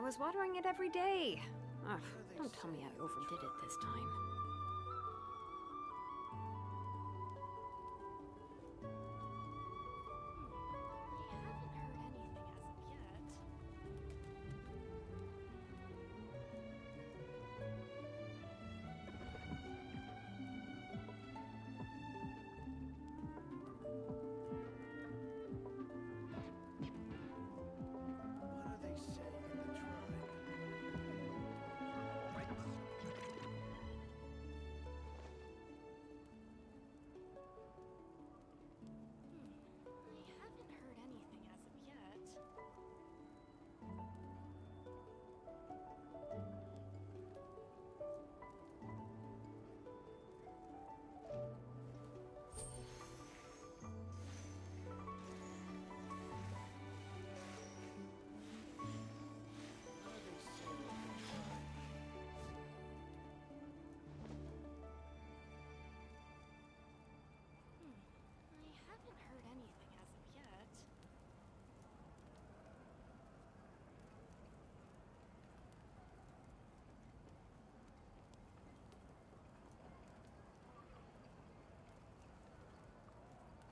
was watering it every day. Ugh, don't tell me I overdid it this time. I haven't heard anything as of yet.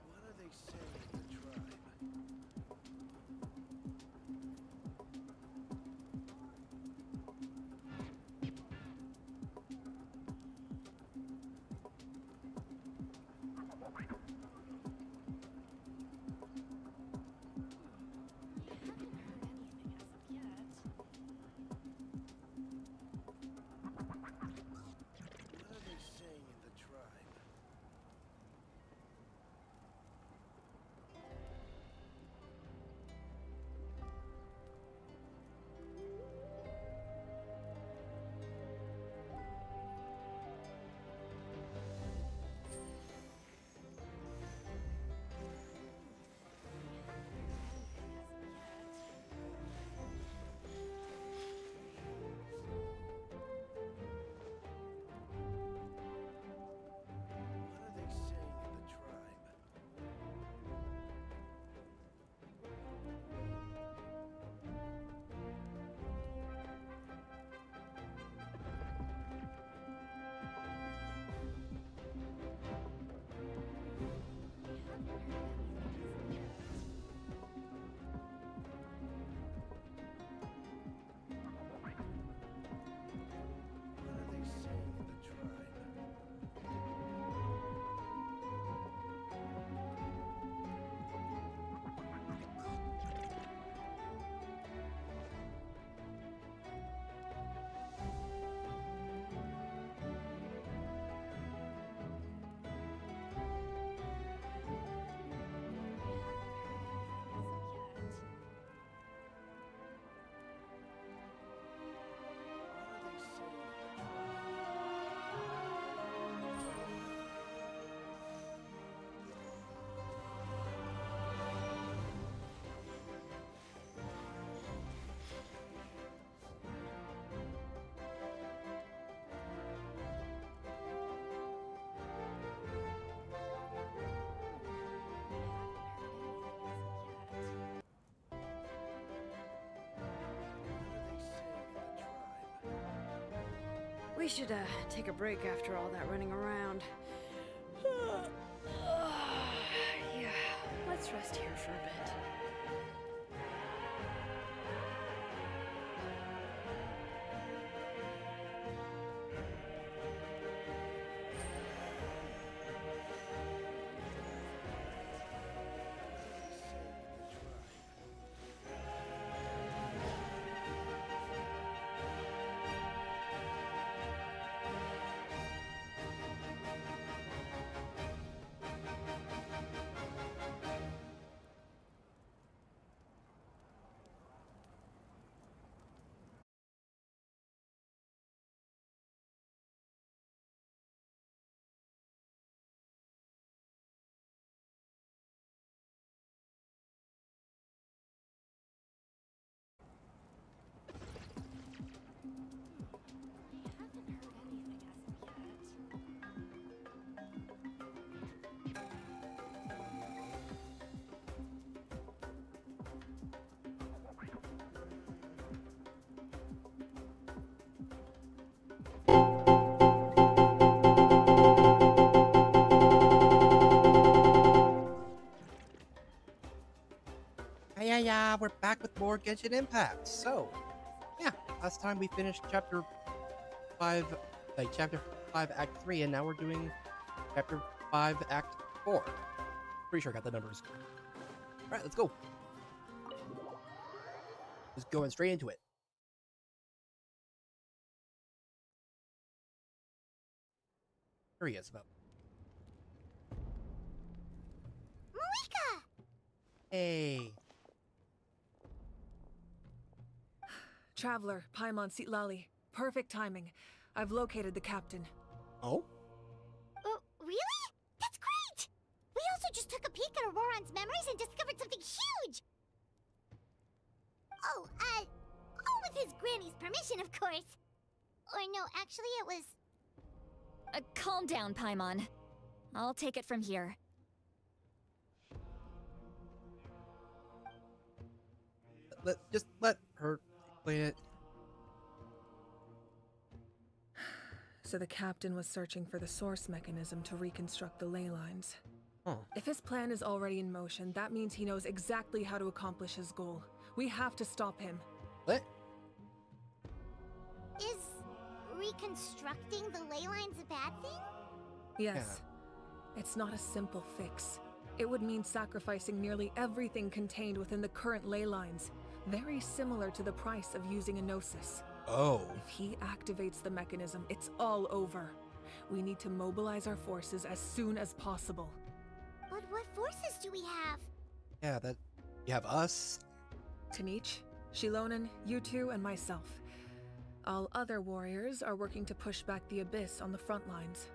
What are they saying in the tribe? I haven't heard anything as of yet. What are they saying in the tribe? I haven't heard anything as of yet. What are they saying in the tribe? I haven't heard anything as of yet. What are they saying in the tribe? I haven't heard anything as of yet. What are they saying in the tribe? I haven't heard anything as of yet. What are they saying in the tribe? What are they saying in the tribe? What are they saying in the tribe? We should, take a break after all that running around. Yeah, let's rest here for a bit. What are they saying in the tribe? yeah, we're back with more Genshin Impact. So, yeah, last time we finished chapter 5, chapter 5, Act 3, and now we're doing chapter 5, Act 4. Pretty sure I got the numbers. Alright, let's go. Just going straight into it. Curious about. Marika! Hey. Traveler, Paimon Sitlali. Perfect timing. I've located the captain. Oh? Really? That's great! We also just took a peek at Auroran's memories and discovered something huge! Oh, with his granny's permission, of course. Or no, actually it was... Calm down, Paimon. I'll take it from here. Just let her explain it. So the captain was searching for the source mechanism to reconstruct the ley lines. Huh. If his plan is already in motion, that means he knows exactly how to accomplish his goal. We have to stop him. What? Is reconstructing the ley lines a bad thing? Yes. It's not a simple fix. It would mean sacrificing nearly everything contained within the current ley lines. Very similar to the price of using a Gnosis. Oh. If he activates the mechanism, it's all over. We need to mobilize our forces as soon as possible. But what forces do we have? Yeah, that... You have us? Kanich, Shilonen, you two, and myself. All other warriors are working to push back the Abyss on the front lines.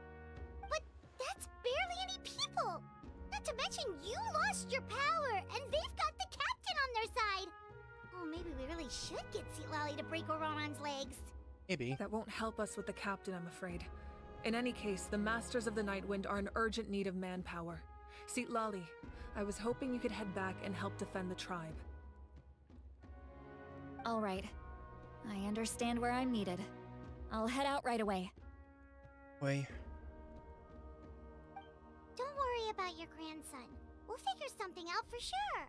But that's barely any people! Not to mention you lost your power, and they've got the captain on their side! Oh, maybe we really should get Sitlali to break Auroran's legs. Maybe. That won't help us with the captain, I'm afraid. In any case, the Masters of the Nightwind are in urgent need of manpower. Sitlali, I was hoping you could head back and help defend the tribe. All right. I understand where I'm needed. I'll head out right away. Wait. Don't worry about your grandson. We'll figure something out for sure.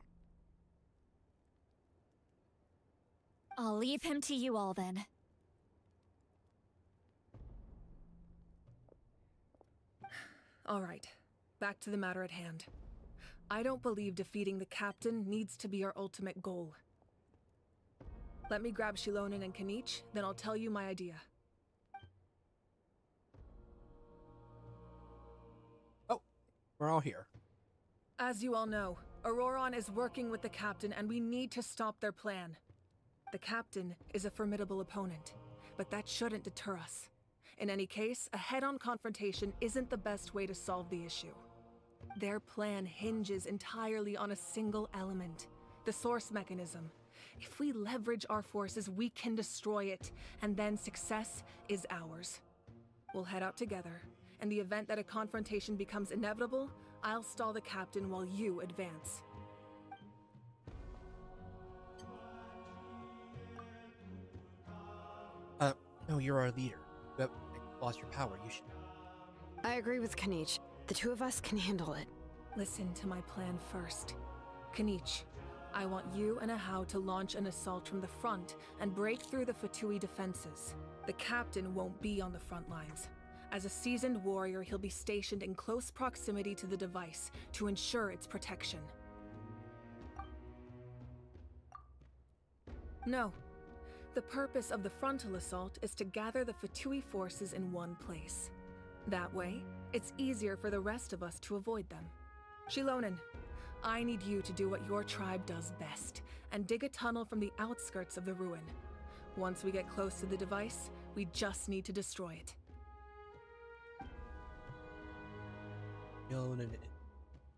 I'll leave him to you all then. All right. Back to the matter at hand. I don't believe defeating the captain needs to be our ultimate goal. Let me grab Shilonen and Kanich, then I'll tell you my idea. Oh, we're all here. As you all know, Auroran is working with the captain and we need to stop their plan. The captain is a formidable opponent, but that shouldn't deter us. In any case, a head-on confrontation isn't the best way to solve the issue. Their plan hinges entirely on a single element, the source mechanism. If we leverage our forces, we can destroy it, and then success is ours. We'll head out together. In the event that a confrontation becomes inevitable, I'll stall the captain while you advance. No, you're our leader. You have lost your power. You should... I agree with Kanich. The two of us can handle it. Listen to my plan first. Kanich, I want you and Ahau to launch an assault from the front and break through the Fatui defenses. The captain won't be on the front lines. As a seasoned warrior, he'll be stationed in close proximity to the device to ensure its protection. No. The purpose of the frontal assault is to gather the Fatui forces in one place. That way, it's easier for the rest of us to avoid them. Shilonen, I need you to do what your tribe does best, and dig a tunnel from the outskirts of the ruin. Once we get close to the device, we just need to destroy it.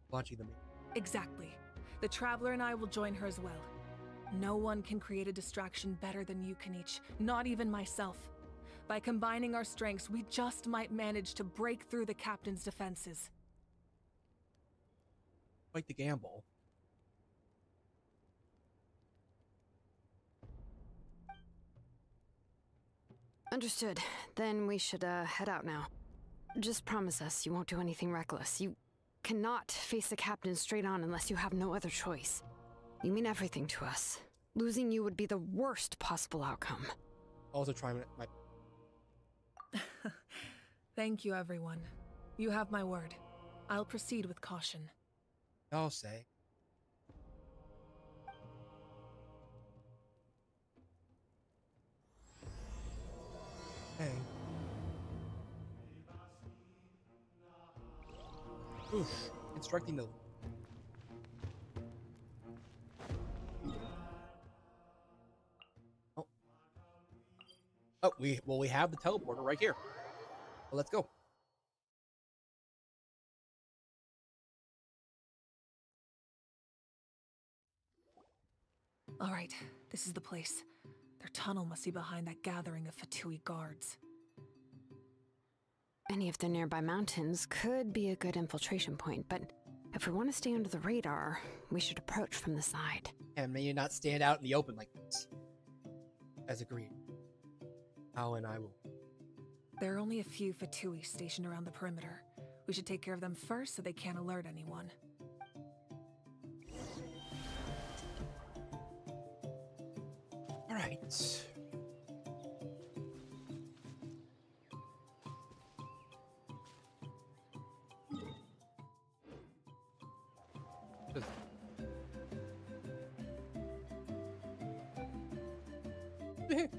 Launching them. Exactly. The Traveler and I will join her as well. No one can create a distraction better than you, Kanich, not even myself. By combining our strengths, we just might manage to break through the captain's defenses. Quite the gamble. Understood. Then we should, head out now. Just promise us you won't do anything reckless. You cannot face the captain straight on unless you have no other choice. You mean everything to us. Losing you would be the worst possible outcome. Also trying my... Thank you, everyone. You have my word. I'll proceed with caution. I'll say. Hey. Oof. Instructing the... Oh. Oh, we have the teleporter right here. Well, let's go. All right, this is the place. Their tunnel must be behind that gathering of Fatui guards. Any of the nearby mountains could be a good infiltration point, but if we want to stay under the radar, we should approach from the side. And may you not stand out in the open like this. As agreed. Al and I will. There are only a few Fatui stationed around the perimeter. We should take care of them first so they can't alert anyone. All right. Hey,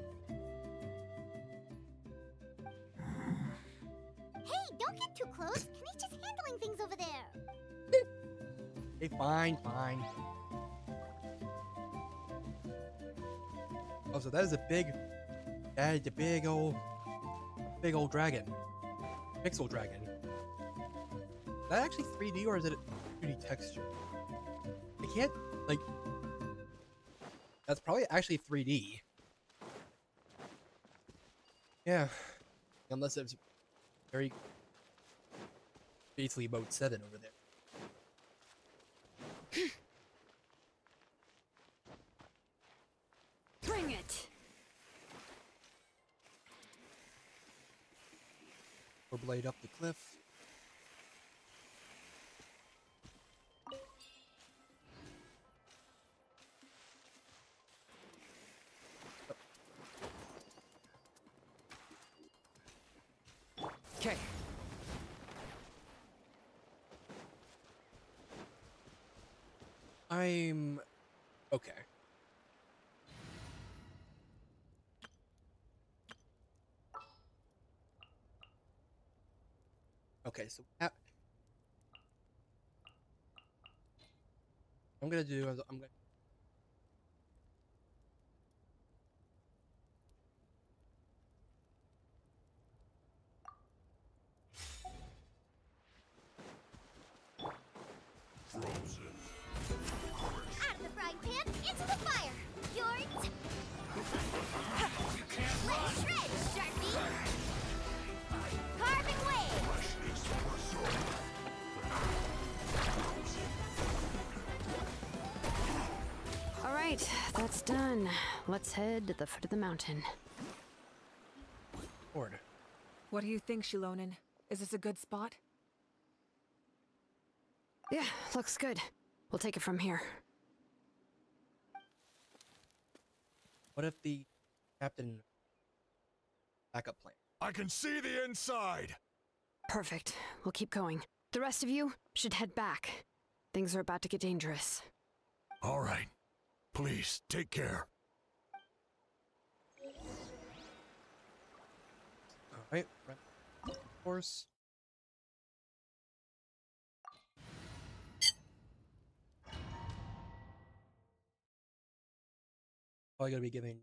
don't get too close. Kenny's just handling things over there. Okay, fine, fine. Oh, so that is a big old dragon. Pixel dragon. Is that actually 3D or is it a 2D texture? I can't, like... That's probably actually 3D. Yeah. Unless it's very... basically mode 7 over there. Bring it! Or blade up the cliff. Okay. I'm... okay. Okay, so I'm gonna do is I'm gonna Out of the frying pan, into the fire. Yours. Let's shred, Sharpie. Carving waves. All right, that's done. Let's head to the foot of the mountain. board. What do you think, Shilonin? Is this a good spot? Yeah, looks good. We'll take it from here. What if the captain backup plan? I can see the inside! Perfect. We'll keep going. The rest of you should head back. Things are about to get dangerous. All right. Please, take care. Alright, right. Of course. Probably gonna be giving...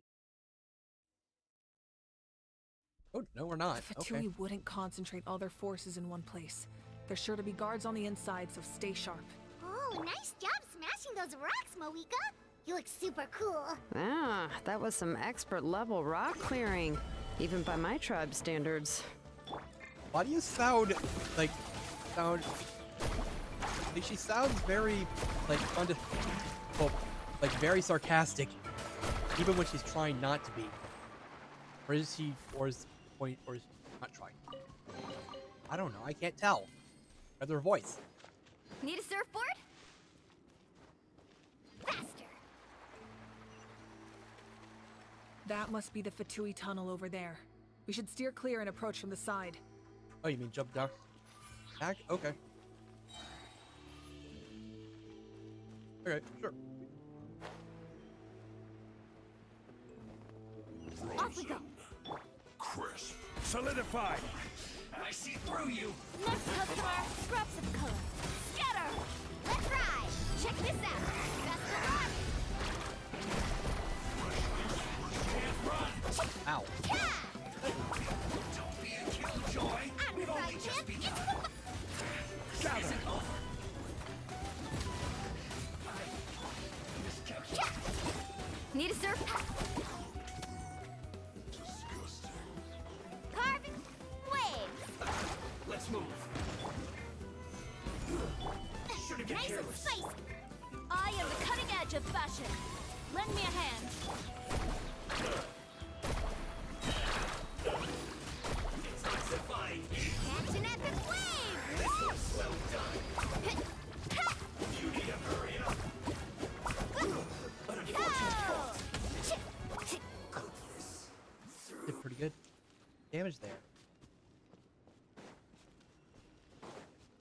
Oh, no, we're not. The Fatui Okay. wouldn't concentrate all their forces in one place. There's sure to be guards on the inside, so stay sharp. Oh, nice job smashing those rocks, Moeka. You look super cool. Ah, that was some expert level rock clearing, even by my tribe standards. Why do you sound like she sounds very like well, like very sarcastic, even when she's trying not to be. Or is she, or is she not trying? I don't know. I can't tell. By their voice. Need a surfboard? Faster. That must be the Fatui tunnel over there. We should steer clear and approach from the side. Oh, you mean jump down? Back? Okay. Okay, sure. Off we go. Crisp. Solidified. I see through you. Next customer, scraps of color. Scatter! Let's ride! Check this out! Best of luck! Ow. Yeah! Don't be a killjoy. I'm the fried chip! It's the... Gather. Need a surf pack? Carving waves! Let's move. Nice and spicy! I am the cutting edge of fashion. Lend me a hand. Catch an epic wave! Well done. Beauty of hurry up. Did pretty good damage there.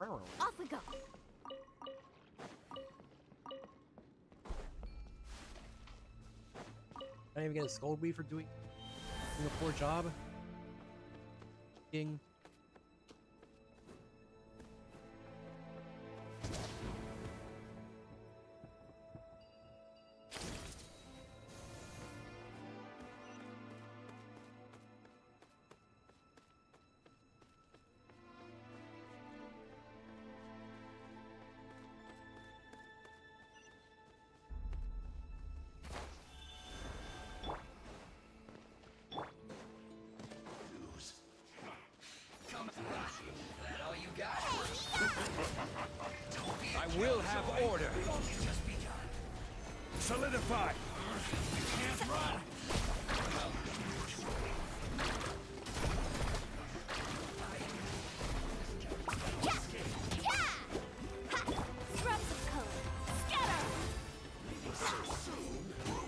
Off we go. I didn't even get a scold me for doing a poor job. Being I will have order. Solidify. Can't run. Scrubs of color. Scatter!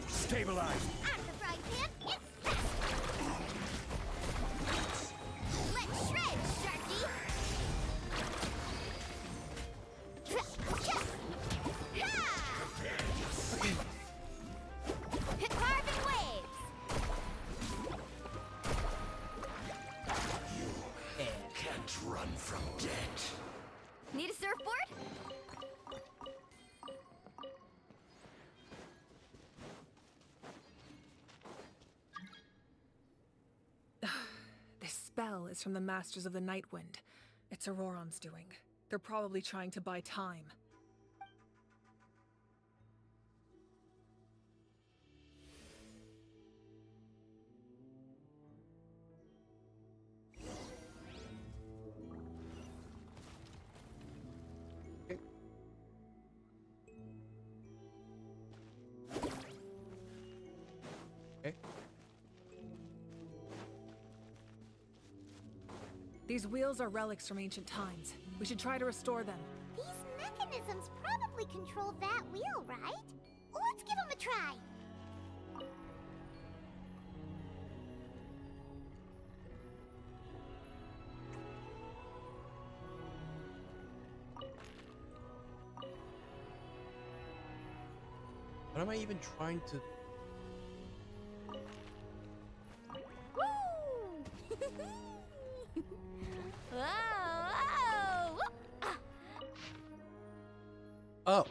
Stabilize. I'm the fried pan. It's fast! Let's shred, Sharky! Carving waves! Can't run from debt. Need a surfboard? This spell is from the Masters of the Night Wind. It's Auroron's doing. They're probably trying to buy time. okay. Okay. These wheels are relics from ancient times. We should try to restore them. These mechanisms probably control that wheel, right? Let's give them a try. What am I even trying to? Woo! Whoa, whoa! Ah. Oh.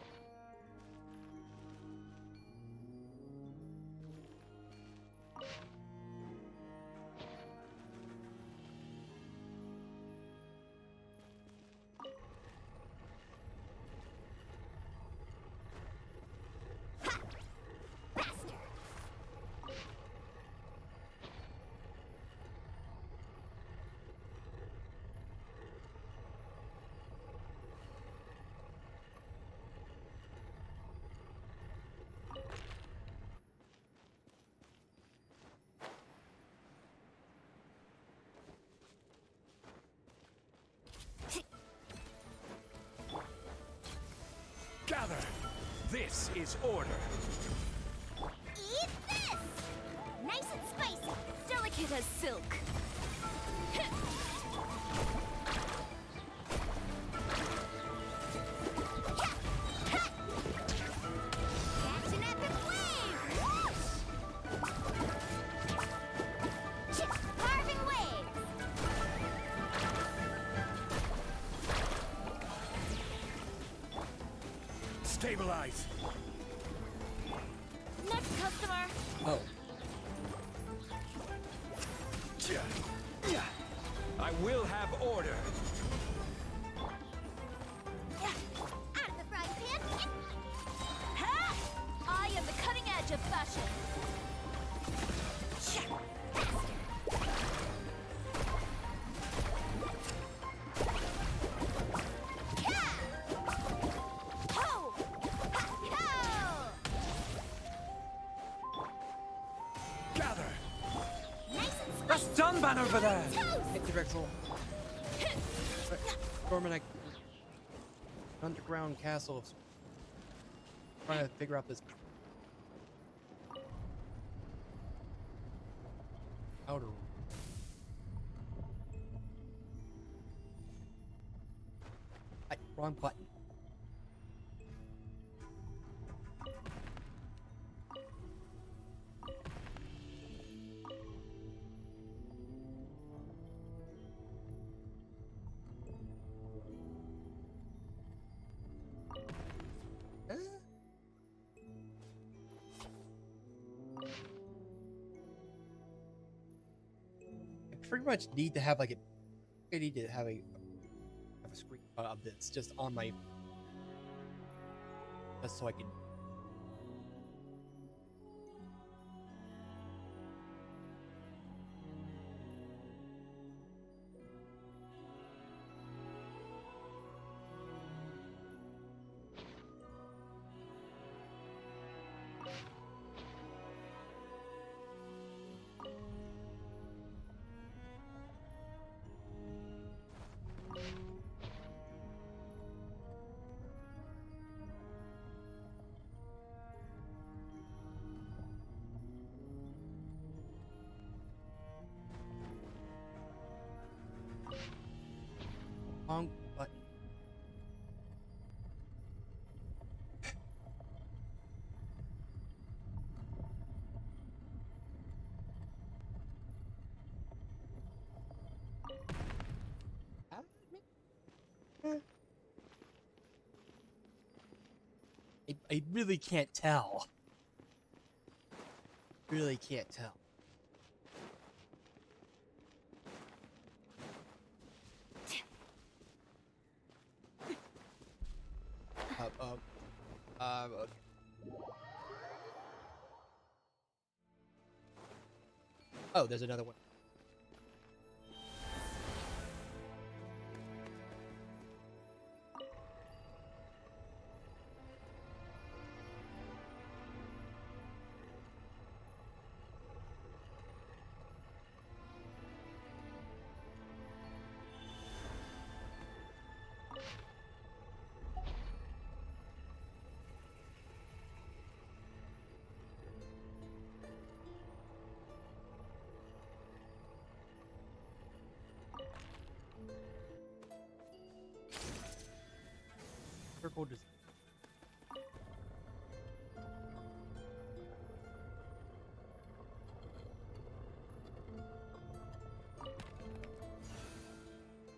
Faster! Gather. This is order. Eat this! Nice and Delicate as silk. Catch an epic wave! Whoosh! Carving waves! Stabilize. Next customer. Oh. I will have order. Out of the frying pan! Ha! I am the cutting edge of fashion. Ho! Ha! Ho! Gather. Nice and That's Dunban over there. toast! Hit the Drexel. Storming underground castle. Trying to figure out this outer room. Wrong button. I pretty much need to have like I need to have a screen of this just on my just so I can. Wrong button. I really can't tell. Really can't tell. Okay. Oh, there's another one. Circle just.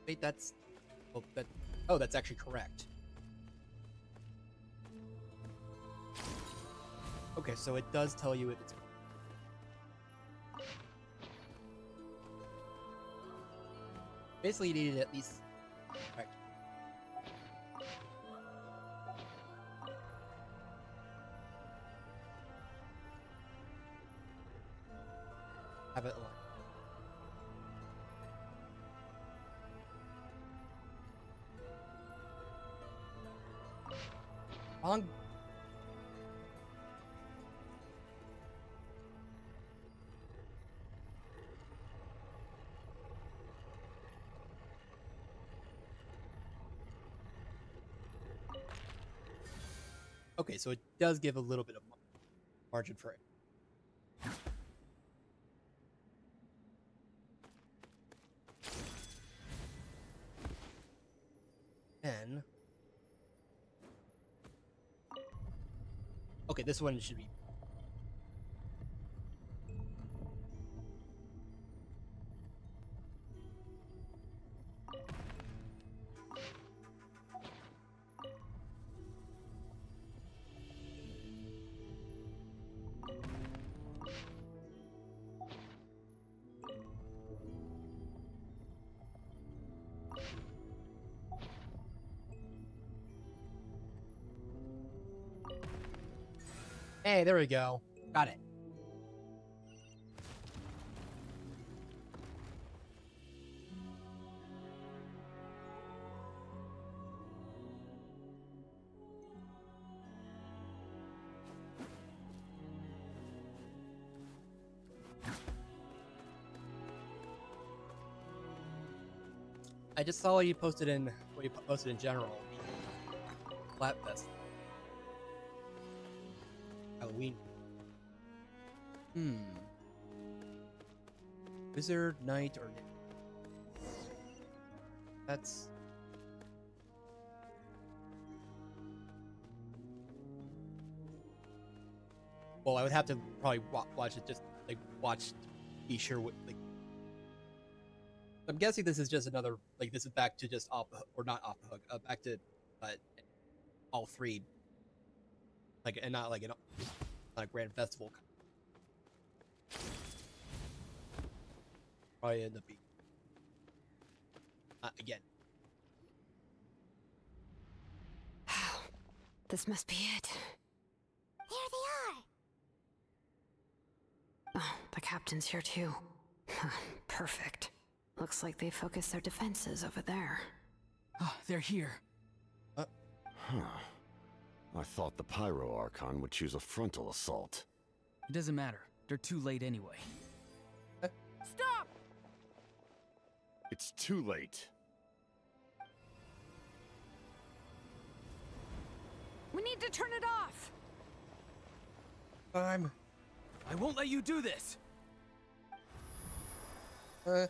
Wait, that's. Oh, that. Oh, that's actually correct. Okay, so it does tell you if it's. Basically, you needed at least. Right. Have it alive. Wrong. Okay, so it does give a little bit of margin for it. then. Okay, this one should be. Hey, there we go. Got it. I just saw what you posted in general. Flatfest. Halloween. Wizard, Knight, or that's. Well, I would have to probably watch it. Just like watch, be sure what like. I'm guessing this is just another like this is back to just off or not off the hook. Back to all three. Like and not like not a grand festival. Probably end up being again. This must be it. There they are. Oh, the captain's here too. Perfect. Looks like they focused their defenses over there. Oh, they're here. Huh. I thought the Pyro Archon would choose a frontal assault. It doesn't matter. They're too late anyway. Stop! It's too late. We need to turn it off! Time. I won't let you do this! Huh?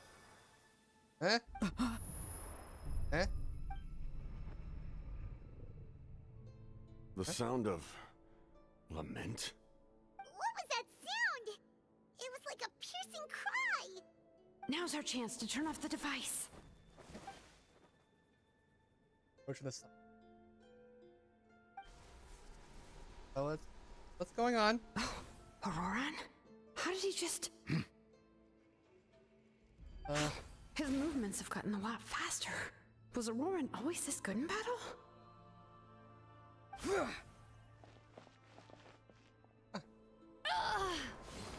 The sound of lament? What was that sound? It was like a piercing cry. Now's our chance to turn off the device. Which of this? Oh, what's going on? Oh, Auroran? How did he just... His movements have gotten a lot faster. Was Auroran always this good in battle?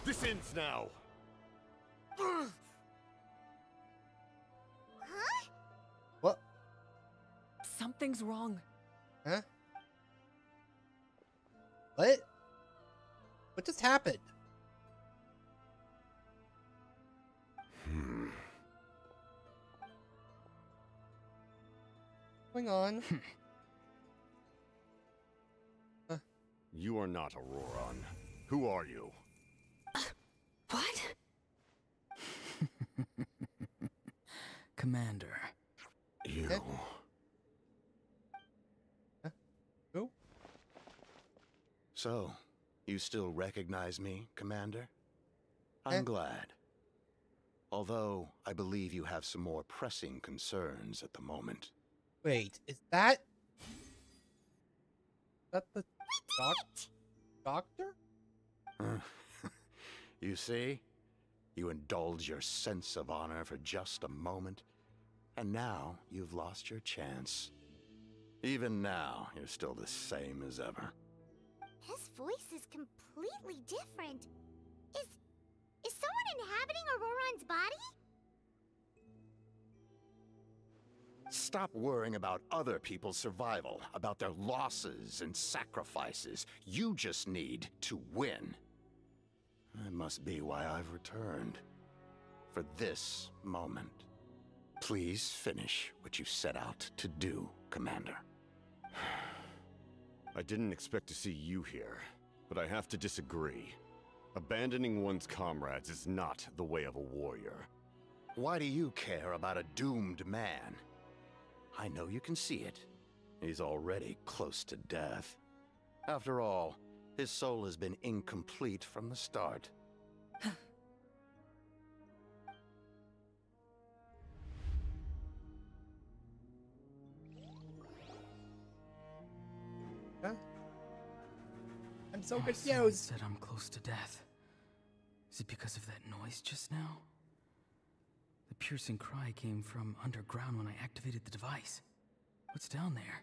This ends now. Huh? What? Something's wrong. Huh? What? What just happened? What's going on? You are not Auroran. Who are you? What? Commander. You. Who? So, you still recognize me, Commander? I'm glad. Although, I believe you have some more pressing concerns at the moment. Wait, is that the doctor? You see? You indulge your sense of honor for just a moment, and now you've lost your chance. Even now, you're still the same as ever. His voice is completely different. Is someone inhabiting Auroran's body? Stop worrying about other people's survival, about their losses and sacrifices. You just need to win. That must be why I've returned. For this moment. Please finish what you set out to do, Commander. I didn't expect to see you here, but I have to disagree. Abandoning one's comrades is not the way of a warrior. Why do you care about a doomed man? I know you can see it, He's already close to death. After all, his soul has been incomplete from the start. Huh? I'm so Someone confused. said I'm close to death. Is it because of that noise just now? The piercing cry came from underground when I activated the device. What's down there?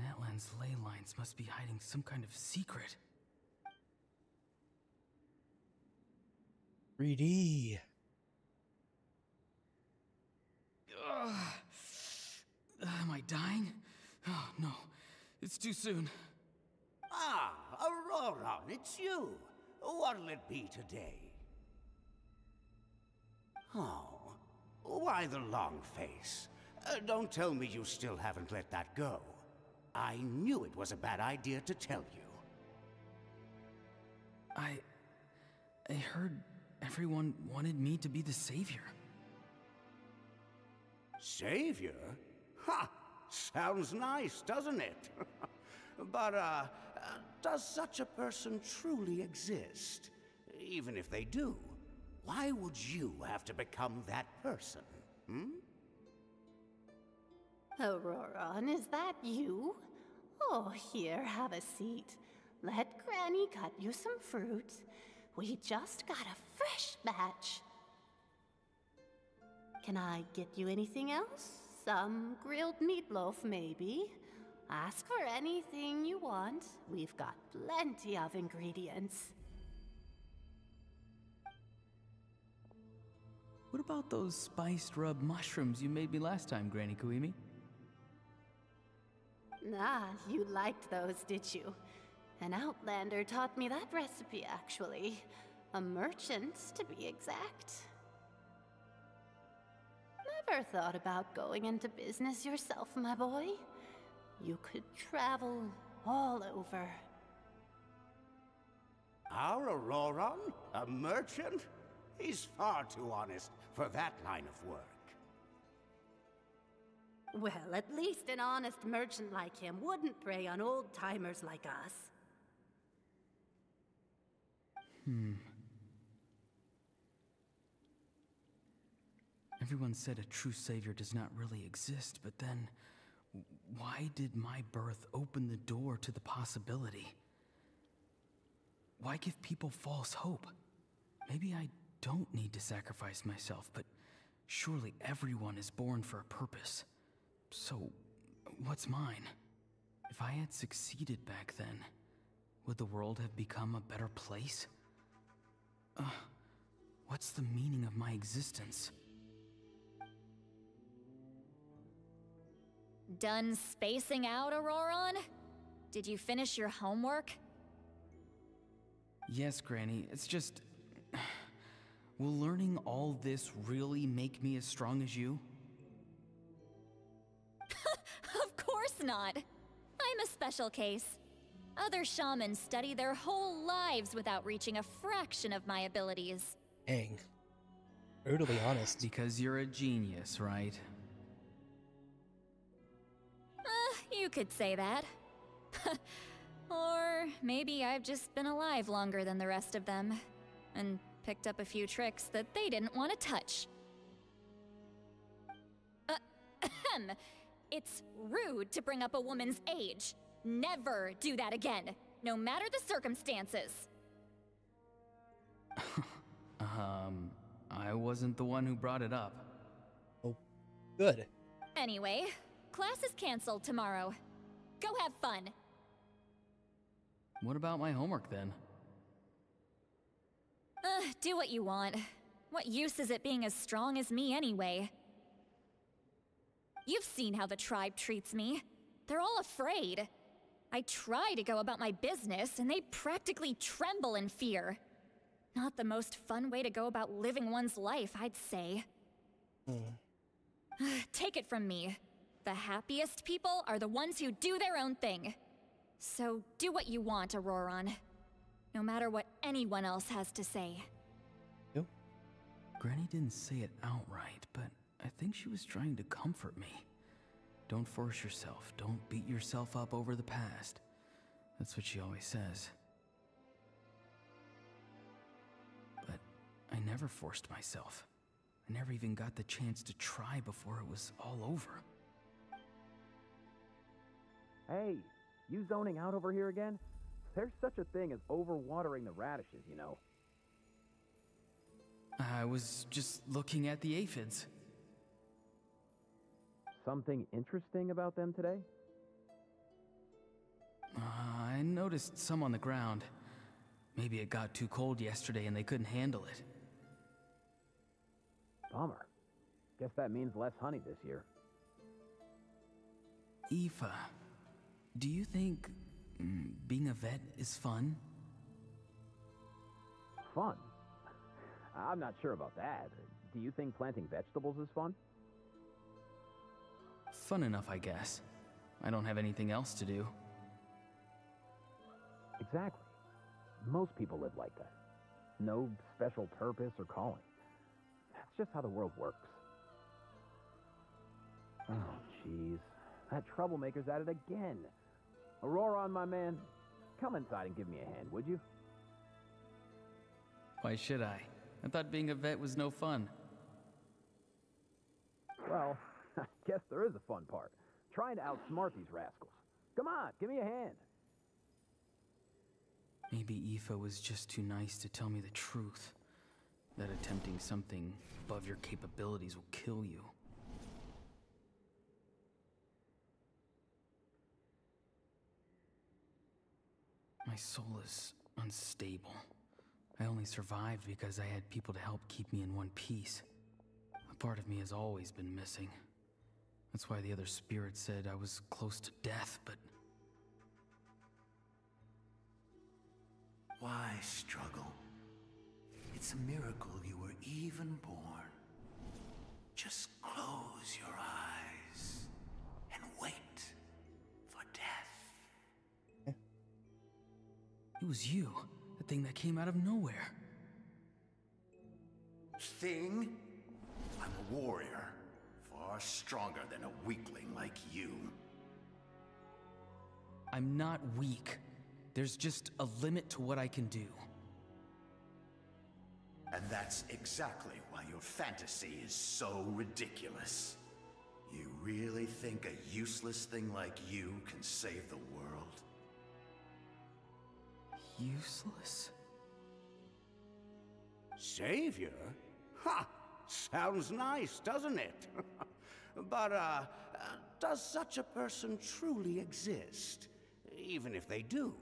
Natlan's ley lines must be hiding some kind of secret. 3D. Am I dying? Oh, no. It's too soon. Ah, Aurora, it's you. What'll it be today? Oh, why the long face? Don't tell me you still haven't let that go. I knew it was a bad idea to tell you. I heard everyone wanted me to be the savior. Savior? Ha! Sounds nice, doesn't it? But, does such a person truly exist? Even if they do, why would you have to become that person, hmm? Auroron, is that you? Oh, here, have a seat. Let Granny cut you some fruit. We just got a fresh batch. Can I get you anything else? Some grilled meatloaf, maybe? Ask for anything you want. We've got plenty of ingredients. What about those spiced rub mushrooms you made me last time, Granny Kuimi? Ah, you liked those, did you? An outlander taught me that recipe, actually. A merchant, to be exact. Never thought about going into business yourself, my boy? You could travel all over. Our Auroron? A merchant? He's far too honest for that line of work. Well, at least an honest merchant like him wouldn't prey on old-timers like us. Everyone said a true savior does not really exist, but then why did my birth open the door to the possibility? Why give people false hope? Maybe I don't need to sacrifice myself, but surely everyone is born for a purpose. So, what's mine? If I had succeeded back then, would the world have become a better place? What's the meaning of my existence? Done spacing out, Auroron? Did you finish your homework? Yes, Granny, it's just... Will learning all this really make me as strong as you? Of course not! I'm a special case. Other shamans study their whole lives without reaching a fraction of my abilities. Dang. Brutally honest. Because you're a genius, right? You could say that. Or maybe I've just been alive longer than the rest of them, and picked up a few tricks that they didn't want to touch. It's rude to bring up a woman's age. Never do that again, no matter the circumstances. I wasn't the one who brought it up. Oh, good. Anyway, class is canceled tomorrow. Go have fun. What about my homework then? Do what you want. What use is it being as strong as me anyway? You've seen how the tribe treats me. They're all afraid. I try to go about my business, and they practically tremble in fear. Not the most fun way to go about living one's life, I'd say. Take it from me. The happiest people are the ones who do their own thing. So do what you want, Auroron. No matter what anyone else has to say. Yep. Granny didn't say it outright, but I think she was trying to comfort me. Don't force yourself. Don't beat yourself up over the past. That's what she always says. But I never forced myself. I never even got the chance to try before it was all over. Hey, you zoning out over here again? There's such a thing as overwatering the radishes, you know. I was just looking at the aphids. Something interesting about them today? I noticed some on the ground. Maybe it got too cold yesterday and they couldn't handle it. Bummer. Guess that means less honey this year. Aoife, do you think being a vet is fun? Fun? I'm not sure about that. Do you think planting vegetables is fun? Fun enough, I guess. I don't have anything else to do. Exactly. Most people live like that. No special purpose or calling. That's just how the world works. Oh, jeez. That troublemaker's at it again. Auroron, my man, come inside and give me a hand, would you? Why should I? I thought being a vet was no fun. Well, I guess there is a fun part. Trying to outsmart these rascals. Come on, give me a hand. Maybe Aoife was just too nice to tell me the truth. That attempting something above your capabilities will kill you. My soul is unstable. I only survived because I had people to help keep me in one piece. A part of me has always been missing. That's why the other spirits said I was close to death, but... Why struggle? It's a miracle you were even born. Just close your eyes and wait for death. It was you, the thing that came out of nowhere. Thing? I'm a warrior, far stronger than a weakling like you. I'm not weak. There's just a limit to what I can do. And that's exactly why your fantasy is so ridiculous. You really think a useless thing like you can save the world? Useless? Savior? Ha! Sounds nice, doesn't it? But, does such a person truly exist? Even if they do,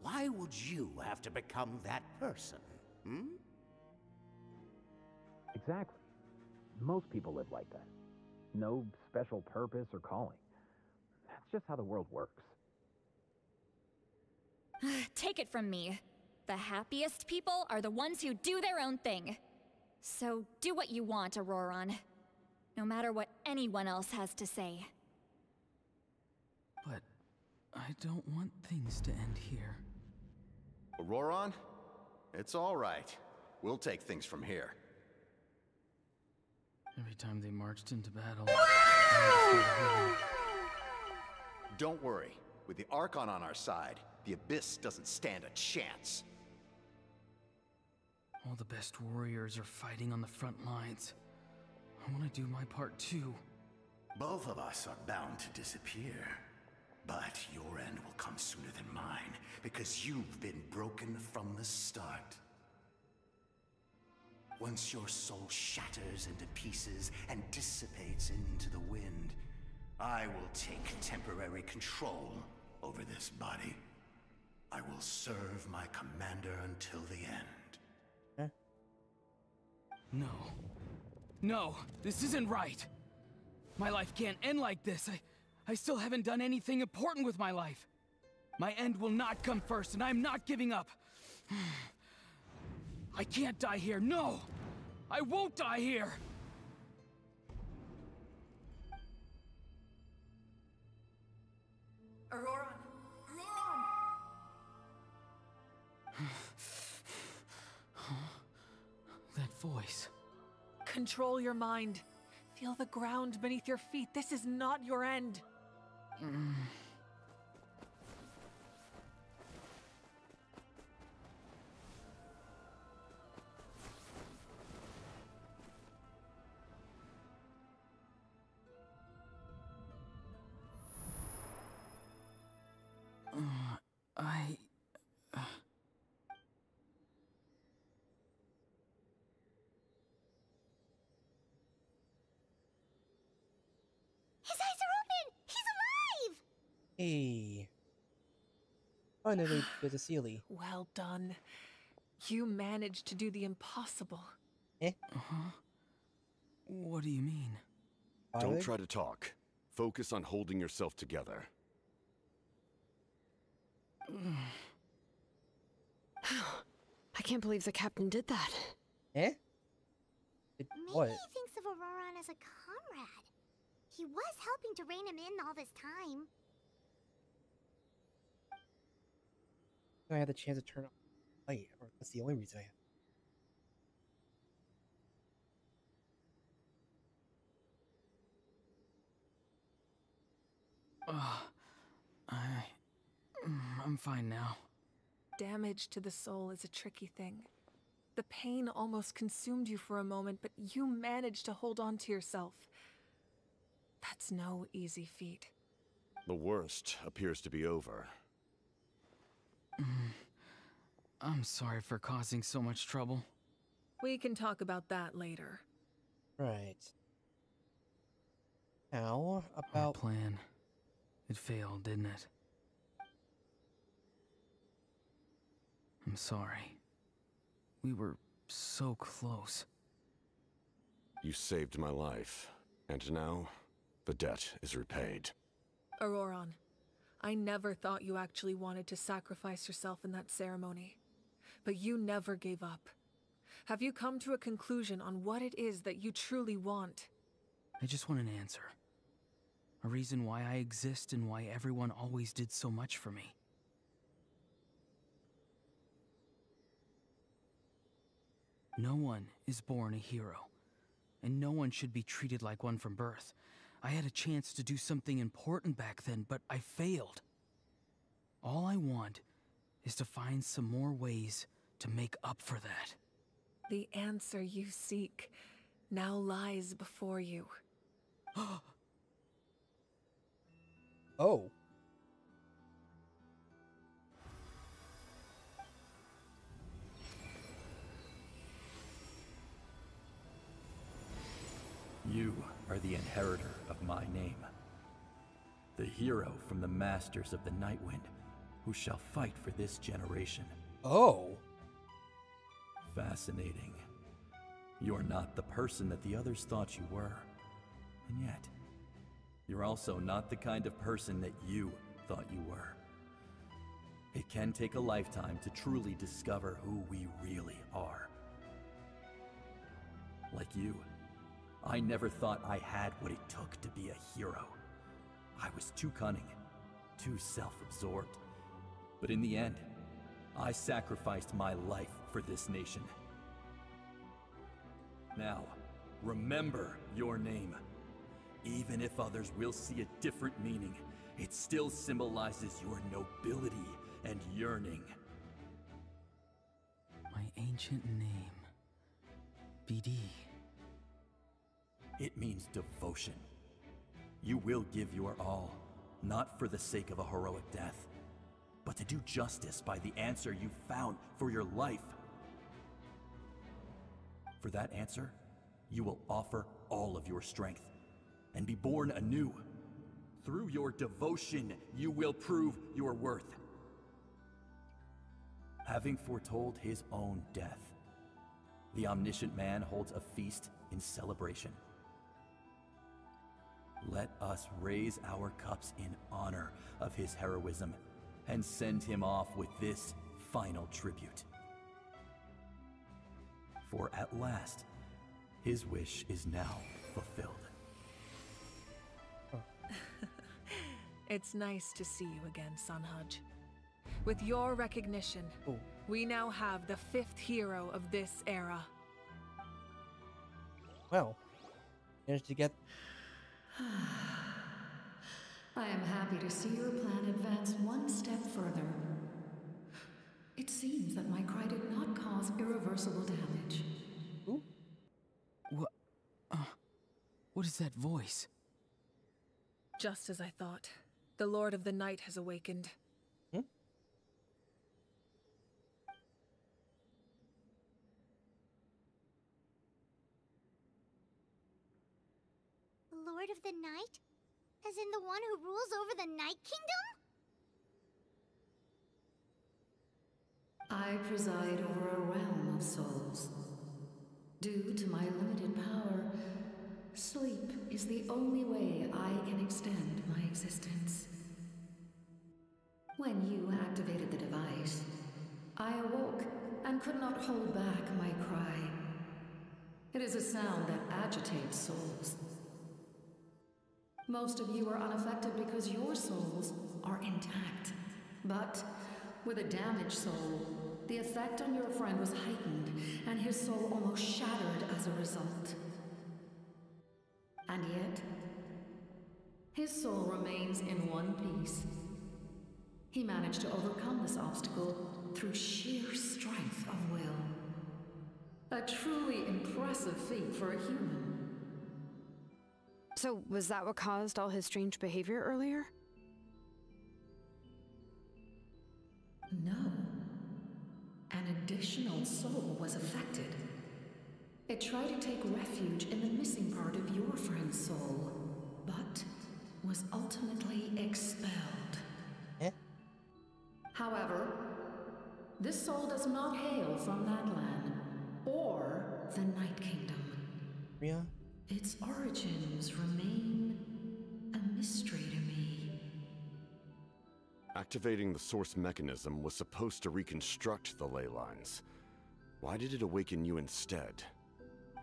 why would you have to become that person? Hmm? Exactly. Most people live like that. No special purpose or calling. That's just how the world works. Take it from me. The happiest people are the ones who do their own thing. So do what you want, Auroron. No matter what anyone else has to say. But I don't want things to end here. Auroron? It's all right. We'll take things from here. Every time they marched into battle... Don't worry. With the Archon on our side, the Abyss doesn't stand a chance. All the best warriors are fighting on the front lines. I want to do my part too. Both of us are bound to disappear. But your end will come sooner than mine, because you've been broken from the start. Once your soul shatters into pieces and dissipates into the wind, I will take temporary control over this body. I will serve my commander until the end. No. No, this isn't right. My life can't end like this. I still haven't done anything important with my life. My end will not come first, and I'm not giving up. I can't die here, no! I won't die here! Auroron! Auroron! That voice. Control your mind. Feel the ground beneath your feet. This is not your end. His eyes are open! He's alive! Hey. Finally, there's a Sealy. Well done. You managed to do the impossible. Eh? What do you mean? Don't try to talk. Focus on holding yourself together. I can't believe the captain did that. Eh? What? Maybe he thinks of Auroron as a comrade. He was helping to rein him in all this time. I had the chance to turn off the light, or that's the only reason I had. I'm fine now. Damage to the soul is a tricky thing. The pain almost consumed you for a moment, but you managed to hold on to yourself. That's no easy feat. The worst appears to be over. I'm sorry for causing so much trouble. We can talk about that later. Right. How Our about... plan. It failed, didn't it? I'm sorry. We were so close. You saved my life, and now the debt is repaid. Auroron, I never thought you actually wanted to sacrifice yourself in that ceremony. But you never gave up. Have you come to a conclusion on what it is that you truly want? I just want an answer. A reason why I exist and why everyone always did so much for me. No one is born a hero, and no one should be treated like one from birth. I had a chance to do something important back then, but I failed. All I want is to find some more ways to make up for that. The answer you seek now lies before you. Oh. You are the inheritor of my name. The hero from the Masters of the Nightwind, who shall fight for this generation. Oh. Fascinating. You're not the person that the others thought you were. And yet, you're also not the kind of person that you thought you were. It can take a lifetime to truly discover who we really are. Like you, I never thought I had what it took to be a hero. I was too cunning, too self-absorbed. But in the end, I sacrificed my life for this nation. Now, remember your name. Even if others will see a different meaning, it still symbolizes your nobility and yearning. My ancient name. BD. It means devotion. You will give your all, not for the sake of a heroic death, but to do justice by the answer you found for your life. For that answer, you will offer all of your strength and be born anew. Through your devotion, you will prove your worth. Having foretold his own death, the omniscient man holds a feast in celebration. Let us raise our cups in honor of his heroism and send him off with this final tribute. For at last, his wish is now fulfilled. It's nice to see you again, Sunhudge. With your recognition, we now have the 5th hero of this era. Well, managed to get. I am happy to see your plan advance one step further. It seems that my cry did not cause irreversible damage. Ooh. What is that voice? Just as I thought. The Lord of the Night has awakened. Hmm? Lord of the Night? As in the one who rules over the Night Kingdom? I preside over a realm of souls. Due to my limited power, sleep is the only way I can extend my existence. When you activated the device, I awoke and could not hold back my cry. It is a sound that agitates souls. Most of you are unaffected because your souls are intact. But with a damaged soul, the effect on your friend was heightened, and his soul almost shattered as a result. And yet, his soul remains in one piece. He managed to overcome this obstacle through sheer strength of will. A truly impressive feat for a human. So, was that what caused all his strange behavior earlier? No. An additional soul was affected. It tried to take refuge in the missing part of your friend's soul, but was ultimately expelled. However, this soul does not hail from Natlan or the Night Kingdom. Yeah. Its origins remain a mystery to me. Activating the source mechanism was supposed to reconstruct the ley lines. Why did it awaken you instead?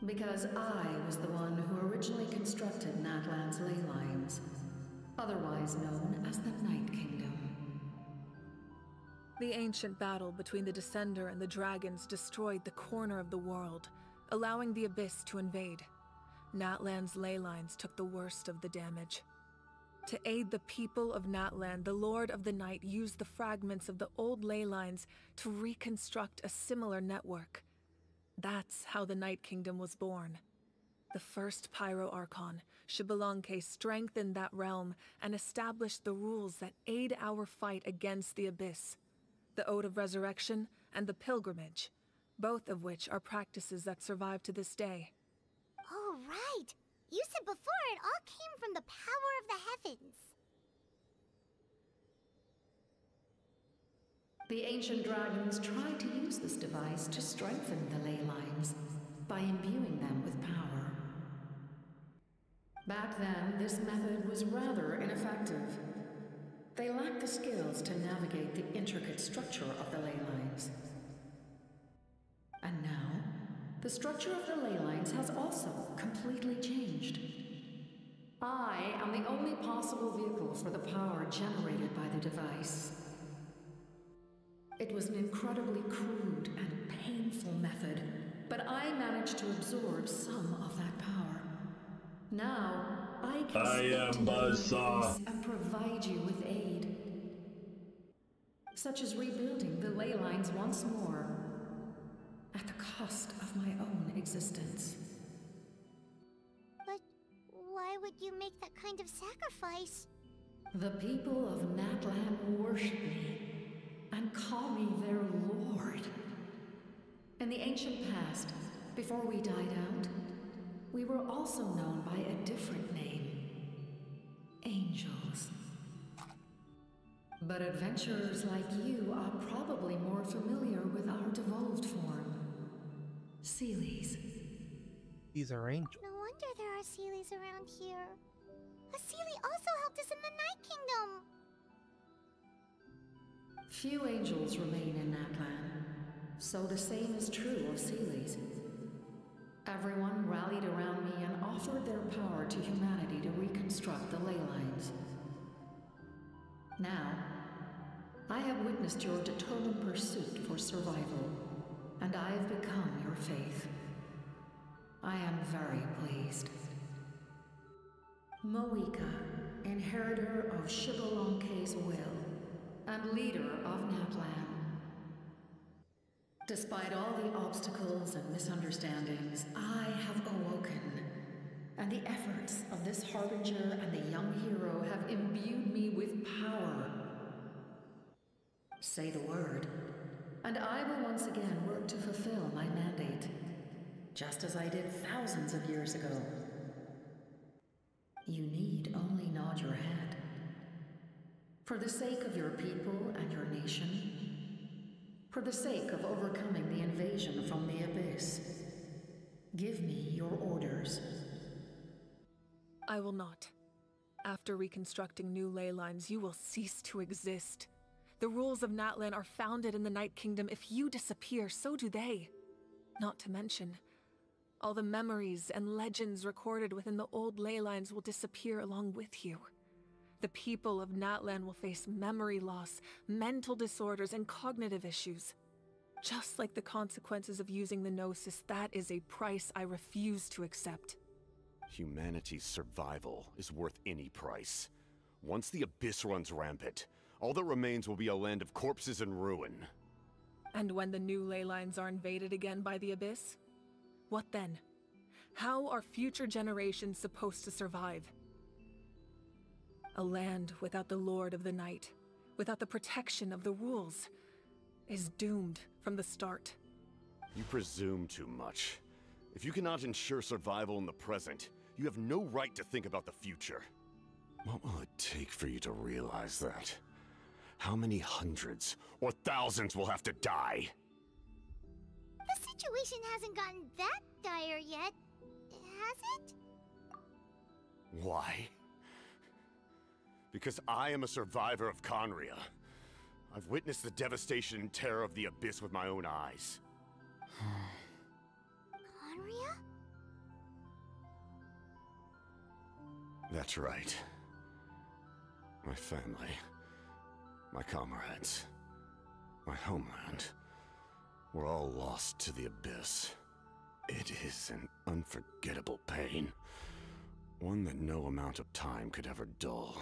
Because I was the one who originally constructed Natlan's ley lines, otherwise known as the Night Kingdom. The ancient battle between the Descender and the dragons destroyed the corner of the world, allowing the Abyss to invade. Natlan's ley lines took the worst of the damage. To aid the people of Natlan, the Lord of the Night used the fragments of the old ley lines to reconstruct a similar network. That's how the Night Kingdom was born. The first Pyro Archon, Xbalanque, strengthened that realm and established the rules that aid our fight against the Abyss. The Ode of Resurrection and the Pilgrimage, both of which are practices that survive to this day. Oh, right! You said before it all came from the power of the heavens. The ancient dragons tried to use this device to strengthen the ley lines by imbuing them with power. Back then, this method was rather ineffective. They lacked the skills to navigate the intricate structure of the ley lines. And now, the structure of the ley lines has also completely changed. I am the only possible vehicle for the power generated by the device. It was an incredibly crude and painful method, but I managed to absorb some of that power. Now, I can speak to you and provide you with aid. Such as rebuilding the ley lines once more, at the cost of my own existence. But why would you make that kind of sacrifice? The people of Natlan worship me and call me their lord. In the ancient past, before we died out, we were also known by a different name. Angels. But adventurers like you are probably more familiar with our devolved form. Seelies. These are angels. No wonder there are Seelies around here. A Seelie also helped us in the Night Kingdom. Few angels remain in Natlan, so the same is true of Seelies. Everyone rallied around me and offered their power to humanity to reconstruct the ley lines. Now, I have witnessed your determined pursuit for survival, and I have become your faith. I am very pleased. Moika, inheritor of Shibalonke's will, and leader of Naplan. Despite all the obstacles and misunderstandings, I have awoken, and the efforts of this Harbinger and the young hero have imbued me with power. Say the word, and I will once again work to fulfill my mandate, just as I did thousands of years ago. You need only nod your head. For the sake of your people and your nation, for the sake of overcoming the invasion from the Abyss, give me your orders. I will not. After reconstructing new ley lines, you will cease to exist. The rules of Natlan are founded in the Night Kingdom. If you disappear, so do they. Not to mention, all the memories and legends recorded within the old ley lines will disappear along with you. The people of Natlan will face memory loss, mental disorders, and cognitive issues. Just like the consequences of using the Gnosis, that is a price I refuse to accept. Humanity's survival is worth any price. Once the Abyss runs rampant, all that remains will be a land of corpses and ruin. And when the new ley lines are invaded again by the Abyss? What then? How are future generations supposed to survive? A land without the Lord of the Night, without the protection of the rules, is doomed from the start. You presume too much. If you cannot ensure survival in the present, you have no right to think about the future. What will it take for you to realize that? How many hundreds or thousands will have to die? The situation hasn't gotten that dire yet, has it? Why? Because I am a survivor of Conria. I've witnessed the devastation and terror of the Abyss with my own eyes. Conria? That's right. My family, my comrades, my homeland, were all lost to the Abyss. It is an unforgettable pain. One that no amount of time could ever dull.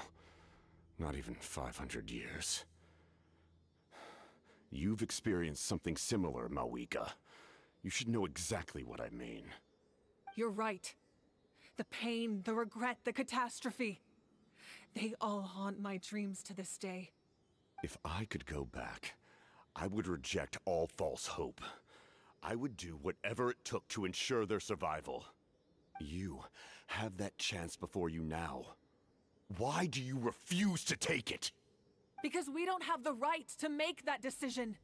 Not even 500 years. You've experienced something similar, Mawika. You should know exactly what I mean. You're right. The pain, the regret, the catastrophe. They all haunt my dreams to this day. If I could go back, I would reject all false hope. I would do whatever it took to ensure their survival. You have that chance before you now. Why do you refuse to take it? Because we don't have the right to make that decision.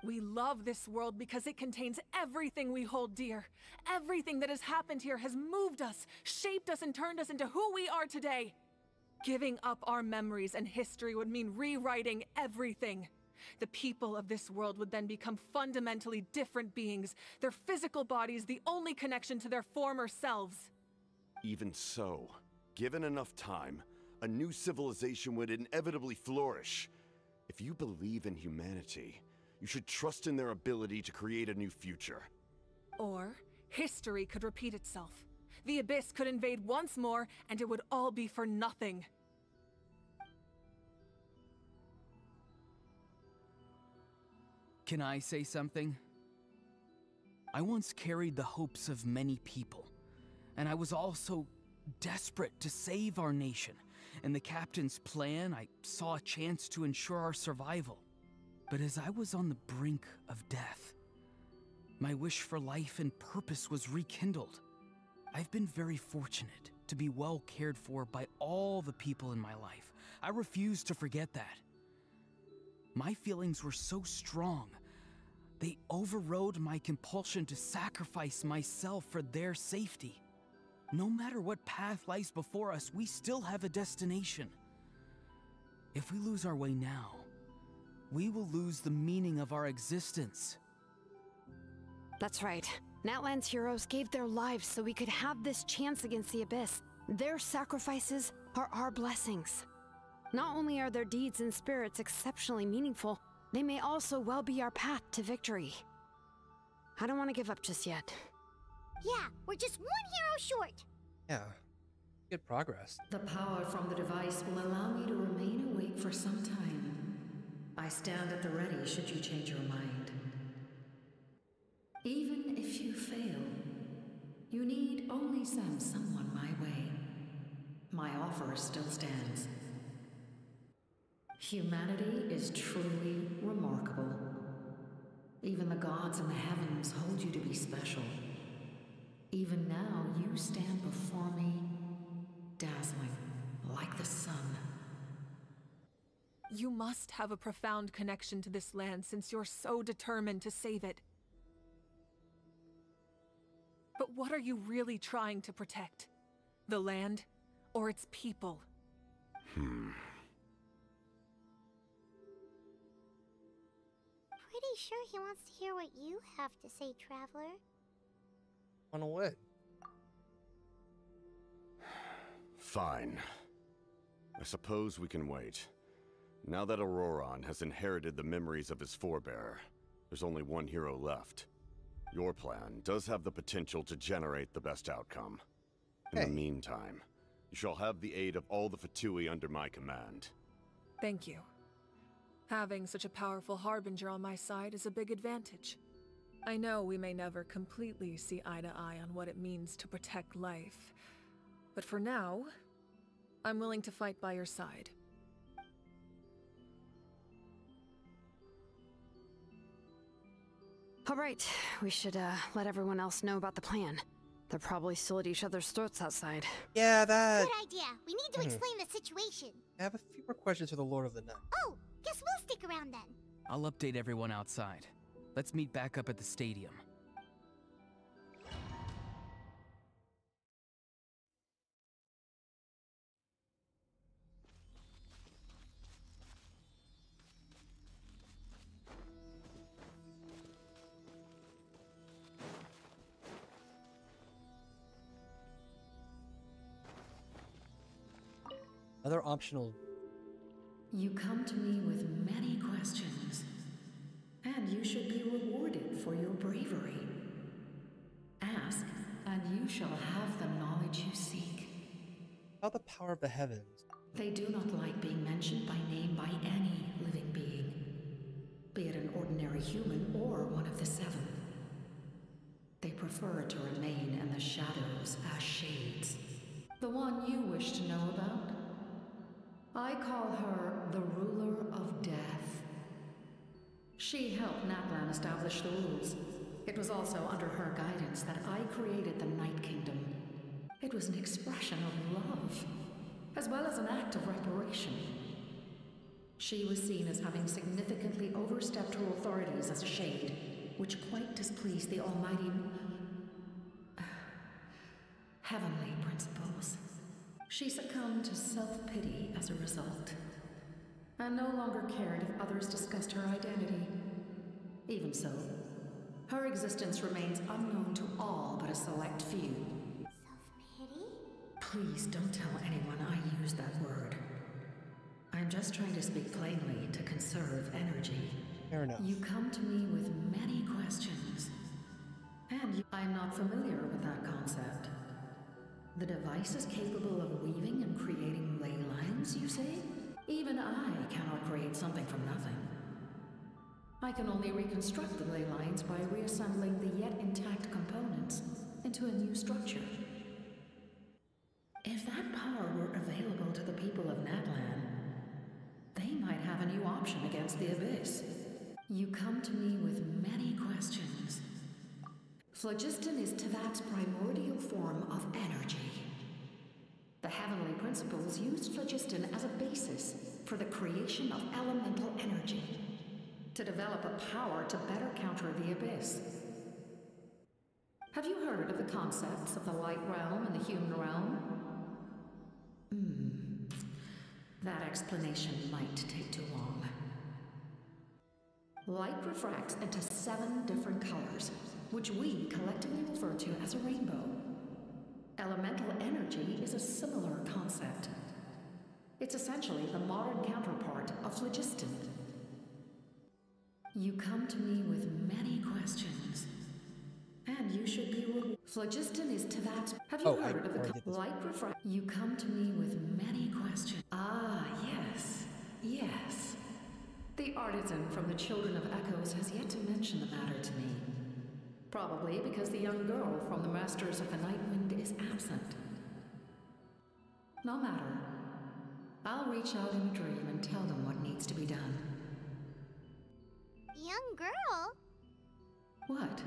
We love this world because it contains everything we hold dear. Everything that has happened here has moved us, shaped us, and turned us into who we are today. Giving up our memories and history would mean rewriting everything. The people of this world would then become fundamentally different beings, their physical bodies the only connection to their former selves. Even so, given enough time, a new civilization would inevitably flourish. If you believe in humanity, you should trust in their ability to create a new future. Or, history could repeat itself. The Abyss could invade once more, and it would all be for nothing. Can I say something? I once carried the hopes of many people, and I was also desperate to save our nation. In the captain's plan, I saw a chance to ensure our survival. But as I was on the brink of death, my wish for life and purpose was rekindled. I've been very fortunate to be well cared for by all the people in my life. I refuse to forget that. My feelings were so strong, they overrode my compulsion to sacrifice myself for their safety. No matter what path lies before us, we still have a destination. If we lose our way now, we will lose the meaning of our existence. That's right. Natlan's heroes gave their lives so we could have this chance against the Abyss. Their sacrifices are our blessings. Not only are their deeds and spirits exceptionally meaningful, they may also well be our path to victory. I don't want to give up just yet. Yeah, we're just one hero short. Yeah. good progress. The power from the device will allow me to remain awake for some time. I stand at the ready should you change your mind. Even if you fail, you need only send someone my way. My offer still stands. Humanity is truly remarkable. Even the gods in the heavens hold you to be special. Even now, you stand before me, dazzling, like the sun. You must have a profound connection to this land since you're so determined to save it. But what are you really trying to protect? The land, or its people? Pretty sure he wants to hear what you have to say, Traveler. On what? Fine. I suppose we can wait. Now that Auroron has inherited the memories of his forebear, there's only one hero left. Your plan does have the potential to generate the best outcome. In the meantime, you shall have the aid of all the Fatui under my command. Thank you. Having such a powerful harbinger on my side is a big advantage. I know we may never completely see eye to eye on what it means to protect life, but for now, I'm willing to fight by your side. All right, we should let everyone else know about the plan. They're probably still at each other's throats outside. Yeah, that... Good idea. We need to explain the situation. I have a few more questions for the Lord of the Night. Oh, guess we'll stick around then. I'll update everyone outside. Let's meet back up at the stadium. Another optional. You come to me with many questions, and you should be rewarded for your bravery. Ask, and you shall have the knowledge you seek. About the power of the heavens. They do not like being mentioned by name by any living being, be it an ordinary human or one of the seven. They prefer to remain in the shadows as shades. The one you wish to know about? I call her the Ruler of Death. She helped Natlan establish the rules. It was also under her guidance that I created the Night Kingdom. It was an expression of love, as well as an act of reparation. She was seen as having significantly overstepped her authorities as a shade, which quite displeased the almighty heavenly principles. She succumbed to self-pity as a result, and no longer cared if others discussed her identity. Even so, her existence remains unknown to all but a select few. Self-pity? Please don't tell anyone I used that word. I'm just trying to speak plainly to conserve energy. Fair enough. You come to me with many questions, and I'm not familiar with that concept. The device is capable of weaving and creating ley lines, you say? Even I cannot create something from nothing. I can only reconstruct the ley lines by reassembling the yet intact components into a new structure. If that power were available to the people of Natlan, they might have a new option against the Abyss. You come to me with many questions. Phlogiston is Teyvat's primordial form of energy. The heavenly principles used phlogiston as a basis for the creation of elemental energy, to develop a power to better counter the Abyss. Have you heard of the concepts of the light realm and the human realm? That explanation might take too long. Light refracts into 7 different colors, which we collectively refer to as a rainbow. Elemental energy is a similar concept. It's essentially the modern counterpart of phlogiston. You come to me with many questions, and And you should be phlogiston is to that. Have you heard of the light refract? You come to me with many questions. Ah, yes. Yes. The artisan from the Children of Echoes has yet to mention the matter to me. Probably because the young girl from the Masters of the Nightwind is absent. No matter. I'll reach out in a dream and tell them what needs to be done. Young girl? What?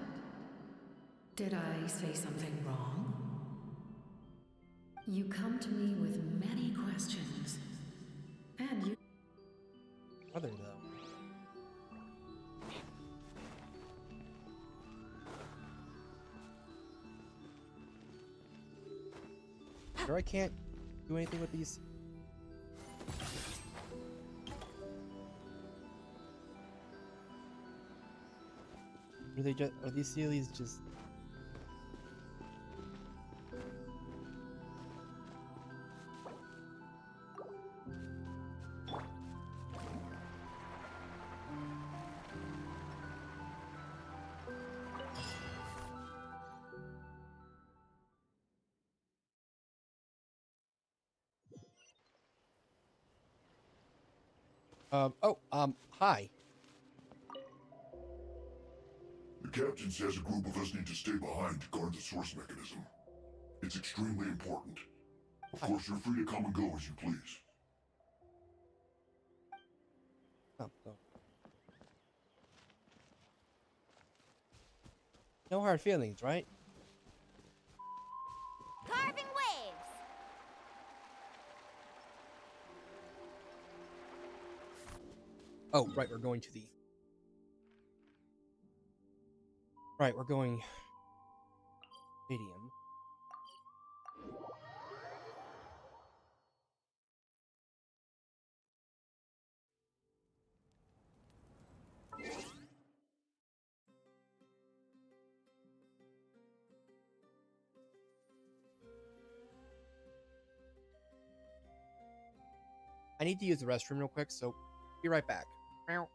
Did I say something wrong? You come to me with many questions. And you... Other though. Sure I can't do anything with these. Are these sealies just... hi. The captain says a group of us need to stay behind to guard the source mechanism. It's extremely important. Of course, you're free to come and go as you please. Oh, go. No hard feelings, right? Carving waves! Oh, right, we're going to the... Right, we're going... Stadium. I need to use the restroom real quick, so be right back. Meow.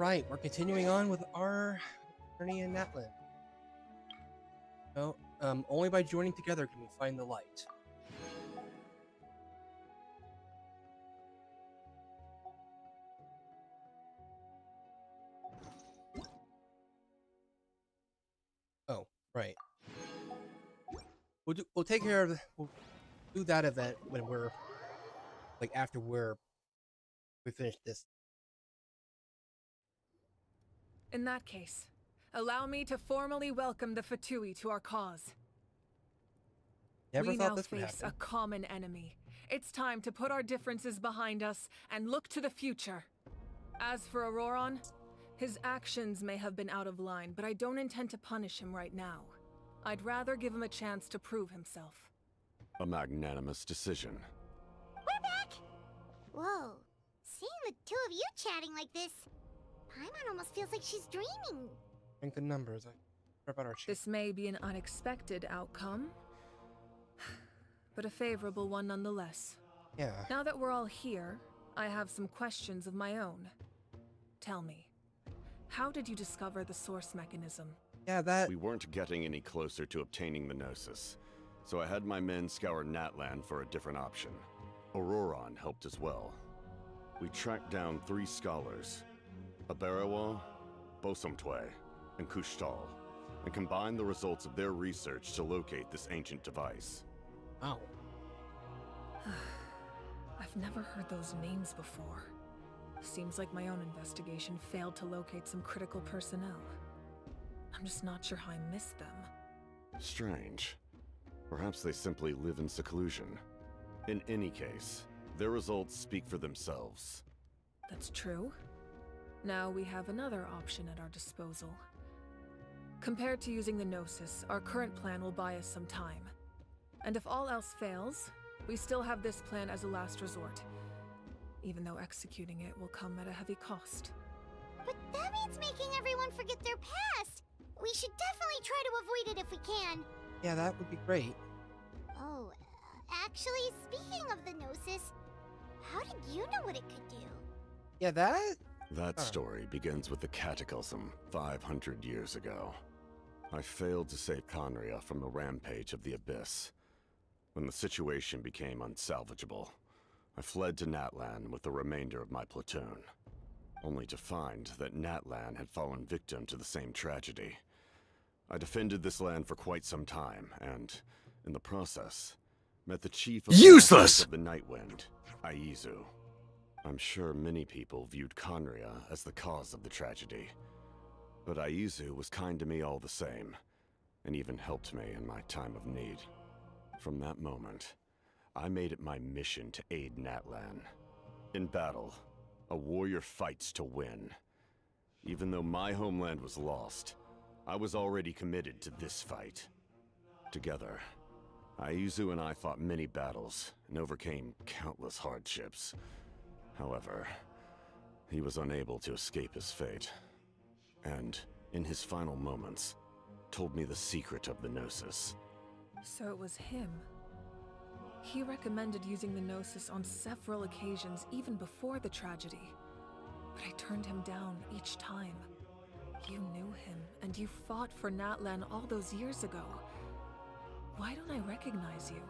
Alright, we're continuing on with our journey in Natlan. No, only by joining together can we find the light. Oh, right. We'll take care of we'll do that event when we're like after we finish this. In that case, allow me to formally welcome the Fatui to our cause. Never We thought now this would face happen. a common enemy. It's time to put our differences behind us and look to the future. As for Auroron, his actions may have been out of line, but I don't intend to punish him right now. I'd rather give him a chance to prove himself. A magnanimous decision. We're back! Whoa. Seeing the two of you chatting like this, Paimon almost feels like she's dreaming. Think the numbers. What about our sheet? This may be an unexpected outcome, but a favorable one nonetheless. Yeah. Now that we're all here, I have some questions of my own. Tell me, how did you discover the source mechanism? Yeah, We weren't getting any closer to obtaining the Gnosis, so I had my men scour Natlan for a different option. Auroron helped as well. We tracked down 3 scholars, Aberawa, Bosomtwe, and Kushtal, and combined the results of their research to locate this ancient device. Wow. I've never heard those names before. Seems like my own investigation failed to locate some critical personnel. I'm just not sure how I missed them. Strange. Perhaps they simply live in seclusion. In any case, their results speak for themselves. That's true. Now we have another option at our disposal. Compared to using the Gnosis, our current plan will buy us some time. And if all else fails, we still have this plan as a last resort. Even though executing it will come at a heavy cost. But that means making everyone forget their past! We should definitely try to avoid it if we can. Yeah, that would be great. Oh, actually, speaking of the Gnosis, how did you know what it could do? Yeah, That story begins with the Cataclysm 500 years ago. I failed to save Conria from the rampage of the Abyss. When the situation became unsalvageable, I fled to Natlan with the remainder of my platoon, only to find that Natlan had fallen victim to the same tragedy. I defended this land for quite some time, and, in the process, met the chief of Useless! the Nightwind, Aizu. I'm sure many people viewed Conria as the cause of the tragedy, but Aizu was kind to me all the same, and even helped me in my time of need. From that moment, I made it my mission to aid Natlan. In battle, a warrior fights to win. Even though my homeland was lost, I was already committed to this fight. Together, Aizu and I fought many battles and overcame countless hardships. However, he was unable to escape his fate, and, in his final moments, told me the secret of the Gnosis. So it was him. He recommended using the Gnosis on several occasions, even before the tragedy. But I turned him down each time. You knew him, and you fought for Natlan all those years ago. Why don't I recognize you?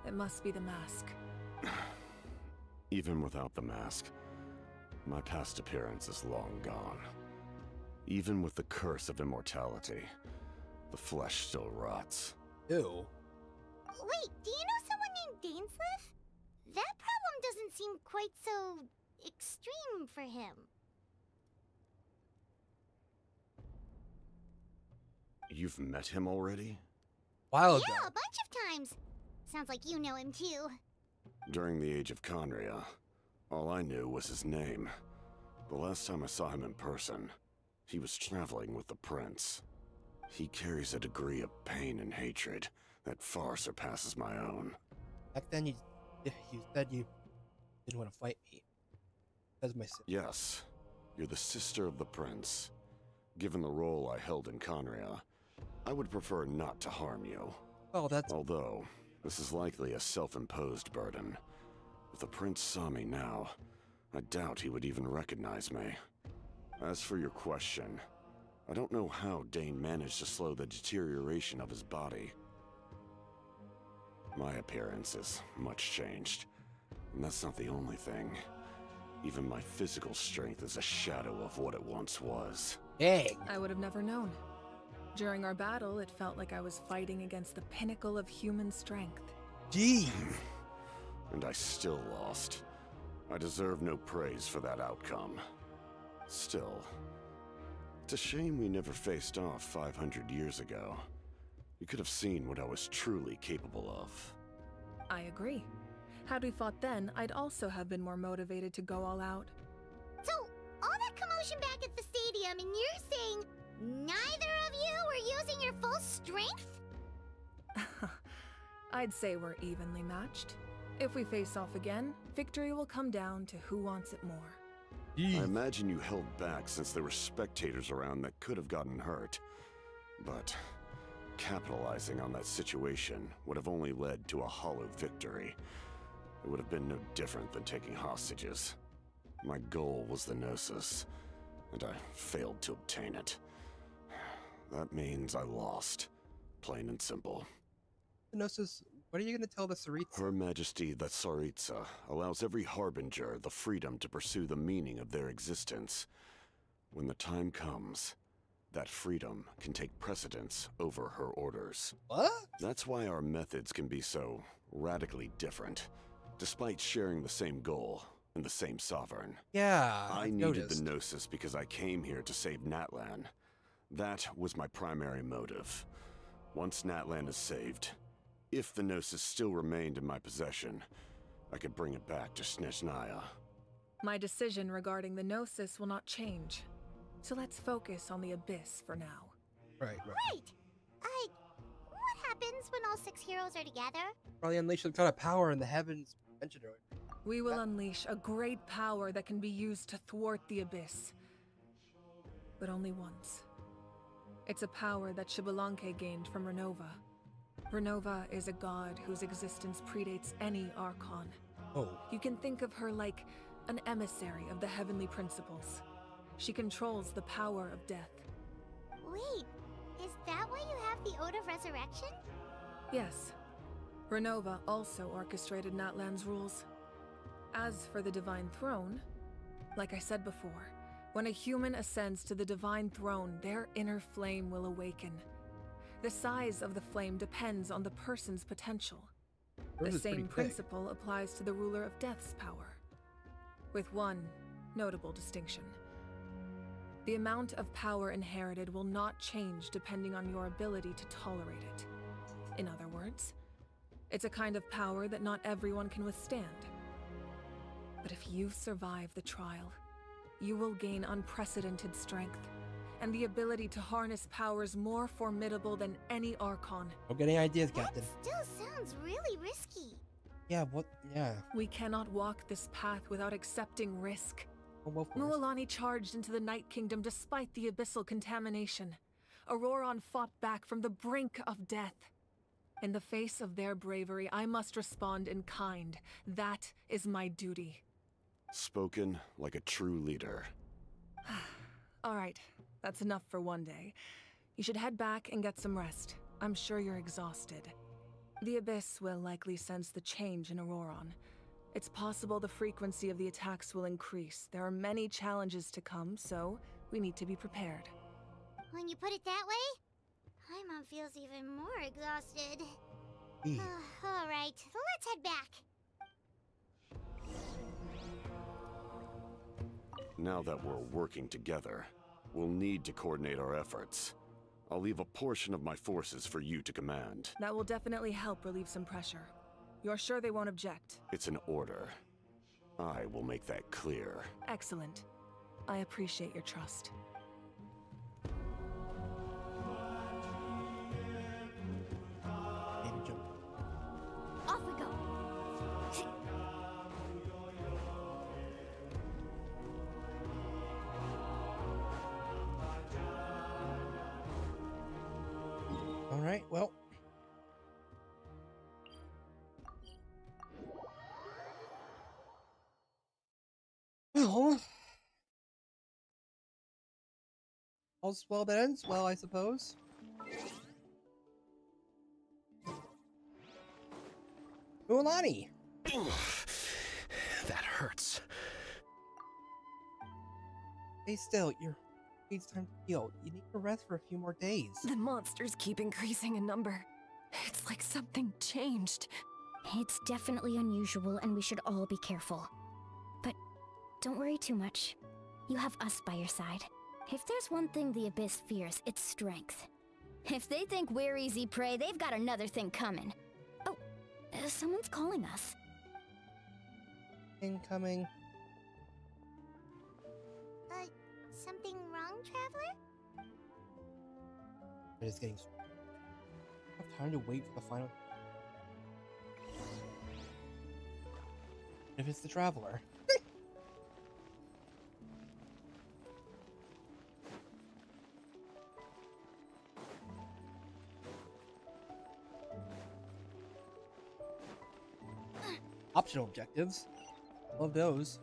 It must be the mask. Even without the mask, my past appearance is long gone. Even with the curse of immortality, the flesh still rots. Ew. Wait, do you know someone named Dainsleif? That problem doesn't seem quite so extreme for him. You've met him already? While ago. Yeah, a bunch of times. Sounds like you know him too. During the age of Conria, all I knew was his name. The last time I saw him in person, he was traveling with the prince. He carries a degree of pain and hatred that far surpasses my own. Back then, you said you didn't want to fight me. That's my sister. Yes, you're the sister of the prince. Given the role I held in Conria, I would prefer not to harm you. Oh, that's... Although, this is likely a self-imposed burden. If the prince saw me now, I doubt he would even recognize me. As for your question, I don't know how Dane managed to slow the deterioration of his body. My appearance is much changed, and that's not the only thing. Even my physical strength is a shadow of what it once was. Dang! I would have never known. During our battle, it felt like I was fighting against the pinnacle of human strength. Jeez! And I still lost. I deserve no praise for that outcome. Still, it's a shame we never faced off 500 years ago. You could have seen what I was truly capable of. I agree. Had we fought then, I'd also have been more motivated to go all out. So, all that commotion back at the stadium, and you're saying neither of you were using your full strength? I'd say we're evenly matched. If we face off again, victory will come down to who wants it more. I imagine you held back since there were spectators around that could have gotten hurt. But capitalizing on that situation would have only led to a hollow victory. It would have been no different than taking hostages. My goal was the Gnosis, and I failed to obtain it. That means I lost. Plain and simple. The Gnosis, what are you going to tell the Tsaritsa? Her Majesty the Tsaritsa allows every Harbinger the freedom to pursue the meaning of their existence. When the time comes, that freedom can take precedence over her orders. What? That's why our methods can be so radically different, despite sharing the same goal and the same sovereign. Yeah, I I've needed noticed. the Gnosis because I came here to save Natlan. That was my primary motive. Once Natlan is saved, if the Gnosis still remained in my possession, I could bring it back to Snezhnaya. My decision regarding the Gnosis will not change. So let's focus on the Abyss for now. Right. Right! What happens when all 6 heroes are together? Probably unleash some kind of power in the heavens mentioned earlier. We will unleash a great power that can be used to thwart the Abyss. But only once. It's a power that Xbalanque gained from Renova. Renova is a god whose existence predates any Archon. Oh. You can think of her like an emissary of the heavenly principles. She controls the power of death. Wait, is that why you have the Ode of Resurrection? Yes. Renova also orchestrated Natlan's rules. As for the Divine Throne, like I said before, when a human ascends to the Divine Throne, their inner flame will awaken. The size of the flame depends on the person's potential. The same principle applies to the ruler of Death's power, with one notable distinction. The amount of power inherited will not change depending on your ability to tolerate it. In other words, it's a kind of power that not everyone can withstand. But if you survive the trial, you will gain unprecedented strength, and the ability to harness powers more formidable than any Archon. Don't get any ideas, Captain. That still sounds really risky. Yeah, what? Yeah. We cannot walk this path without accepting risk. Well, of course. Mualani charged into the Night Kingdom despite the abyssal contamination. Auroron fought back from the brink of death. In the face of their bravery, I must respond in kind. That is my duty. Spoken like a true leader. All right, that's enough for one day. You should head back and get some rest. I'm sure you're exhausted. The Abyss will likely sense the change in Auroron. It's possible the frequency of the attacks will increase. There are many challenges to come, so we need to be prepared. When you put it that way, Paimon feels even more exhausted. All right, let's head back. Now that we're working together, we'll need to coordinate our efforts. I'll leave a portion of my forces for you to command. That will definitely help relieve some pressure. You're sure they won't object? It's an order. I will make that clear. Excellent. I appreciate your trust. Off we go. All right, well. Well, all's well that ends well, I suppose. Mualani! That hurts. Stay still. Your needs time to heal. You need to rest for a few more days. The monsters keep increasing in number. It's like something changed. It's definitely unusual, and we should all be careful. But don't worry too much. You have us by your side. If there's one thing the Abyss fears, it's strength. If they think we're easy prey, they've got another thing coming. Oh, someone's calling us. Incoming. Something wrong, Traveler? It is getting. I have time to wait for the final. If it's the Traveler. Optional objectives. Love those.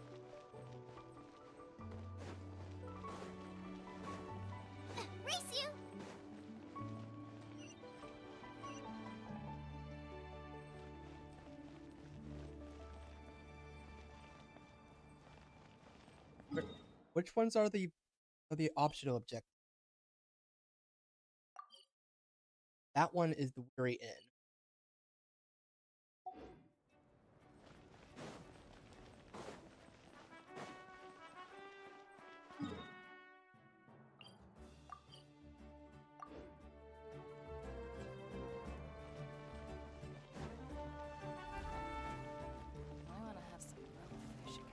Race you! Which ones are the optional objectives? That one is the Weary Inn. I want to have some grilled fish again.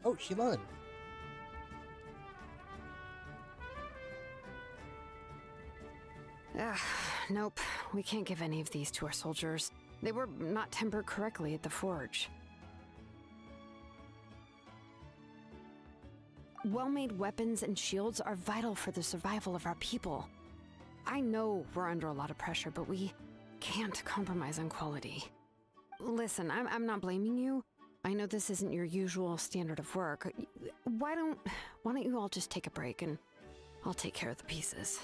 Oh, Shilon. Nope. We can't give any of these to our soldiers. They were not tempered correctly at the forge. Well-made weapons and shields are vital for the survival of our people. I know we're under a lot of pressure, but we can't compromise on quality. Listen, I'm not blaming you. I know this isn't your usual standard of work. Why don't you all just take a break and I'll take care of the pieces.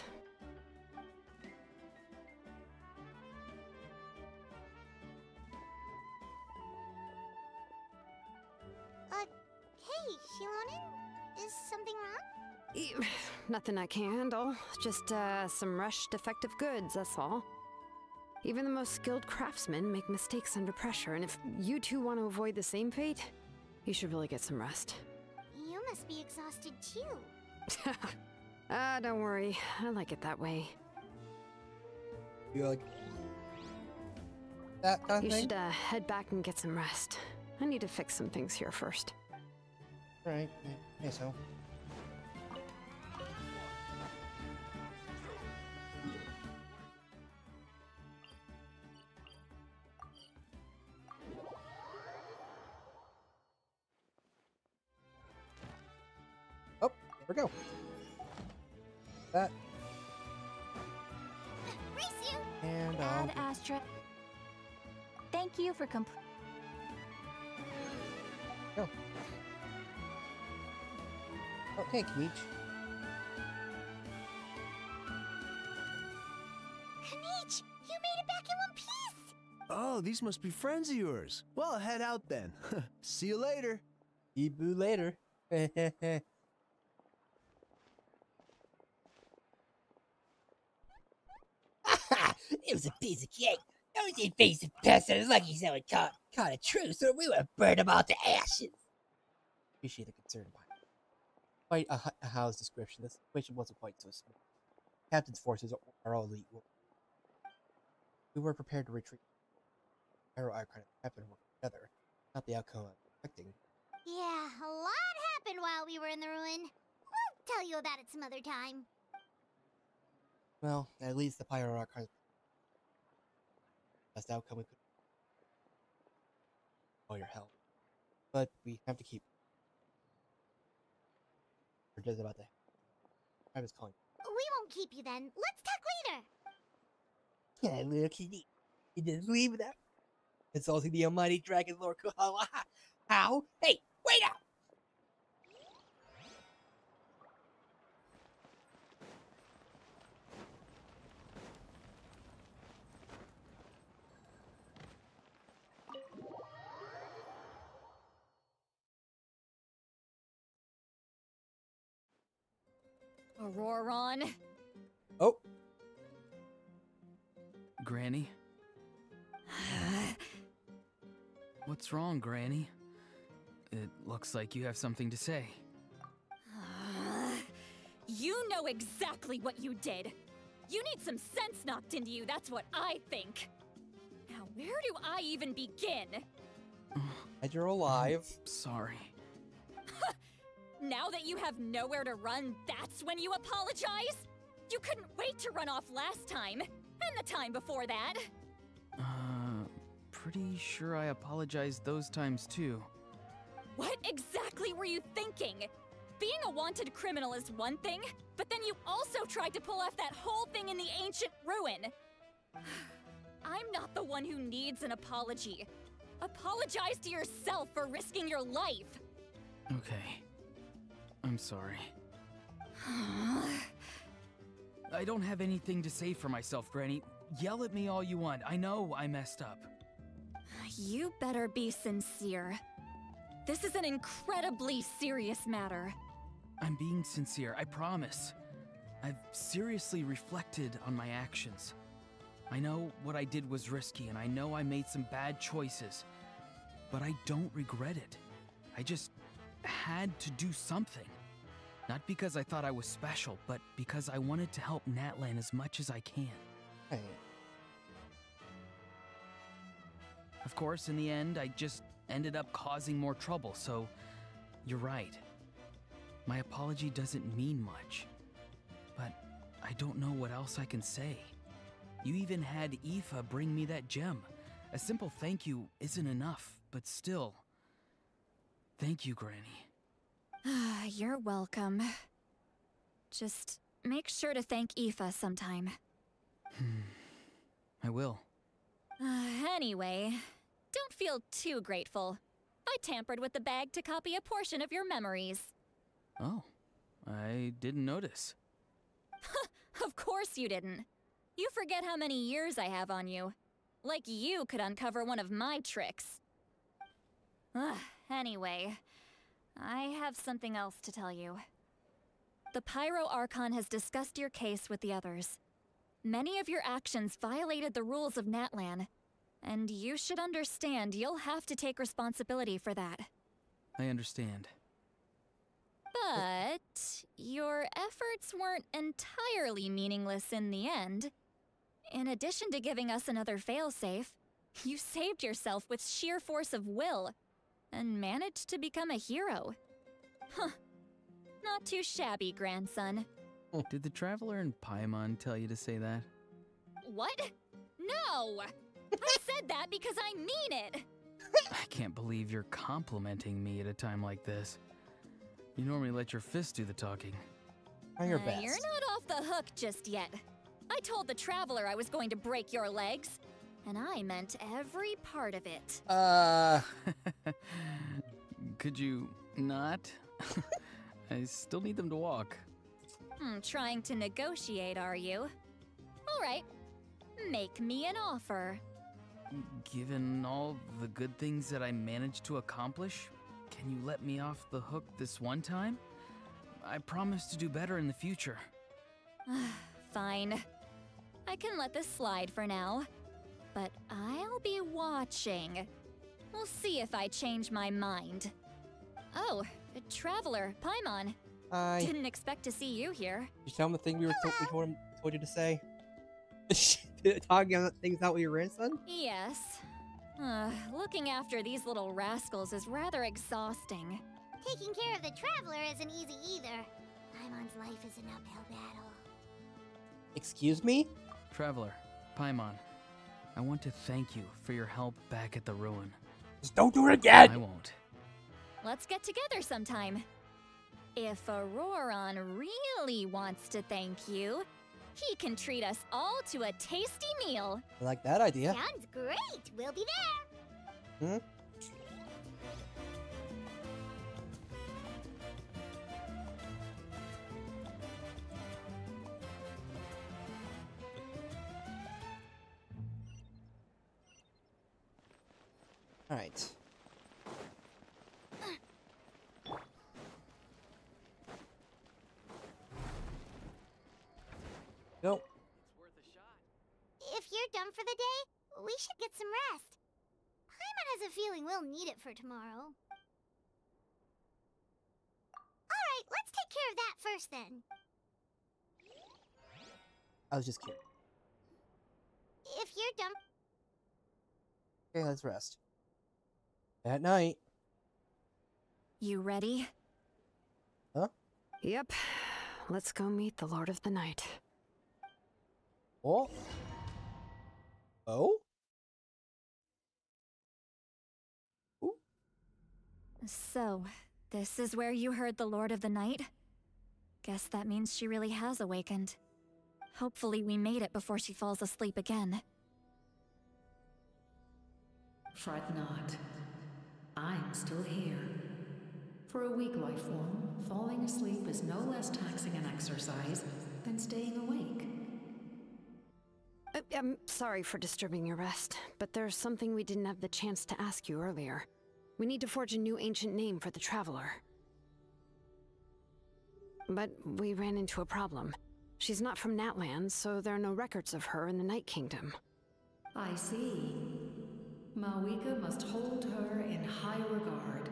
Hey, Shilonen? Is something wrong? Nothing I can't handle. Just some rushed defective goods, that's all. Even the most skilled craftsmen make mistakes under pressure, and if you two want to avoid the same fate, you should really get some rest. You must be exhausted too. Don't worry. I like it that way. You like that kind of You thing? should head back and get some rest. I need to fix some things here first. Right. Yeah, so. Oh, there we go. That. Race you! And Ad Astra. Thank you for go. Okay, Kmeech. Kmeech, you made it back in one piece! Oh, these must be friends of yours. Well, head out then. See you later. See you later. It was a piece of cake. Those invasive pests are lucky someone caught a truce, or we would have burned them all to ashes. Appreciate the concern, quite a house description. The situation wasn't quite so smooth. Captain's forces are all elite. We were prepared to retreat. Pyro Icon and Captain worked together. Not the outcome I'm expecting. Yeah, a lot happened while we were in the ruin. We'll tell you about it some other time. Well, at least the Pyro Archive best outcome we could. All your help, but we have to keep. We're just about to. I was calling. We won't keep you then. Let's talk later. Yeah, little kitty. You just leave it out. Insulting the almighty Dragon Lord Kohala. How? Hey, wait up! Auroron. Oh. Granny? What's wrong, Granny? It looks like you have something to say. You know exactly what you did. You need some sense knocked into you, that's what I think. Now, where do I even begin? And you're alive. Sorry. Now that you have nowhere to run, that's when you apologize? You couldn't wait to run off last time, and the time before that. Pretty sure I apologized those times too. What exactly were you thinking? Being a wanted criminal is one thing, but then you also tried to pull off that whole thing in the ancient ruin. I'm not the one who needs an apology. Apologize to yourself for risking your life. Okay. I'm sorry. I don't have anything to say for myself, Granny. Yell at me all you want. I know I messed up. You better be sincere. This is an incredibly serious matter. I'm being sincere, I promise. I've seriously reflected on my actions. I know what I did was risky, and I know I made some bad choices. But I don't regret it. I just had to do something. Not because I thought I was special, but because I wanted to help Natlan as much as I can. Hey. Of course, in the end, I just ended up causing more trouble, so you're right. My apology doesn't mean much, but I don't know what else I can say. You even had Aoife bring me that gem. A simple thank you isn't enough, but still. Thank you, Granny. You're welcome. Just make sure to thank Aoife sometime. I will. Anyway, don't feel too grateful. I tampered with the bag to copy a portion of your memories. Oh, I didn't notice. Of course you didn't. You forget how many years I have on you. Like you could uncover one of my tricks. Anyway, I have something else to tell you. The Pyro Archon has discussed your case with the others. Many of your actions violated the rules of Natlan, and you should understand you'll have to take responsibility for that. I understand. But your efforts weren't entirely meaningless in the end. In addition to giving us another failsafe, you saved yourself with sheer force of will and managed to become a hero. Huh. Not too shabby, grandson. Did the Traveler in Paimon tell you to say that? What? No! I said that because I mean it! I can't believe you're complimenting me at a time like this. You normally let your fist do the talking. Try your best. You're not off the hook just yet. I told the Traveler I was going to break your legs, and I meant every part of it. Could you not? I still need them to walk. Trying to negotiate, are you? All right. Make me an offer. Given all the good things that I managed to accomplish, can you let me off the hook this one time? I promise to do better in the future. Fine. I can let this slide for now. But I'll be watching. We'll see if I change my mind. Oh, Traveler, Paimon. Hi. Didn't expect to see you here. Did you tell him the thing we told you to say? Talking about things out with your grandson? Yes. Looking after these little rascals is rather exhausting. Taking care of the traveler isn't easy either. Paimon's life is an uphill battle. Excuse me? Traveler, Paimon, I want to thank you for your help back at the ruin. Just don't do it again! I won't. Let's get together sometime. If Auroron really wants to thank you, he can treat us all to a tasty meal. I like that idea. Sounds great. We'll be there. Hmm? All right. Go. If you're done for the day, we should get some rest. Paimon has a feeling we'll need it for tomorrow. Alright, let's take care of that first then. I was just kidding. If you're done... Okay, let's rest. At night. You ready? Huh? Yep. Let's go meet the Lord of the Night. Oh? Oh? Ooh. So, this is where you heard the Lord of the Night? Guess that means she really has awakened. Hopefully we made it before she falls asleep again. Fret not. I'm still here. For a weak life form, falling asleep is no less taxing an exercise than staying awake. I'm sorry for disturbing your rest, but there's something we didn't have the chance to ask you earlier. We need to forge a new ancient name for the Traveler. But we ran into a problem. She's not from Natlan, so there are no records of her in the Night Kingdom. I see. Mawika must hold her in high regard.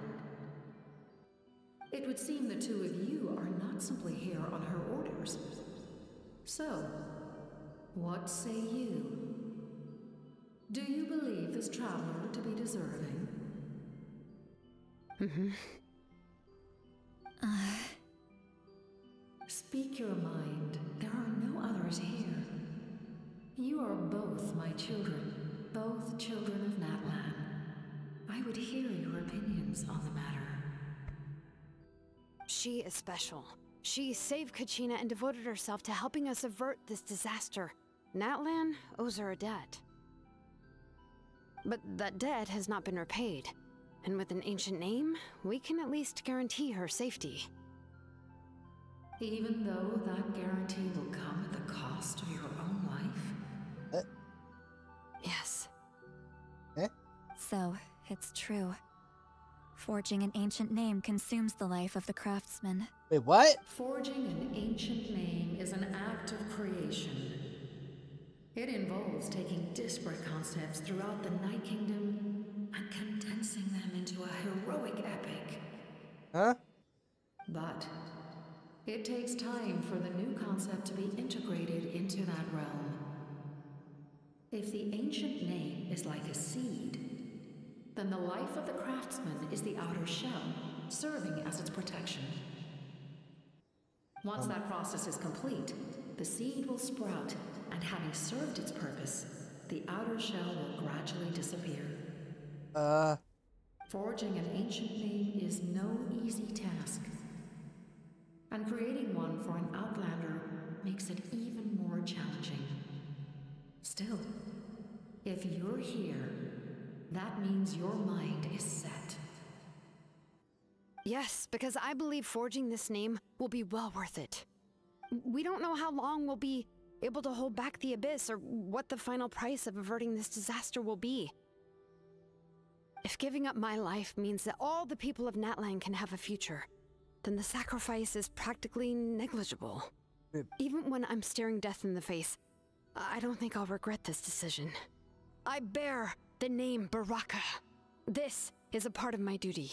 It would seem the two of you are not simply here on her orders. So, what say you? Do you believe this traveler to be deserving? Mm-hmm. Speak your mind. There are no others here. You are both my children, both children of Natlan. I would hear your opinions on the matter. She is special. She saved Kachina and devoted herself to helping us avert this disaster. Natlan owes her a debt. But that debt has not been repaid. And with an ancient name, we can at least guarantee her safety. Even though that guarantee will come at the cost of your own life? Yes. So, it's true. Forging an ancient name consumes the life of the craftsman. Wait, what? Forging an ancient name is an act of creation. It involves taking disparate concepts throughout the Night Kingdom and condensing them into a heroic epic. Huh? But it takes time for the new concept to be integrated into that realm. If the ancient name is like a seed, then the life of the craftsman is the outer shell, serving as its protection. Once that process is complete, the seed will sprout, and having served its purpose, the outer shell will gradually disappear. Forging an ancient name is no easy task. And creating one for an outlander makes it even more challenging. Still, if you're here, that means your mind is set. Yes, because I believe forging this name will be well worth it. We don't know how long we'll be able to hold back the Abyss or what the final price of averting this disaster will be. If giving up my life means that all the people of Natlan can have a future, then the sacrifice is practically negligible. Even when I'm staring death in the face, I don't think I'll regret this decision. I bear the name Baraka. This is a part of my duty.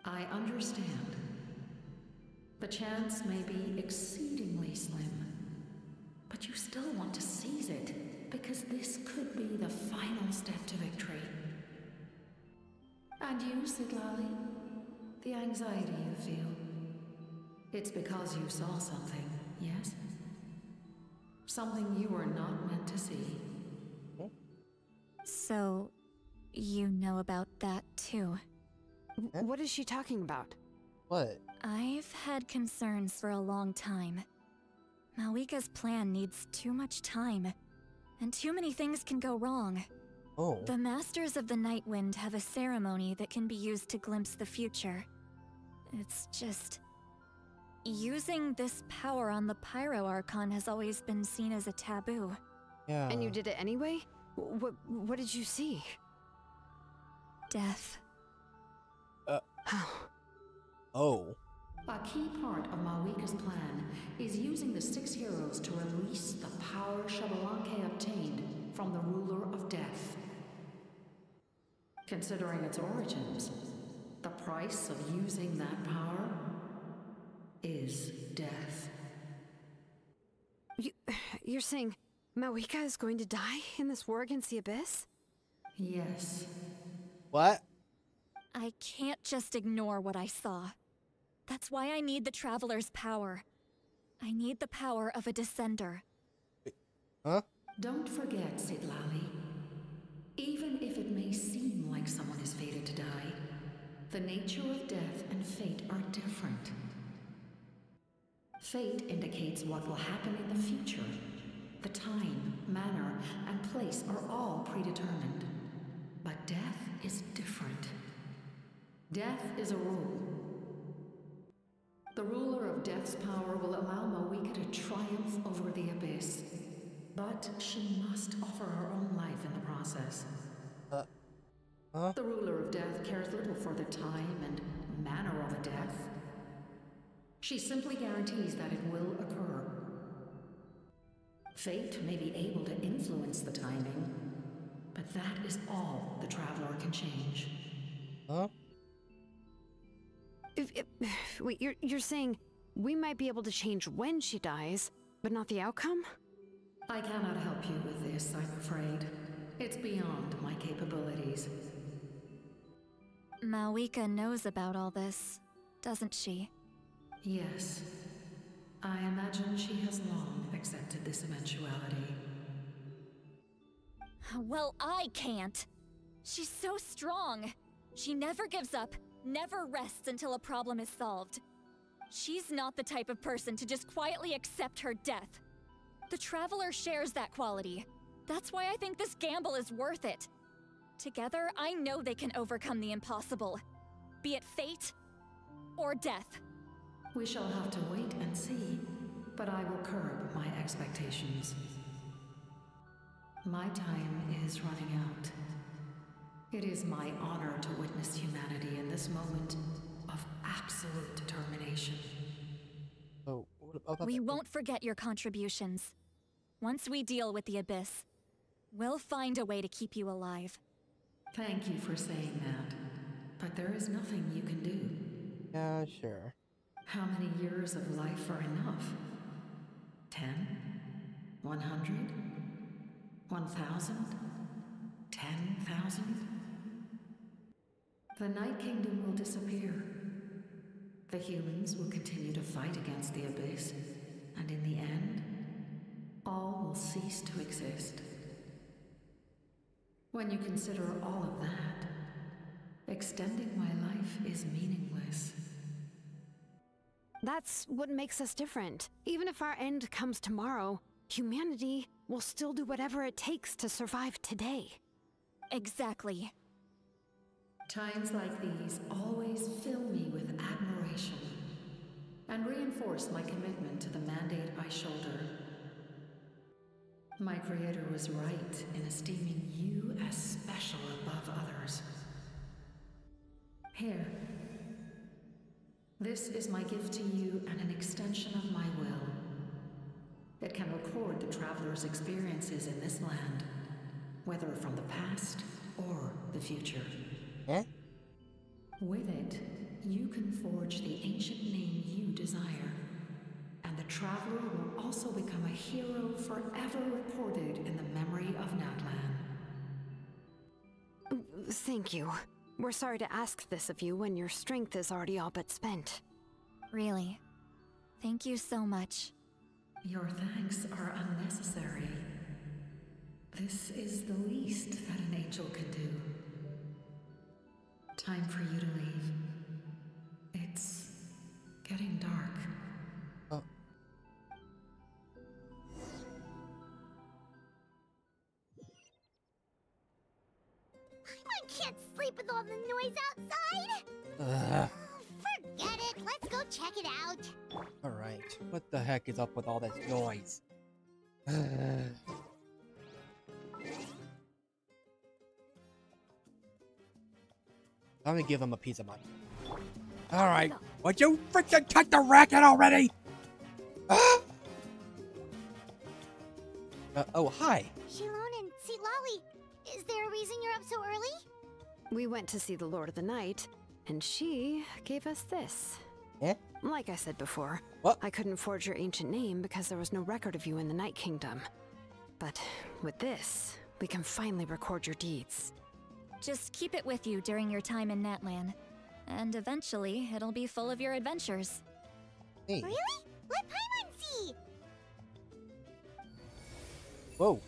I understand. The chance may be exceedingly slim, but you still want to seize it because this could be the final step to victory. And you, Siglali, the anxiety you feel, it's because you saw something, yes? Something you were not meant to see. So, you know about that too. What is she talking about? What? I've had concerns for a long time. Malika's plan needs too much time, and too many things can go wrong. Oh. The Masters of the Night Wind have a ceremony that can be used to glimpse the future. It's just... using this power on the Pyro Archon has always been seen as a taboo. Yeah. And you did it anyway? What did you see? Death. Oh. A key part of Malika's plan is using the 6 heroes to release the power Xbalanque obtained from the Ruler of Death. Considering its origins, the price of using that power is death. You're saying Malika is going to die in this war against the Abyss? Yes. What? I can't just ignore what I saw. That's why I need the Traveler's power. I need the power of a Descender. Huh? Don't forget, Siglali. Even if it may seem like someone is fated to die, the nature of death and fate are different. Fate indicates what will happen in the future. The time, manner, and place are all predetermined. But death is different. Death is a rule. The ruler of Death's power will allow Malika to triumph over the Abyss. But she must offer her own life in the process. The ruler of Death cares little for the time and manner of a death. She simply guarantees that it will occur. Fate may be able to influence the timing, but that is all the Traveler can change. Huh? Wait, you're saying we might be able to change when she dies, but not the outcome? I cannot help you with this, I'm afraid. It's beyond my capabilities. Malika knows about all this, doesn't she? Yes. I imagine she has long accepted this eventuality. Well, I can't. She's so strong. She never gives up, never rests until a problem is solved. She's not the type of person to just quietly accept her death. The Traveler shares that quality. That's why I think this gamble is worth it. Together, I know they can overcome the impossible. Be it fate or death. We shall have to wait and see, but I will curb my expectations. My time is running out. It is my honor to witness humanity in this moment of absolute determination. Oh, what about We that? won't forget your contributions. Once we deal with the Abyss, we'll find a way to keep you alive. Thank you for saying that, but there is nothing you can do. Yeah, sure. How many years of life are enough? 10? 100? 1,000? 10,000? The Night Kingdom will disappear. The humans will continue to fight against the Abyss, and in the end, all will cease to exist. When you consider all of that, extending my life is meaningless. That's what makes us different. Even if our end comes tomorrow, humanity will still do whatever it takes to survive today. Exactly. Times like these always fill me with admiration and reinforce my commitment to the mandate I shoulder. My creator was right in esteeming you as special above others. Here. This is my gift to you and an extension of my will. It can record the Traveler's experiences in this land, whether from the past or the future. Eh? With it, you can forge the ancient name you desire. And the Traveler will also become a hero forever recorded in the memory of Natlan. Thank you. We're sorry to ask this of you when your strength is already all but spent. Really. Thank you so much. Your thanks are unnecessary. This is the least that an angel can do. Time for you to leave. It's getting dark. Oh. I can't sleep with all the noise outside. Forget it. Let's go check it out. Alright. What the heck is up with all this noise? I'm gonna give him a piece of mind. Alright. Would you freaking cut the racket already? Oh, hi. Shilon and Lolly, is there a reason you're up so early? We went to see the Lord of the Night, and she gave us this. Eh? Like I said before, what? I couldn't forge your ancient name because there was no record of you in the Night Kingdom. But with this, we can finally record your deeds. Just keep it with you during your time in Natlan. And eventually, it'll be full of your adventures. Hey. Really? Let Paimon see! Whoa.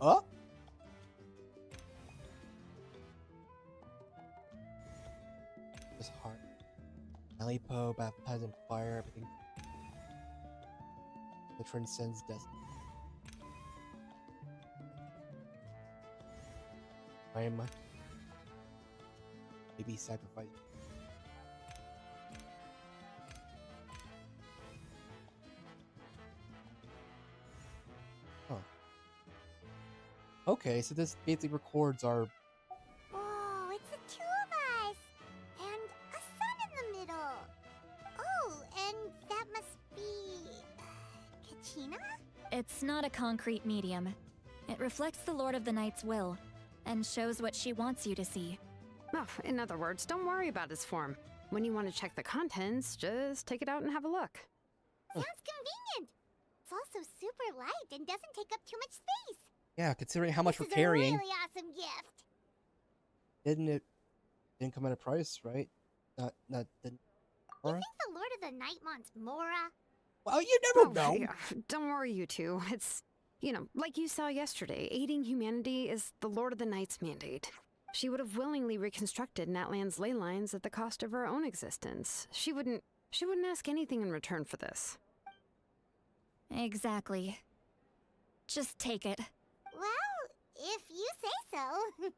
Oh? This heart. Malipo, baptized in fire, everything. The transcends destiny. I am maybe sacrifice. Huh. Okay, so this basically records our. Oh, it's the two of us! And a sun in the middle! Oh, and that must be... Kachina? It's not a concrete medium. It reflects the Lord of the Night's will, and shows what she wants you to see. Oh, in other words, don't worry about his form. When you want to check the contents, just take it out and have a look. Sounds convenient! It's also super light and doesn't take up too much space. Yeah, considering how much This we're is carrying. a really awesome gift. Didn't come at a price, right? Not You think the Lord of the Night wants Mora? Well, you never know. Yeah, don't worry, you two. It's, you know, like you saw yesterday, aiding humanity is the Lord of the Night's mandate. She would have willingly reconstructed Natlan's ley lines at the cost of her own existence. She wouldn't ask anything in return for this. Exactly. Just take it. Well, if you say so.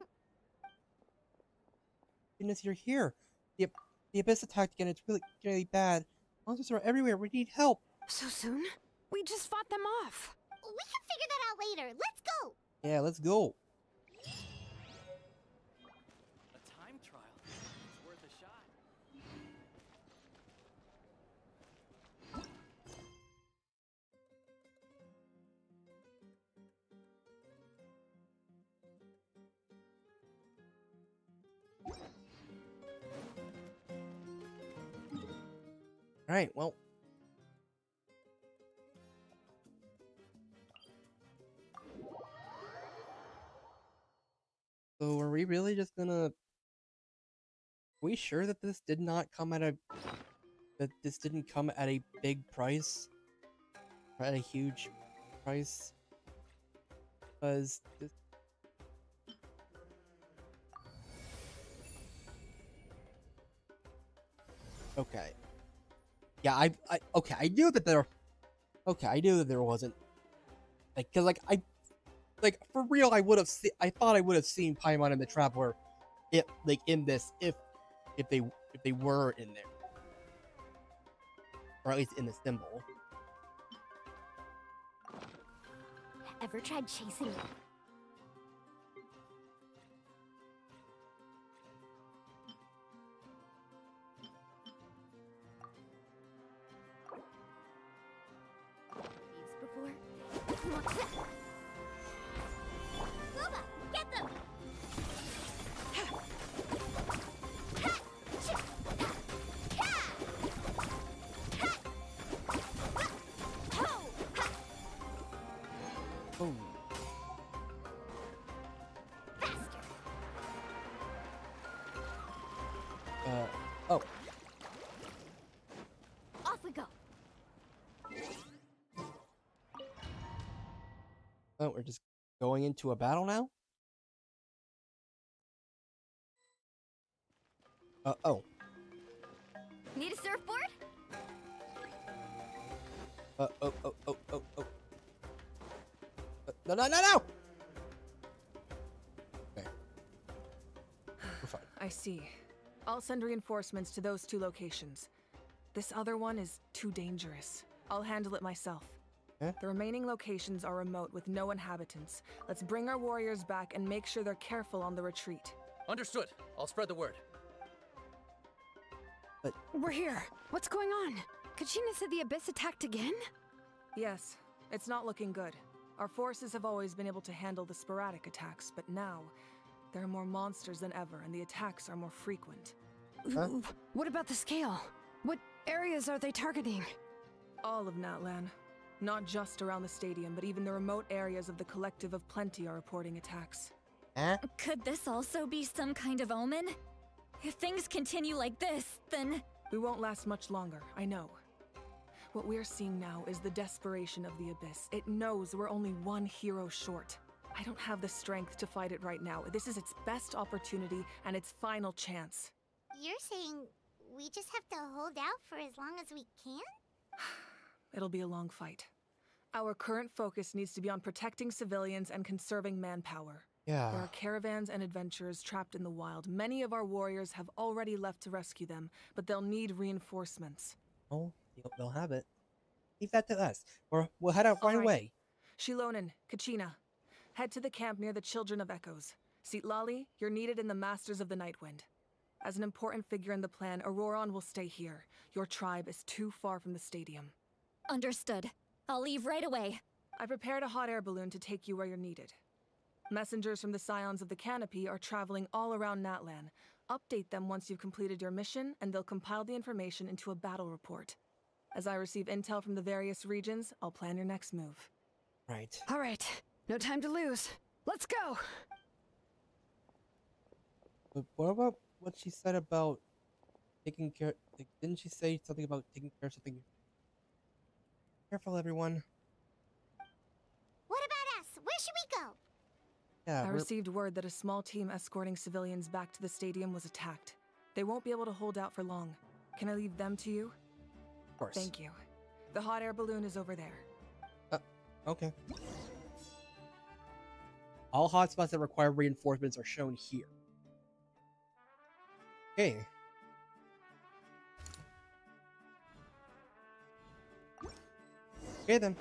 Goodness, you're here. The Abyss attacked again. It's really bad. Monsters are everywhere. We need help. So soon? We just fought them off. We can figure that out later. Let's go. Yeah, let's go. A time trial. It's worth a shot. All right, well. So are we really just gonna... Are we sure that this did not come at a... That this didn't come at a big price? Or at a huge price? Because this... Okay. Yeah, okay, I knew that there... Okay, I knew that there wasn't... Like, cause like, for real, I thought I would have seen Paimon and the Traveler, in this, if they were in there, or at least in the symbol. Ever tried chasing? Before? Luba, get them! Oh. Oh. Off we go. Oh, we're just going into a battle now? Oh. Need a surfboard? Oh. No. Okay. We're fine. I see. I'll send reinforcements to those 2 locations. This other one is too dangerous. I'll handle it myself. Eh? The remaining locations are remote with no inhabitants. Let's bring our warriors back and make sure they're careful on the retreat. Understood. I'll spread the word. We're here. What's going on? Kachina said the Abyss attacked again? Yes, it's not looking good. Our forces have always been able to handle the sporadic attacks, but now there are more monsters than ever, and the attacks are more frequent. Huh? What about the scale? What areas are they targeting? All of Natlan. Not just around the stadium, but even the remote areas of the Collective of Plenty are reporting attacks. Could this also be some kind of omen? If things continue like this, then... We won't last much longer, I know. What we're seeing now is the desperation of the Abyss. It knows we're only one hero short. I don't have the strength to fight it right now. This is its best opportunity and its final chance. You're saying we just have to hold out for as long as we can? It'll be a long fight. Our current focus needs to be on protecting civilians and conserving manpower. Yeah. There are caravans and adventurers trapped in the wild. Many of our warriors have already left to rescue them, but they'll need reinforcements. Oh, they'll have it. Leave that to us. We'll head out right away. Shilonen, Kachina, head to the camp near the Children of Echoes. Lali, you're needed in the Masters of the Nightwind. As an important figure in the plan, Auroron will stay here. Your tribe is too far from the stadium. Understood. I'll leave right away. I prepared a hot air balloon to take you where you're needed. Messengers from the Scions of the Canopy are traveling all around Natlan. Update them once you've completed your mission, and they'll compile the information into a battle report. As I receive intel from the various regions, I'll plan your next move. Right. All right. No time to lose. Let's go! But what about what she said about taking care... Like, didn't she say something about taking care of something? Careful, everyone. What about us? Where should we go? Yeah, I received word that a small team escorting civilians back to the stadium was attacked. They won't be able to hold out for long. Can I leave them to you? Of course. Thank you. The hot air balloon is over there. Okay. All hotspots that require reinforcements are shown here. Okay. Okay then.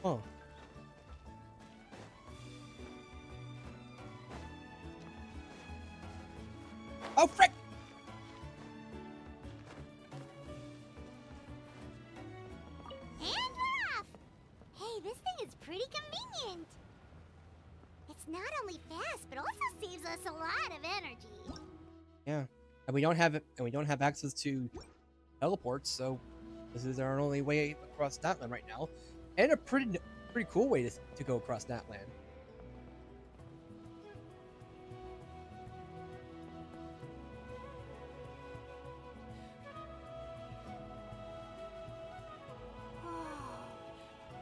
Oh. Oh, frick! And we're off! Hey, this thing is pretty convenient. It's not only fast, but also saves us a lot of energy. Yeah, and we don't have access to teleports, so this is our only way across Natlan right now, and a pretty cool way to go across Natlan.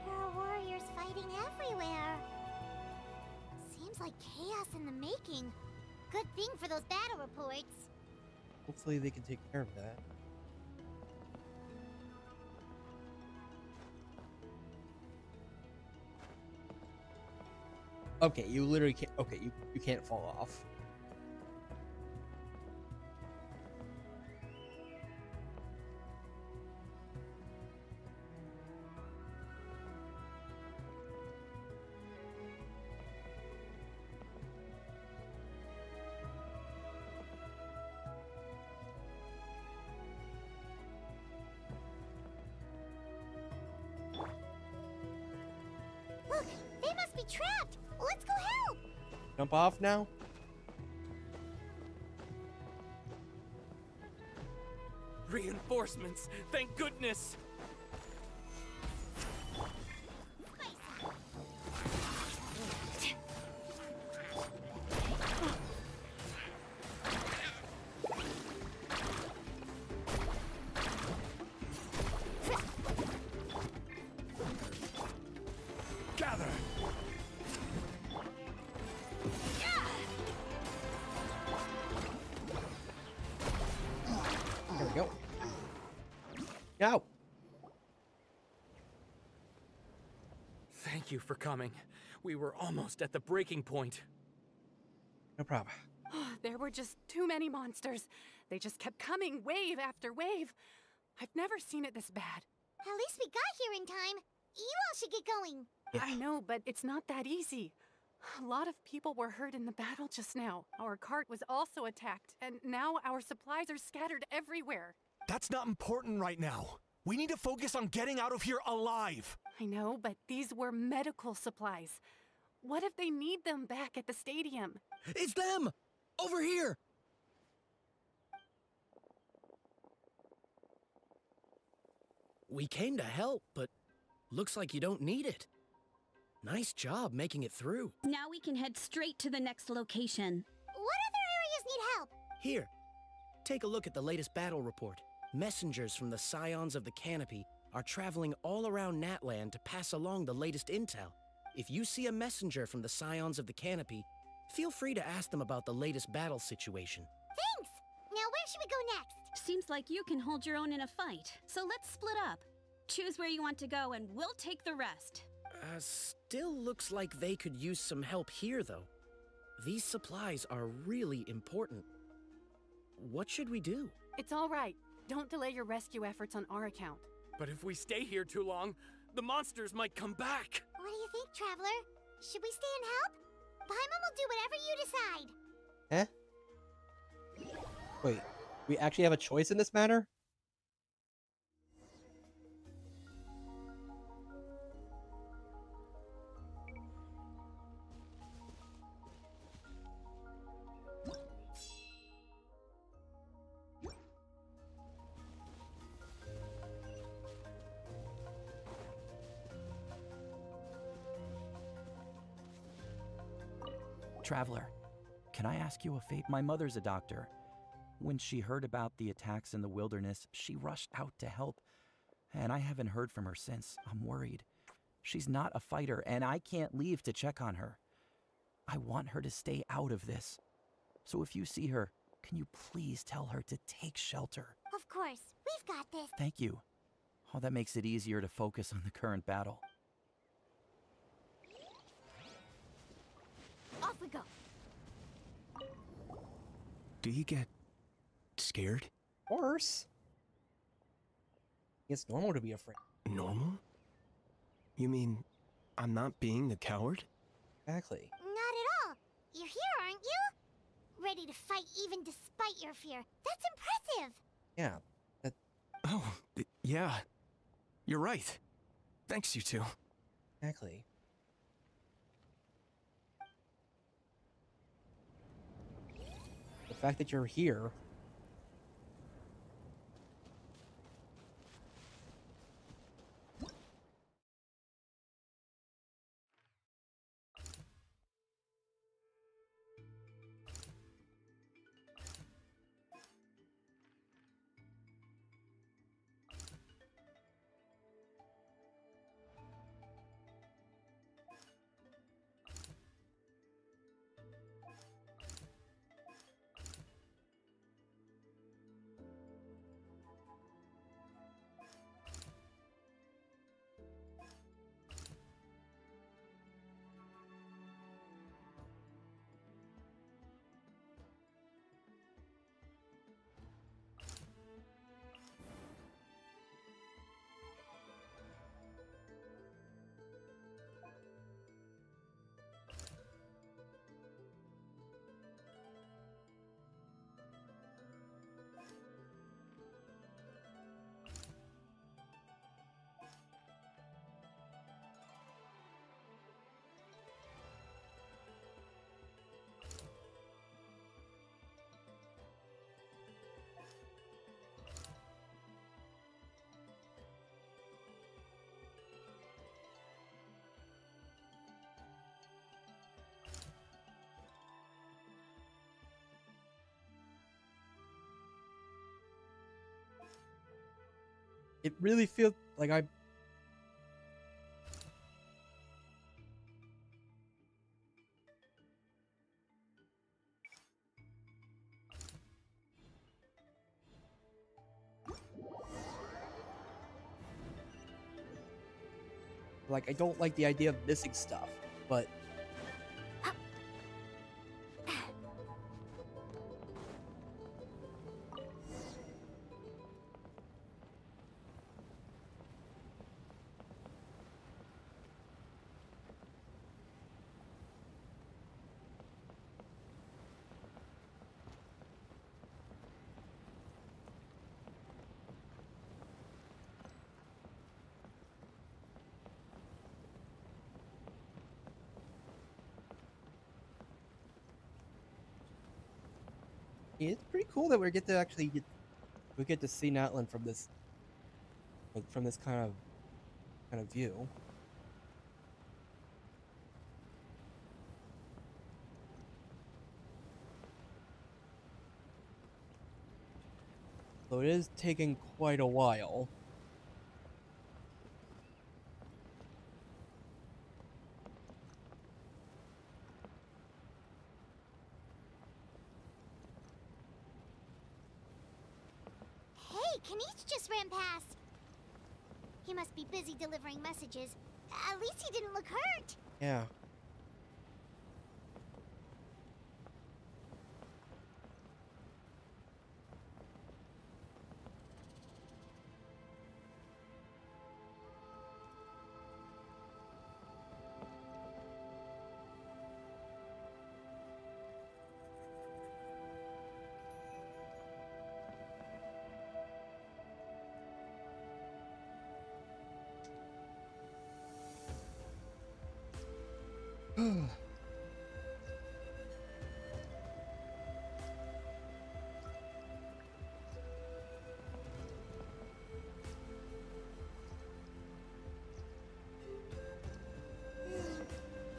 There are warriors fighting everywhere. Seems like chaos in the making. Good thing for those battle reports. Hopefully they can take care of that. Okay, you literally can't. Okay, you can't fall off. must be trapped. Let's go help. Jump off now? Reinforcements! Thank goodness! Gather! There we go. Go! Thank you for coming. We were almost at the breaking point. No problem. There were just too many monsters. They just kept coming, wave after wave. I've never seen it this bad. At least we got here in time. You all should get going. I know, but it's not that easy. A lot of people were hurt in the battle just now. Our cart was also attacked, and now our supplies are scattered everywhere. That's not important right now. We need to focus on getting out of here alive. I know, but these were medical supplies. What if they need them back at the stadium? It's them! Over here! We came to help, but looks like you don't need it. Nice job making it through. Now we can head straight to the next location. What other areas need help? Here, take a look at the latest battle report. Messengers from the Scions of the Canopy are traveling all around Natland to pass along the latest intel. If you see a messenger from the Scions of the Canopy, feel free to ask them about the latest battle situation. Thanks! Now where should we go next? Seems like you can hold your own in a fight, so let's split up. Choose where you want to go and we'll take the rest. Still looks like they could use some help here, though. These supplies are really important. What should we do? It's all right. Don't delay your rescue efforts on our account. But if we stay here too long, the monsters might come back. What do you think, Traveler? Should we stay and help? Paimon will do whatever you decide. Eh? Wait, we actually have a choice in this matter? Traveler, can I ask you a favor? My mother's a doctor. When she heard about the attacks in the wilderness, she rushed out to help, and I haven't heard from her since. I'm worried. She's not a fighter, and I can't leave to check on her. I want her to stay out of this. So if you see her, can you please tell her to take shelter? Of course, we've got this. Thank you. Oh, that makes it easier to focus on the current battle. Off we go. Do you get scared? Of course. It's normal to be afraid. Normal? You mean I'm not being a coward? Exactly. Not at all. You're here, aren't you? Ready to fight even despite your fear. That's impressive. Yeah. Oh, yeah. You're right. Thanks, you two. Exactly. The fact that you're here. It really feels like I... Like, I don't like the idea of missing stuff, but... It's pretty cool that we get to actually get to see Natlan from this, like, from this kind of view. So it is taking quite a while. Hey, Kanish just ran past. He must be busy delivering messages. At least he didn't look hurt. Yeah.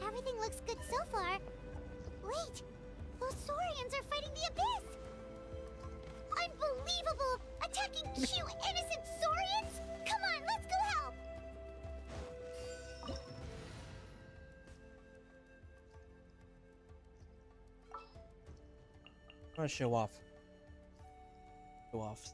Everything looks good so far. Wait, those Saurians are fighting the Abyss! Unbelievable! Attacking cute, innocent Saurians? Come on, let's go help! I want to show off. Show off.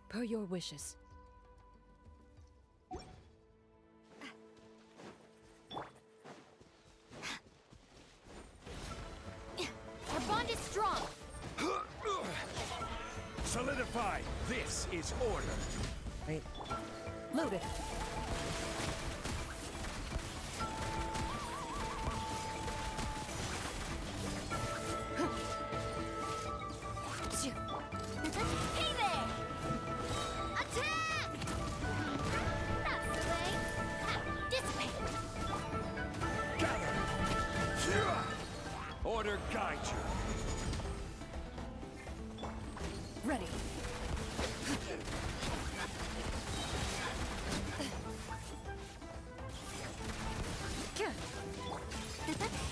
Per your wishes. Our bond is strong. Solidify. This is order. Right. Loaded. Hey there! Attack! That's the way. Dissipate. Gather. Order guide you. Ready.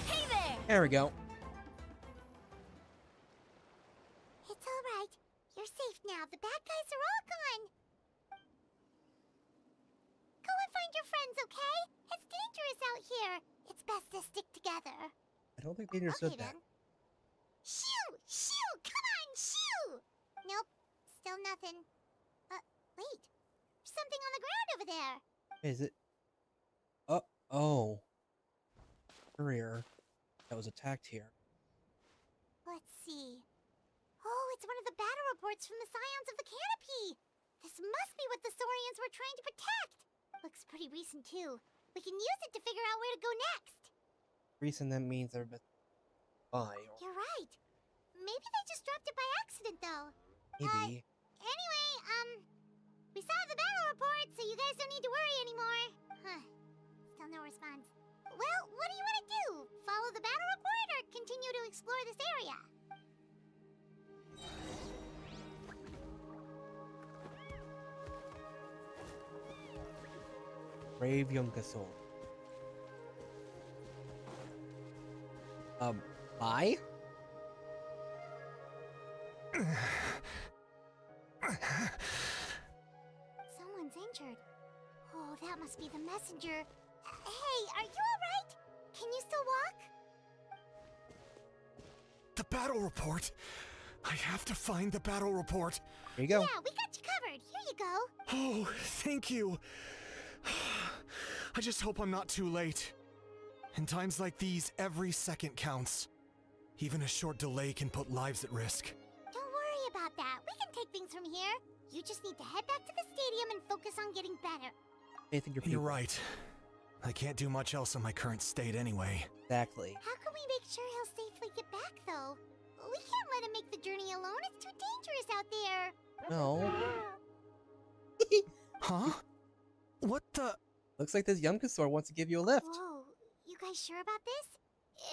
Hey there! There we go. It's all right. You're safe now. The bad guys are all gone. Go and find your friends, okay? It's dangerous out here. It's best to stick together. I don't think they understood Okay, that. then. Shoo! Shoo! Come on, shoo! Nope. Still nothing. Wait. There's something on the ground over there. Is it? Oh. Courier that was attacked here. Let's see. Oh, it's one of the battle reports from the Scions of the Canopy. This must be what the Saurians were trying to protect. Looks pretty recent, too. We can use it to figure out where to go next. Recent, that means they're by. You're right. Maybe they just dropped it by accident, though. Maybe. Anyway, we saw the battle report, so you guys don't need to worry anymore. Huh. Still no response. Well, what do you want to do? Follow the battle report or continue to explore this area? Brave young soul. Bye? Someone's injured. Oh, that must be the messenger. Hey, are you alright? Can you still walk? The battle report. I have to find the battle report. Here you go. Yeah, we got you covered. Here you go. Oh, thank you. I just hope I'm not too late. In times like these, every second counts. Even a short delay can put lives at risk. Don't worry about that. We can take things from here. You just need to head back to the stadium and focus on getting better. You're right. I can't do much else in my current state anyway. Exactly. How can we make sure he'll safely get back, though? We can't let him make the journey alone. It's too dangerous out there. No. Huh? What the? Looks like this Yumkasaur wants to give you a lift. Whoa, you guys sure about this?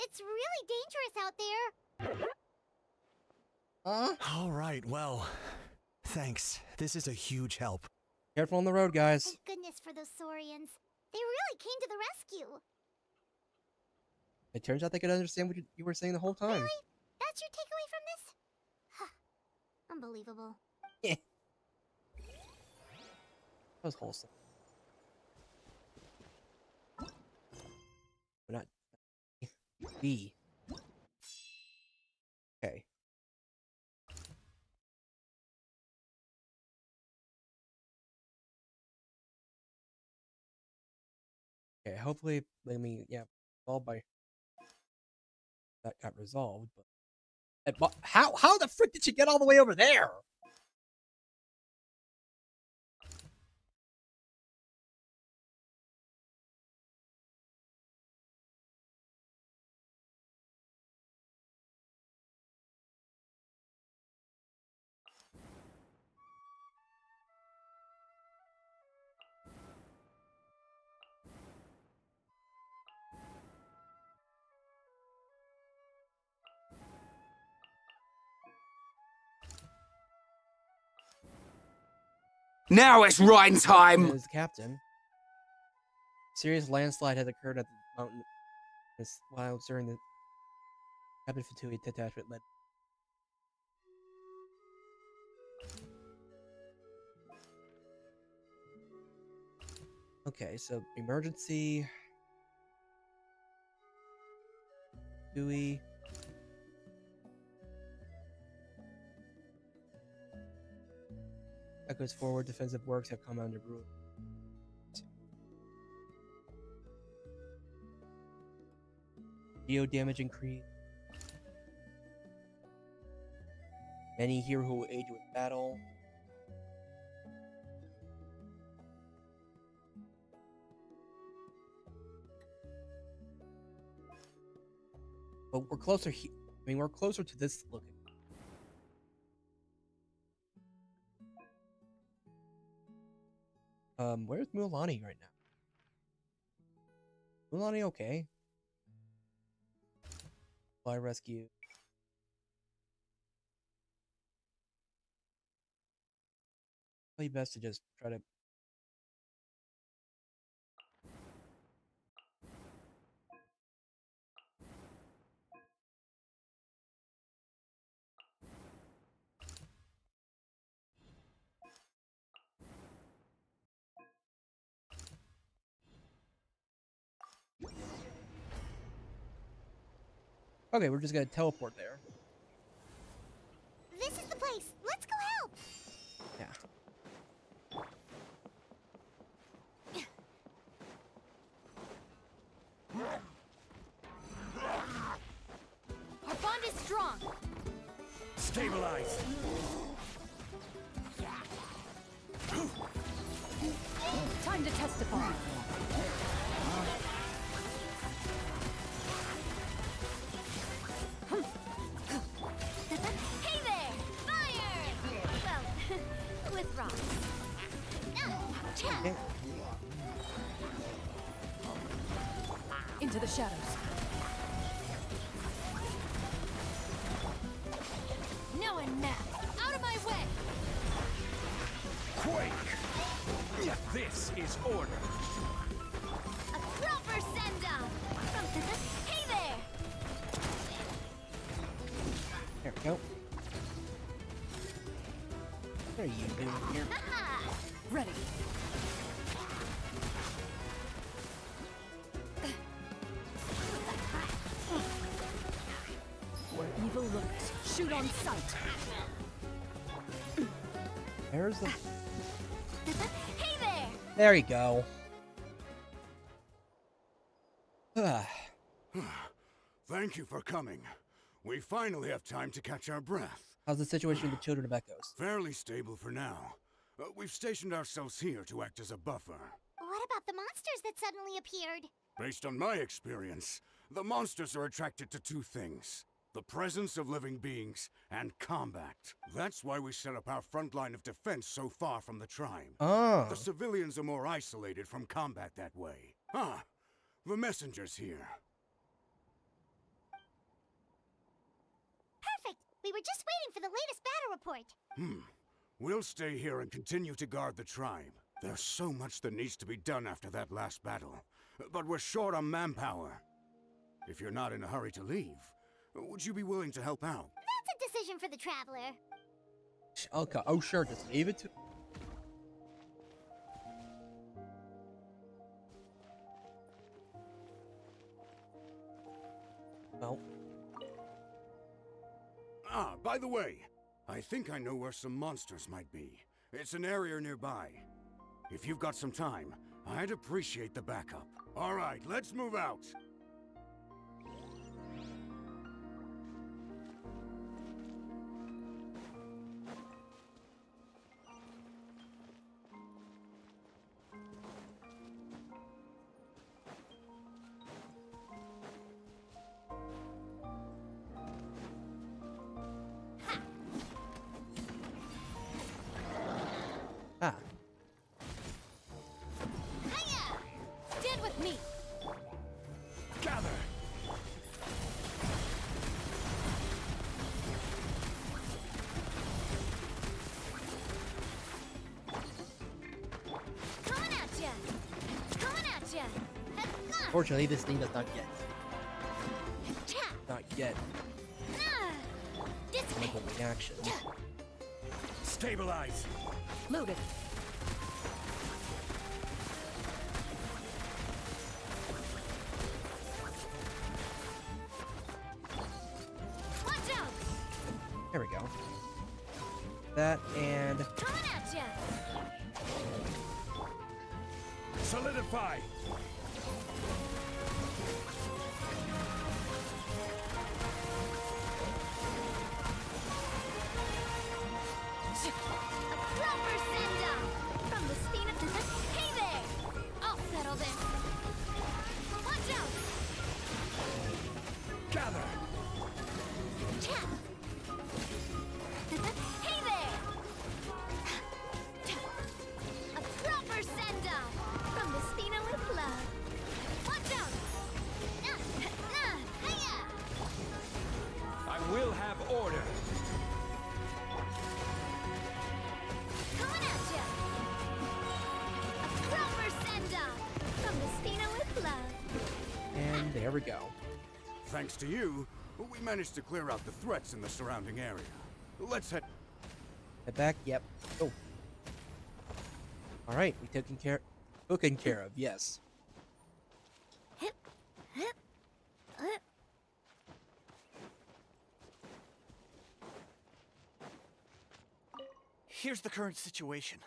It's really dangerous out there. All right, well, thanks. This is a huge help. Careful on the road, guys. Thank goodness for those Saurians. They really came to the rescue. It turns out they could understand what you were saying the whole time. Really? That's your takeaway from this? Unbelievable. That was wholesome. We're not. B. Okay. Okay, hopefully, resolved by that got resolved. But how the frick did she get all the way over there? Now it's riding time! As the captain. Serious landslide has occurred at the mountain while during the Captain Fatui detachment led. Okay, so emergency. Fatui. Echoes forward, defensive works have come under rule. Geo damage increase. Many here who will aid you in battle. But we're closer here. I mean, we're closer to this looking. Where's Mulan right now? Mulan okay? Fly rescue. Probably best to just try to. Okay, we're just gonna teleport there. This is the place. Let's go help. Yeah. Our bond is strong. Stabilize. Time to testify. Hey there! Fire! Well, with rocks. Okay. Into the shadows. No one now. Out of my way! Quake! This is order. proper send-off! Hey there! There we go. What are you doing here? Ready. Where evil lurks, shoot on sight. There's the... Hey there! There you go. Thank you for coming. We finally have time to catch our breath. How's the situation with the children of Echoes? Fairly stable for now. We've stationed ourselves here to act as a buffer. What about the monsters that suddenly appeared? Based on my experience, the monsters are attracted to two things: the presence of living beings and combat. That's why we set up our front line of defense so far from the tribe. Oh. The civilians are more isolated from combat that way. Ah, the messenger's here. Perfect! We were just waiting for the latest battle report. We'll stay here and continue to guard the tribe. There's so much that needs to be done after that last battle. But we're short on manpower. If you're not in a hurry to leave, would you be willing to help out? That's a decision for the Traveler. Okay. Oh, sure. Just leave it to... Well... Ah, by the way, I think I know where some monsters might be. It's an area nearby. If you've got some time, I'd appreciate the backup. All right, let's move out. Ah. Hiya! Stand with me! Gather! Coming at ya! Coming at ya! Fortunately, this thing does not yet. Not yet. Chemical reaction. Stabilize! Loaded. Watch out! There we go. That and... Coming at ya! Solidify! A proper send-off! From the spin of the... Hey there! I'll settle this. Watch out! Gather! Chat! Hey there! A proper send-off! From the Spina with love. Watch out! Hiya! I will have order! Coming at ya! A proper send-off! From the Spina with love. And there we go. Thanks to you, we managed to clear out the threats in the surrounding area. Let's head... Head back? Yep. Oh. Alright, we taken care of, yes. Here's the current situation.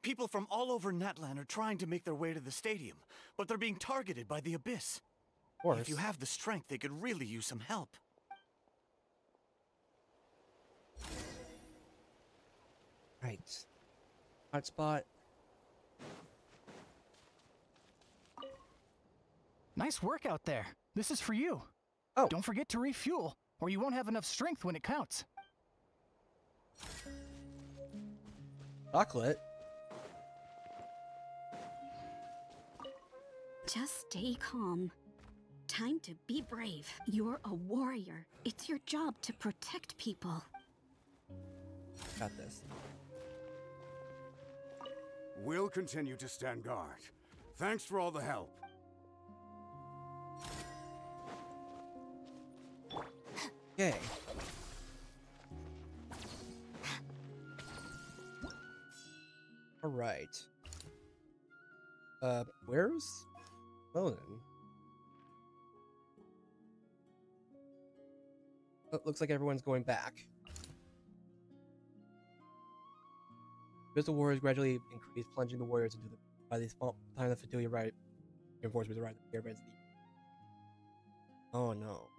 People from all over Natlan are trying to make their way to the stadium, but they're being targeted by the Abyss. Of course. If you have the strength, they could really use some help. Right. Hotspot. Nice work out there. This is for you. Oh. Don't forget to refuel, or you won't have enough strength when it counts. Chocolate. Just stay calm. Time to be brave. You're a warrior. It's your job to protect people. Got this. We'll continue to stand guard. Thanks for all the help. Okay. Alright. Where's Monin? Oh, looks like everyone's going back. As the warriors gradually increase, plunging the warriors into the by the small time the Fatilia reinforcements arrive at the caravans. Oh no.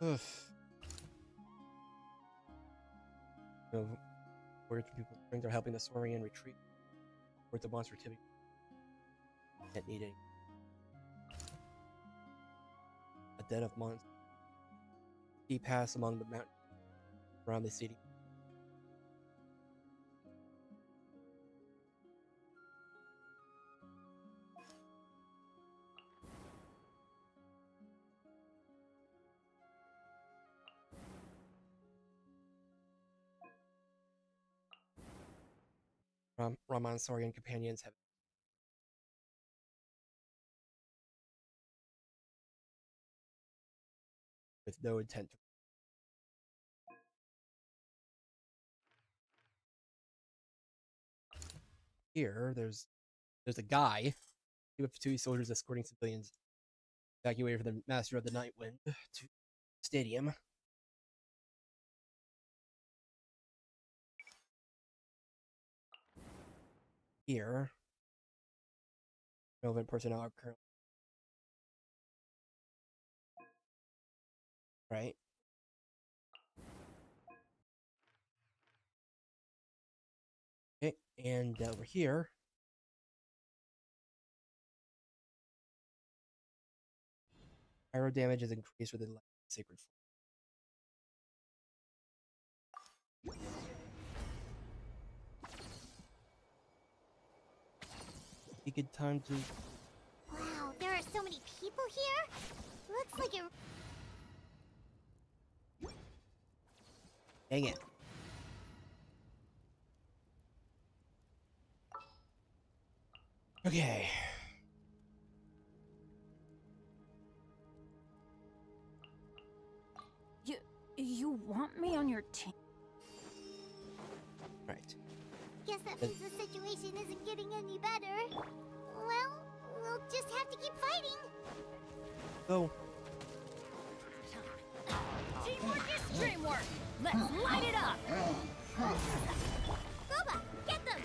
Ugh. No, warriors from people's strength are helping the Saurian retreat towards the monster activity. Can't need any. A den of monsters. He passed among the mountains around the city. Raman Saurian companions have with no intent to. Here, there's a guy with 2 soldiers escorting civilians evacuated from the Master of the Night Wind to stadium. Here, relevant personnel are currently right. Okay, and over here, pyro damage is increased with the sacred. A good time to. Wow, there are so many people here. Looks like it. Dang it. Okay. You want me on your team? Right. Guess that means the situation isn't getting any better. Well, we'll just have to keep fighting. Go. Teamwork is dreamwork! Let's light it up! Boba, get them!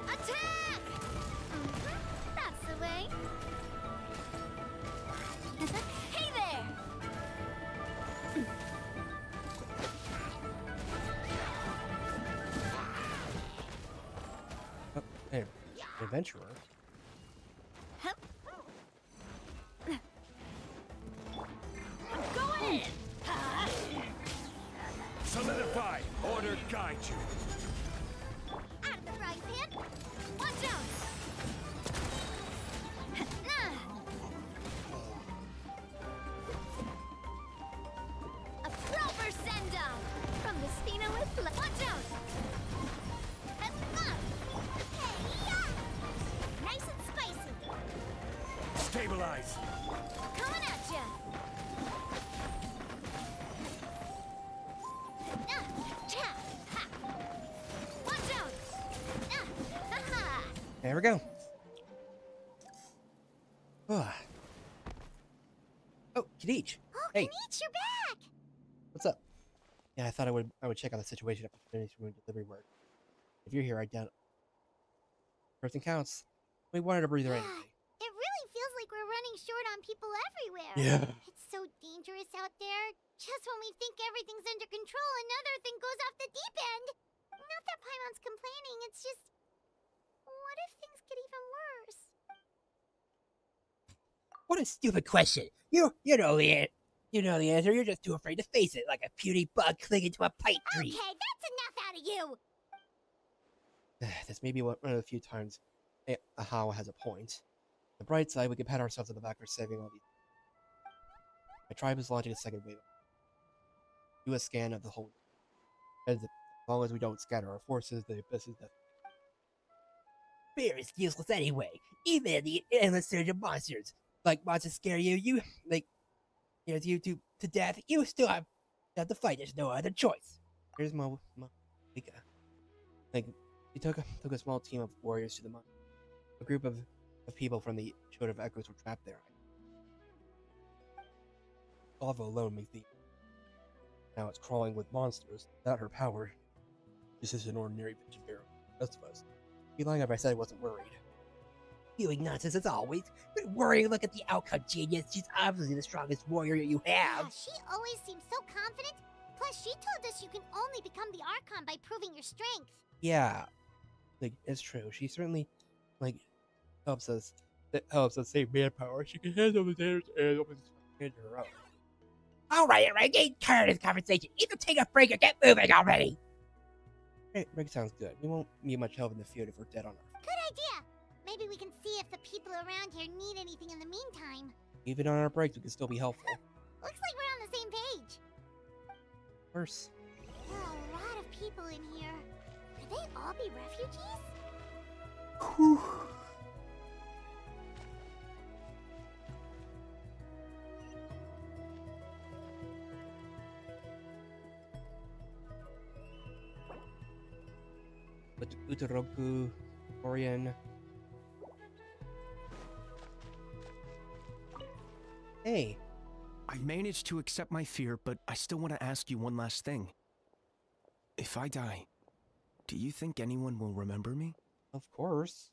Attack! That's the way. Hey there! Oh, hey, adventurer. Go in! Solidify! Order guide you! Out of the frying pan. Watch out! A proper send-down! From the Spina with Watch out! Nice and spicy. Stabilize! Coming at ya! Watch out! There we go. Oh, Kadich. Oh, Hey, Kanich, you're back! what's up? Yeah, I thought I would check on the situation after finishing doing delivery work. If you're here, I doubt it. Person counts. We wanted a breather anyway. It really feels like we're running short on people everywhere. Yeah. It's so dangerous out there. Just when we think everything's under control, another thing goes off the deep end. Not that Paimon's complaining, it's just... What if things get even worse? What a stupid question. You know the answer. You're just too afraid to face it, like a puny bug clinging to a pipe tree. Okay, that's enough out of you! This may be one of the few times Ahawa has a point. On the bright side, we can pat ourselves on the back for saving all these. My tribe is launching a second wave. Do a scan of the whole. As long as we don't scatter our forces, the abyss is death. Fear is useless anyway. Even in the endless surge of monsters. Like monsters scare you scares you to death, you still have to fight. There's no other choice. Here's my he took a small team of warriors to the mine. A group of people from the Children of Echoes were trapped there. Lava alone makes the now it's crawling with monsters. Without her power, this is an ordinary bitch of arrow. Rest of us. Be lying if I said I wasn't worried. Spewing nonsense as always. Quit worrying, look at the outcome, genius. She's obviously the strongest warrior you have. Yeah, she always seems so confident. Plus, she told us you can only become the Archon by proving your strength. Yeah, it's true. She certainly helps us. It helps us save manpower. She can handle the damage and almost hand her own. All right, getting tired of this conversation. Either take a break or get moving already. Break sounds good. We won't need much help in the field if we're dead on Earth. Good idea. Maybe we can see if the people around here need anything in the meantime. Even on our breaks, we can still be helpful. Looks like we're on the same page. Worse. There are a lot of people in here. Could they all be refugees? Whew. Utaroku, Orion. Hey. I managed to accept my fear, but I still want to ask you one last thing. If I die, do you think anyone will remember me? Of course.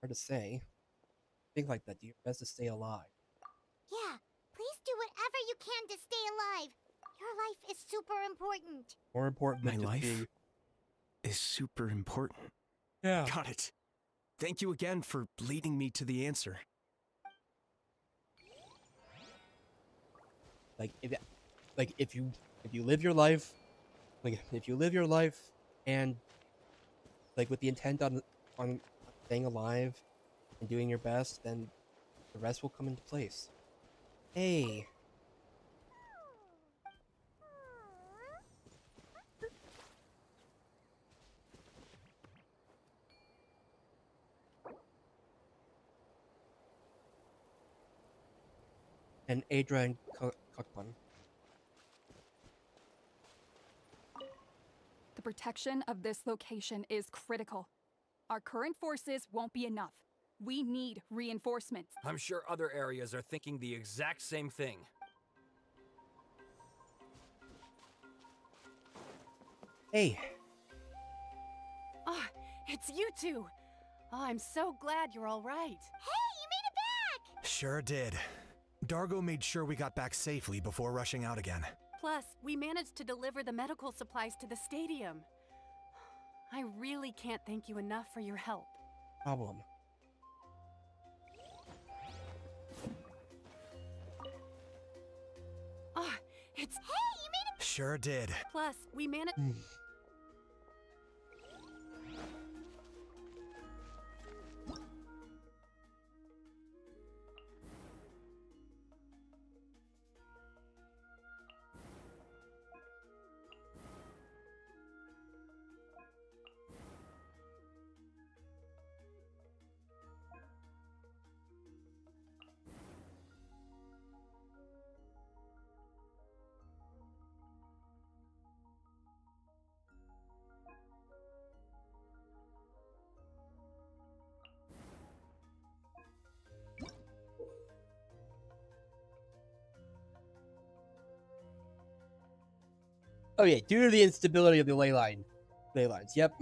Hard to say. Think like that, dear. Best to stay alive. Yeah, please do whatever you can to stay alive. Your life is super important. More important than my life being... is super important. Yeah. Got it. Thank you again for leading me to the answer. If you live your life, if you live your life and with the intent on staying alive and doing your best, then the rest will come into place. Hey. And Adrian Cockbun. The protection of this location is critical. Our current forces won't be enough. We need reinforcements. I'm sure other areas are thinking the exact same thing. Hey. Oh, it's you two. Oh, I'm so glad you're all right. Hey, you made it back! Sure did. Dargo made sure we got back safely before rushing out again. Plus, we managed to deliver the medical supplies to the stadium. I really can't thank you enough for your help. Problem. Oh, it's... Hey, you made it... Sure did. Plus, we managed... Oh yeah, due to the instability of the ley lines. Yep.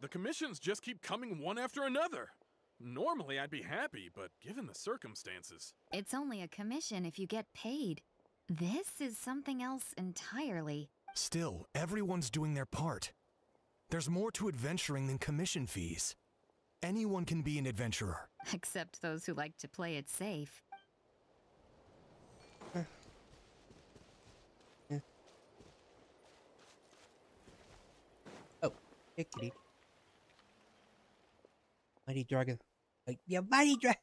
The commissions just keep coming one after another. Normally I'd be happy, but given the circumstances... It's only a commission if you get paid. This is something else entirely. Still, everyone's doing their part. There's more to adventuring than commission fees. Anyone can be an adventurer. Except those who like to play it safe. Oh, hey, kitty. Mighty dragon. Like, yeah, mighty dragon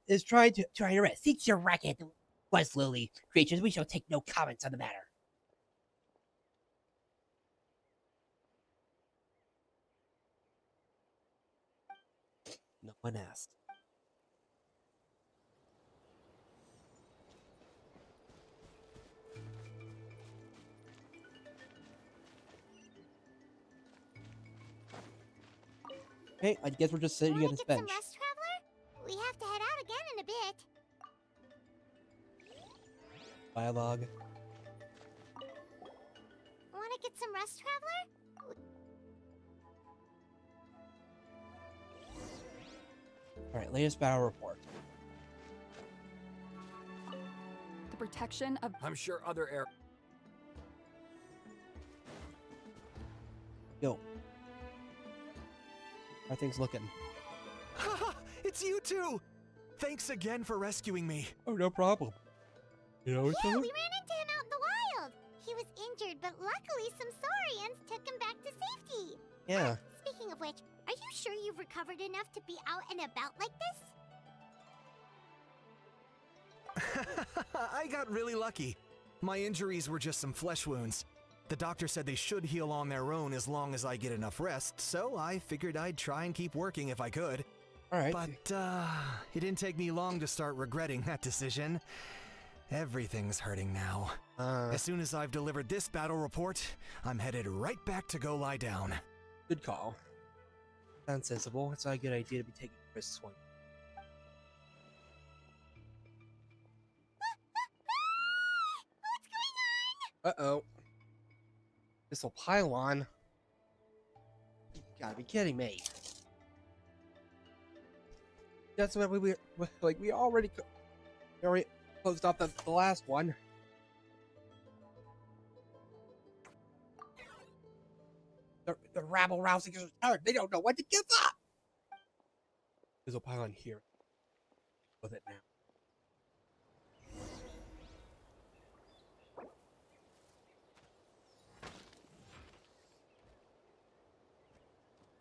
is trying to arrest. Cease your racket. Was Lily. Creatures, we shall take no comments on the matter. No one asked. Okay, I guess we're just sitting at this bench. Some rest, traveler? We have to head out again in a bit. Dialogue. Want to get some rest, traveler? Alright, latest battle report. The protection of... I'm sure other air... Yo. How are things looking? It's you two! Thanks again for rescuing me. Oh, no problem. You know each Yeah, other? we ran into him out in the wild. He was injured, but luckily some saurians took him back to safety. Yeah. Speaking of which, are you sure you've recovered enough to be out and about like this? I got really lucky. My injuries were just some flesh wounds. The doctor said they should heal on their own as long as I get enough rest, so I figured I'd try and keep working if I could. Alright. But, it didn't take me long to start regretting that decision. Everything's hurting now. As soon as I've delivered this battle report, I'm headed right back to go lie down. Good call. Sounds sensible. It's not a good idea to be taking risks one. Uh-oh. This'll pylon. You gotta be kidding me. That's what we already closed off the last one. The rabble rousing is returned. They don't know what to give up. There's a pylon here. With it now.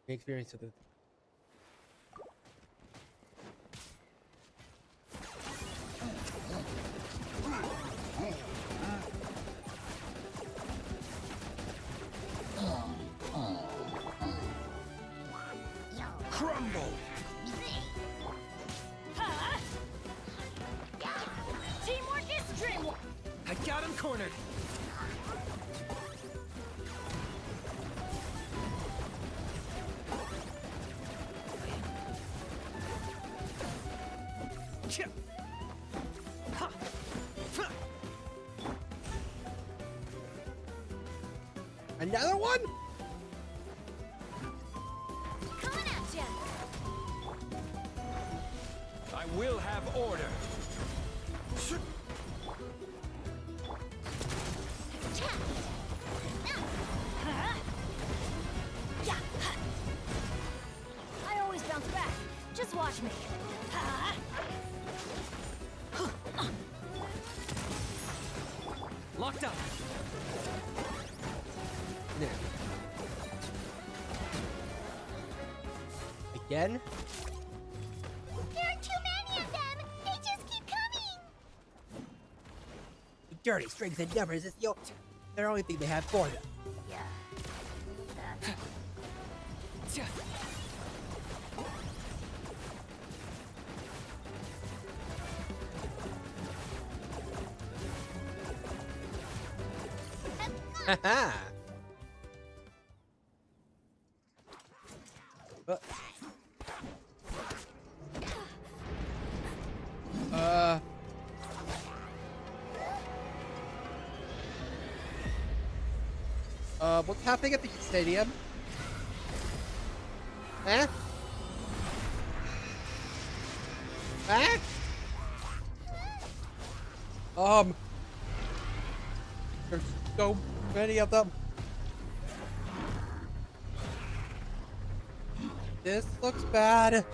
The experience of the Crumble! Teamwork is dreamwork. I got him cornered. Another one? Coming at ya. I will have order. I always bounce back. Just watch me. Locked up. There. Again? There are too many of them. They just keep coming. The dirty strings and numbers is the only thing they have for them. Yeah. Haha. What's happening at the stadium? Eh? Eh? There's so many of them. This looks bad.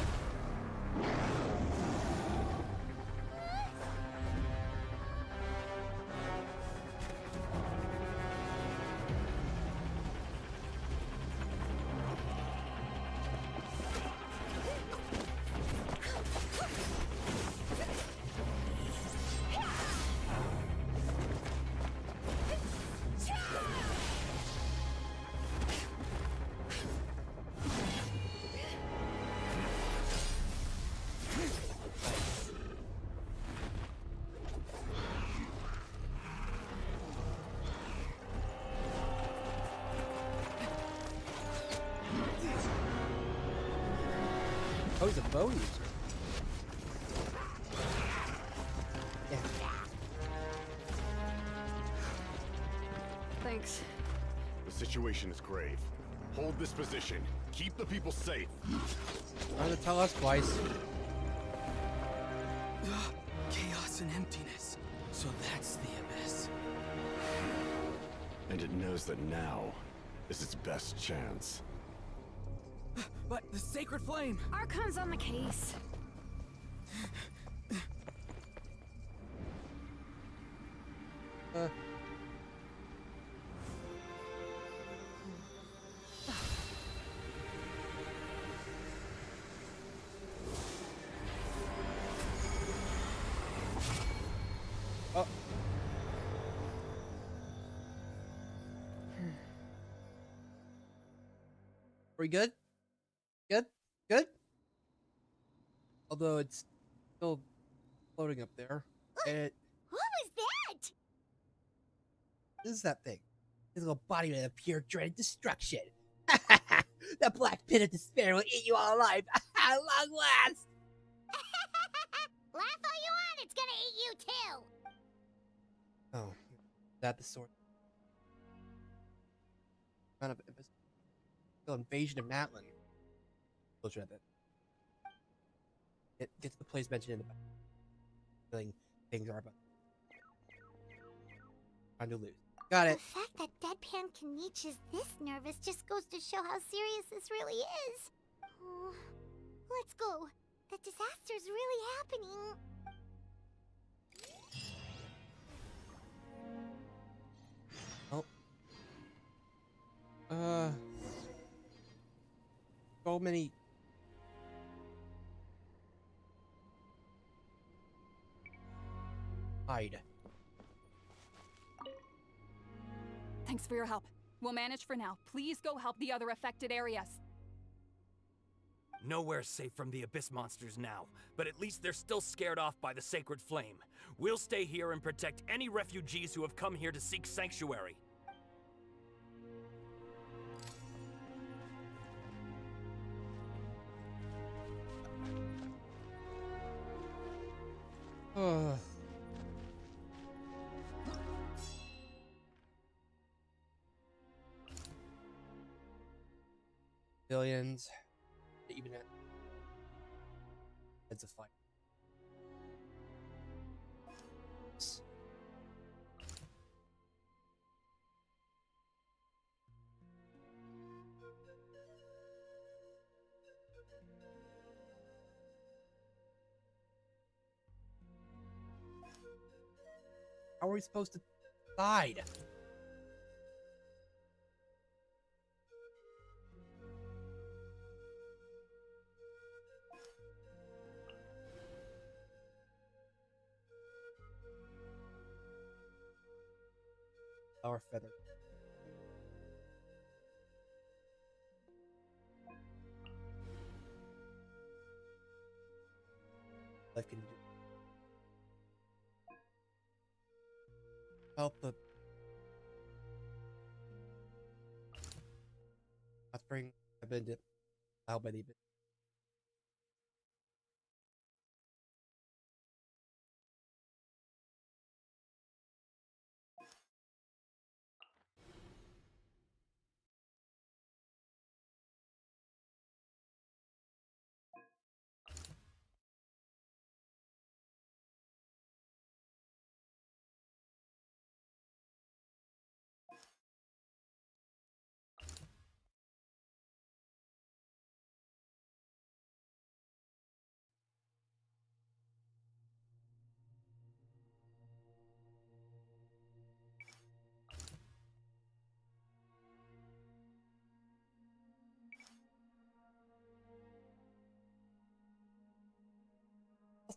Oh, he's a bow user. Yeah. Thanks. The situation is grave. Hold this position. Keep the people safe. Trying to tell us twice. Chaos and emptiness. So that's the abyss. And it knows that now is its best chance. But the sacred flame! Archon's on the case. Oh. We good? Good? Good? Although it's still floating up there. It What was that? This is that thing. His little body of pure dread destruction. The black pit of despair will eat you all alive. Long last. Laugh all you want, it's gonna eat you too. Oh, is that the sort kind of invasion of Natlan? Closer at that. It gets the place mentioned in the back. Feeling things are about time to lose. Got it. The fact that Deadpan Kanichi is this nervous just goes to show how serious this really is. Oh, let's go. The disaster's really happening. Oh. So many. Hide. Thanks for your help. We'll manage for now. Please go help the other affected areas. Nowhere's safe from the Abyss monsters now, but at least they're still scared off by the sacred flame. We'll stay here and protect any refugees who have come here to seek sanctuary. Billions. Even at it's a fight. How are we supposed to decide? Our feather. Life can do. Help the. Offspring have been out by the abyss.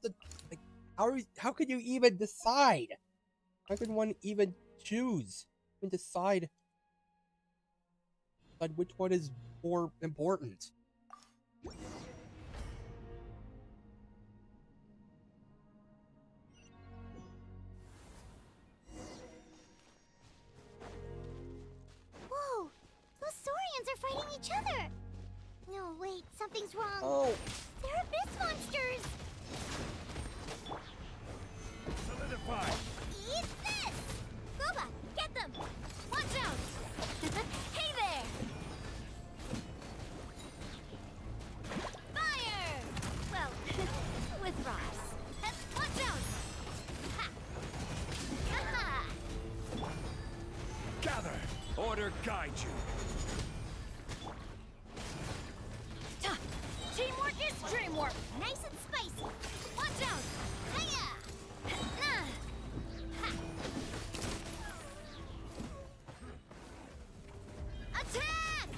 the like? How could you even decide? How can one even choose and decide which one is more important? Whoa! Those Saurians are fighting each other! No, wait, something's wrong. Oh! They're abyss monsters! Solidify! Eat this! Goba, get them! Watch out! Hey there! Fire! Well, with Ross. Watch out! Ha! Ha-ha! Gather! Order guide you. Teamwork is dreamwork! Nice and spicy! Watch out! Hiya! Attack!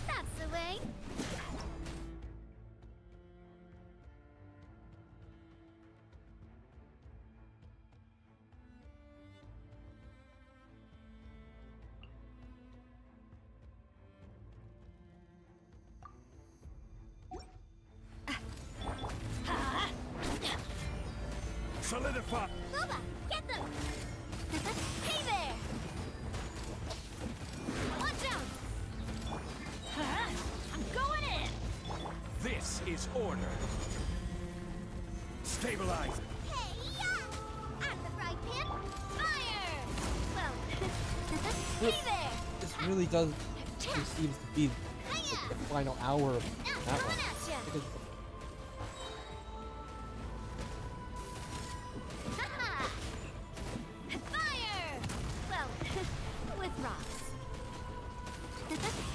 That's the way. Solidify! Goba, get them! Hey there! Watch out! I'm going in! This is order. Stabilize. Hey-ya! At the fry pan, fire! Well, hey there! This really does. This seems to be the final hour of that one. Because Fire! Well, with rocks.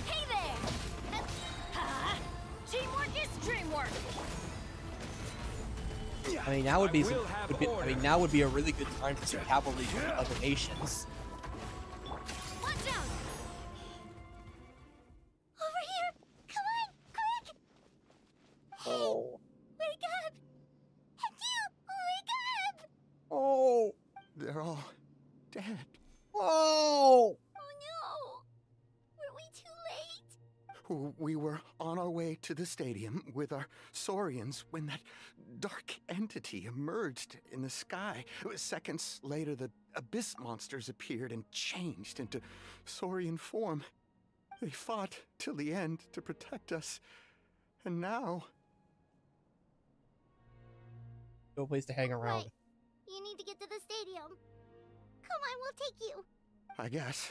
Hey there! Teamwork is dreamwork! I mean, now now would be a really good time for some cavalry from other nations. Watch out! Over here! Come on, quick! Oh. Wake up! And you, wake up! Oh. They're all dead. Oh. Oh no! Were we too late? We were on our way to the stadium with our Saurians when that dark entity emerged in the sky. Seconds later, the abyss monsters appeared and changed into Saurian form. They fought till the end to protect us. And now... No place to hang around. Right. You need to get to the stadium. Come on, we'll take you. I guess.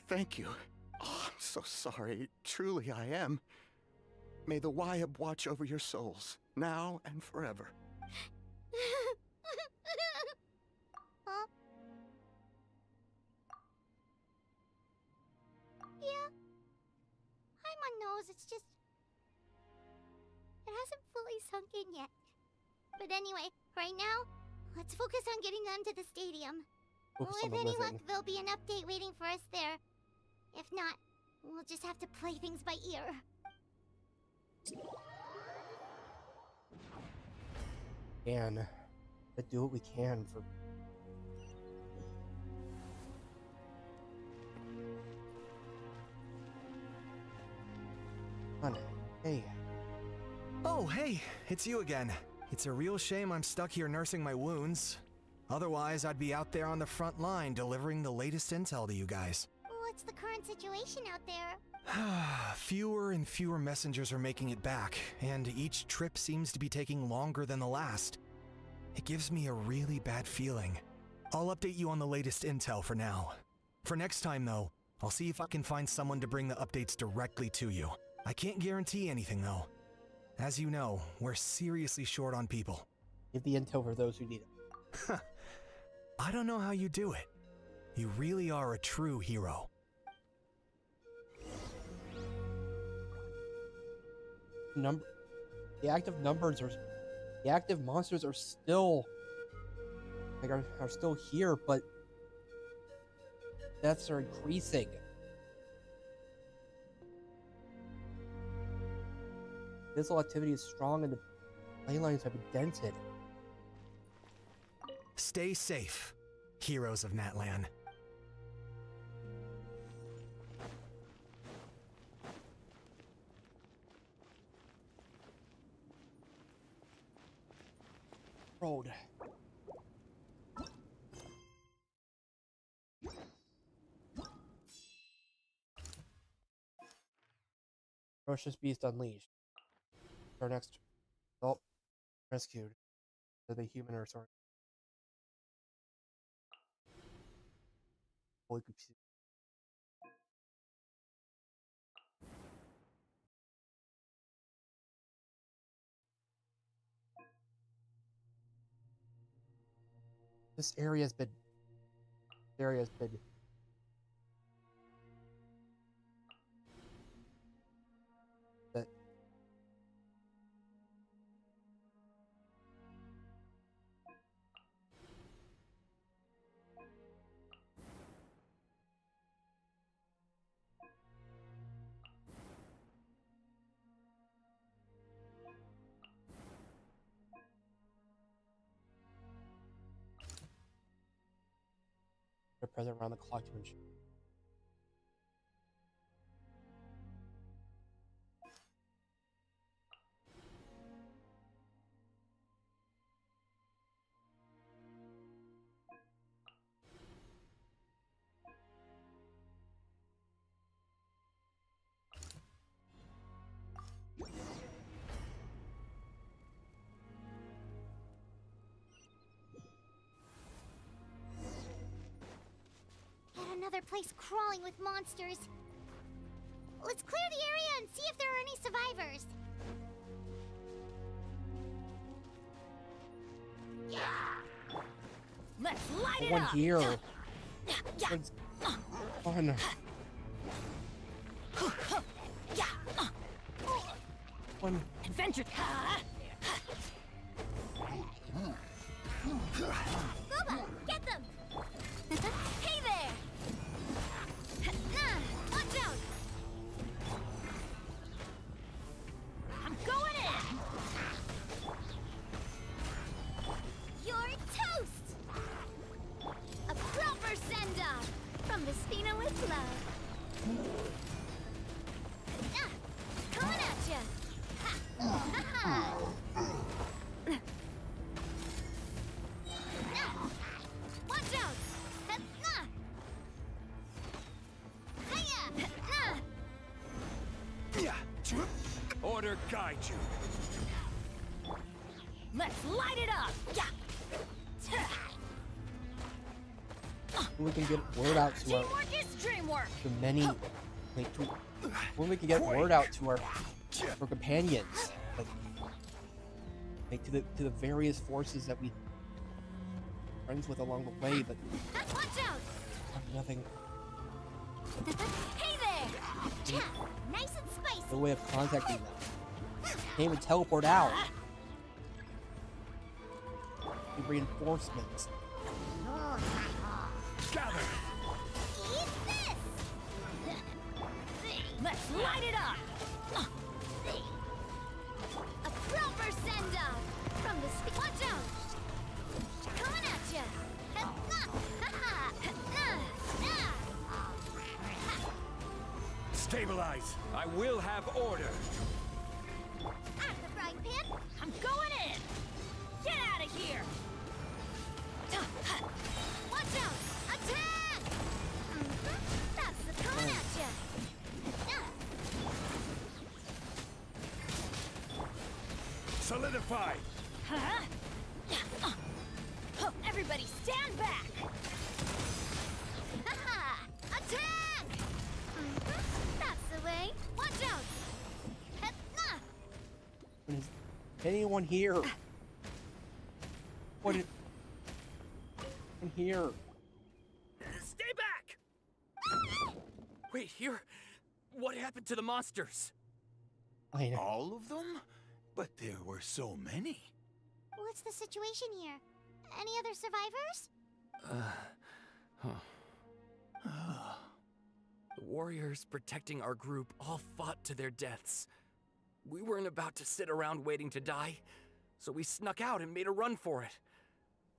Thank you. Oh, I'm so sorry. Truly I am. May the Wyab watch over your souls, now and forever. Huh? Yeah. Paimon knows, it's just... It hasn't fully sunk in yet. But anyway, right now, let's focus on getting them to the stadium. Focus With on the any living. luck, there'll be an update waiting for us there. If not, we'll just have to play things by ear. And but do what we can for. Honey, hey. Oh, hey, it's you again. It's a real shame I'm stuck here nursing my wounds. Otherwise, I'd be out there on the front line delivering the latest intel to you guys. What's the current situation out there? Fewer and fewer messengers are making it back, and each trip seems to be taking longer than the last. It gives me a really bad feeling. I'll update you on the latest intel for now. For next time, though, I'll see if I can find someone to bring the updates directly to you. I can't guarantee anything, though. As you know, we're seriously short on people. Give the intel for those who need it. I don't know how you do it. You really are a true hero. The active monsters are still are still here, but deaths are increasing. Physical activity is strong and the Ley lines have been dented. Stay safe, heroes of Natlan. Road. Ferocious beast unleashed. Our next result, rescued. The human or sorry. Holy confused. This area has been that they're present around the clock to ensure. Yet another place crawling with monsters. Let's clear the area and see if there are any survivors. Let's light it One up! here. One's fun. One. Adventure! Booba, get them! Hey there! Watch out! I'm going in! You're toast! A proper send-off from the Spina with love. Coming at ya! Ha! Watch out! Order guide you. Let's light it up! We can get word out to our Teamwork is dreamwork! to many like to when we can get word out to our companions like to the various forces that we friends with along the way, but Watch out! have nothing, Hey there! Nice and spicy! no way of contacting them. Can't even teleport out. Need reinforcements. Gather! Eat this! Let's light it up! A proper send-off from the Watch out! Coming at ya! Stabilize! I will have order! Out of the frying pan! I'm going in! Get out of here! Watch out! Attack! That's the coming at ya! Solidify! Huh? Everybody stand back! Attack! That's the way! Watch out! Is anyone here? What is in here? Stay back! Wait, here? What happened to the monsters? All of them? But there were so many. What's the situation here? Any other survivors? The warriors protecting our group all fought to their deaths. We weren't about to sit around waiting to die. so we snuck out and made a run for it.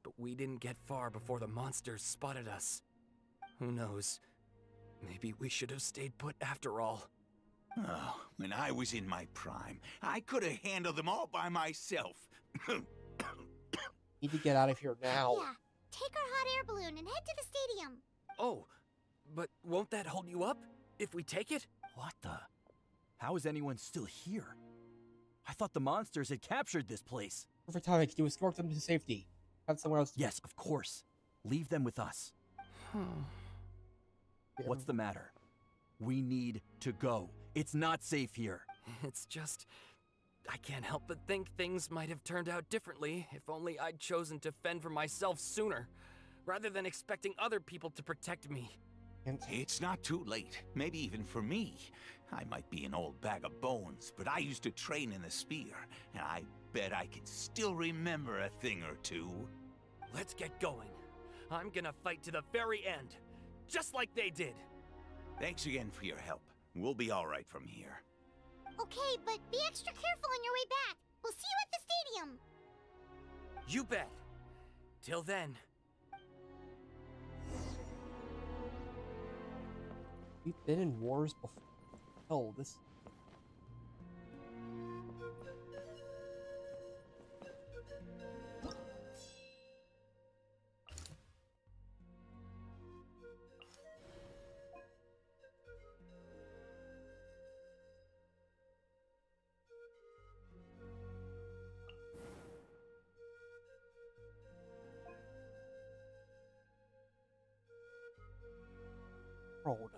But we didn't get far before the monsters spotted us. Who knows? Maybe we should have stayed put after all. Oh, when I was in my prime, I could have handled them all by myself. Need to get out of here now. Yeah, take our hot air balloon and head to the stadium. Oh, but won't that hold you up if we take it? What the? How is anyone still here? I thought the monsters had captured this place. Perfect timing to escort them to safety. Have somewhere else to Yes, of course. Leave them with us. What's the matter? We need to go. It's not safe here. It's just... I can't help but think things might have turned out differently if only I'd chosen to fend for myself sooner, rather than expecting other people to protect me. It's not too late. Maybe even for me. I might be an old bag of bones, but I used to train in the spear, and I bet I can still remember a thing or two. Let's get going. I'm gonna fight to the very end, just like they did. Thanks again for your help. We'll be all right from here. Okay, but be extra careful on your way back. We'll see you at the stadium. You bet. Till then. We've been in wars before. Hell, this... Road.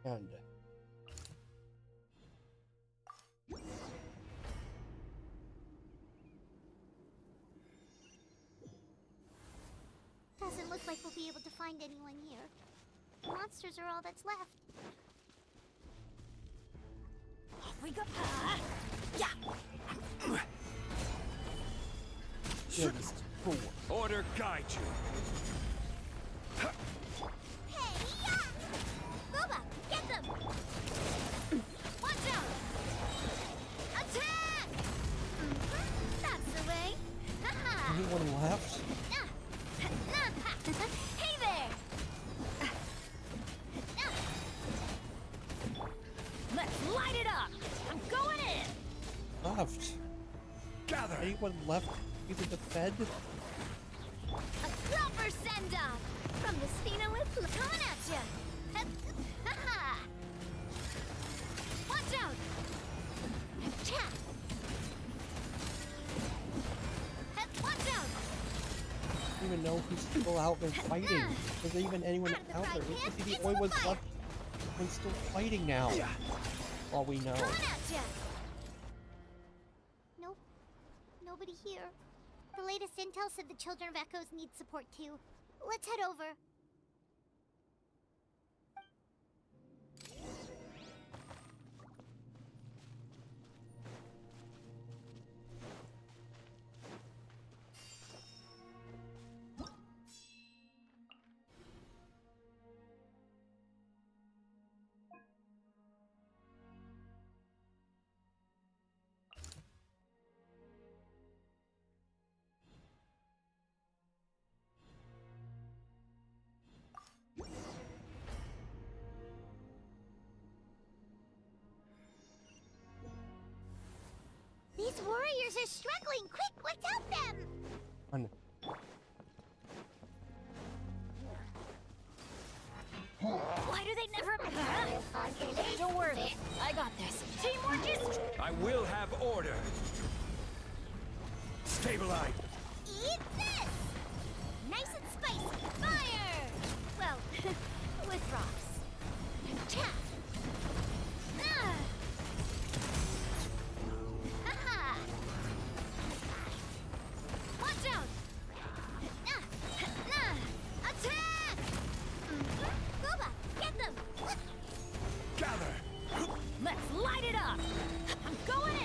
And doesn't look like we'll be able to find anyone here. The monsters are all that's left. Off we go. Yeah. Goodness. Order guide you. Hey, yeah! Boba, get them! Watch out! Attack! That's the way. Anyone left? Hey there! Let's light it up. I'm going in. Left. Gather. Anyone left? Either the Fed? A proper send-off from the Spina with coming at ya. Watch out! Attack! Watch out! I don't even know who's still out there fighting. Is there even anyone out there? It could be the only ones left and still fighting now. All we know. Coming at ya. Nope. Nobody here. The latest intel said the Children of Echoes need support too. Let's head over. These warriors are struggling! Quick, let's help them! Run. Why do they never... Don't worry, I got this. Teamwork is... I will have order. Stabilize. Eat this! Nice and spicy! Fire! Well, with rocks. Attack! Watch out! Attack! Boba, get them! Gather. Let's light it up. I'm going in.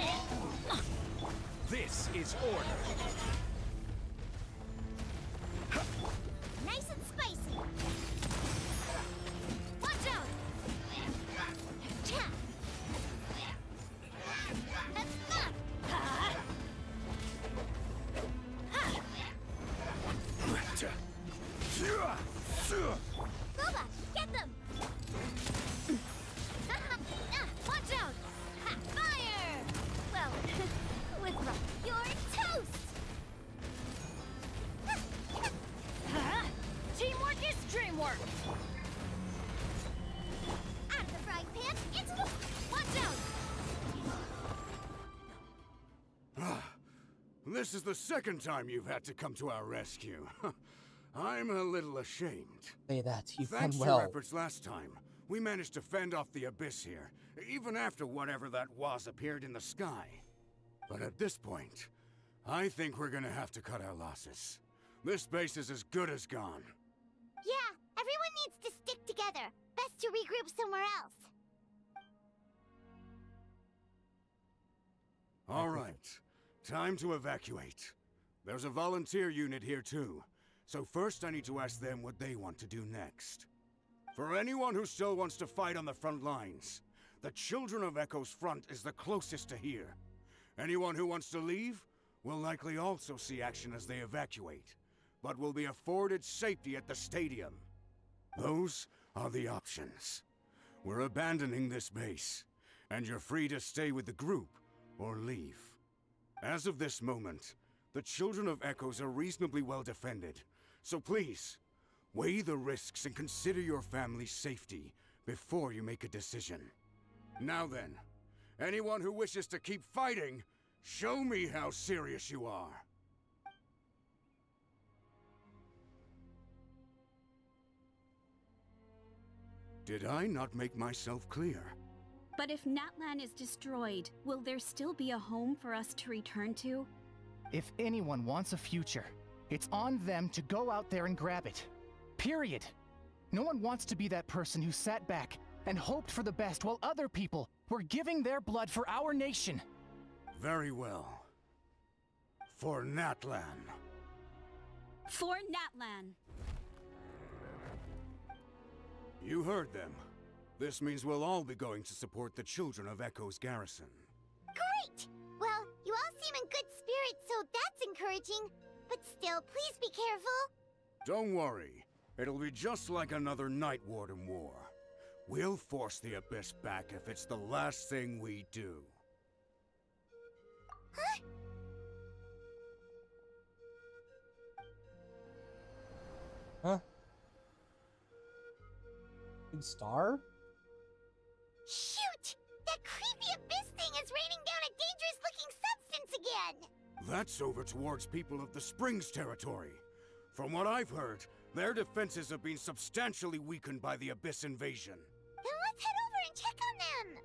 This is the second time you've had to come to our rescue. I'm a little ashamed. Say that. You've Thanks done to well. your efforts last time, we managed to fend off the Abyss here, even after whatever that was appeared in the sky. But at this point, I think we're gonna have to cut our losses. This base is as good as gone. Yeah, everyone needs to stick together. Best to regroup somewhere else. All right, time to evacuate. There's a volunteer unit here too, so first I need to ask them what they want to do next. For anyone who still wants to fight on the front lines, the Children of Echo's front is the closest to here. Anyone who wants to leave will likely also see action as they evacuate, but will be afforded safety at the stadium. Those are the options. We're abandoning this base, and you're free to stay with the group or leave. As of this moment, the Children of Echoes are reasonably well defended, so please, weigh the risks and consider your family's safety before you make a decision. Now then, anyone who wishes to keep fighting, show me how serious you are. Did I not make myself clear? But if Natlan is destroyed, will there still be a home for us to return to? If anyone wants a future, it's on them to go out there and grab it. Period. No one wants to be that person who sat back and hoped for the best while other people were giving their blood for our nation. Very well. For Natlan. For Natlan. You heard them. This means we'll all be going to support the Children of Echo's garrison. Great! Well, you all seem in good spirits, so that's encouraging. But still, please be careful. Don't worry. It'll be just like another Night Warden war. We'll force the Abyss back if it's the last thing we do. Huh? Huh? Big star? Shoot! That creepy Abyss thing is raining down a dangerous-looking substance again! That's over towards people of the Springs territory. From what I've heard, their defenses have been substantially weakened by the Abyss invasion. Then let's head over and check on them!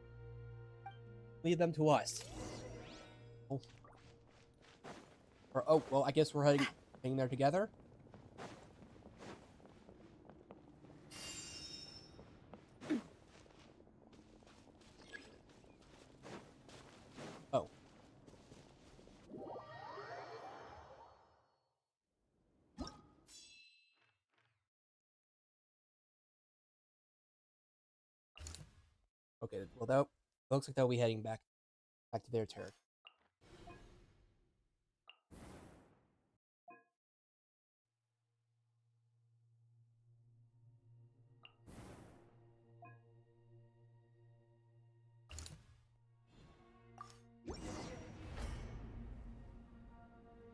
Leave them to us. Oh. Or, oh, well, I guess we're heading there together. Oh. Okay, well, that looks like they'll be heading back to their territory.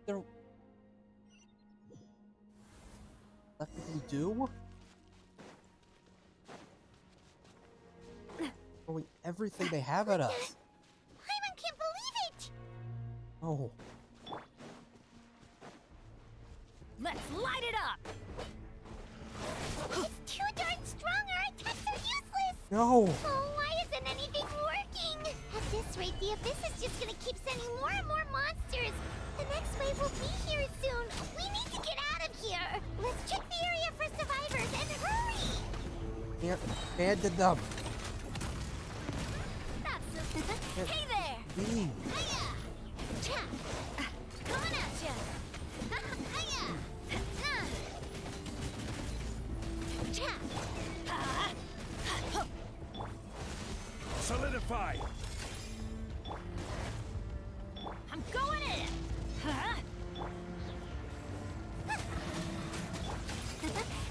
There nothing to do? Throwing everything they have at us. Paimon can't believe it! Oh. Let's light it up! It's too darn strong, our attacks are useless! No! Oh, why isn't anything working? At this rate, the Abyss is just gonna keep sending more and more monsters. The next wave will be here soon. We need to get out of here. Let's check the area for survivors and hurry! Can't abandon them. Hey there! Leave. Hiya! Cha! Coming at ya! Hiya! Cha! Solidify! I'm going in! Huh?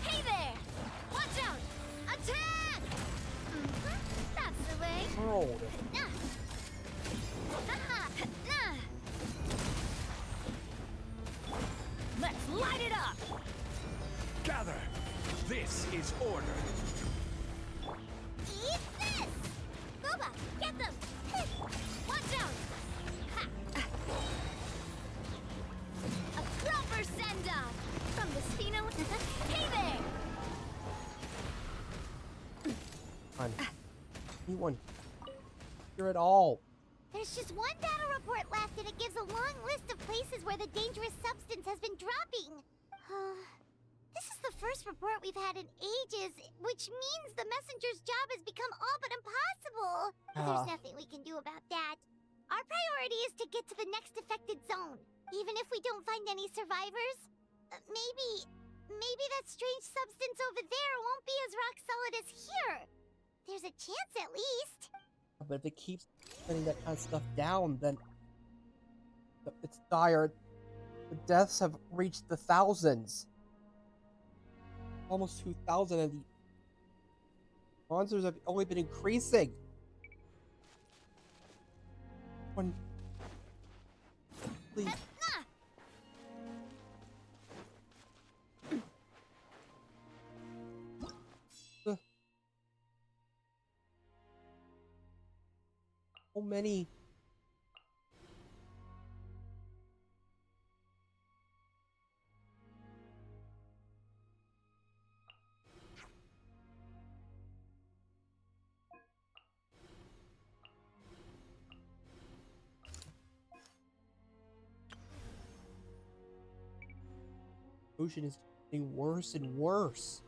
Hey there! Watch out! Attack! That's the way. Oh. Let's light it up! Gather! This is order! Eat this! Boba, get them! Watch out! Ha. anyone here at all. There's just one battle report left, and it gives a long list of places where the dangerous substance has been dropping. This is the first report we've had in ages, which means the messenger's job has become all but impossible. But there's nothing we can do about that. Our priority is to get to the next affected zone, even if we don't find any survivors. Maybe that strange substance over there won't be as rock solid as here. There's a chance at least. But if it keeps sending that kind of stuff down, then it's dire. The deaths have reached the thousands. Almost 2,000, and the monsters have only been increasing. Please. So many. Ocean is getting worse and worse.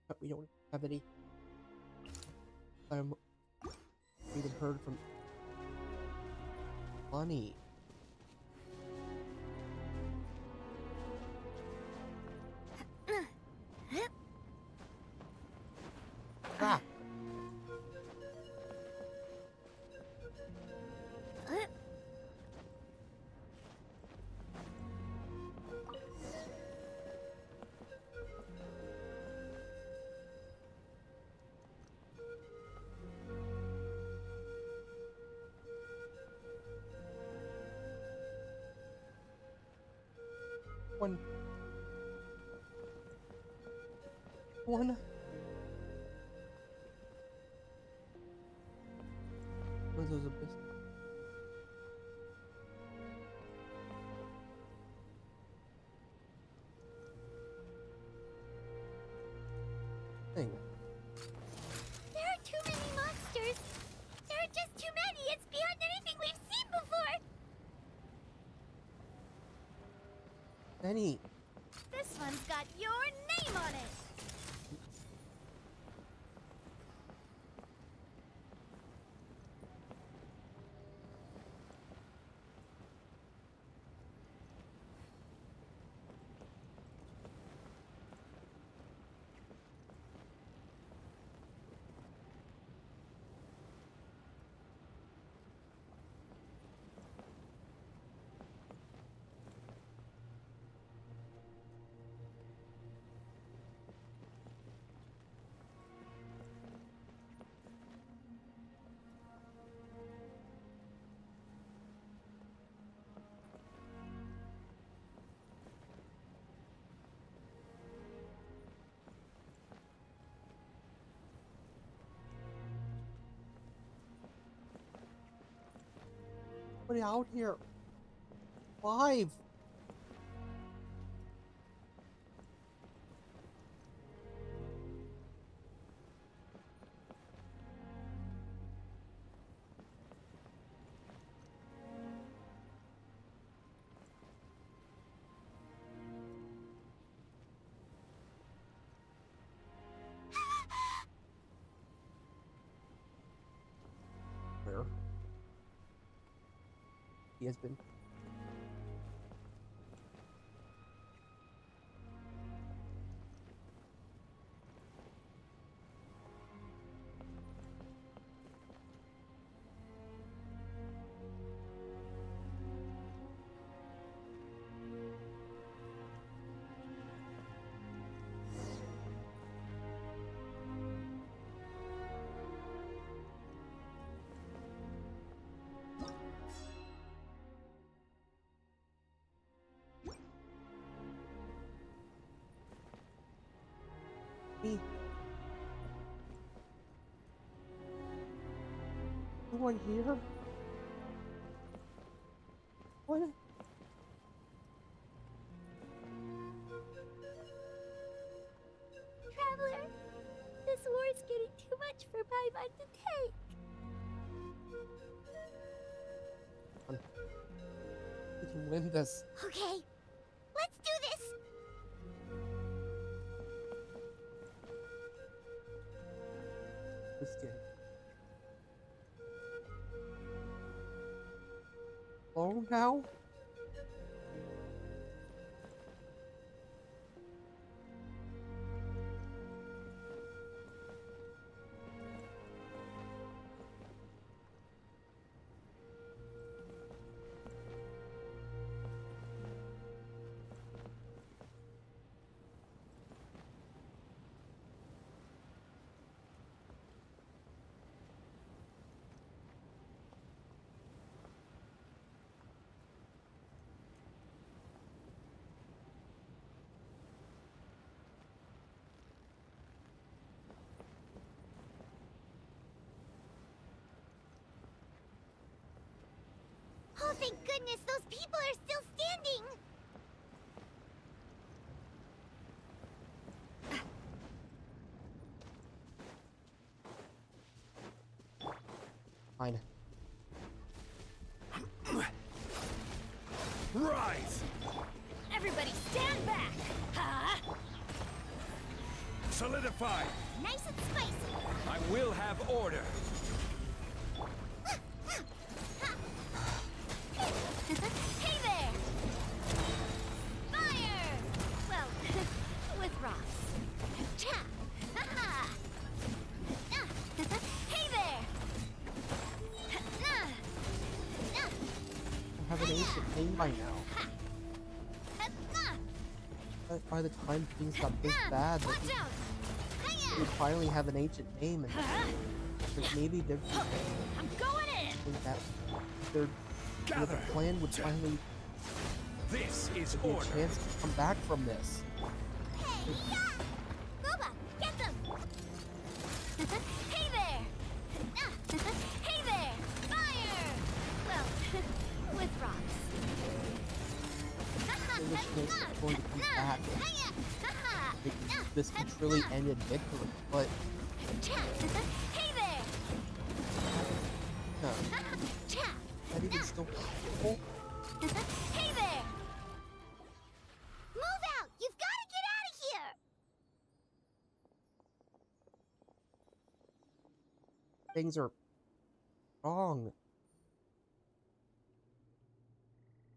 But we don't have any. I'm even heard from money. Ah. One. What are those abyss? Thing. There are too many monsters. There are just too many. It's beyond anything we've seen before. Benny. This one's got your name on it. Everybody out here. 5. Where? He has been. Me. No one here? What? Traveler, this war's getting too much for Paimon to take. We can win this. Okay, let's do this. This game. Oh, now? Oh, thank goodness, those people are still standing! Fine. Rise! Everybody stand back! Huh? Solidify! Nice and spicy! I will have order. Hey there! Fire! Well, with rocks. Cha! Ha-ha! Hey there! I have an ancient name by now. But by the time things got this bad, Watch out! we finally have an ancient name, and maybe they're I'm going in! think that the plan would finally This is give me a order. chance to come back from this. Hey, Boba, get them! Hey there! Hey there! Fire! Well, with rocks. There's a chance it's going to come back. This could truly end in victory, but Hey there! that even still possible? Hey there! Move out! You've got to get out of here! Things are wrong.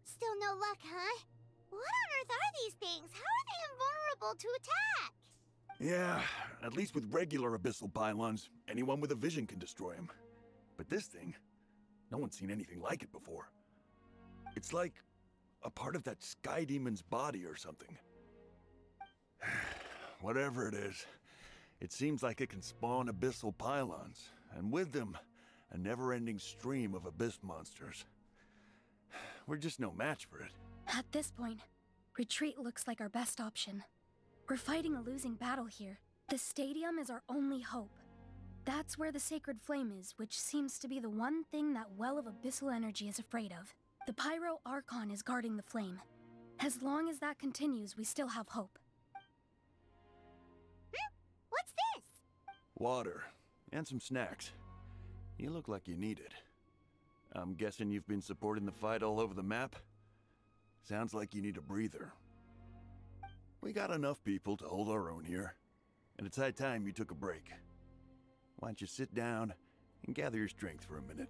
Still no luck, huh? What on earth are these things? How are they invulnerable to attack? Yeah, at least with regular abyssal pylons, anyone with a vision can destroy them. But this thing, no one's seen anything like it before. It's like a part of that sky demon's body or something. Whatever it is, it seems like it can spawn abyssal pylons, and with them, a never-ending stream of abyss monsters. We're just no match for it. At this point, retreat looks like our best option. We're fighting a losing battle here. The stadium is our only hope. That's where the sacred flame is, which seems to be the one thing that well of abyssal energy is afraid of. The Pyro Archon is guarding the flame. As long as that continues, we still have hope. What's this? Water, and some snacks. You look like you need it. I'm guessing you've been supporting the fight all over the map? Sounds like you need a breather. We got enough people to hold our own here, and it's high time you took a break. Why don't you sit down and gather your strength for a minute?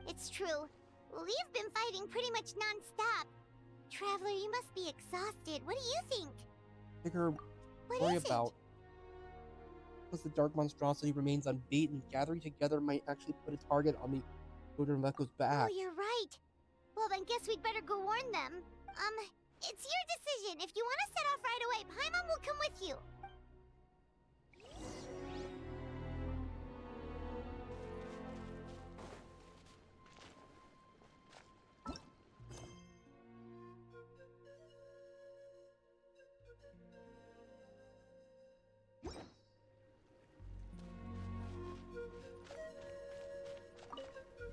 It's true. We've been fighting pretty much non-stop. Traveler, you must be exhausted. What do you think? Bigger What worry is it? about because the dark monstrosity remains unbeaten. Gathering together might actually put a target on the Children of Echo's back. Oh, you're right. Well, then guess we'd better go warn them. It's your decision. If you want to set off right away, Paimon will come with you.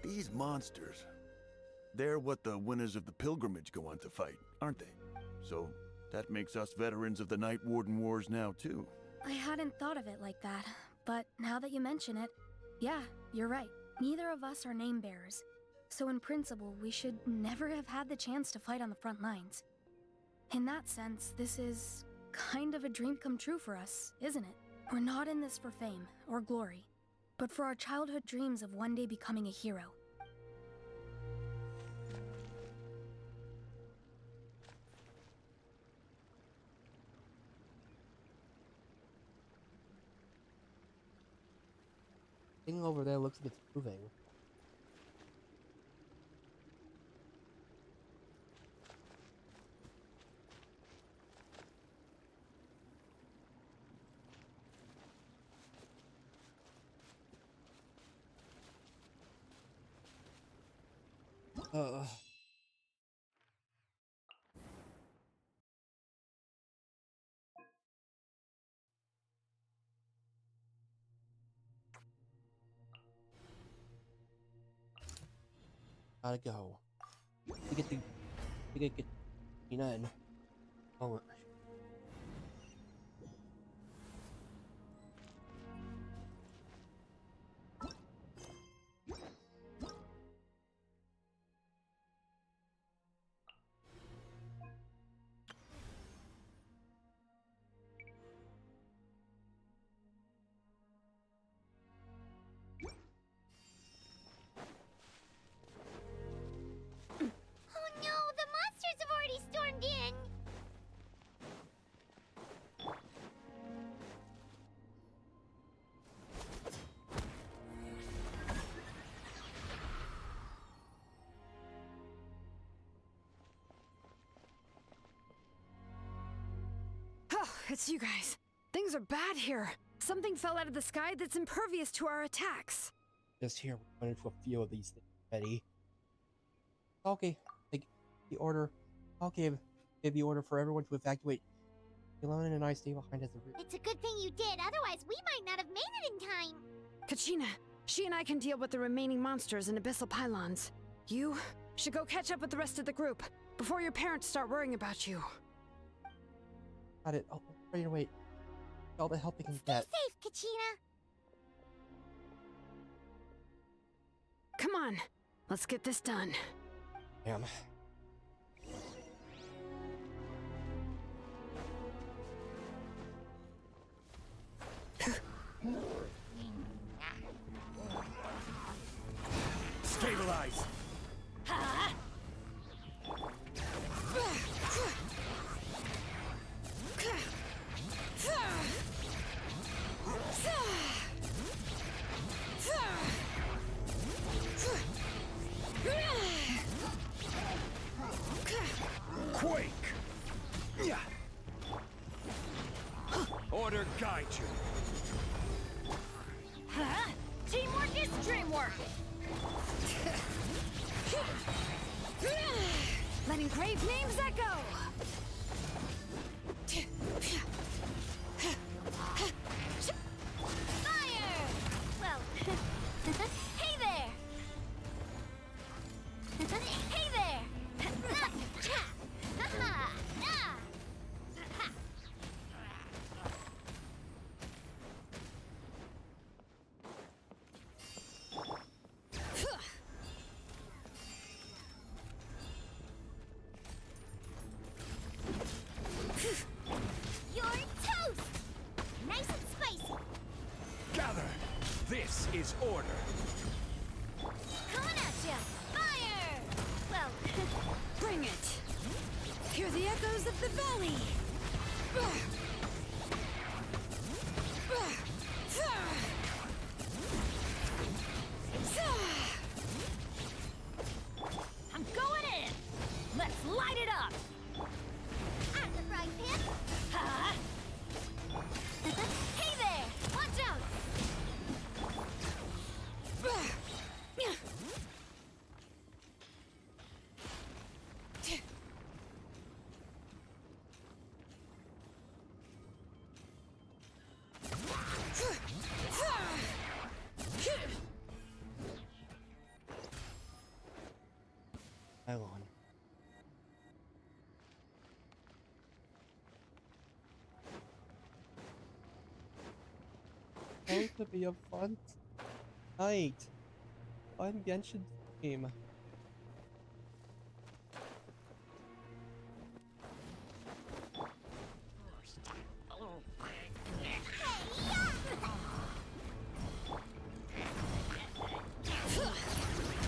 These monsters, They're what the winners of the pilgrimage go on to fight, aren't they? So that makes us veterans of the Night Warden Wars now, too. I hadn't thought of it like that, but now that you mention it, yeah, you're right. Neither of us are name bearers. So in principle, we should never have had the chance to fight on the front lines. In that sense, this is kind of a dream come true for us, isn't it? We're not in this for fame or glory, but for our childhood dreams of one day becoming a hero. Thing over there looks like it's moving. Gotta go. We get Tina in. Oh. It's you guys. Things are bad here. Something fell out of the sky that's impervious to our attacks. Just here, we're running into a few of these things, Betty. Okay, like the order. I'll give the order for everyone to evacuate. Ilona and I stay behind as the rear. It's a good thing you did, otherwise we might not have made it in time. Kachina, she and I can deal with the remaining monsters and abyssal pylons. You should go catch up with the rest of the group before your parents start worrying about you. Got it. Oh, ready to wait. All the help we can get. Stay safe, Kachina. Come on, let's get this done. Damn. Stabilize! Quake! Order guide you. Huh? Teamwork is dreamwork! Letting grave names echo! Fire! Well, hey there! Hey there! You're toast! Nice and spicy! Gather! This is order. Coming at ya! Fire! Well, Bring it! Hear the echoes of the valley! I'm going in! Let's light it up! at the frying pan! Huh? Hey there! Watch out! to be a fun night. Fun Genshin game.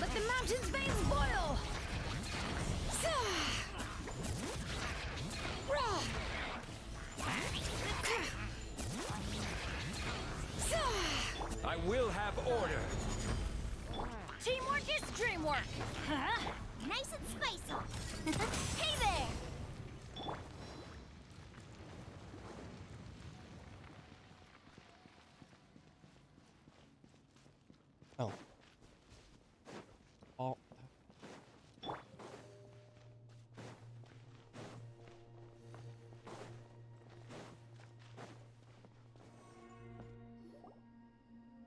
Let the mountain's veins boil! I will have order. Teamwork is dreamwork! Huh? Nice and spicy. Hey there! Oh. Oh.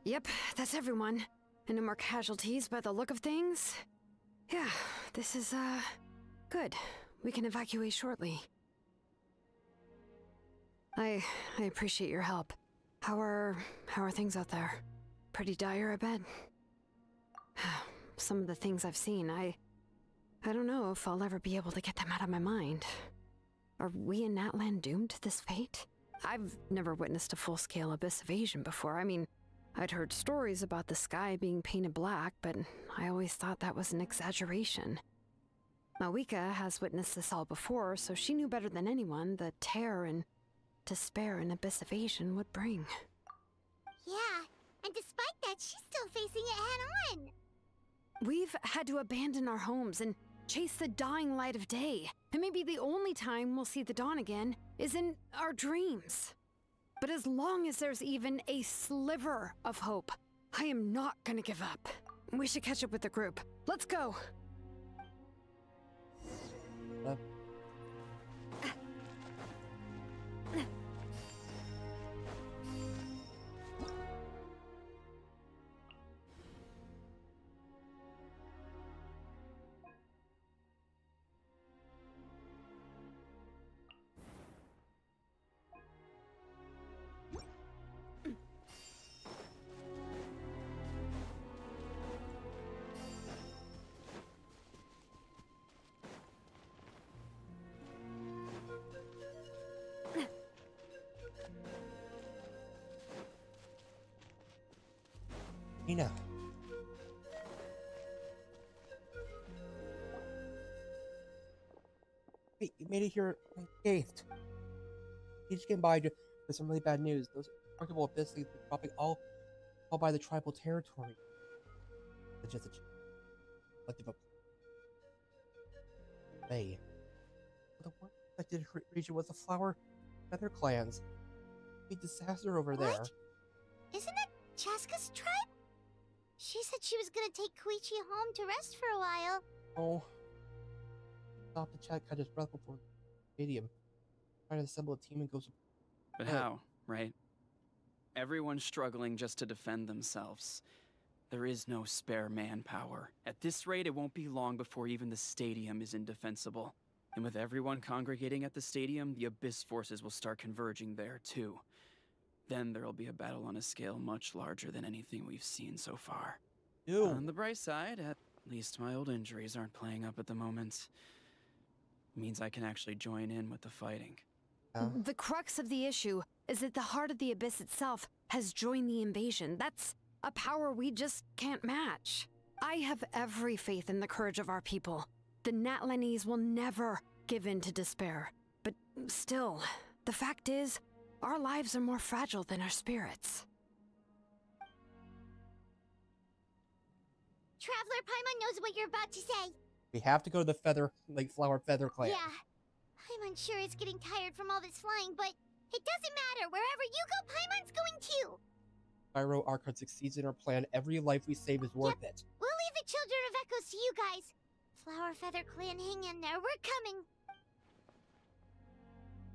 Yep, that's everyone. And no more casualties by the look of things. Yeah, this is, good. We can evacuate shortly. I appreciate your help. How are things out there? Pretty dire, I bet. Some of the things I've seen, I don't know if I'll ever be able to get them out of my mind. Are we in Natlan doomed to this fate? I've never witnessed a full-scale abyss invasion before. I mean, I'd heard stories about the sky being painted black, but I always thought that was an exaggeration. Mawika has witnessed this all before, so she knew better than anyone the terror and despair an abyss invasion would bring. Yeah, and despite that, she's still facing it head-on. We've had to abandon our homes and chase the dying light of day, and maybe the only time we'll see the dawn again is in our dreams. But as long as there's even a sliver of hope, I am not gonna give up. We should catch up with the group. Let's go! Nina. Wait, you made it here unscathed. You just came by with some really bad news. Those remarkable abyss things were dropping all by the tribal territory. It's just a collective of they. The one affected region was the Flower Feather clans. Big disaster over there. What? Isn't that Chaska's tribe? She said she was gonna take Koichi home to rest for a while. Oh. Stop the chat kind of breath before the stadium. Trying to assemble a team and go. But how, right? Everyone's struggling just to defend themselves. There is no spare manpower. At this rate, it won't be long before even the stadium is indefensible. And with everyone congregating at the stadium, the Abyss forces will start converging there, too. Then there'll be a battle on a scale much larger than anything we've seen so far. Ew. On the bright side, at least my old injuries aren't playing up at the moment. Means I can actually join in with the fighting. The crux of the issue is that the heart of the Abyss itself has joined the invasion. That's a power we just can't match. I have every faith in the courage of our people. The Natlanese will never give in to despair. But still, the fact is, our lives are more fragile than our spirits. Traveler Paimon knows what you're about to say. We have to go to the Flower Feather clan. Yeah. Paimon's sure is getting tired from all this flying, but it doesn't matter. Wherever you go, Paimon's going too. Pyro Archon succeeds in our plan. Every life we save is worth it. We'll leave the Children of Echoes to you guys. Flower Feather Clan, hang in there. We're coming.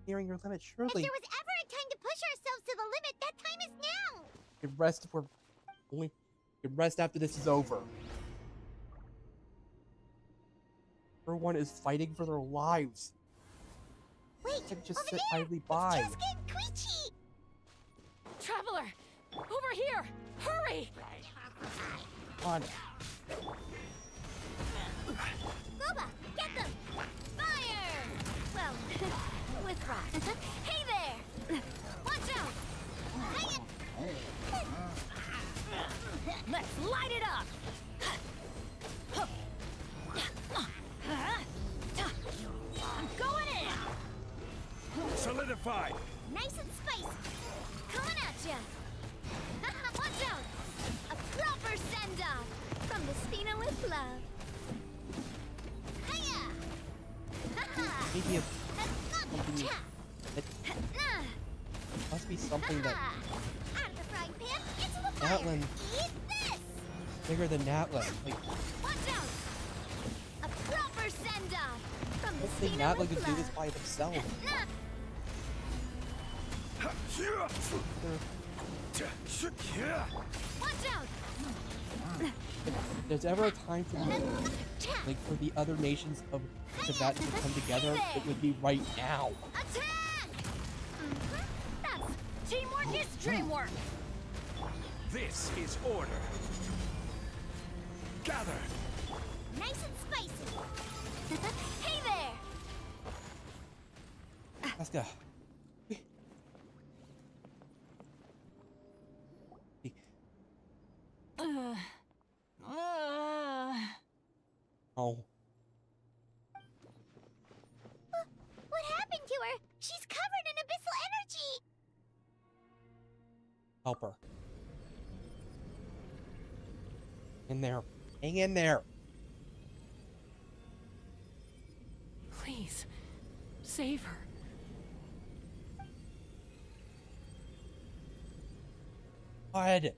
Nearing your limit, If surely. there was ever a time to push ourselves to the limit, that time is now. We can rest if we're only. We can rest after this is over. Everyone is fighting for their lives. Wait, can't just over sit there! idly by. It's Chaska and Koichi! Traveler, Over here! Hurry! On. Boba, get them! Fire! Well, with rock. Hey there! Watch out! Let's light it up! I'm going in! Solidified! Nice and spicy! Coming at ya! Watch out! A proper send-off from the Spina with love. Hiya! Maybe something that must be something that Out of the frying pan into the fire. Natlan Eat this! bigger than Natlan. Like, Watch out! A proper send-off from I the don't think Spina Natlan with could do love. this by themselves. Watch out! If there's ever a time for like for the other nations of Tibet to come together, it would be right now. Attack! That's teamwork is dreamwork. This is order. Gather. Nice and spicy. Hey there! Let's go. Oh. What happened to her? She's covered in abyssal energy. Help her. In there. Hang in there. Please, save her. God.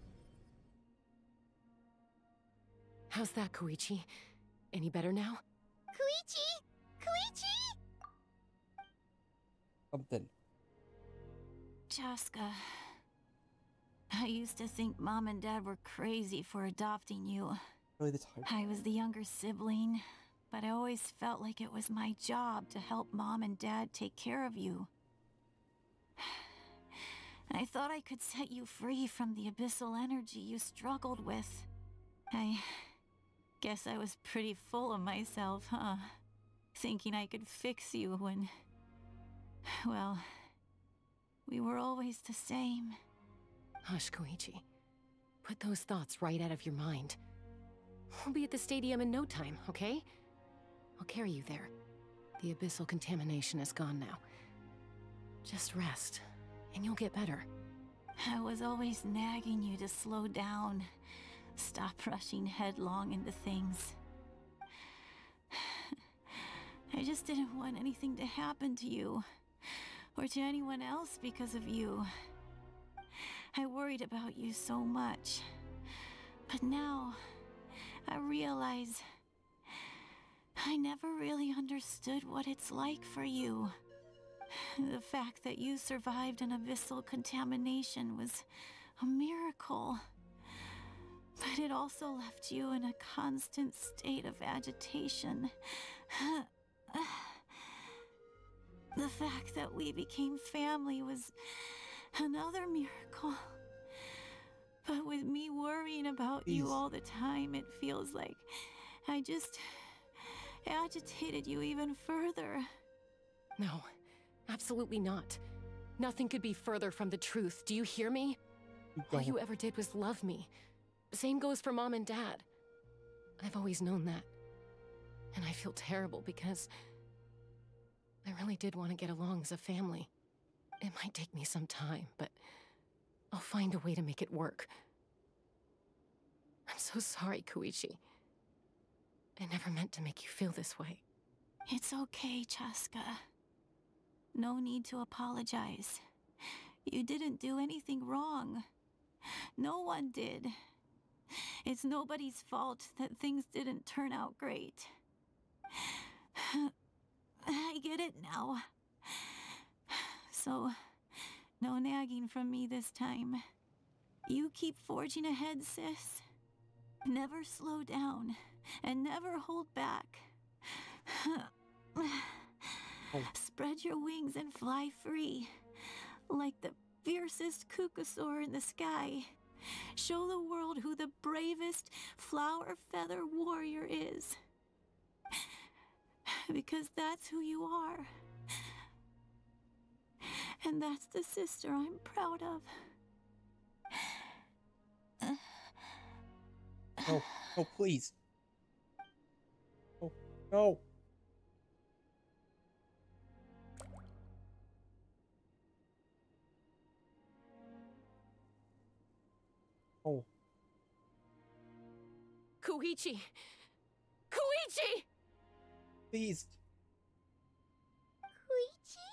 How's that, Koichi? Any better now? Koichi! Koichi! Something. Chaska, I used to think Mom and Dad were crazy for adopting you. Really the time. I was the younger sibling, but I always felt like it was my job to help Mom and Dad take care of you. I thought I could set you free from the abyssal energy you struggled with. I guess I was pretty full of myself, huh? Thinking I could fix you when... well, we were always the same. Hush, Koichi. Put those thoughts right out of your mind. We'll be at the stadium in no time, okay? I'll carry you there. The abyssal contamination is gone now. Just rest, and you'll get better. I was always nagging you to slow down. Stop rushing headlong into things. I just didn't want anything to happen to you, or to anyone else because of you. I worried about you so much. But now, I realize I never really understood what it's like for you. The fact that you survived an abyssal contamination was a miracle. But it also left you in a constant state of agitation. The fact that we became family was another miracle. But with me worrying about you all the time, it feels like I just agitated you even further. No, absolutely not. Nothing could be further from the truth. Do you hear me? All you ever did was love me. Same goes for Mom and Dad. I've always known that. And I feel terrible because I really did want to get along as a family. It might take me some time, but I'll find a way to make it work. I'm so sorry, Koichi. I never meant to make you feel this way. It's okay, Chaska. No need to apologize. You didn't do anything wrong. No one did. It's nobody's fault that things didn't turn out great. I get it now. So, no nagging from me this time. You keep forging ahead, sis. Never slow down, and never hold back. Spread your wings and fly free, like the fiercest Kukasaur in the sky. Show the world who the bravest flower feather warrior is. Because that's who you are. And that's the sister I'm proud of. No, no, please. Oh, no. Oh. Koichi! Koichi! Please. Koichi?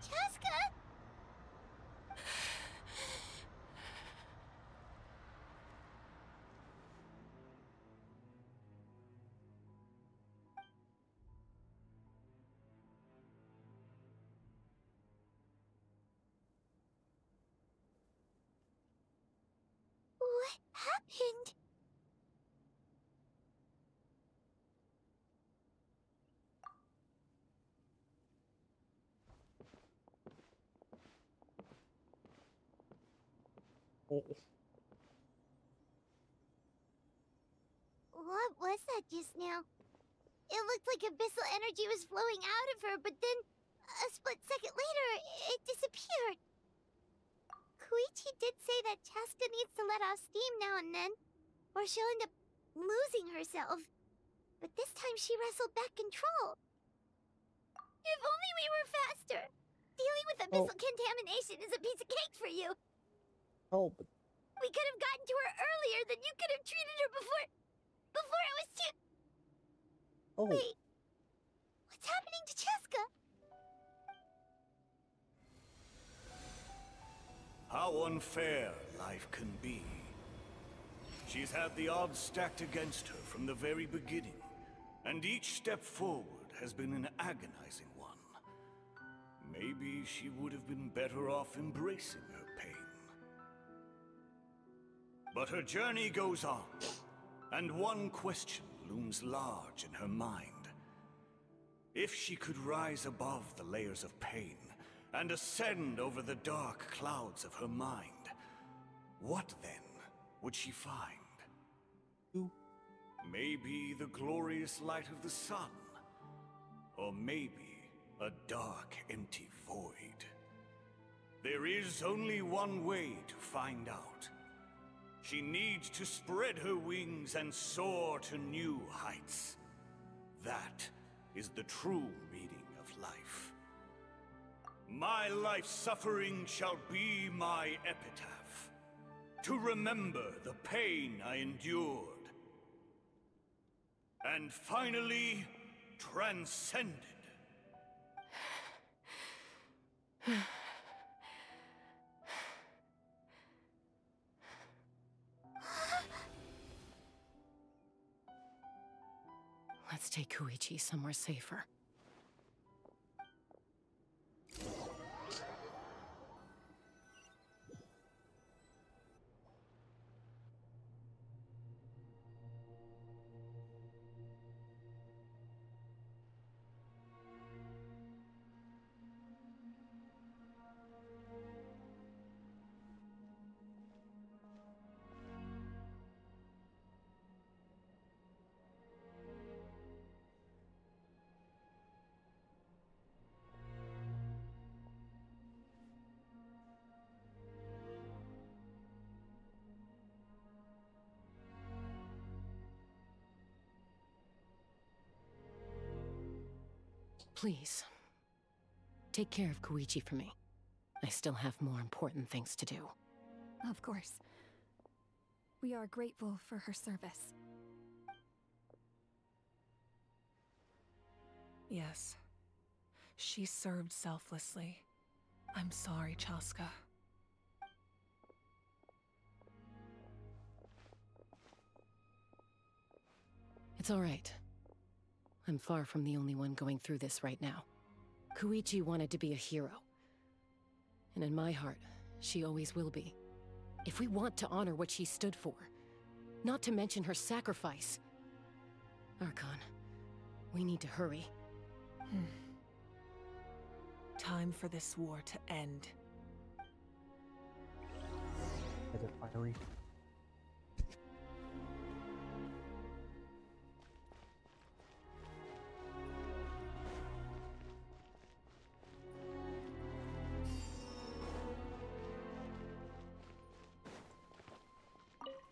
Chaska? What happened? Oh. What was that just now? It looked like abyssal energy was flowing out of her, but then a split second later, it disappeared. Koichi did say that Chaska needs to let off steam now and then, or she'll end up losing herself. But this time she wrestled back control. If only we were faster! Dealing with abyssal contamination is a piece of cake for you! Oh, but... We could have gotten to her earlier, then you could have treated her before it was too... Oh. Wait. What's happening to Chaska? How unfair life can be. She's had the odds stacked against her from the very beginning, and each step forward has been an agonizing one. Maybe she would have been better off embracing her pain. But her journey goes on, and one question looms large in her mind. If she could rise above the layers of pain and ascend over the dark clouds of her mind, what then would she find? Maybe the glorious light of the sun, or maybe a dark, empty void. There is only one way to find out. She needs to spread her wings and soar to new heights. That is the true meaning of life. My life's suffering shall be my epitaph, to remember the pain I endured, and finally transcended. Let's take Koichi somewhere safer. Please, take care of Koichi for me. I still have more important things to do. Of course. We are grateful for her service. Yes. She served selflessly. I'm sorry, Chaska. It's all right. I'm far from the only one going through this right now. Koichi wanted to be a hero. And in my heart, she always will be. If we want to honor what she stood for, not to mention her sacrifice. Archon, we need to hurry. Time for this war to end. Is it fiery?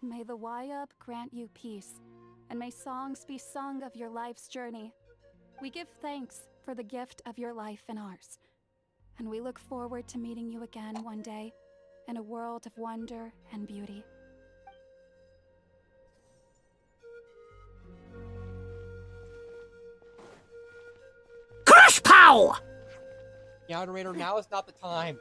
May the Wayub grant you peace, and may songs be sung of your life's journey. We give thanks for the gift of your life and ours, and we look forward to meeting you again one day in a world of wonder and beauty. Crash Pow! Moderator, now is not the time.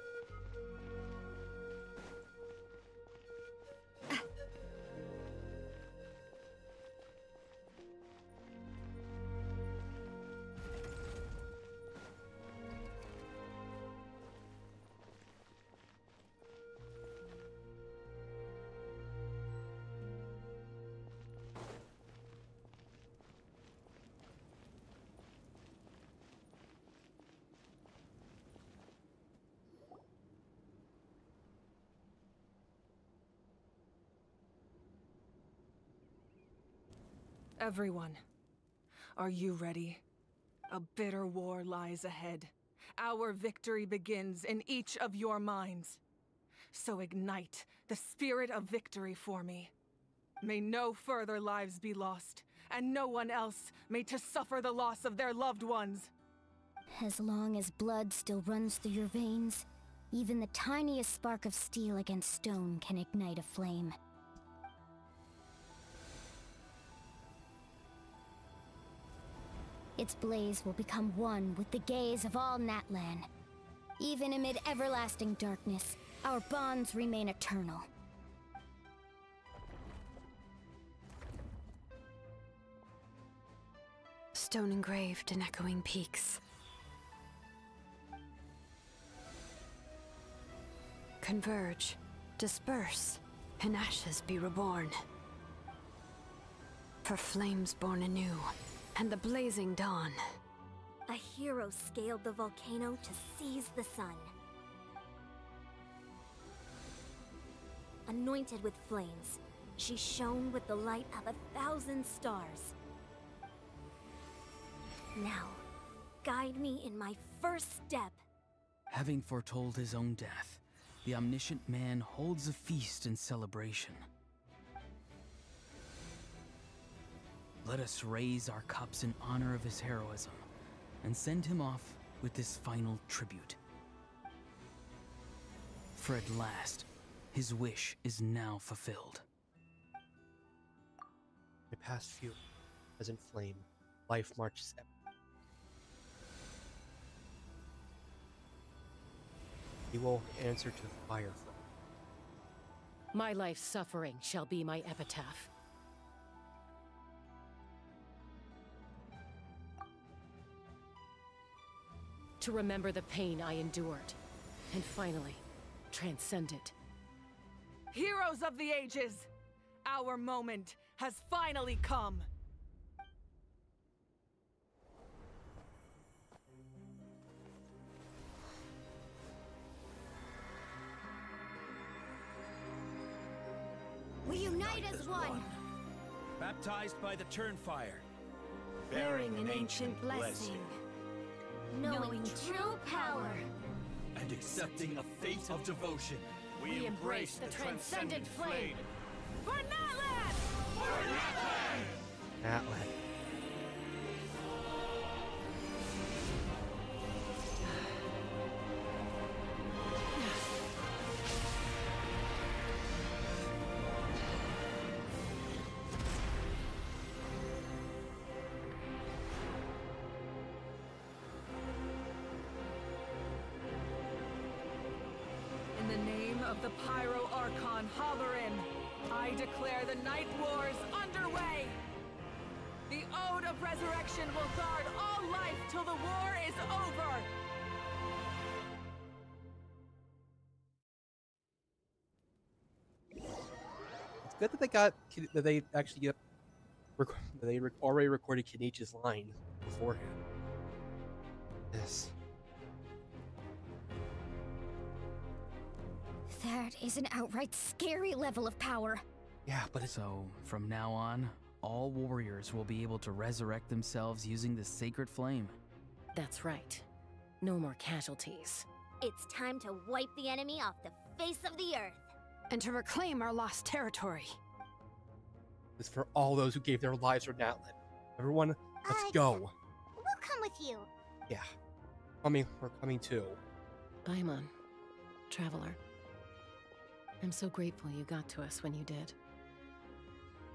Everyone, are you ready? A bitter war lies ahead. Our victory begins in each of your minds. So ignite the spirit of victory for me. May no further lives be lost, and no one else may to suffer the loss of their loved ones. As long as blood still runs through your veins, even the tiniest spark of steel against stone can ignite a flame. Its blaze will become one with the gaze of all Natlan. Even amid everlasting darkness, our bonds remain eternal. Stone engraved in echoing peaks. Converge, disperse, in ashes be reborn. For flames born anew, and the blazing dawn. A hero scaled the volcano to seize the sun. Anointed with flames, she shone with the light of 1,000 stars. Now, guide me in my first step. Having foretold his own death, the omniscient man holds a feast in celebration. Let us raise our cups in honor of his heroism, and send him off with this final tribute. For at last, his wish is now fulfilled. My past fuel as in flame, life marches ever. He will answer to the fire flame. My life's suffering shall be my epitaph. To remember the pain I endured, and finally, transcend it. Heroes of the ages! Our moment has finally come! We unite as one! Baptized by the Turnfire, Bearing an ancient blessing. Knowing true power. and accepting a fate of devotion, we embrace the transcendent flame. For Natlan! Natlan. In the name of the Pyro Archon Halloran, I declare the Night Wars underway! The resurrection will guard all life till the war is over! It's good that they got that they actually get already recorded Kenichi's line beforehand. Yes. That is an outright scary level of power. Yeah, but So, from now on, all warriors will be able to resurrect themselves using the sacred flame. That's right. No more casualties. It's time to wipe the enemy off the face of the earth. And to reclaim our lost territory. This is for all those who gave their lives for Natlan. Everyone, let's go. We'll come with you. Yeah. We're coming too. Paimon, traveler. I'm so grateful you got to us when you did.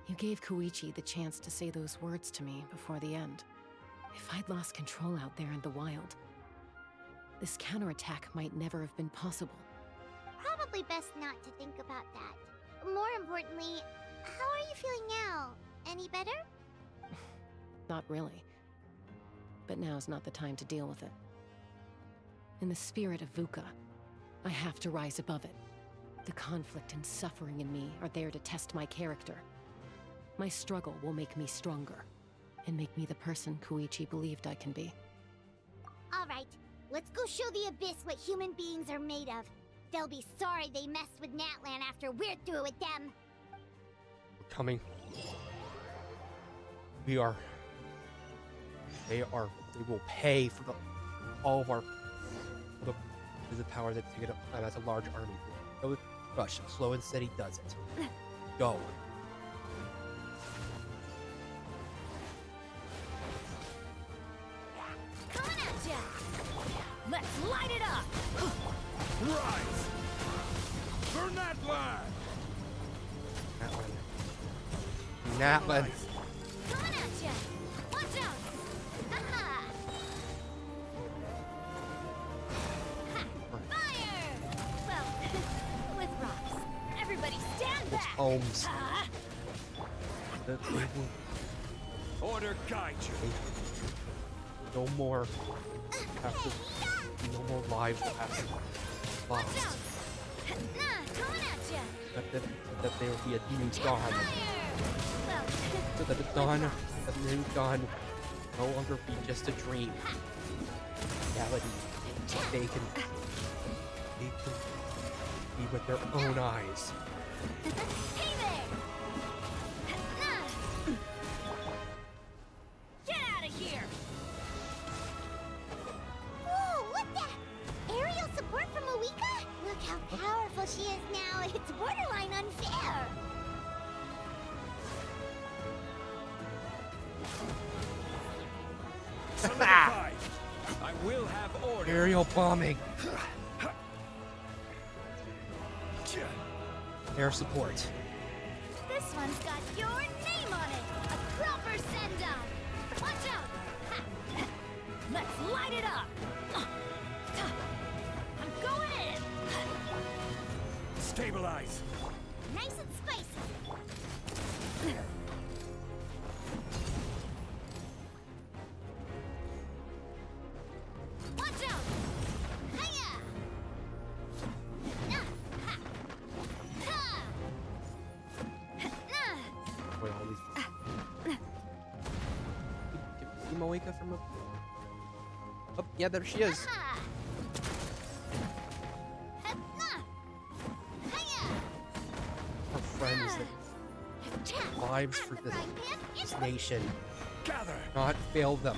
You gave Koichi the chance to say those words to me before the end. If I'd lost control out there in the wild, this counterattack might never have been possible. Probably best not to think about that. More importantly, how are you feeling now? Any better? Not really. But now's not the time to deal with it. In the spirit of VUCA, I have to rise above it. The conflict and suffering in me are there to test my character. My struggle will make me stronger, and make me the person Koichi believed I can be. Alright, let's go show the Abyss what human beings are made of. They'll be sorry they messed with Natlan after we're through with them. We're coming. They will pay for all of the power that take it up as a large army. Go rush, slow and steady does it. Go. Coming at ya! Let's light it up! Rise! Burn that line! Natlan. Coming at ya! Watch out! Aha! Fire! Well, with rocks. Everybody stand back! Homes. Order guide you. No more. No more lives will have to be lost. Coming at ya! That there will be a new dawn. So that the dawn, the new dawn, no longer be just a dream. Reality. They can see with their own eyes. Hey there! Get out of here! Whoa, what the? Aerial support from Moika? Look how powerful she is now. It's borderline unfair. Solidified. I will have order. Aerial bombing. Air support. This one's got your name on it! A proper send-off! Watch out! Let's light it up! I'm going in! Stabilize. Nice and spicy. Watch out! Hiya! Wait, all these. See Moika from a. Oh, yeah, there she is. Her friends that lives for this nation. Gather. Not fail them.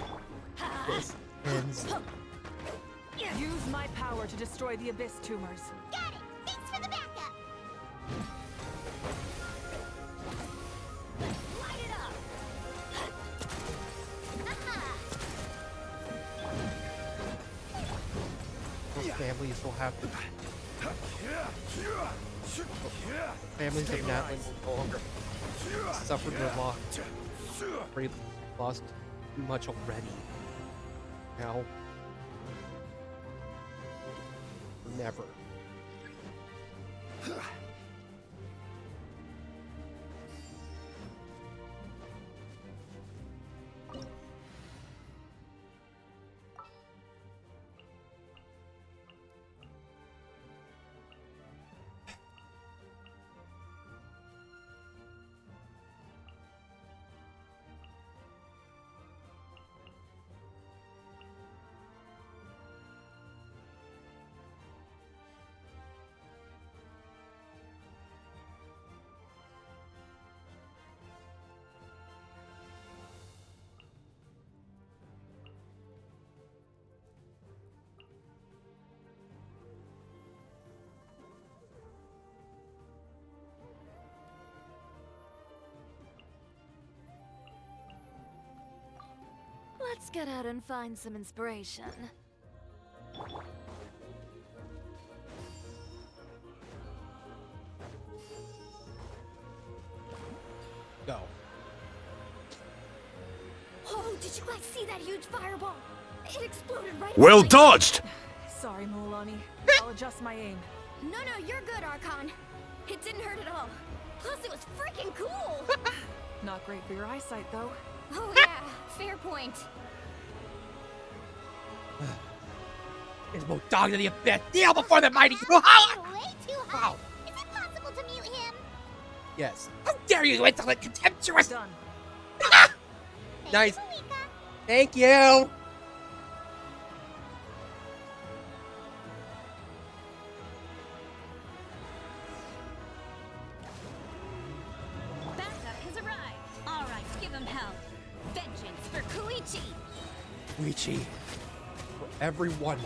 This ends. Use my power to destroy the Abyss tumors. Got it! Thanks for the backup! Light it up! Those families will have to. Families of Natlan will no longer suffer their loss. They lost too much already. Now, never. Let's get out and find some inspiration. Go. Oh, did you guys see that huge fireball? It exploded right Well above dodged! Sorry, Mualani. I'll adjust my aim. No, you're good, Archon. It didn't hurt at all. Plus, it was freaking cool! Not great for your eyesight, though. Oh yeah, fair point. There's more dog to the abyss. Kneel before the mighty. Way too high. Is it possible to mute him? Yes. How dare you, insolent, contemptuous! Done. Nice. Thank you. Backup has arrived. All right, give him hell. Vengeance for Koichi. Koichi. For everyone.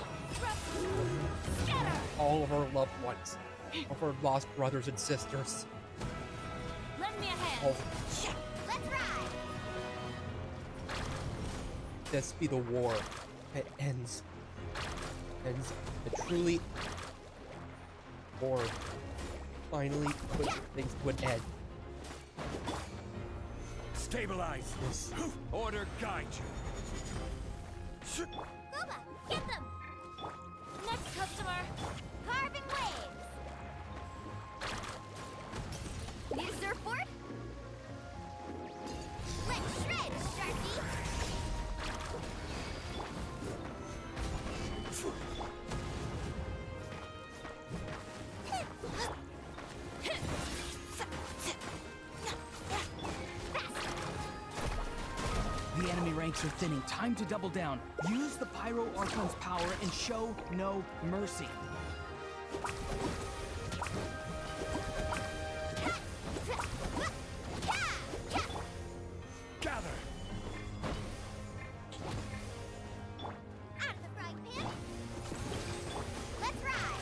All of our loved ones. Of our lost brothers and sisters. Lend me a hand. Oh. Let's ride. This be the war that ends the truly or finally put things to an end. Stabilize. Yes. Order guide you. Gooba, get them. Next customer. Carving waves. Need a surfboard? Let's shred, Sharky. The enemy ranks are thinning. Time to double down. Use the Pyro Archon's power and show no mercy. Gather. Out of the frying pan. Let's ride.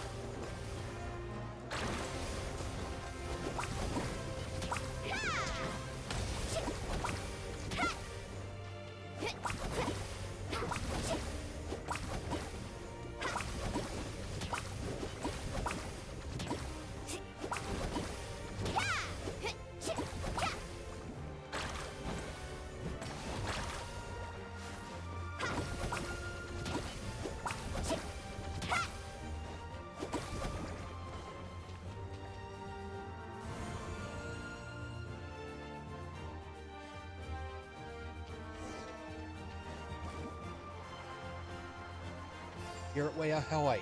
Spirit way of Hawaii.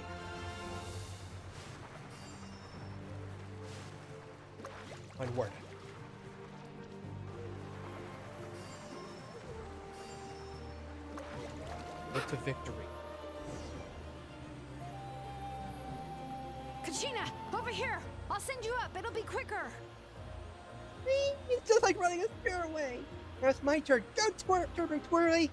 Onward. Look to victory. Kachina, over here! I'll send you up, it'll be quicker! It's just like running a spirit away. Now it's my turn. Go turbo twirly.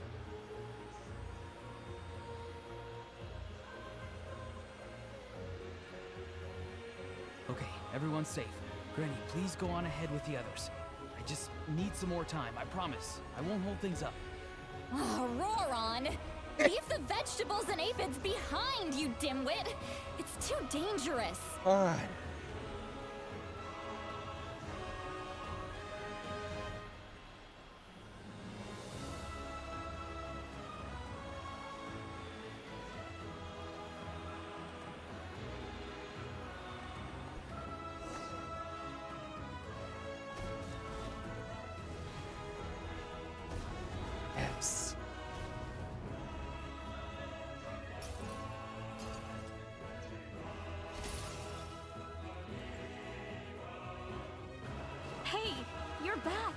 Okay, everyone's safe. Granny, please go on ahead with the others. I just need some more time, I promise. I won't hold things up. Oh, roar on! Leave the vegetables and aphids behind, you dimwit! It's too dangerous. Fine. Yes. Hey, you're back.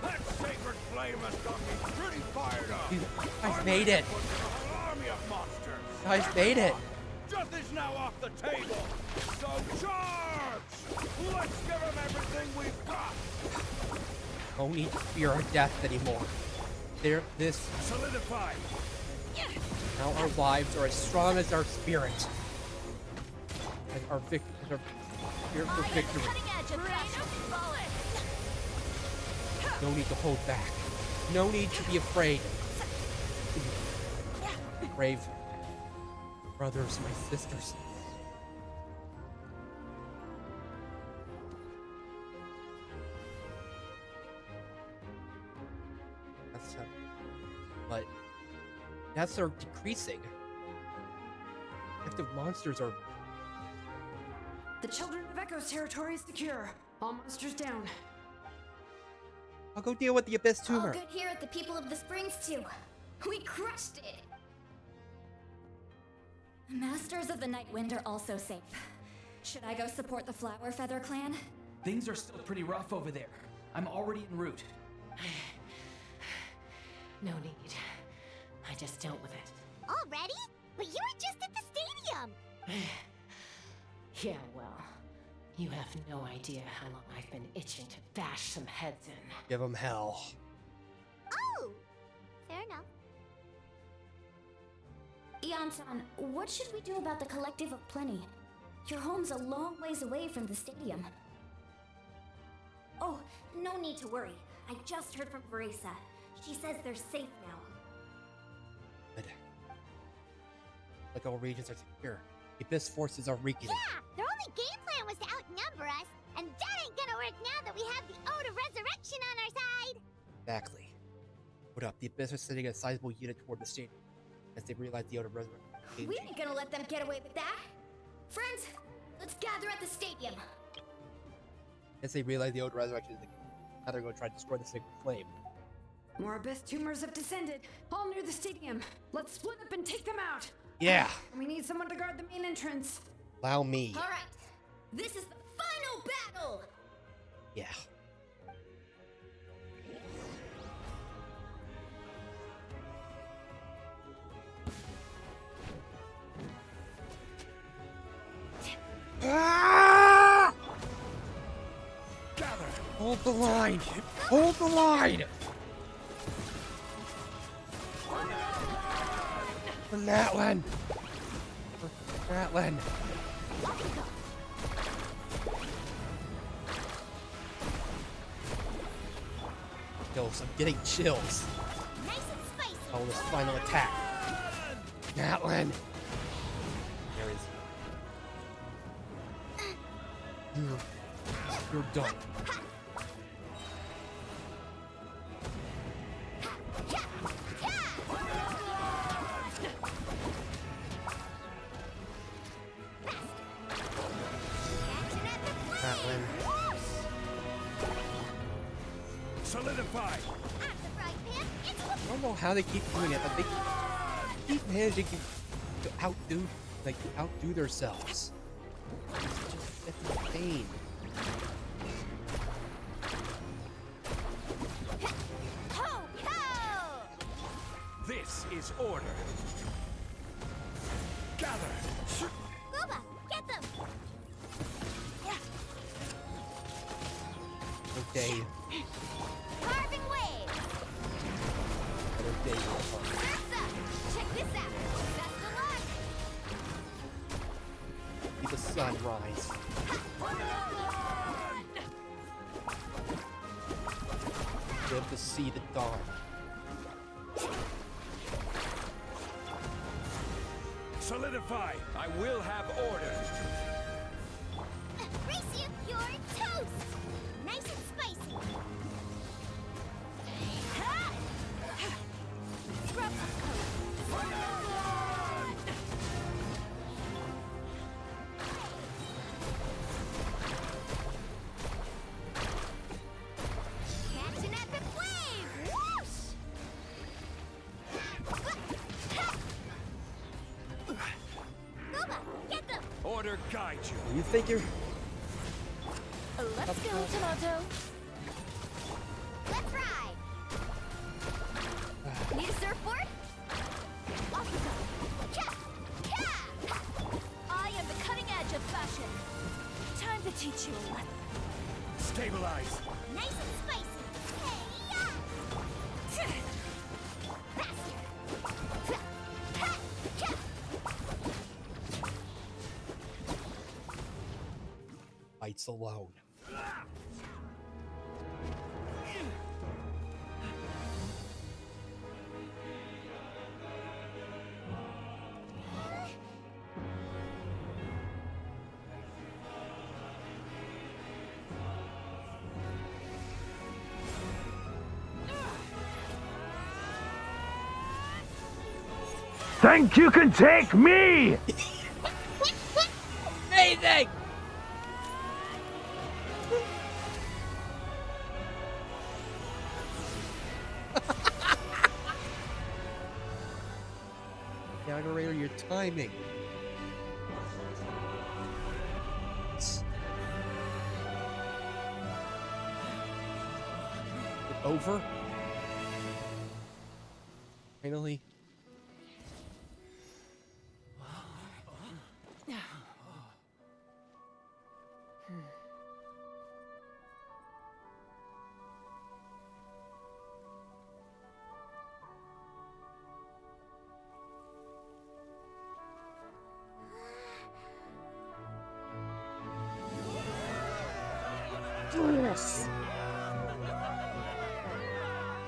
That sacred flame has got me pretty fired up. You guys made it. An army of monsters. You guys made it. Death is now off the table. So charge! Let's give them everything we've got. Don't need to fear our death anymore. This Solidify. now our lives are as strong as our spirit. And our spirit for victory. No need to hold back. no need to be afraid. Brave brothers, my sisters. That's but deaths are decreasing. Active monsters are. The Children of Echo's territory is secure. All monsters down. I'll go deal with the Abyss All tumor. good here at the People of the Springs too. We crushed it! Masters of the Night Wind are also safe. Should I go support the Flower Feather clan? Things are still pretty rough over there. I'm already en route. No need. I just dealt with it. Already? But you were just at the stadium! Yeah, well, you have no idea how long I've been itching to bash some heads in. Give them hell. Oh! Fair enough. Ian-san, what should we do about the Collective of Plenty? Your home's a long ways away from the stadium. Oh, no need to worry. I just heard from Veresa. She says they're safe now. Good. Like all regions are secure. The Abyss forces are weakening. Yeah! Their only game plan was to outnumber us, and that ain't gonna work now that we have the Ode of Resurrection on our side! Exactly. Put up. The Abyss are sending a sizable unit toward the stadium as they realize the Ode of Resurrection. We ain't gonna let them get away with that! Friends, let's gather at the stadium! As they realize the Ode of Resurrection is the now they're going to try to destroy the Sacred Flame. More Abyss tumors have descended, all near the stadium. Let's split up and take them out. Yeah. We need someone to guard the main entrance. Allow me. All right, this is the final battle. Yeah. Ah! Gather. Hold the line. Hold the line. From that one. From that one. Chills. I'm getting chills. Nice and spicy. Oh, this final attack. That one. There is. You're done. Solidify. I don't know how they keep doing it, but they keep managing to outdo themselves. It's insane. This is order. Gather. Gooba, get them. Okay. Carving wave. Okay. Check this out. Best of luck. See the sun rise. Live to see the dawn. Solidify. I will have order. Racia pure toast. Nice and spicy. Scrub Catch an epic wave. Whoosh! Gooba, get them. Order guide you. You think you're... Let's go, Tomato. Let's ride. Need a surfboard? Off we go. Cha! Cha! I am the cutting edge of fashion. Time to teach you a lesson. Stabilize. Nice and spicy. Hey-ya! Faster. Ha! Cha! Fights alone. think you can take me? Amazing! Generator, your timing. Over? Finally. Yes.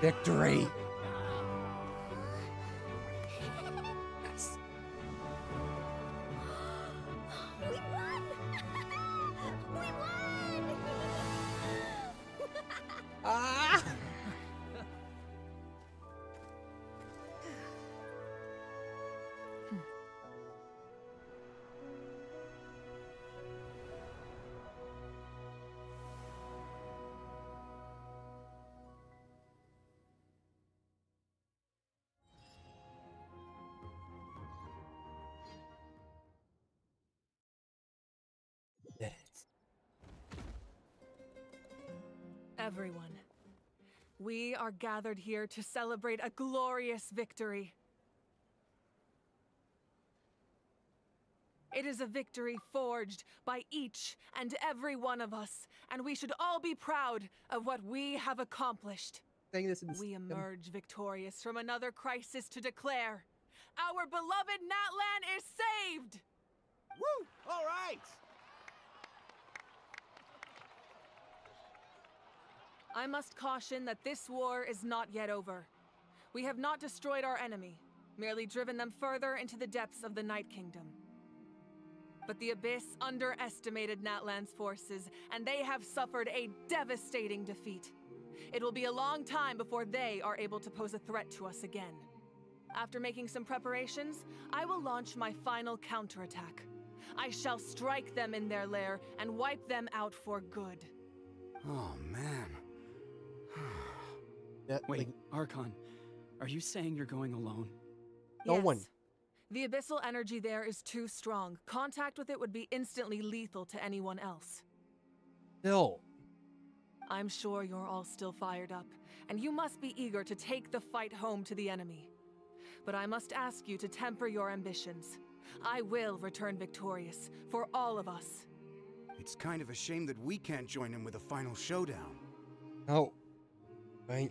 Victory. We won! We won! Ah! Everyone, we are gathered here to celebrate a glorious victory. It is a victory forged by each and every one of us, and we should all be proud of what we have accomplished. We emerge victorious from another crisis to declare, our beloved Natlan is saved! Woo! All right! I must caution that this war is not yet over. We have not destroyed our enemy, merely driven them further into the depths of the Night Kingdom. But the Abyss underestimated Natlan's forces, and they have suffered a devastating defeat. It will be a long time before they are able to pose a threat to us again. After making some preparations, I will launch my final counterattack. I shall strike them in their lair and wipe them out for good. Oh, man. Wait, Archon, are you saying you're going alone? Yes. The abyssal energy there is too strong. Contact with it would be instantly lethal to anyone else. No. I'm sure you're all still fired up, and you must be eager to take the fight home to the enemy. But I must ask you to temper your ambitions. I will return victorious, for all of us. It's kind of a shame that we can't join him with a final showdown. Oh. Right.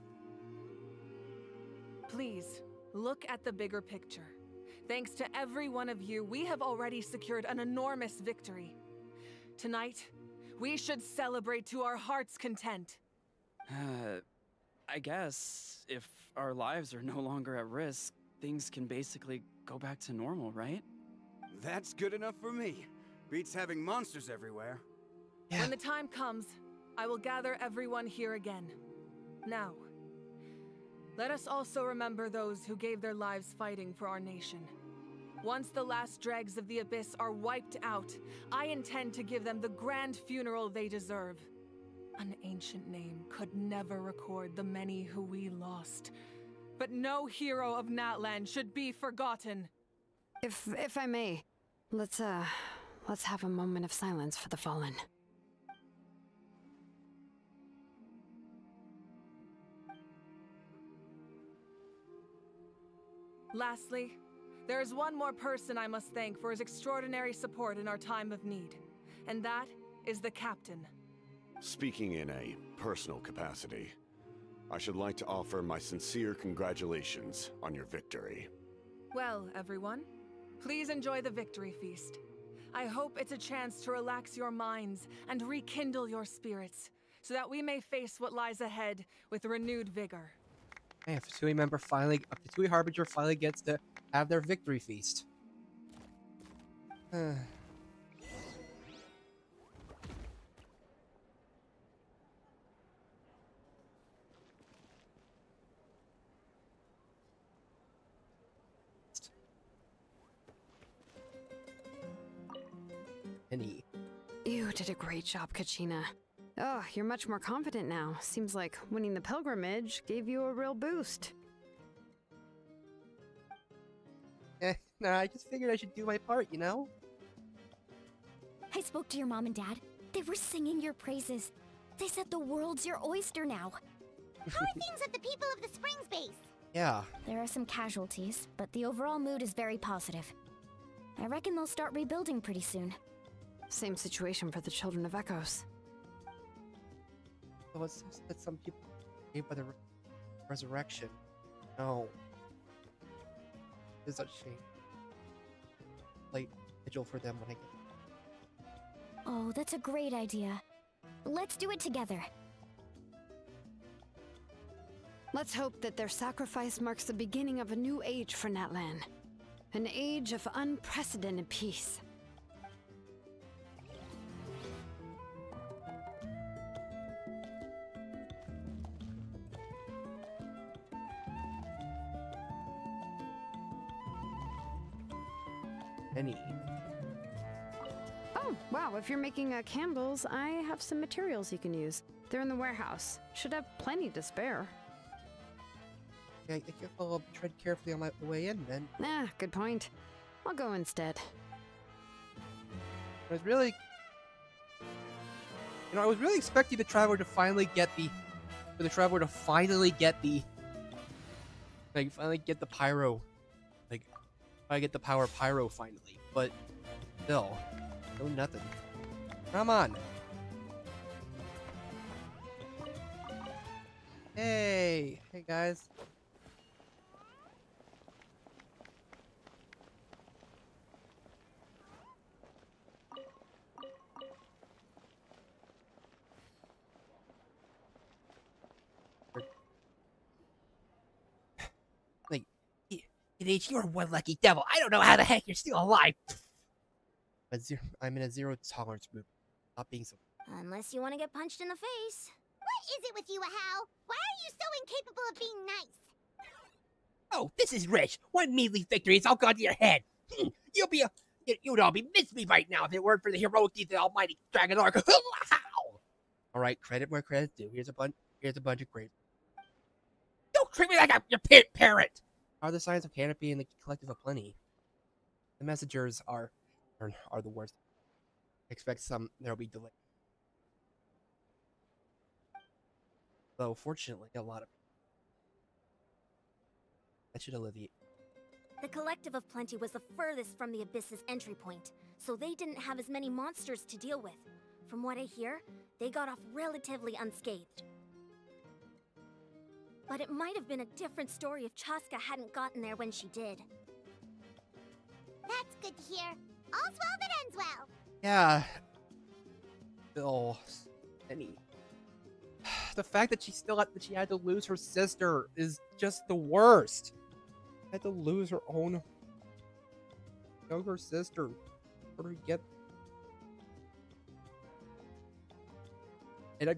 Please, look at the bigger picture. Thanks to every one of you, we have already secured an enormous victory. Tonight, we should celebrate to our heart's content. I guess if our lives are no longer at risk, things can basically go back to normal, right? That's good enough for me. Beats having monsters everywhere. Yeah. When the time comes, I will gather everyone here again. Now, let us also remember those who gave their lives fighting for our nation. Once the last dregs of the Abyss are wiped out, I intend to give them the grand funeral they deserve. An ancient name could never record the many who we lost. But no hero of Natlan should be forgotten. If I may, let's have a moment of silence for the fallen. Lastly, there is one more person I must thank for his extraordinary support in our time of need, and that is the Captain. Speaking in a personal capacity, I should like to offer my sincere congratulations on your victory. Well, everyone, please enjoy the victory feast. I hope it's a chance to relax your minds and rekindle your spirits, so that we may face what lies ahead with renewed vigor. Hey, Fatui Harbinger finally gets to have their victory feast. did a great job, Kachina. Oh, you're much more confident now. Seems like winning the pilgrimage gave you a real boost. Nah, I just figured I should do my part, you know? I spoke to your mom and dad. They were singing your praises. They said the world's your oyster now. How are things at the People of the Springs base? Yeah. There are some casualties, but the overall mood is very positive. I reckon they'll start rebuilding pretty soon. Same situation for the Children of Echoes. So it's just that some people came by the resurrection. No. It's a shame. Late vigil for them when I get. Oh, that's a great idea. Let's do it together. Let's hope that their sacrifice marks the beginning of a new age for Natlan. An age of unprecedented peace. Any. Oh, wow, if you're making candles, I have some materials you can use. They're in the warehouse. Should have plenty to spare. Yeah, I guess I'll tread carefully on my way in then. Good point. I'll go instead. I was really... I was really expecting the Traveler to finally get the... finally get the pyro. I get the power pyro finally, but still, no nothing. Come on. Hey guys. H, you're one lucky devil. I don't know how the heck you're still alive. But I'm in a zero tolerance mood. Not being so. Unless you want to get punched in the face. What is it with you, Ahau? Why are you so incapable of being nice? Oh, this is rich. One measly victory, it's all gone to your head. You'd all be missing me right now if it weren't for the heroic deeds of the almighty Dragon Lord. All right, credit where credit's due. Here's a bunch of grapes. Don't treat me like I'm your parent. Are the signs of Canopy and the Collective of Plenty? The messengers are the worst. Expect there'll be delay. Though fortunately, a lot of that should alleviate. The Collective of Plenty was the furthest from the Abyss's entry point, so they didn't have as many monsters to deal with. From what I hear, they got off relatively unscathed. But it might have been a different story if Chaska hadn't gotten there when she did. That's good to hear. All's well that ends well. Yeah. Still, the fact that she had to lose her sister is just the worst. Had to lose her own younger sister for her to get. And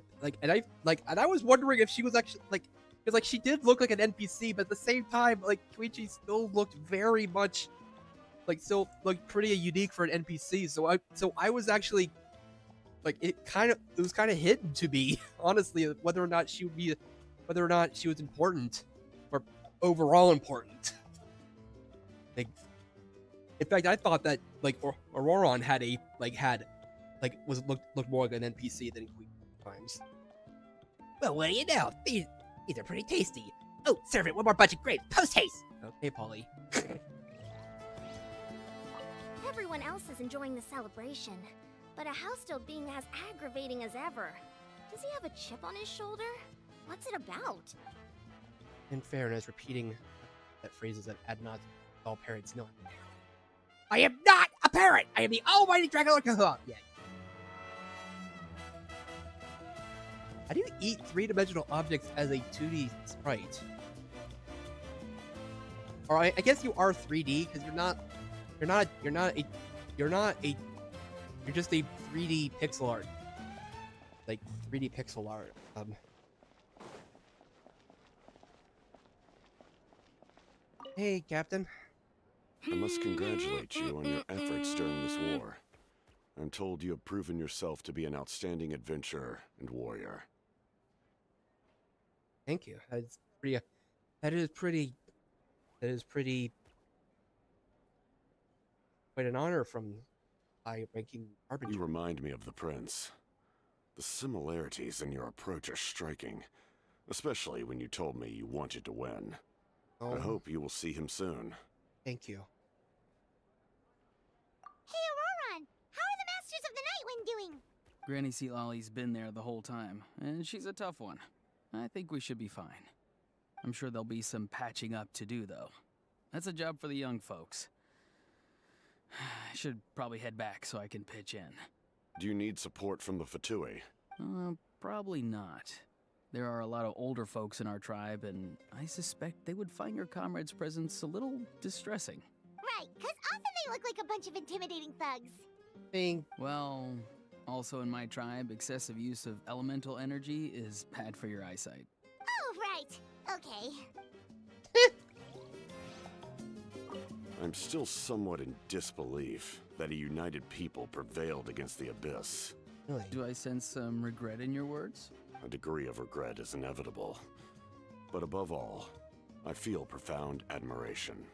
I was wondering if she was actually because she did look like an NPC, but at the same time, Koichi still looked very much still looked pretty unique for an NPC. So I was actually it was kind of hidden to me, honestly, whether or not she was important or overall important. In fact, I thought that Auroron looked more like an NPC than Koichi times. Well, what do you know? These are pretty tasty. Oh, servant, one more bunch of grapes. Post haste. Okay, Polly. Everyone else is enjoying the celebration, but Ahau's still being as aggravating as ever. Does he have a chip on his shoulder? What's it about? In fairness, repeating that phrase is ad nauseam. All parents know. I am not a parrot. I am the almighty Dragon Lord Cahoon. Yeah. How do you eat three-dimensional objects as a 2D sprite? Or I guess you are 3D because you're just a 3D pixel art. 3D pixel art. Hey, Captain. I must congratulate you on your efforts during this war. I'm told you have proven yourself to be an outstanding adventurer and warrior. Thank you. That is pretty quite an honor from high-ranking Harbinger. You remind me of the Prince. The similarities in your approach are striking, especially when you told me you wanted to win. I hope you will see him soon. Thank you. Hey, Auroron! How are the Masters of the Nightwind doing? Granny Sealolly's been there the whole time, and she's a tough one. I think we should be fine. I'm sure there'll be some patching up to do, though. That's a job for the young folks. I should probably head back so I can pitch in. Do you need support from the Fatui? Probably not. There are a lot of older folks in our tribe, and I suspect they would find your comrade's presence a little distressing. Right, because often they look like a bunch of intimidating thugs. Well, also in my tribe, excessive use of elemental energy is bad for your eyesight. Oh, right. Okay. I'm still somewhat in disbelief that a united people prevailed against the Abyss. Really? Do I sense some regret in your words? A degree of regret is inevitable. But above all, I feel profound admiration.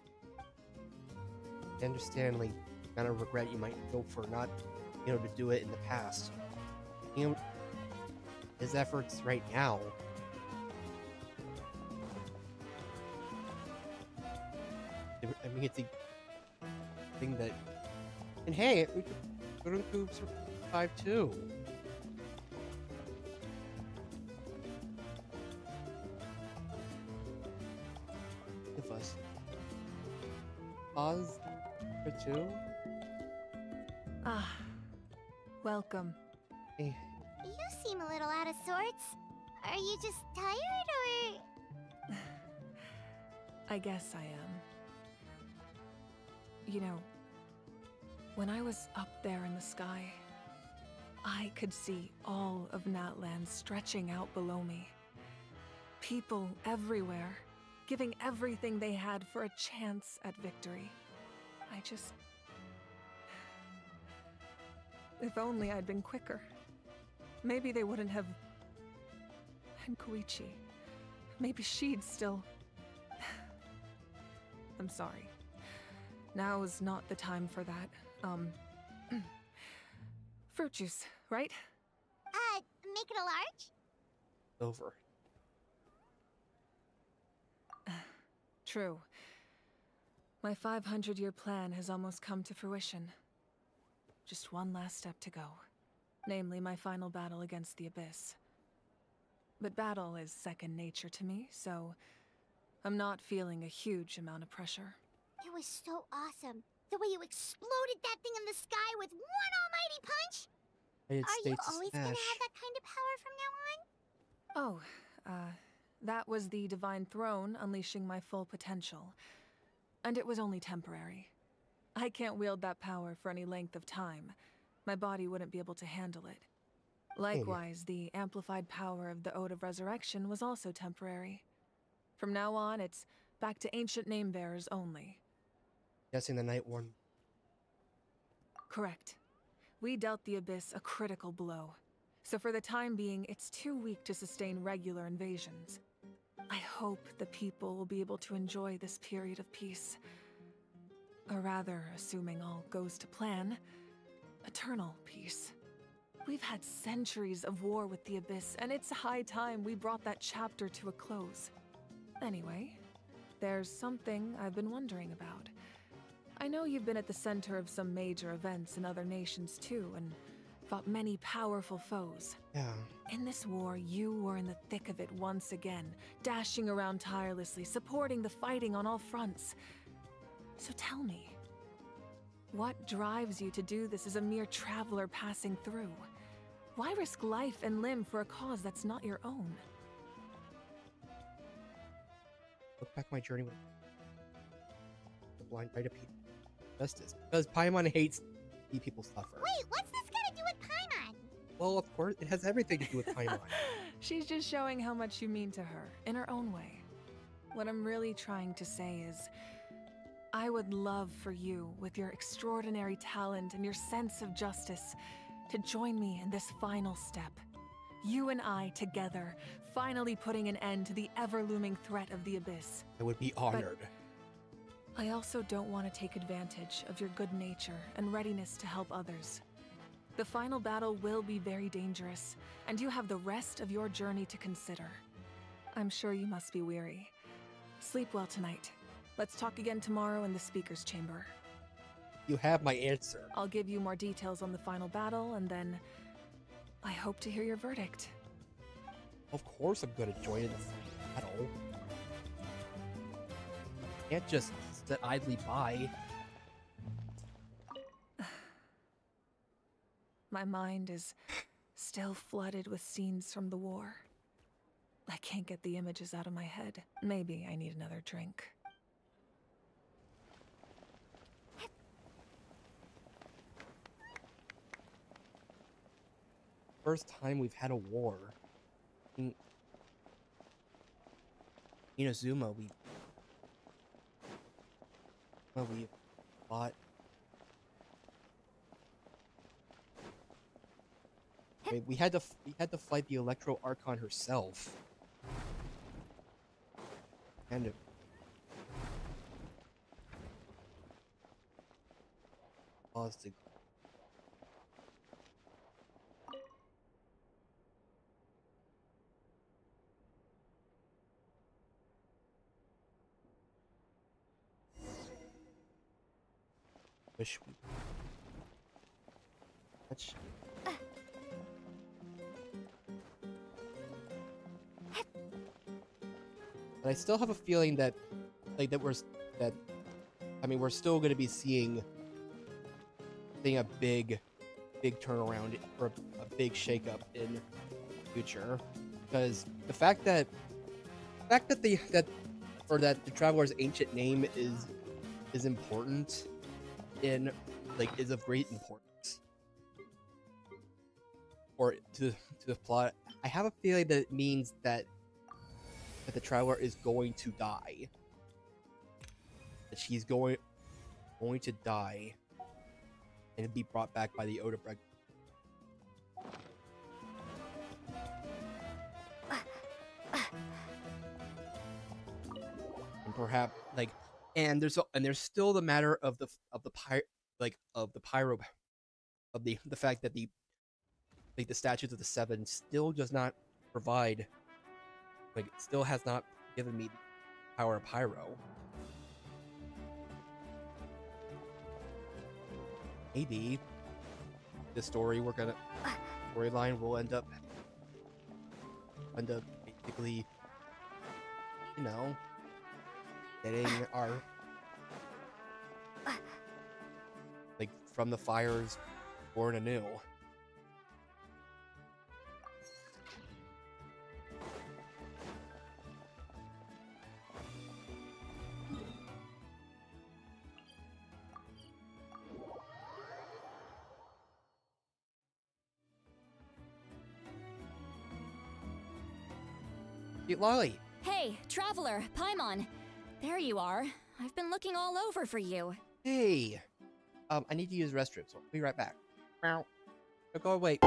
I understand, like, the kind of regret you might feel for not being able to do it in the past. You know, his efforts right now. I mean, it's a thing that. And hey, we could survive too. Give us pause for two. Ah, welcome. Hey. You seem a little out of sorts. Are you just tired, or...? I guess I am. You know, when I was up there in the sky, I could see all of Natlan stretching out below me. People everywhere, giving everything they had for a chance at victory. I just... If only I'd been quicker. Maybe they wouldn't have... And Koichi. Maybe she'd still... I'm sorry. Now is not the time for that. Fruit juice, right? Make it a large? Over. True. My 500-year plan has almost come to fruition. Just one last step to go. Namely, my final battle against the Abyss. But battle is second nature to me, so I'm not feeling a huge amount of pressure. It was so awesome. The way you exploded that thing in the sky with one almighty punch! Are you always gonna have that kind of power from now on? Oh, that was the Divine Throne unleashing my full potential. And it was only temporary. I can't wield that power for any length of time. My body wouldn't be able to handle it. Likewise, the amplified power of the Ode of Resurrection was also temporary. From now on, it's back to ancient name-bearers only. Guessing the Night One. Correct. We dealt the Abyss a critical blow. So for the time being, it's too weak to sustain regular invasions. I hope the people will be able to enjoy this period of peace. Or rather, assuming all goes to plan, eternal peace. We've had centuries of war with the Abyss, and it's high time we brought that chapter to a close. Anyway, there's something I've been wondering about. I know you've been at the center of some major events in other nations too, and fought many powerful foes. Yeah. In this war, you were in the thick of it once again, dashing around tirelessly, supporting the fighting on all fronts. So tell me, what drives you to do this as a mere traveler passing through? Why risk life and limb for a cause that's not your own? Look back my journey with the blind right of justice. Because Paimon hates to see people suffer. Wait, what's this got to do with Paimon? Well, of course, it has everything to do with Paimon. She's just showing how much you mean to her, in her own way. What I'm really trying to say is, I would love for you, with your extraordinary talent and your sense of justice, to join me in this final step. You and I together, finally putting an end to the ever-looming threat of the Abyss. I would be honored. But I also don't want to take advantage of your good nature and readiness to help others. The final battle will be very dangerous, and you have the rest of your journey to consider. I'm sure you must be weary. Sleep well tonight. Let's talk again tomorrow in the speaker's chamber. You have my answer. I'll give you more details on the final battle, and then I hope to hear your verdict. Of course I'm gonna join in the battle. Can't just sit idly by. My mind is still flooded with scenes from the war. I can't get the images out of my head. Maybe I need another drink. First time we've had a war. In Inazuma, we fought. I mean, we had to fight the Electro Archon herself. Kind of. Pause to. Wish we. Touch. But I still have a feeling that, we're still going to be seeing a big turnaround or a big shakeup in the future, because the fact that the Traveler's ancient name is important is of great importance or to the plot. I have a feeling that it means that the Traveler is going to die. That she's going to die and be brought back by the Odebreg. And perhaps and there's still the matter of the fact that the Statutes of the Seven still does not provide, still has not given me the power of Pyro. Maybe the storyline will end up basically, getting our from the fires born anew. Lolly. Hey, Traveler, Paimon. There you are. I've been looking all over for you. Hey. I need to use the restroom, so I'll be right back. Meow. Go away.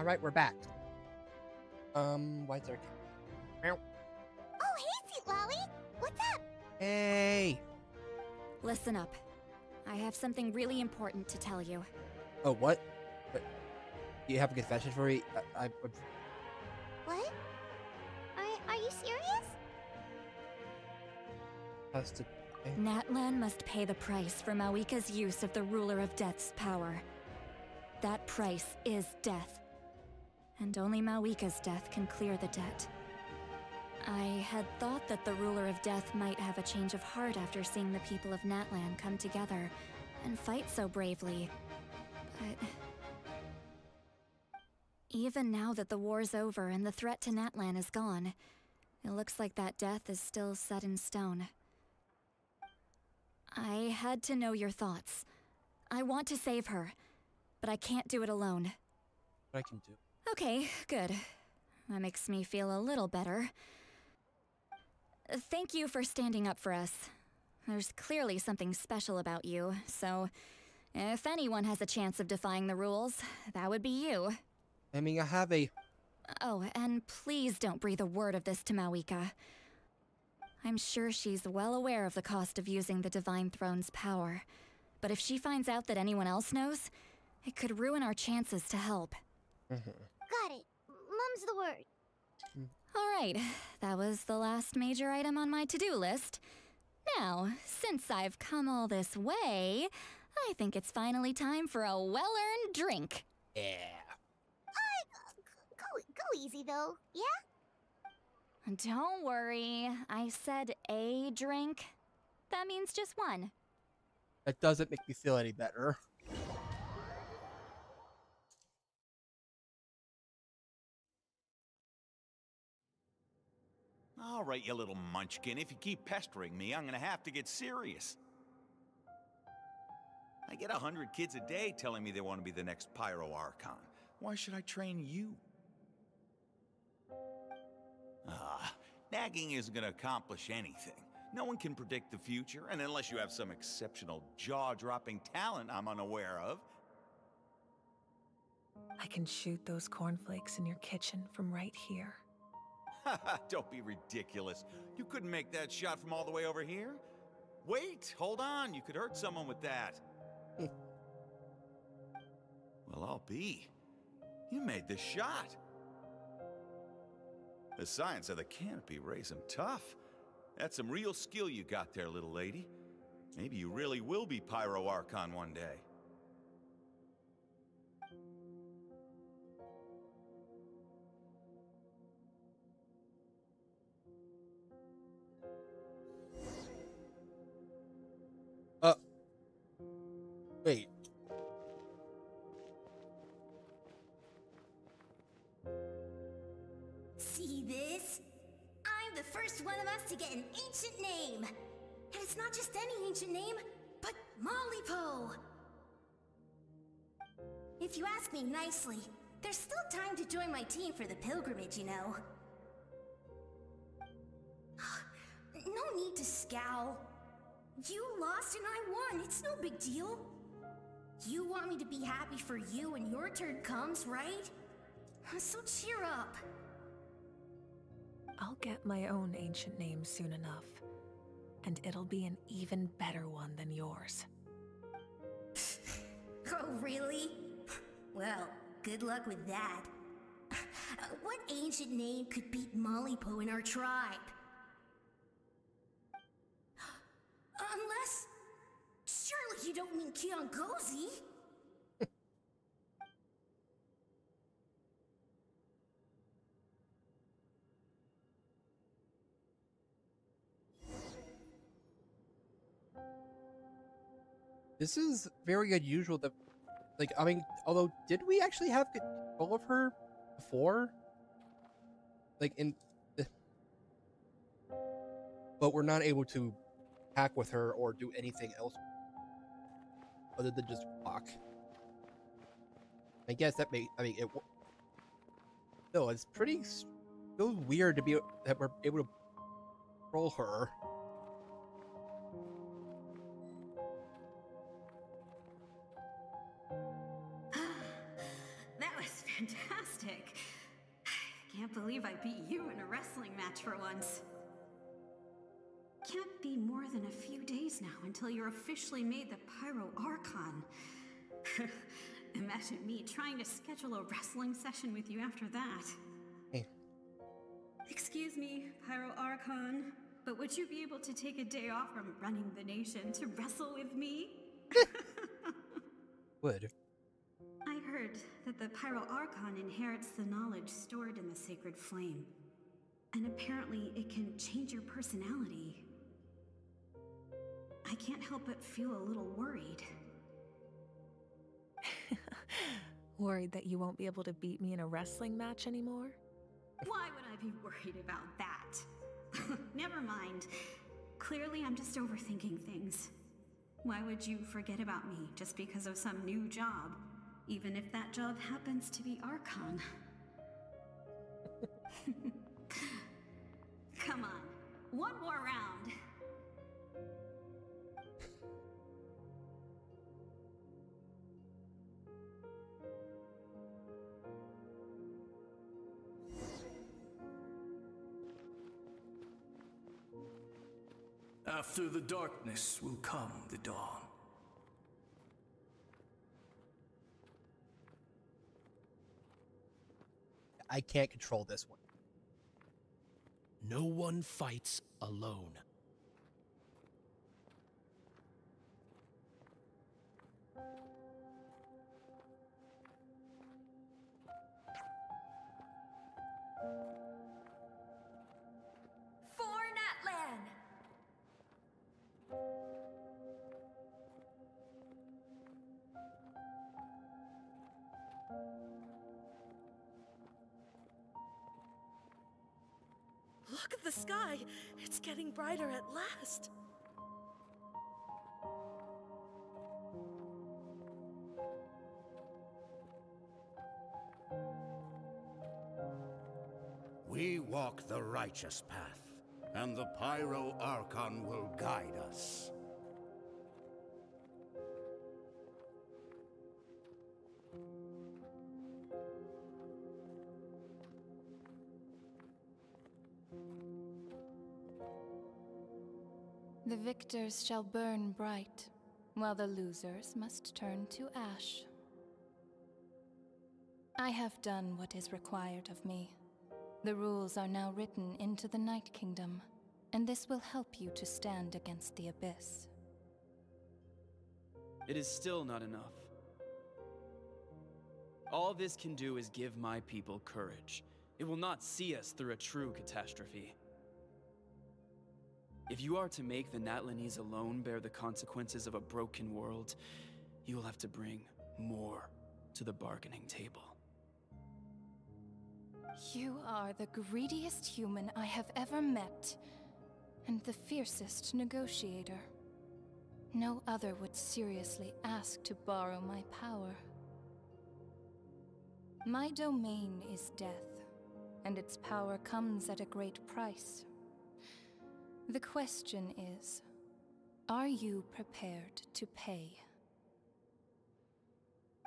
Alright, we're back. Why is there Meow. Oh, hey, Sweet Lolly! What's up? Hey! Listen up. I have something really important to tell you. Oh, what? Do you have a confession for me? What? Are you serious? Has to... Natlan must pay the price for Mawika's use of the Ruler of Death's power. That price is death. And only Mawika's death can clear the debt. I had thought that the Ruler of Death might have a change of heart after seeing the people of Natlan come together and fight so bravely. But... even now that the war's over and the threat to Natlan is gone, it looks like that death is still set in stone. I had to know your thoughts. I want to save her, but I can't do it alone. What I can do? Okay, good. That makes me feel a little better. Thank you for standing up for us. There's clearly something special about you, so if anyone has a chance of defying the rules, that would be you. I mean, I have a... Oh, and please don't breathe a word of this to Mawika. I'm sure she's well aware of the cost of using the Divine Throne's power. But if she finds out that anyone else knows, it could ruin our chances to help. Got it. Mum's the word. Alright, that was the last major item on my to-do list. Now, since I've come all this way, I think it's finally time for a well-earned drink. Yeah. Go easy, though, yeah? Don't worry, I said a drink. That means just one. That doesn't make me feel any better. All right, you little munchkin. If you keep pestering me, I'm gonna have to get serious. I get 100 kids a day telling me they want to be the next Pyro Archon. Why should I train you? Nagging isn't gonna accomplish anything. No one can predict the future, and unless you have some exceptional jaw-dropping talent I'm unaware of. I can shoot those cornflakes in your kitchen from right here. Don't be ridiculous. You couldn't make that shot from all the way over here? Wait, hold on. You could hurt someone with that. Well, I'll be. You made the shot. The science of the canopy raised him tough. That's some real skill you got there, little lady. Maybe you really will be Pyro Archon one day. Wait. See this? I'm the first one of us to get an ancient name. And it's not just any ancient name, but Mollypo. If you ask me nicely, there's still time to join my team for the pilgrimage, you know. No need to scowl. You lost and I won, it's no big deal. You want me to be happy for you when your turn comes, right? So cheer up. I'll get my own ancient name soon enough. And it'll be an even better one than yours. Oh, really? Well, good luck with that. What ancient name could beat Mollypo in our tribe? Unless... surely you don't mean Kiangozi? This is very unusual that, like, I mean, although, did we actually have control of her before? Like, but we're not able to hack with her or do anything else other than just walk. I guess that no, it's pretty still weird to be that we're able to control her. That was fantastic. unrealistic. Can't believe I beat you in a wrestling match for once. Can't be more than a few days now until you're officially made the Pyro Archon. Imagine me trying to schedule a wrestling session with you after that. Hey. Excuse me, Pyro Archon, but would you be able to take a day off from running the nation to wrestle with me? Would. I heard that the Pyro Archon inherits the knowledge stored in the sacred flame. And apparently it can change your personality. I can't help but feel a little worried. Worried that you won't be able to beat me in a wrestling match anymore? Why would I be worried about that? Never mind. Clearly I'm just overthinking things. Why would you forget about me just because of some new job? Even if that job happens to be Archon. Come on, one more round. After the darkness will come the dawn. I can't control this one. No one fights alone. For Natlan! Look at the sky! It's getting brighter at last! We walk the righteous path, and the Pyro Archon will guide us. The victors shall burn bright, while the losers must turn to ash. I have done what is required of me. The rules are now written into the Night Kingdom, and this will help you to stand against the Abyss. It is still not enough. All this can do is give my people courage. It will not see us through a true catastrophe. If you are to make the Natlanese alone bear the consequences of a broken world, you will have to bring more to the bargaining table. You are the greediest human I have ever met, and the fiercest negotiator. No other would seriously ask to borrow my power. My domain is death, and its power comes at a great price. The question is, are you prepared to pay?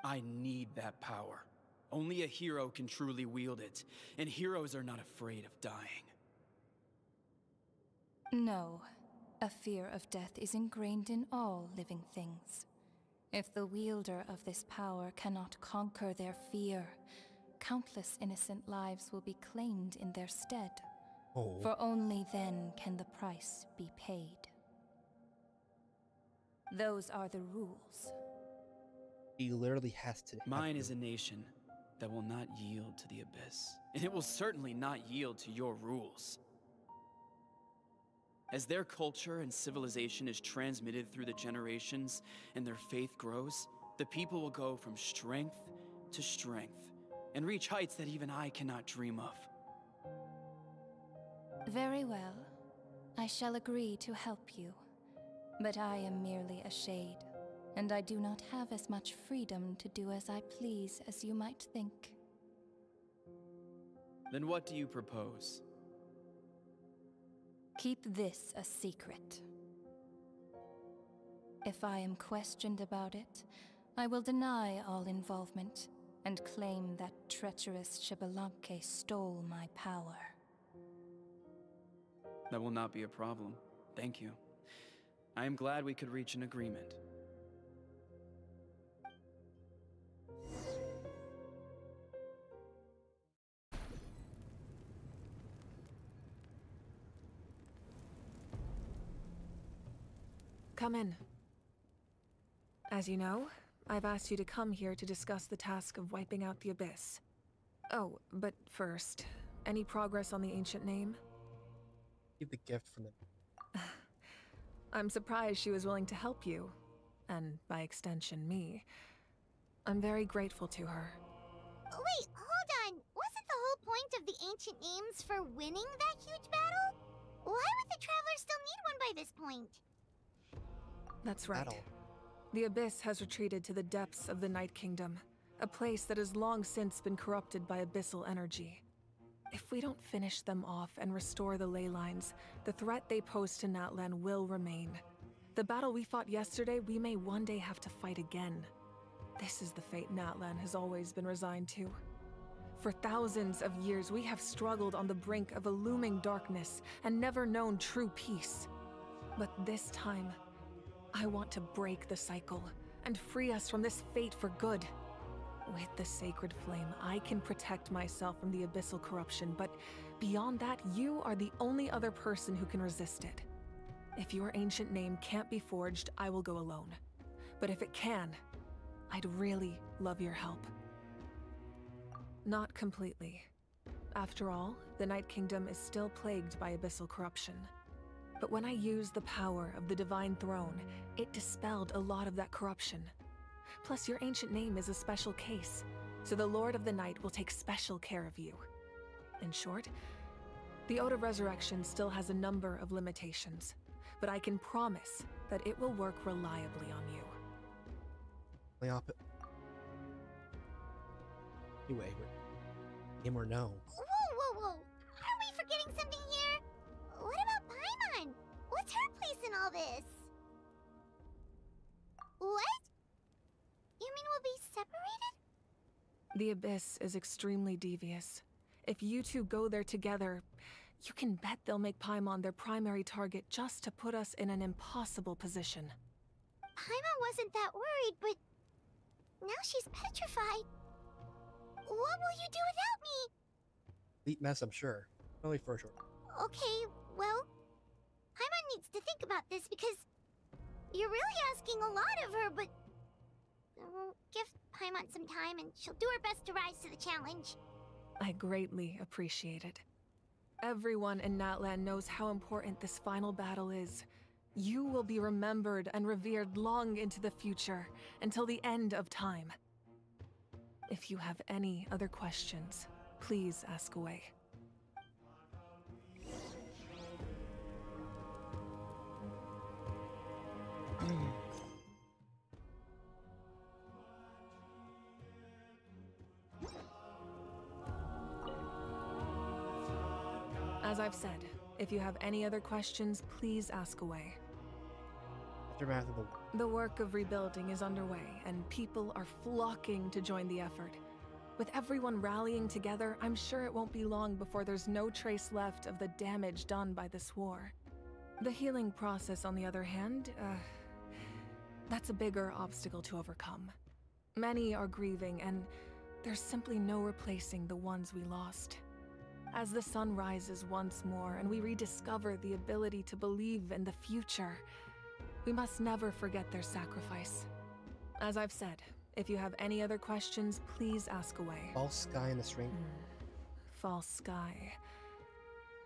I need that power. Only a hero can truly wield it, and heroes are not afraid of dying. No, a fear of death is ingrained in all living things. If the wielder of this power cannot conquer their fear, countless innocent lives will be claimed in their stead. Oh. For only then can the price be paid. Those are the rules. He literally has to. Mine is a nation that will not yield to the Abyss, and it will certainly not yield to your rules. As their culture and civilization is transmitted through the generations and their faith grows, the people will go from strength to strength and reach heights that even I cannot dream of. Very well. I shall agree to help you. But I am merely a shade, and I do not have as much freedom to do as I please as you might think. Then what do you propose? Keep this a secret. If I am questioned about it, I will deny all involvement, and claim that treacherous Xbalanque stole my power. That will not be a problem. Thank you. I am glad we could reach an agreement. Come in. As you know, I've asked you to come here to discuss the task of wiping out the Abyss. Oh, but first, any progress on the ancient name? Give the gift from the... I'm surprised she was willing to help you, and by extension, me. I'm very grateful to her. Wait, hold on. Wasn't the whole point of the ancient names for winning that huge battle? Why would the Traveler still need one by this point? That's right. Battle. The Abyss has retreated to the depths of the Night Kingdom, a place that has long since been corrupted by abyssal energy. If we don't finish them off and restore the ley lines, the threat they pose to Natlan will remain. The battle we fought yesterday, we may one day have to fight again. This is the fate Natlan has always been resigned to. For thousands of years, we have struggled on the brink of a looming darkness and never known true peace. But this time, I want to break the cycle and free us from this fate for good. With the sacred flame, I can protect myself from the abyssal corruption, but beyond that, you are the only other person who can resist it. If your ancient name can't be forged, I will go alone. But if it can, I'd really love your help. Not completely. After all, the Night Kingdom is still plagued by abyssal corruption. But when I used the power of the Divine Throne, it dispelled a lot of that corruption. Plus, your ancient name is a special case, so the Lord of the Night will take special care of you. In short, the Ode of Resurrection still has a number of limitations, but I can promise that it will work reliably on you. Anyway, him or no? Whoa! Are we forgetting something here? What about Paimon? What's her place in all this? What? You mean we'll be separated? The Abyss is extremely devious. If you two go there together, you can bet they'll make Paimon their primary target just to put us in an impossible position. Paimon wasn't that worried, but now she's petrified. What will you do without me? Complete mess, I'm sure. Only for a short. Okay, well, Paimon needs to think about this because you're really asking a lot of her, but give Paimon some time and she'll do her best to rise to the challenge. I greatly appreciate it. Everyone in Natlan knows how important this final battle is. You will be remembered and revered long into the future, until the end of time. If you have any other questions, please ask away. As I've said, if you have any other questions, please ask away. Aftermath of The work of rebuilding is underway, and people are flocking to join the effort. With everyone rallying together, I'm sure it won't be long before there's no trace left of the damage done by this war. The healing process, on the other hand, that's a bigger obstacle to overcome. Many are grieving, and there's simply no replacing the ones we lost. As the sun rises once more and we rediscover the ability to believe in the future, we must never forget their sacrifice. As I've said, if you have any other questions, please ask away. False sky in the string. False sky.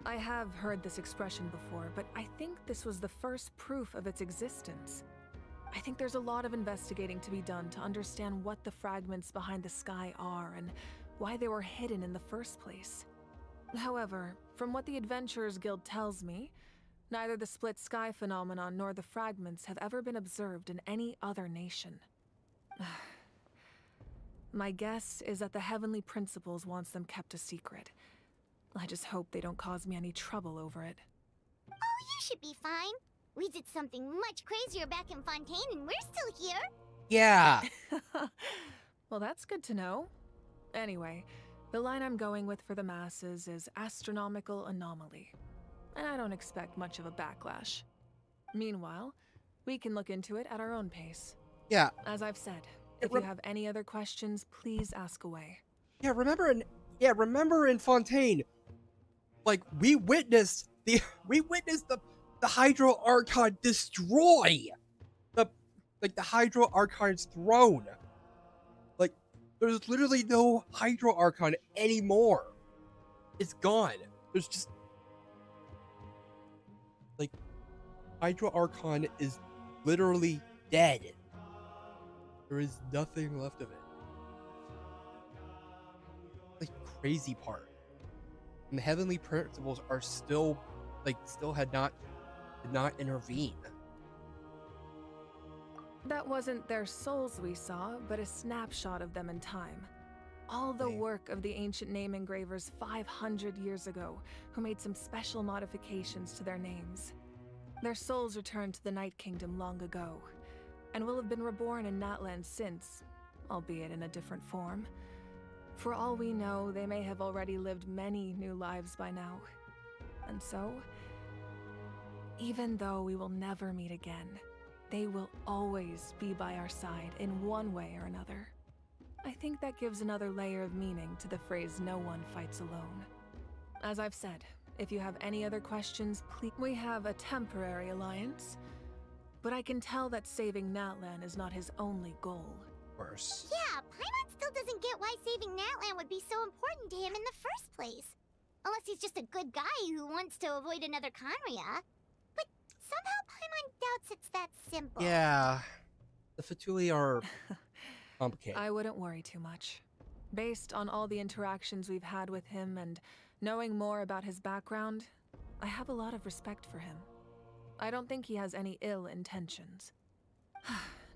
I have heard this expression before, but I think this was the first proof of its existence. I think there's a lot of investigating to be done to understand what the fragments behind the sky are and why they were hidden in the first place. However, from what the Adventurers Guild tells me, neither the split sky phenomenon nor the fragments have ever been observed in any other nation. My guess is that the Heavenly Principles wants them kept a secret. I just hope they don't cause me any trouble over it. Oh, you should be fine. We did something much crazier back in Fontaine and we're still here. Yeah! Well, that's good to know. Anyway, the line I'm going with for the masses is astronomical anomaly. And I don't expect much of a backlash. Meanwhile, we can look into it at our own pace. Yeah. As I've said, if you have any other questions, please ask away. Yeah, remember in Fontaine, like we witnessed the Hydro Archon destroy the Hydro Archon's throne. Like there's literally no Hydro Archon anymore. It's gone. There's just like Hydro Archon is literally dead. There is nothing left of it. Like crazy part. And the heavenly principles are still did not intervene. That wasn't their souls we saw, but a snapshot of them in time. All the work of the ancient name engravers 500 years ago, who made some special modifications to their names. Their souls returned to the Night Kingdom long ago, and will have been reborn in Natlan since, albeit in a different form. For all we know, they may have already lived many new lives by now. And so, even though we will never meet again, they will always be by our side in one way or another. I think that gives another layer of meaning to the phrase "no one fights alone." As I've said, if you have any other questions, please. We have a temporary alliance, but I can tell that saving Natlan is not his only goal. Of course. Yeah, Paimon still doesn't get why saving Natlan would be so important to him in the first place. Unless he's just a good guy who wants to avoid another Conria. But somehow Paimon doubts it's that simple. Yeah. The Fatuli are complicated. I wouldn't worry too much. Based on all the interactions we've had with him and knowing more about his background, I have a lot of respect for him. I don't think he has any ill intentions.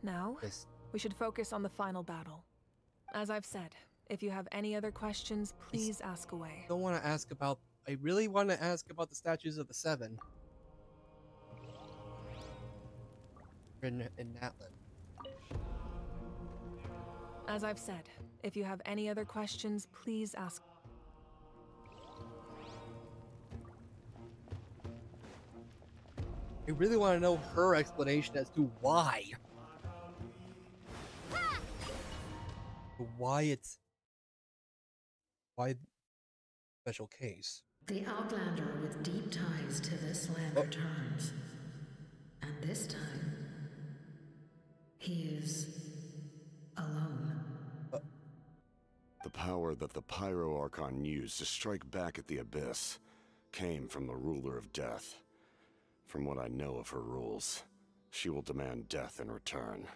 Now, we should focus on the final battle. As I've said, if you have any other questions, please ask away. I really want to ask about the statues of the Seven. In Natlan. As I've said, if you have any other questions, please ask. I really want to know her explanation as to why. Why special case. The Outlander with deep ties to this land returns. And this time, he is alone. The power that the Pyro Archon used to strike back at the Abyss came from the Ruler of Death. From what I know of her rules, she will demand death in return.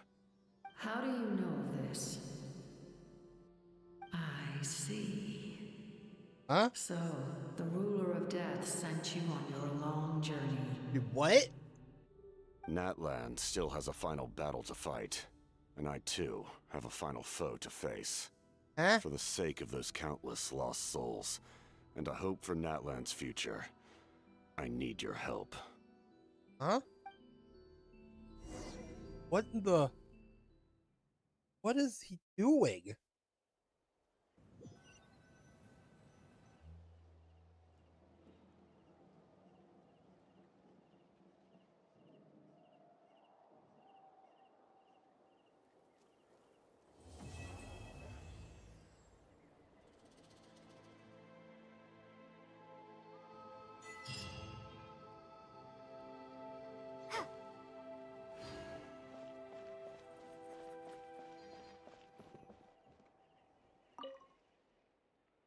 How do you know this? I see. Huh? So, the Ruler of Death sent you on your long journey. What? Natlan still has a final battle to fight, and I too have a final foe to face. Huh? For the sake of those countless lost souls, and a hope for Natlan's future, I need your help. Huh? What is he doing?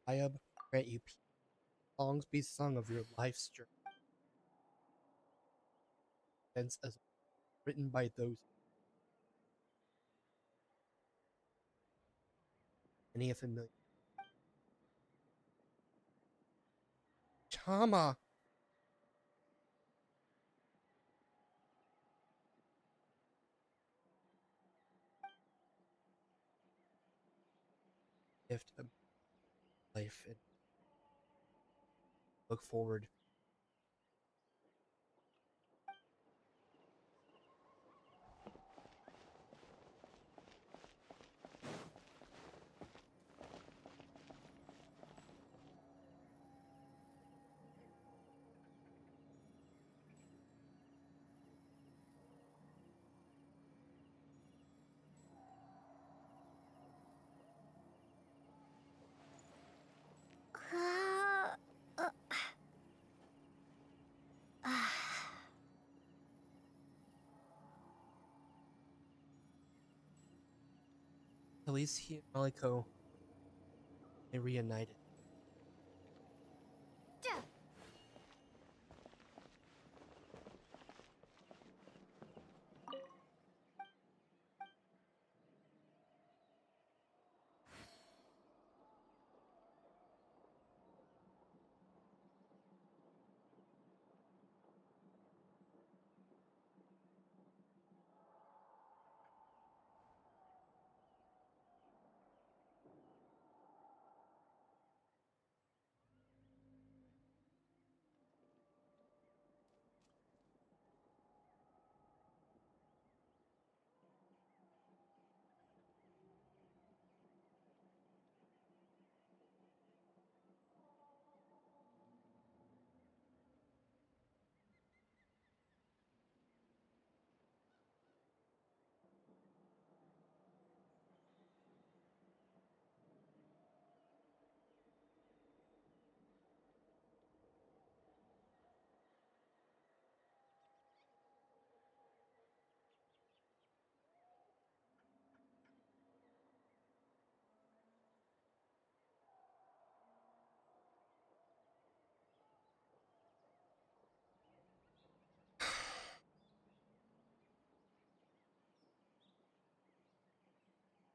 Ayub, grant you peace. Songs be sung of your life's journey. As written by those. Many a familiar. Chama. Gift of life and look forward. At least he and Maliko, they reunited.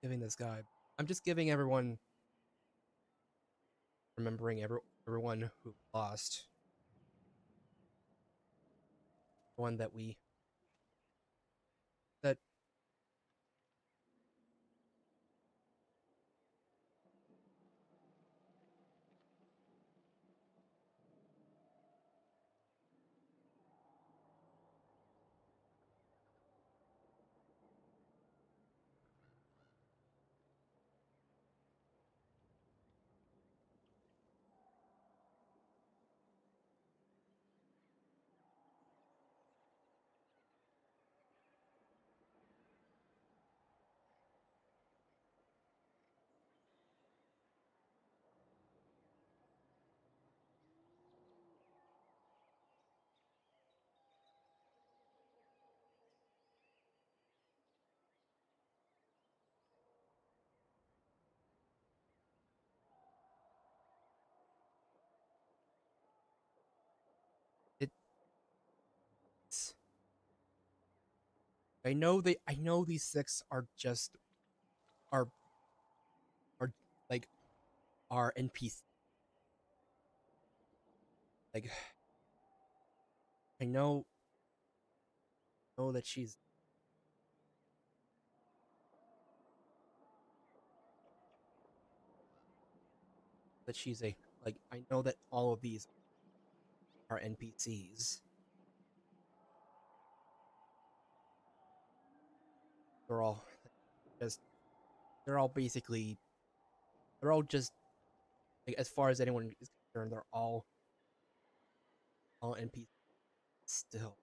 Giving this guy. I'm just giving everyone, remembering everyone who lost. One that that it's I know these 6 are just are are like are NPC. Like I know that she's a like I know that all of these are NPCs. They're all just they're all basically they're all just like, as far as anyone is concerned, they're all NPCs still.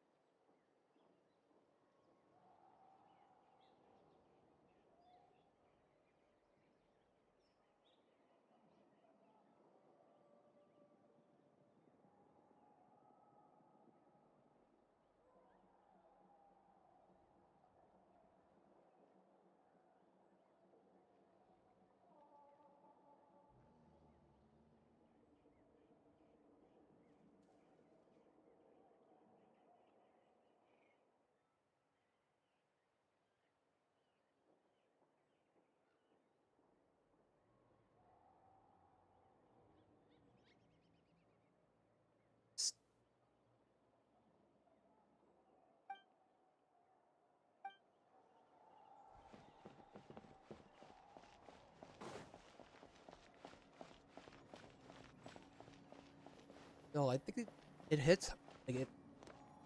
No, I think it hits like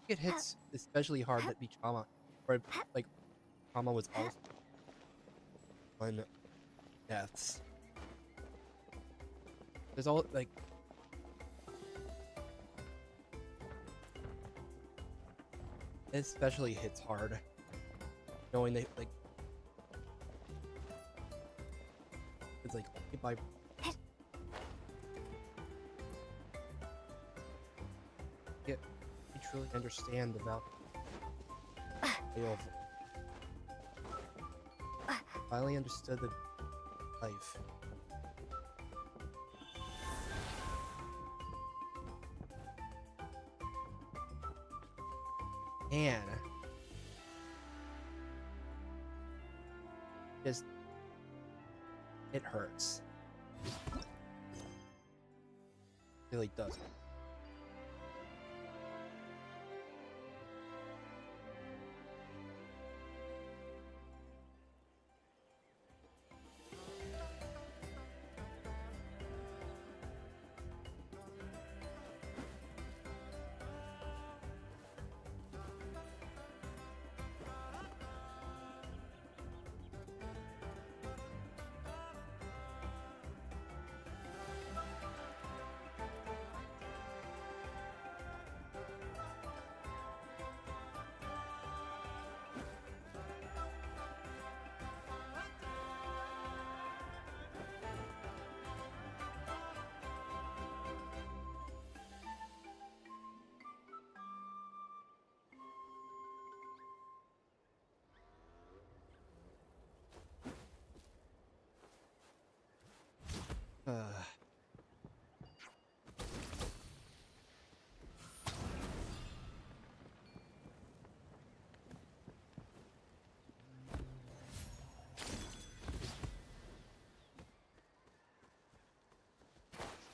it hits especially hard that the trauma, or like trauma was also on deaths. There's all like it especially hits hard knowing that like it's like if I truly understand the value of finally understood the life. And just it hurts. It really does.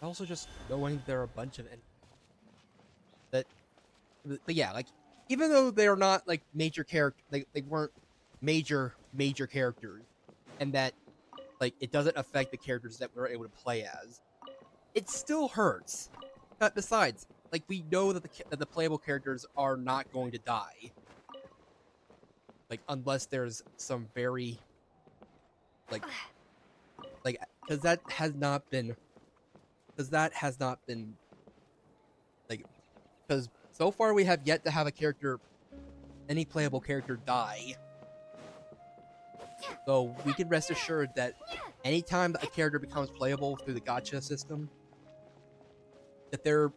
Also, just knowing there are a bunch of that, but yeah, like even though they're not like major character, they weren't major characters, and that like it doesn't affect the characters that we're able to play as. It still hurts. Besides, like we know that the playable characters are not going to die, like unless there's some very like because that has not been like because so far we have yet to have any playable character die. So we can rest assured that anytime that a character becomes playable through the gacha system, that their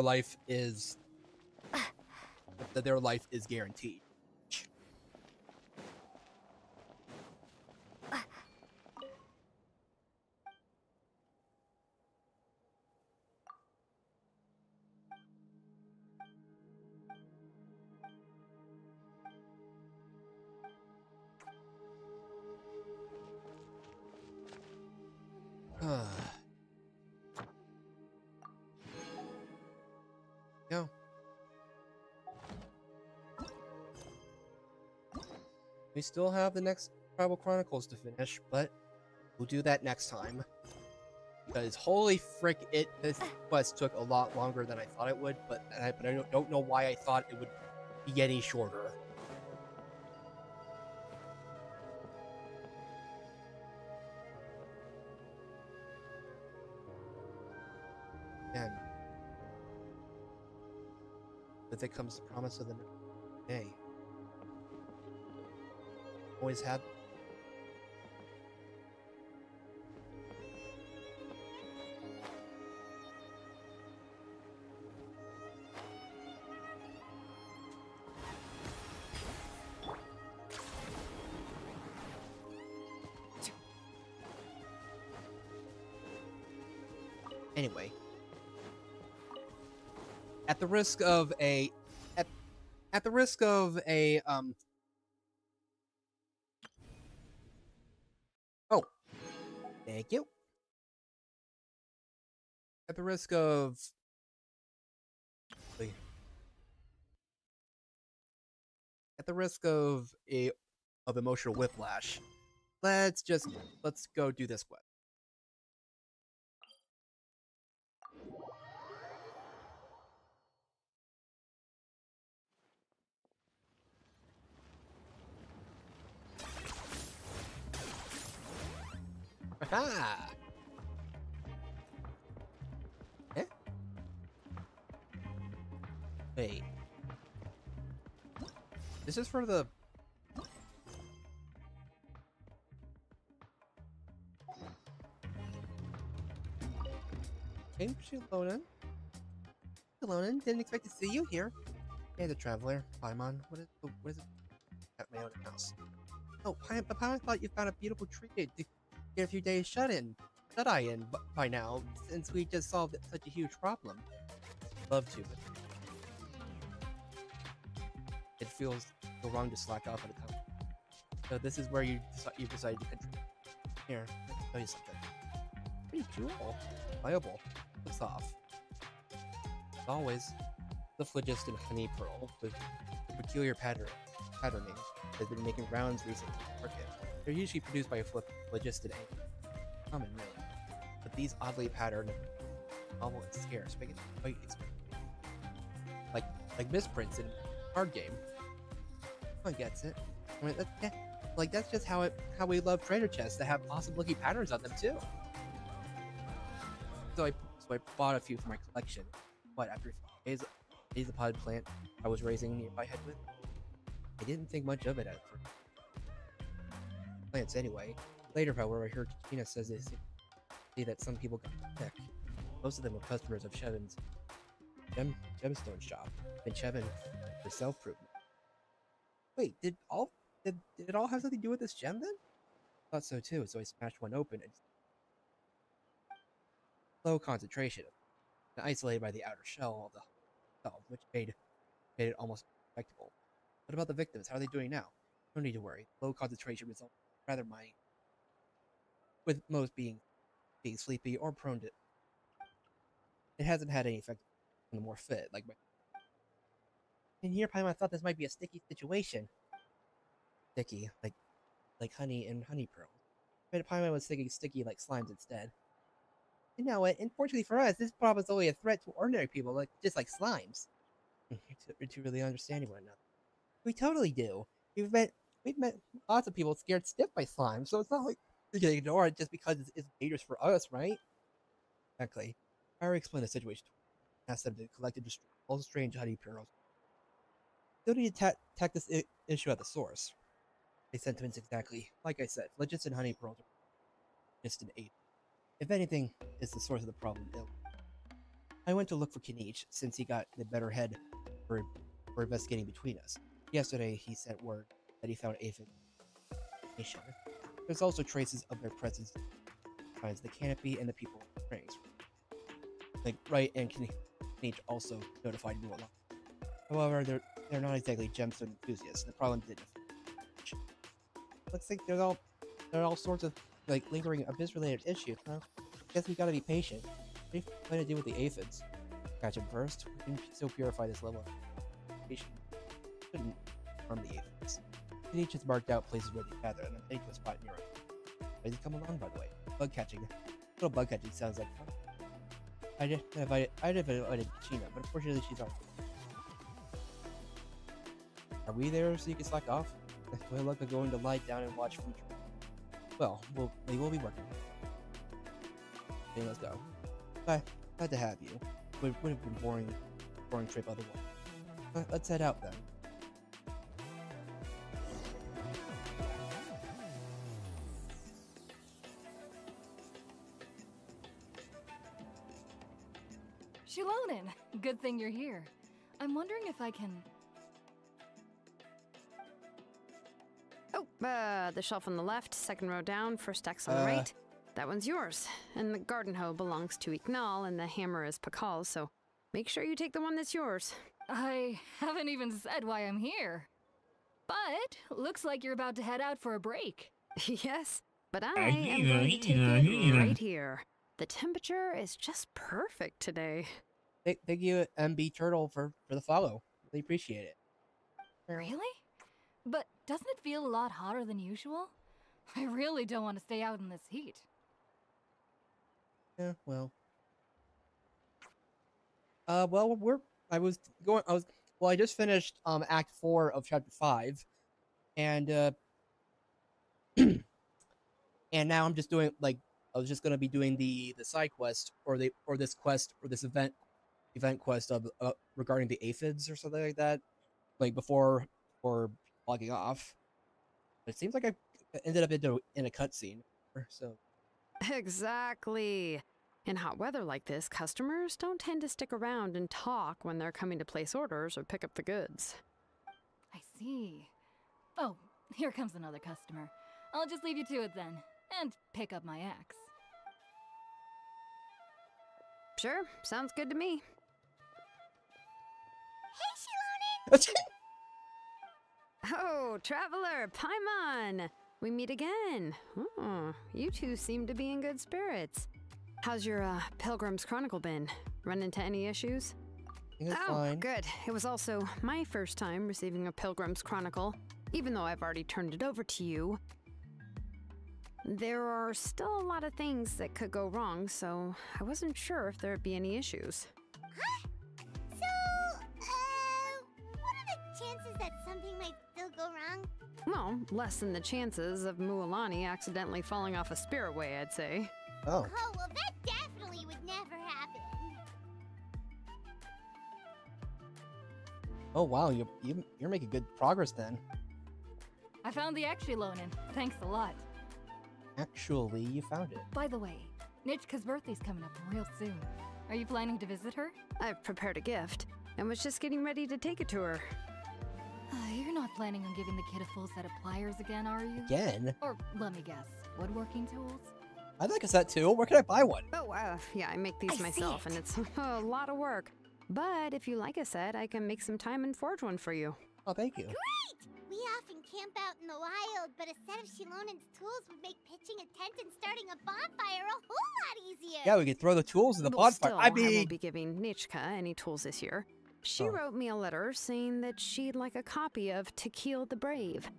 life is guaranteed. Go. We still have the next Tribal Chronicles to finish, but we'll do that next time. Because holy frick, this quest took a lot longer than I thought it would, but I don't know why I thought it would be any shorter. And with it comes the promise of the next day. Always had. Anyway, at the risk of a oh, thank you. At the risk of emotional whiplash, let's go do this quest. Aha! Eh? Wait. This is for the... Hey, Shilonen. Shilonen, didn't expect to see you here. Hey, the traveler. Paimon, what is it? At my own house. Oh, Paimon, I thought you found a beautiful tree get a few days shut-eye in by now, since we just solved such a huge problem. Love to, but it feels so wrong to slack off at a time. So this is where you decided to contribute. Here, let me tell you something. Pretty cool. Viable. Looks off. As always, the phlogiston honey pearl with a peculiar patterning has been making rounds recently in the market. They're usually produced by a phlogiston egg. Common, really. But these oddly patterned, novel and scarce, make it quite expensive. Like misprints in a card game. One gets it. I mean, that's just how we love treasure chests that have awesome looking patterns on them too. So I bought a few for my collection. What, after days the potted plant I was raising nearby head with? I didn't think much of it at first. Plants anyway. Later, however, I heard Tina says they see that some people got sick. Most of them were customers of Chevin's gemstone shop, and Chevin herself proved it. Wait, did it all have something to do with this gem then? Thought so too, so I smashed one open and low concentration, and isolated by the outer shell of the cell, which made it almost undetectable. What about the victims? How are they doing now? No need to worry. Low concentration results rather minor, with most being sleepy or prone to. It hasn't had any effect on the more fit, like my. In here, Paimon, I thought this might be a sticky situation. Sticky, like honey and honey pearls. But Paimon was thinking sticky like slimes instead. You know what? Unfortunately for us, this problem is only a threat to ordinary people, just like slimes. You're two really understanding one another. We totally do. We've met lots of people scared stiff by slime, so it's not like we can ignore it just because it's dangerous for us, right? Exactly. I already explained the situation to them. Asked them to collect and destroy all strange honey pearls. Still need to tackle this issue at the source. The sentiments exactly. Like I said, phlogiston honey pearls are just an aid. If anything is the source of the problem, I went to look for Kinich, since he got the better head for investigating between us. Yesterday, he sent word that he found aphid. There's also traces of their presence behind the canopy and the people in the springs. Like Wright and Kinich also notified Ruola. However, they're not exactly gemstone enthusiasts. The problem didn't. Looks like there are all sorts of lingering abyss-related issues. Huh? Guess we gotta be patient. What do you plan to do with the aphids? Catch them first. We can still purify this level of patient. Shouldn't harm the aphids. Kinich has marked out places where they gather, and I'm heading to a spot near it. Why did come along, by the way? Bug catching. Little bug catching sounds like fun. I'd have invited China, but unfortunately she's on. Are we there so you can slack off? Good luck with going to lie down and watch from. Well, we will be working. Okay, let's go. Bye. Glad to have you. Would have been boring trip otherwise. Let's head out then. Shilonin, good thing you're here. I'm wondering if I can... Oh, the shelf on the left, second row down, first X on the right. That one's yours. And the garden hoe belongs to Iknal, and the hammer is Pakal's, so make sure you take the one that's yours. I haven't even said why I'm here. But looks like you're about to head out for a break. Yes, but I am going to take it right here. The temperature is just perfect today. Thank you, MB Turtle, for the follow. Really appreciate it. Really? But doesn't it feel a lot hotter than usual? I really don't want to stay out in this heat. Yeah, well. I just finished Act 4 of Chapter 5, and and now I'm just doing I was just gonna be doing the side quest or this event quest of regarding the aphids or something like that, before logging off. But it seems like I ended up in a cutscene, so. Exactly. In hot weather like this, customers don't tend to stick around and talk when they're coming to place orders or pick up the goods. I see. Oh, here comes another customer. I'll just leave you to it then. and pick up my axe. Sure, sounds good to me. Hey, Shilonen! Oh, Traveler, Paimon! We meet again. Oh, you two seem to be in good spirits. How's your Pilgrim's Chronicle been? Run into any issues? It's fine. Good. It was also my first time receiving a Pilgrim's Chronicle, even though I've already turned it over to you. There are still a lot of things that could go wrong, so I wasn't sure if there'd be any issues. Huh? So, what are the chances that something might still go wrong? Well, less than the chances of Mualani accidentally falling off a spirit way, I'd say. Oh. Oh, well, that definitely would never happen. Oh wow, you're making good progress then. I found the Shilonen. Thanks a lot. Actually, you found it. By the way, Nichka's birthday's coming up real soon. Are you planning to visit her? I've prepared a gift and was just getting ready to take it to her. You're not planning on giving the kid a full set of pliers again, are you? Again? Or, let me guess, woodworking tools? I'd like a set too. Where can I buy one? Oh, yeah, I make these myself, and it's a lot of work. But if you like a set, I can make some time and forge one for you. Oh, thank you. Great! We often camp out in the wild, but a set of Shilonen's tools would make pitching a tent and starting a bonfire a whole lot easier. Yeah, we could throw the tools in the bonfire. Still, I won't be giving Nichka any tools this year. She wrote me a letter saying that she'd like a copy of To Kill the Brave.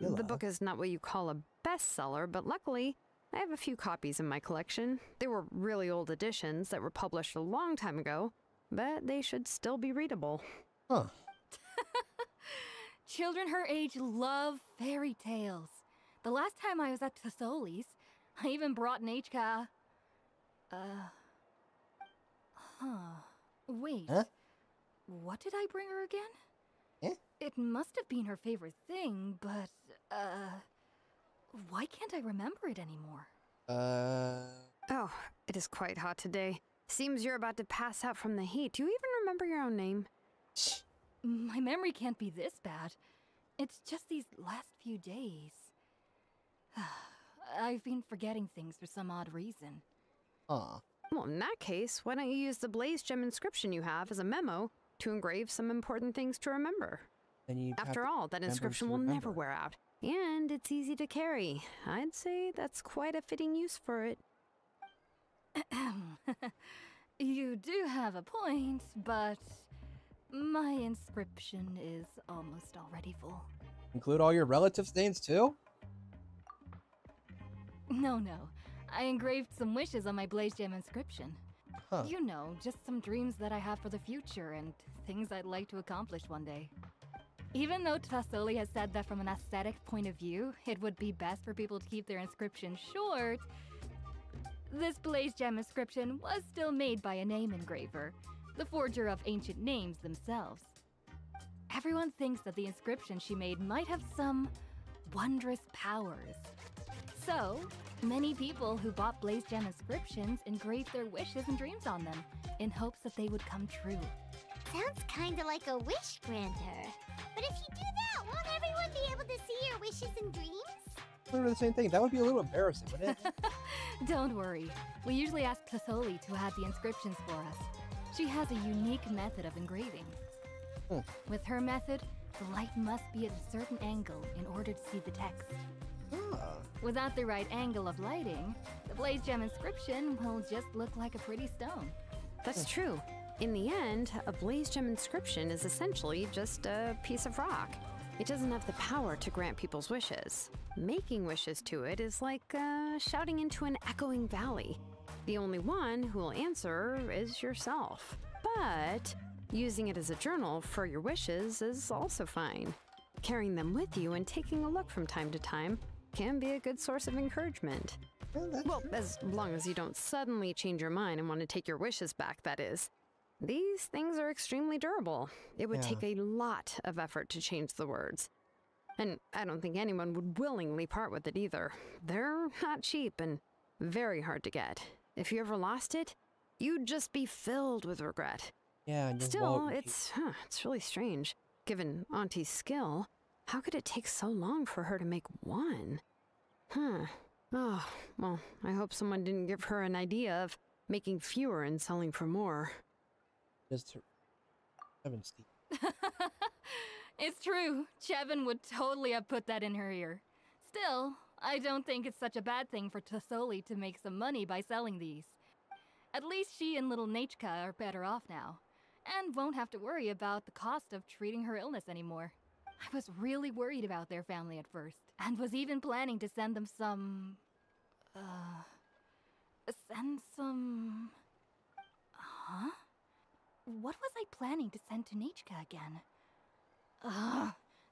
The book is not what you call a bestseller, but luckily, I have a few copies in my collection. They were really old editions that were published a long time ago, but they should still be readable. Huh. Children her age love fairy tales. The last time I was at Tasoli's, I even brought Nichka. Wait. Huh? What did I bring her again? Eh? It must have been her favorite thing, but, why can't I remember it anymore? Oh, it is quite hot today. Seems you're about to pass out from the heat. Do you even remember your own name? My memory can't be this bad. It's just these last few days. I've been forgetting things for some odd reason. Well, in that case, why don't you use the Blaze Gem inscription you have as a memo to engrave some important things to remember? After all, that inscription will never wear out. And it's easy to carry. I'd say that's quite a fitting use for it. You do have a point, but my inscription is almost already full. Include all your relatives' names too? No. I engraved some wishes on my Blaze Gem inscription. Huh. You know, just some dreams that I have for the future and things I'd like to accomplish one day. Even though Tasoli has said that from an aesthetic point of view, it would be best for people to keep their inscription short, this Blaze Gem inscription was still made by a name engraver, the forger of ancient names themselves. Everyone thinks that the inscription she made might have some wondrous powers. So, many people who bought Blaze Gem inscriptions engraved their wishes and dreams on them, in hopes that they would come true. Sounds kinda like a wish granter. But if you do that, won't everyone be able to see your wishes and dreams? Literally the same thing. That would be a little embarrassing, wouldn't it? Don't worry. We usually ask Tasoli to add the inscriptions for us. She has a unique method of engraving. With her method, the light must be at a certain angle in order to see the text. Without the right angle of lighting, the Blaze Gem inscription will just look like a pretty stone. That's true. In the end, a Blaze Gem inscription is essentially just a piece of rock. It doesn't have the power to grant people's wishes. Making wishes to it is like shouting into an echoing valley. The only one who will answer is yourself. But using it as a journal for your wishes is also fine. Carrying them with you and taking a look from time to time can be a good source of encouragement. Well, as long as you don't suddenly change your mind and want to take your wishes back, that is. These things are extremely durable. It would take a lot of effort to change the words. And I don't think anyone would willingly part with it either. They're not cheap and very hard to get. If you ever lost it, you'd just be filled with regret. Yeah, and Still, it's really strange. Given Auntie's skill, how could it take so long for her to make one? Oh, well, I hope someone didn't give her an idea of making fewer and selling for more. Just Chevin's teeth. It's true. Chevin would totally have put that in her ear. Still, I don't think it's such a bad thing for Tasoli to make some money by selling these. At least she and little Nachka are better off now, and won't have to worry about the cost of treating her illness anymore. I was really worried about their family at first, and was even planning to send them some... Huh? What was I planning to send to Nachka again?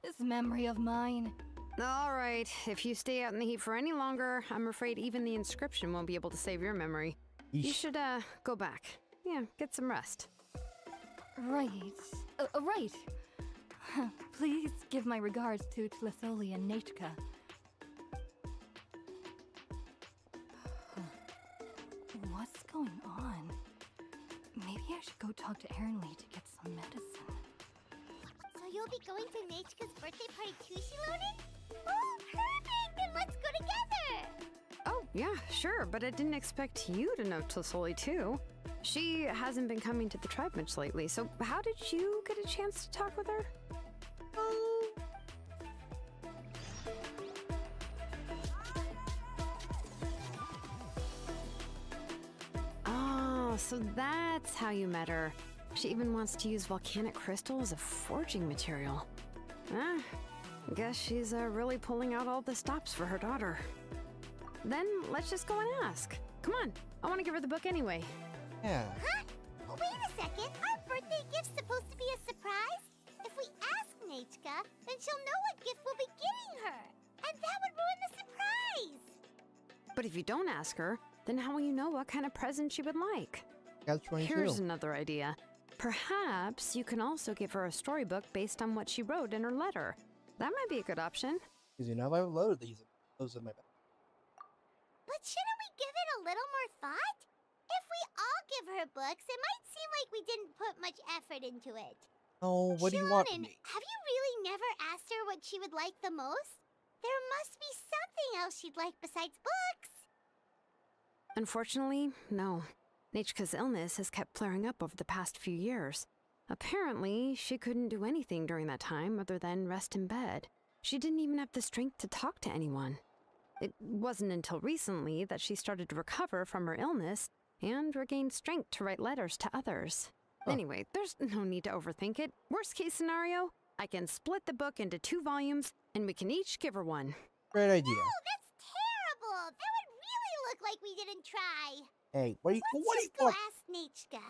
This memory of mine. All right, if you stay out in the heat for any longer, I'm afraid even the inscription won't be able to save your memory. You should, go back. Yeah, get some rest. Right. Right. Please give my regards to Tlisoli and Nachka. What's going on? Maybe I should go talk to Ernly to get some medicine. So you'll be going to Nachka's birthday party too, Shiloni? Oh, perfect! Then let's go together! Oh, yeah, sure, but I didn't expect you to know Tlisoli too. She hasn't been coming to the tribe much lately, so how did you get a chance to talk with her? Oh, so that's how you met her. She even wants to use volcanic crystal as a forging material. Ah, guess she's really pulling out all the stops for her daughter. Then let's just go and ask. Come on, I want to give her the book anyway. Yeah. Huh? Wait a second. Our birthday gift's supposed to be a surprise? If we ask Nachka, then she'll know what gift we'll be giving her. And that would ruin the surprise. But if you don't ask her, then how will you know what kind of present she would like? That's 22. Here's another idea. Perhaps you can also give her a storybook based on what she wrote in her letter. That might be a good option. Because you know I've loaded those in my bag. But shouldn't we give it a little more thought? If we all give her books, it might seem like we didn't put much effort into it. Oh, what do you want from Shilonin, me? have you really never asked her what she would like the most? There must be something else she'd like besides books. Unfortunately, no. Nachka's illness has kept flaring up over the past few years. Apparently, she couldn't do anything during that time other than rest in bed. She didn't even have the strength to talk to anyone. It wasn't until recently that she started to recover from her illness and regained strength to write letters to others. Anyway, there's no need to overthink it. Worst case scenario, I can split the book into 2 volumes and we can each give her one. Great idea. No, that's terrible. That would really look like we didn't try. Hey, what do you Let's just go ask Nachka.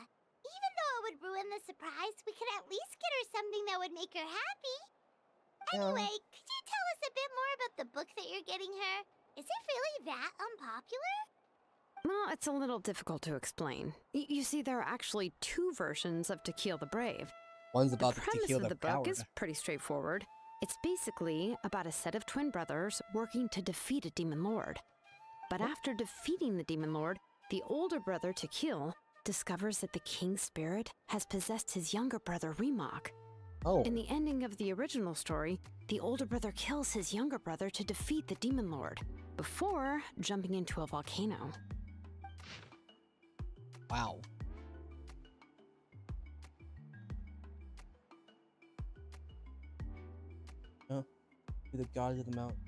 Even though it would ruin the surprise, we could at least get her something that would make her happy. Anyway, could you tell us a bit more about the book that you're getting her? Is it really that unpopular? Well, it's a little difficult to explain. You see, there are actually 2 versions of To Kill the Brave. One's about the to premise kill of the the book coward. is pretty straightforward. It's basically about a set of twin brothers working to defeat a demon lord. But after defeating the demon lord, the older brother, To Kill, discovers that the king's spirit has possessed his younger brother, Remok. Oh. In the ending of the original story, the older brother kills his younger brother to defeat the demon lord, before jumping into a volcano. Wow. Oh, you're the god of the mountain.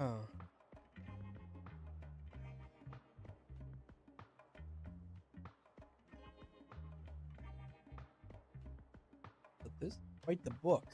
Oh. But this, quite the book.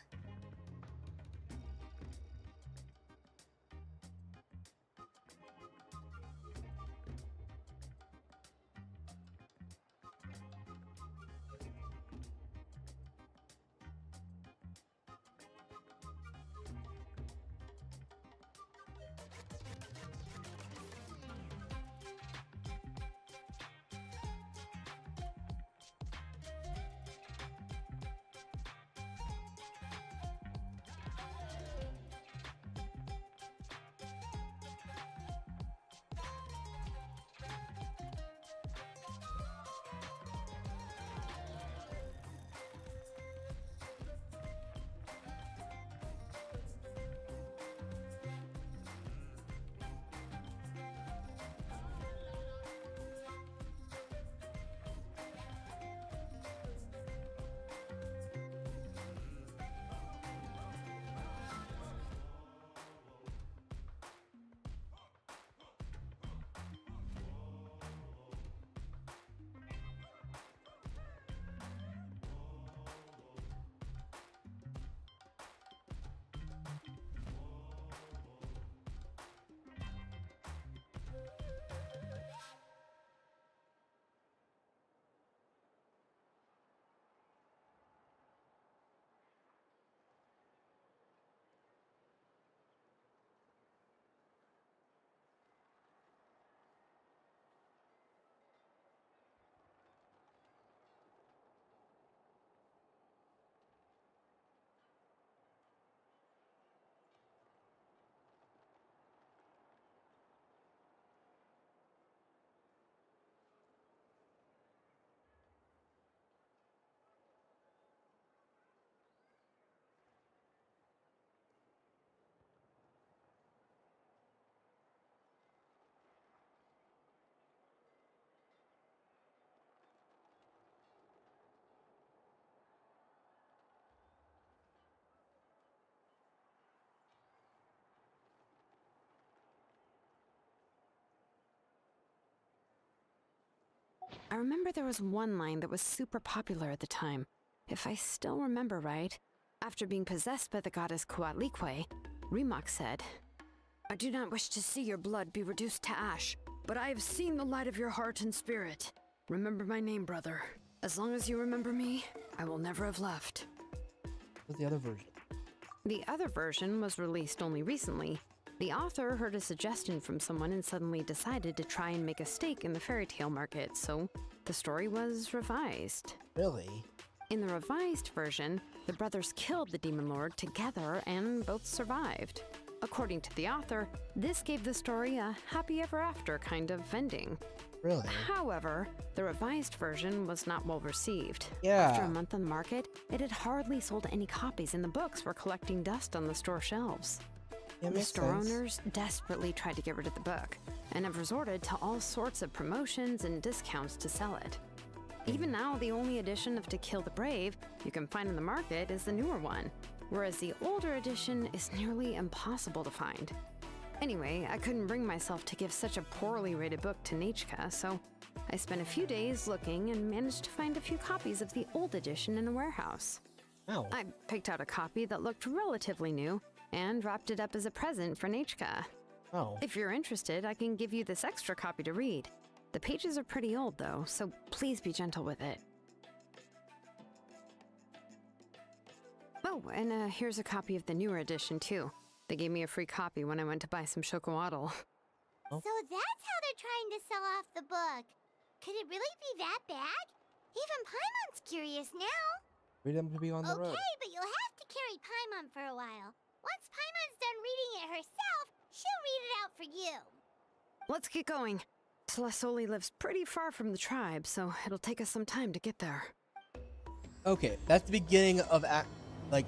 I remember there was one line that was super popular at the time. If I still remember right, after being possessed by the goddess Coatlicue, Rimac said, "I do not wish to see your blood be reduced to ash, but I have seen the light of your heart and spirit. Remember my name, brother. As long as you remember me, I will never have left." What's the other version? The other version was released only recently. The author heard a suggestion from someone and suddenly decided to try and make a stake in the fairy tale market, so the story was revised. Really? In the revised version, the brothers killed the demon lord together and both survived. According to the author, this gave the story a happy ever after kind of ending. Really? However, the revised version was not well received. Yeah. After a month on the market, it had hardly sold any copies and the books were collecting dust on the store shelves. Yeah, The makes store sense. owners desperately tried to get rid of the book and have resorted to all sorts of promotions and discounts to sell it. Even now, the only edition of To Kill the Brave you can find on the market is the newer one, whereas the older edition is nearly impossible to find. Anyway, I couldn't bring myself to give such a poorly rated book to Nechka, so I spent a few days looking and managed to find a few copies of the old edition in a warehouse. Oh. I picked out a copy that looked relatively new and wrapped it up as a present for Nechka. Oh. If you're interested, I can give you this extra copy to read. The pages are pretty old, though, so please be gentle with it. Oh, and here's a copy of the newer edition, too. They gave me a free copy when I went to buy some chocolatl. So that's how they're trying to sell off the book. Could it really be that bad? Even Paimon's curious now. Freedom to be on the road. Okay, but you'll have to carry Paimon for a while. Once Paimon's done reading it herself, she'll read it out for you. Let's get going. Celestoli lives pretty far from the tribe, so it'll take us some time to get there. Okay, that's the beginning of like,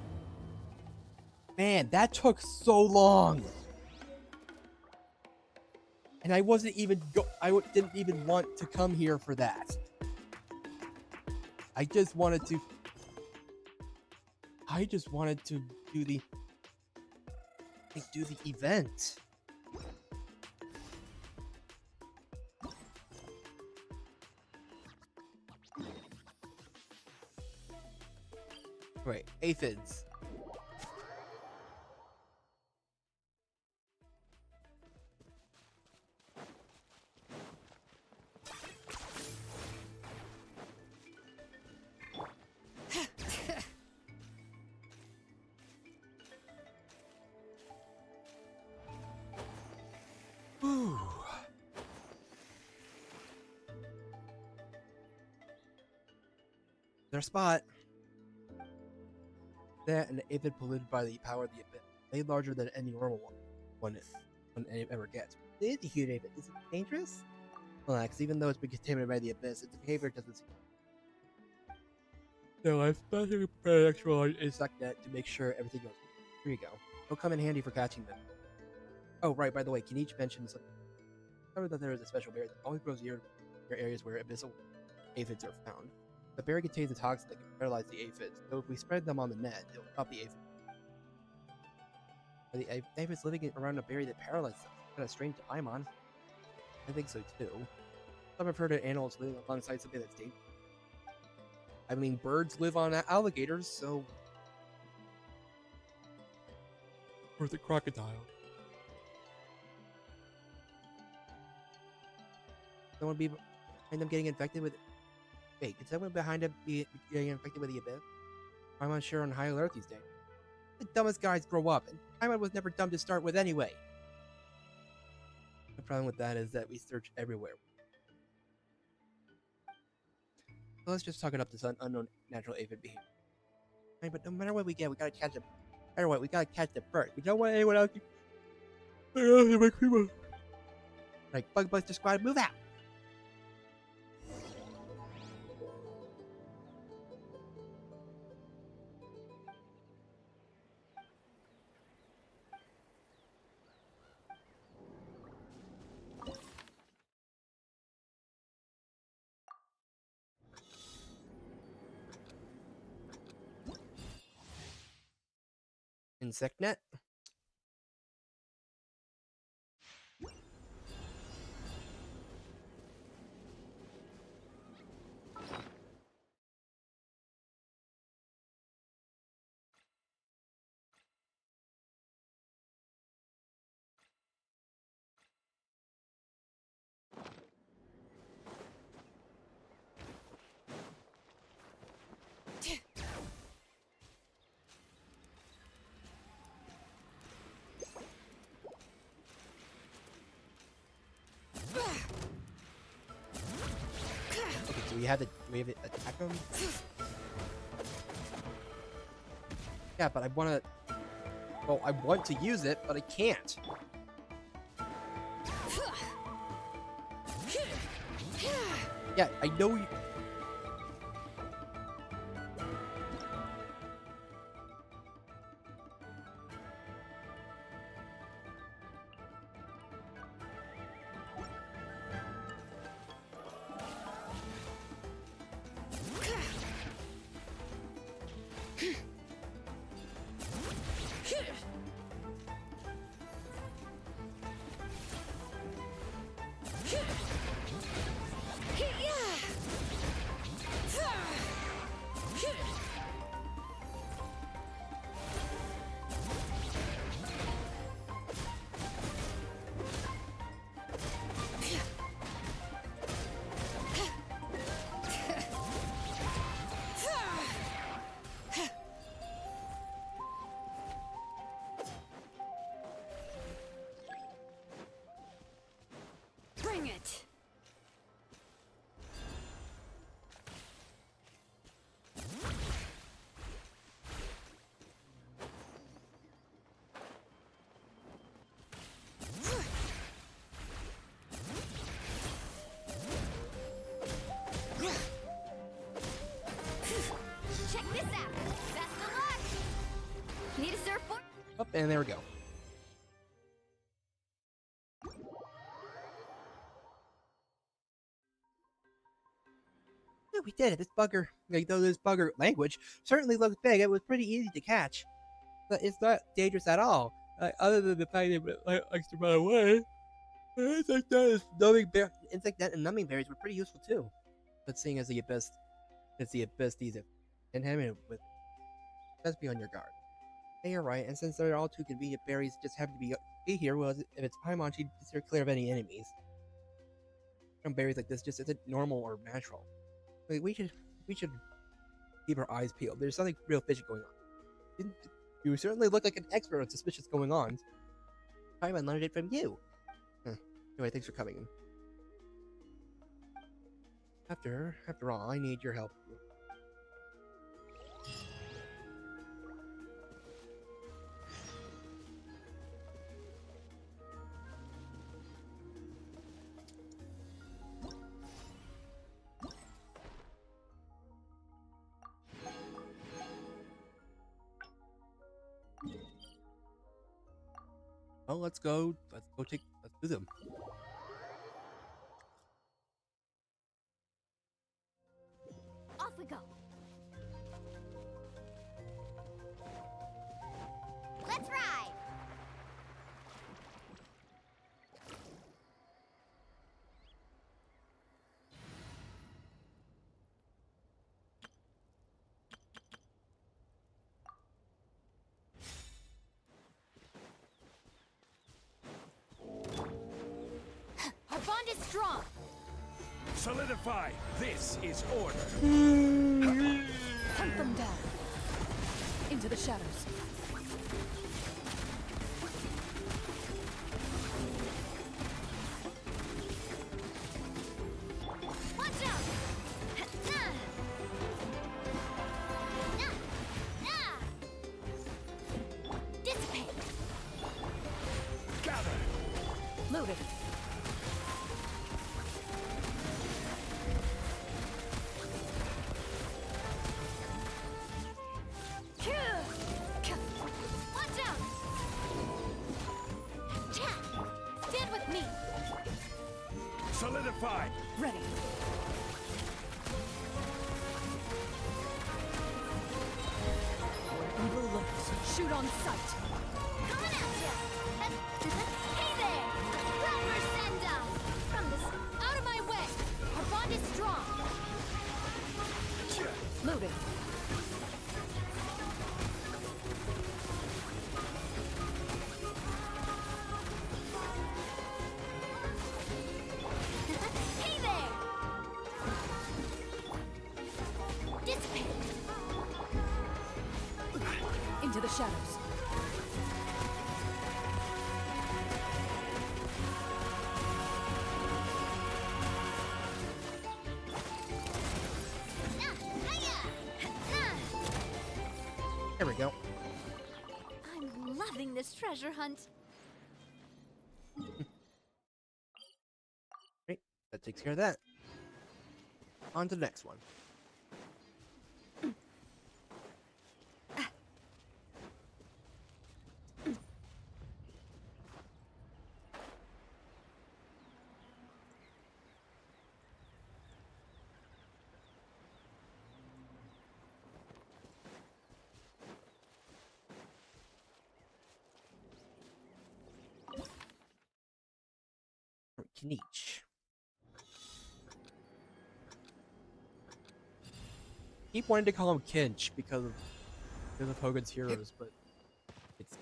man, that took so long. And I wasn't even didn't even want to come here for that. I just wanted to do the event. Wait, aphids. Whew. Their spot. That and the aphid polluted by the power of the abyss. Way larger than any normal one it ever gets. It is a huge aphid. Is it dangerous? Relax, even though it's been contaminated by the abyss, its behavior doesn't seem. So I've specially prepared an extra large insect net to make sure everything goes. Here you go. It'll come in handy for catching them. Oh, right, by the way, can each mention something? Remember that there is a special berry that only grows near areas where abyssal aphids are found. The berry contains a toxin that can paralyze the aphids, so if we spread them on the net, it'll stop the aphids. Are the aphids living around a berry that paralyzes them? Kind of strange to Paimon. I think so too. Some have heard of animals living alongside something that's dangerous. I mean, birds live on alligators, so. Or the crocodile. Someone be behind them getting infected with. Wait, could someone behind him be getting infected with the abyss? I'm unsure on high alert these days. The dumbest guys grow up, and Paimon was never dumb to start with anyway. The problem with that is that we search everywhere. So let's just talk it up to unknown natural aphid behavior. Right, but no matter what we get, we gotta catch them. No matter what, we gotta catch them first. We don't want anyone else to. Like, Bug Buster Squad, move out! Insect net. Okay, so we have to attack them. Yeah, but I want to. Well, I want to use it, but I can't. Yeah, I know you. Bring it! Check this out! Best of luck! Need a surfboard? Up, and there we go. Yeah, we did it. This bugger, like though this bugger language certainly looks big, it was pretty easy to catch. But it's not dangerous at all. Other than the fact that it likes to run away. Insect net and numbing berries were pretty useful too. But seeing as the abyss, it's the abyss these have contaminated with. best be on your guard. Hey, you're right, and since they're all too convenient berries just happen to be here, well, if it's Paimon, she'd steer clear of any enemies. Some berries like this just isn't normal or natural. Like, we should keep our eyes peeled. There's something real fishy going on. You certainly look like an expert on suspicious going on. Paimon learned it from you. Anyway, thanks for coming in. After all, I need your help. Well, let's do them. Off we go. Let's ride. Our bond is strong. Solidify! This is order! Hunt them down. Into the shadows. Watch out! Dissipate. Gather! Loaded. Watch out! Stand with me. Solidify! Ready. Evil looks. Shoot on sight. Coming at ya! Hey there! Proper send-up! From this... Out of my way! Our bond is strong! Loaded. Hey there! Dissipate! Into the shadows. There we go. I'm loving this treasure hunt. Great, that takes care of that. On to the next one. Kniech. Keep wanting to call him Kinch because of Hogan's Heroes, but it's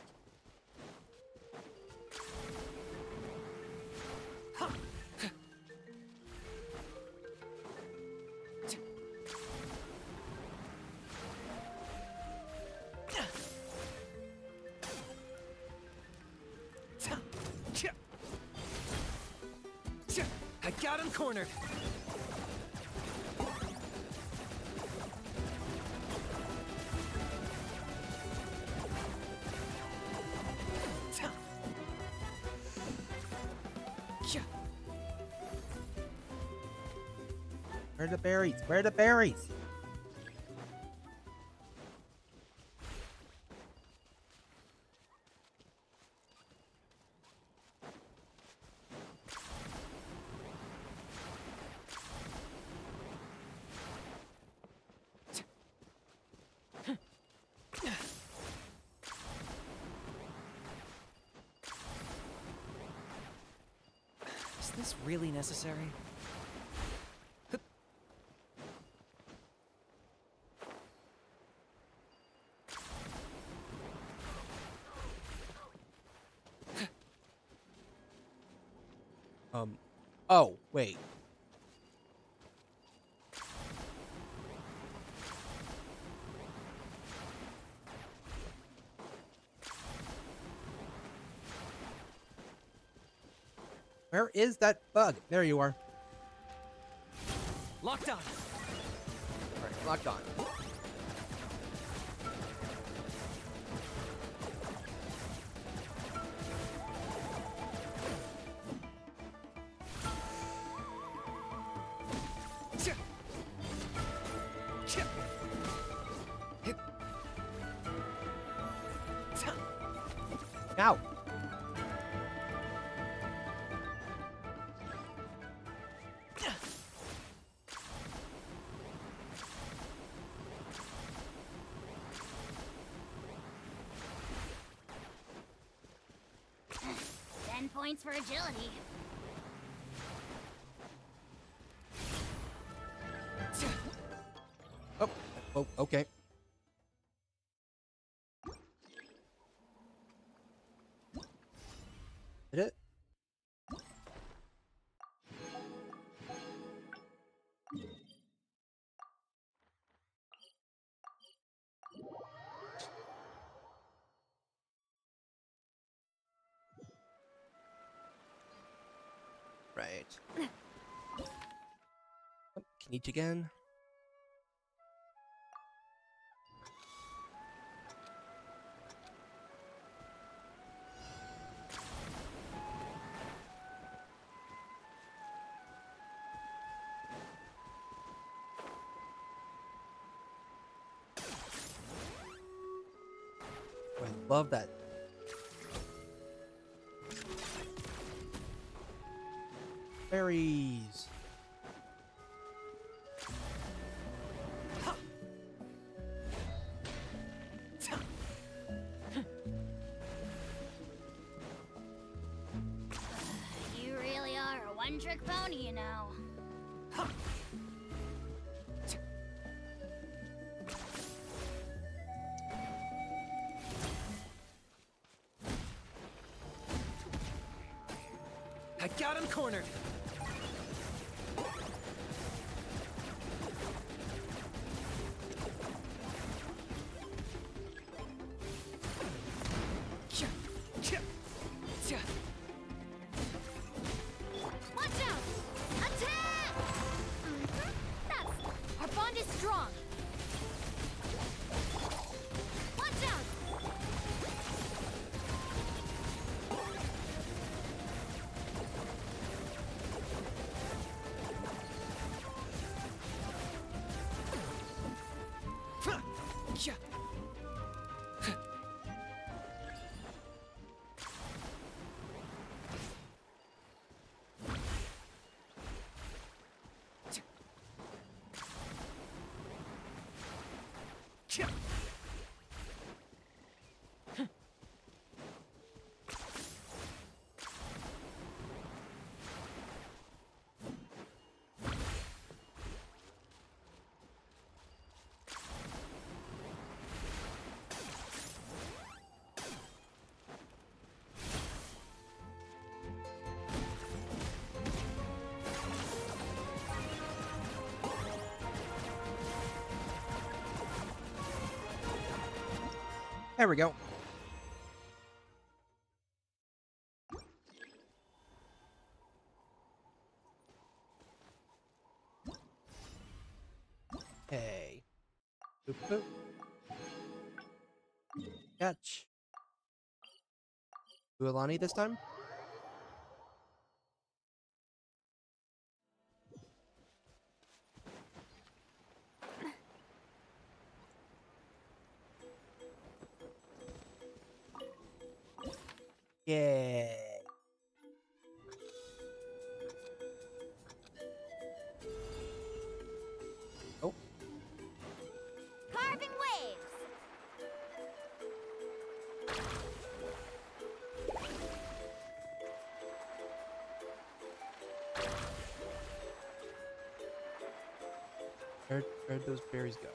I got him cornered! Where are the berries? Where are the berries? Is this really necessary? Oh, wait. Where is that bug? There you are. Locked on. Alright, locked on. Ow. Points for agility. Oh, okay. Did it? Right. Oh, can each again. Oh, I love that. Berries. You really are a one-trick pony, you know. I got him cornered. Watch out! Attack! That's... Our bond is strong. Watch out! There we go. Hey. Boop, boop. Catch. Ualani this time? Yeah. Oh. Carving waves! Where'd those berries go?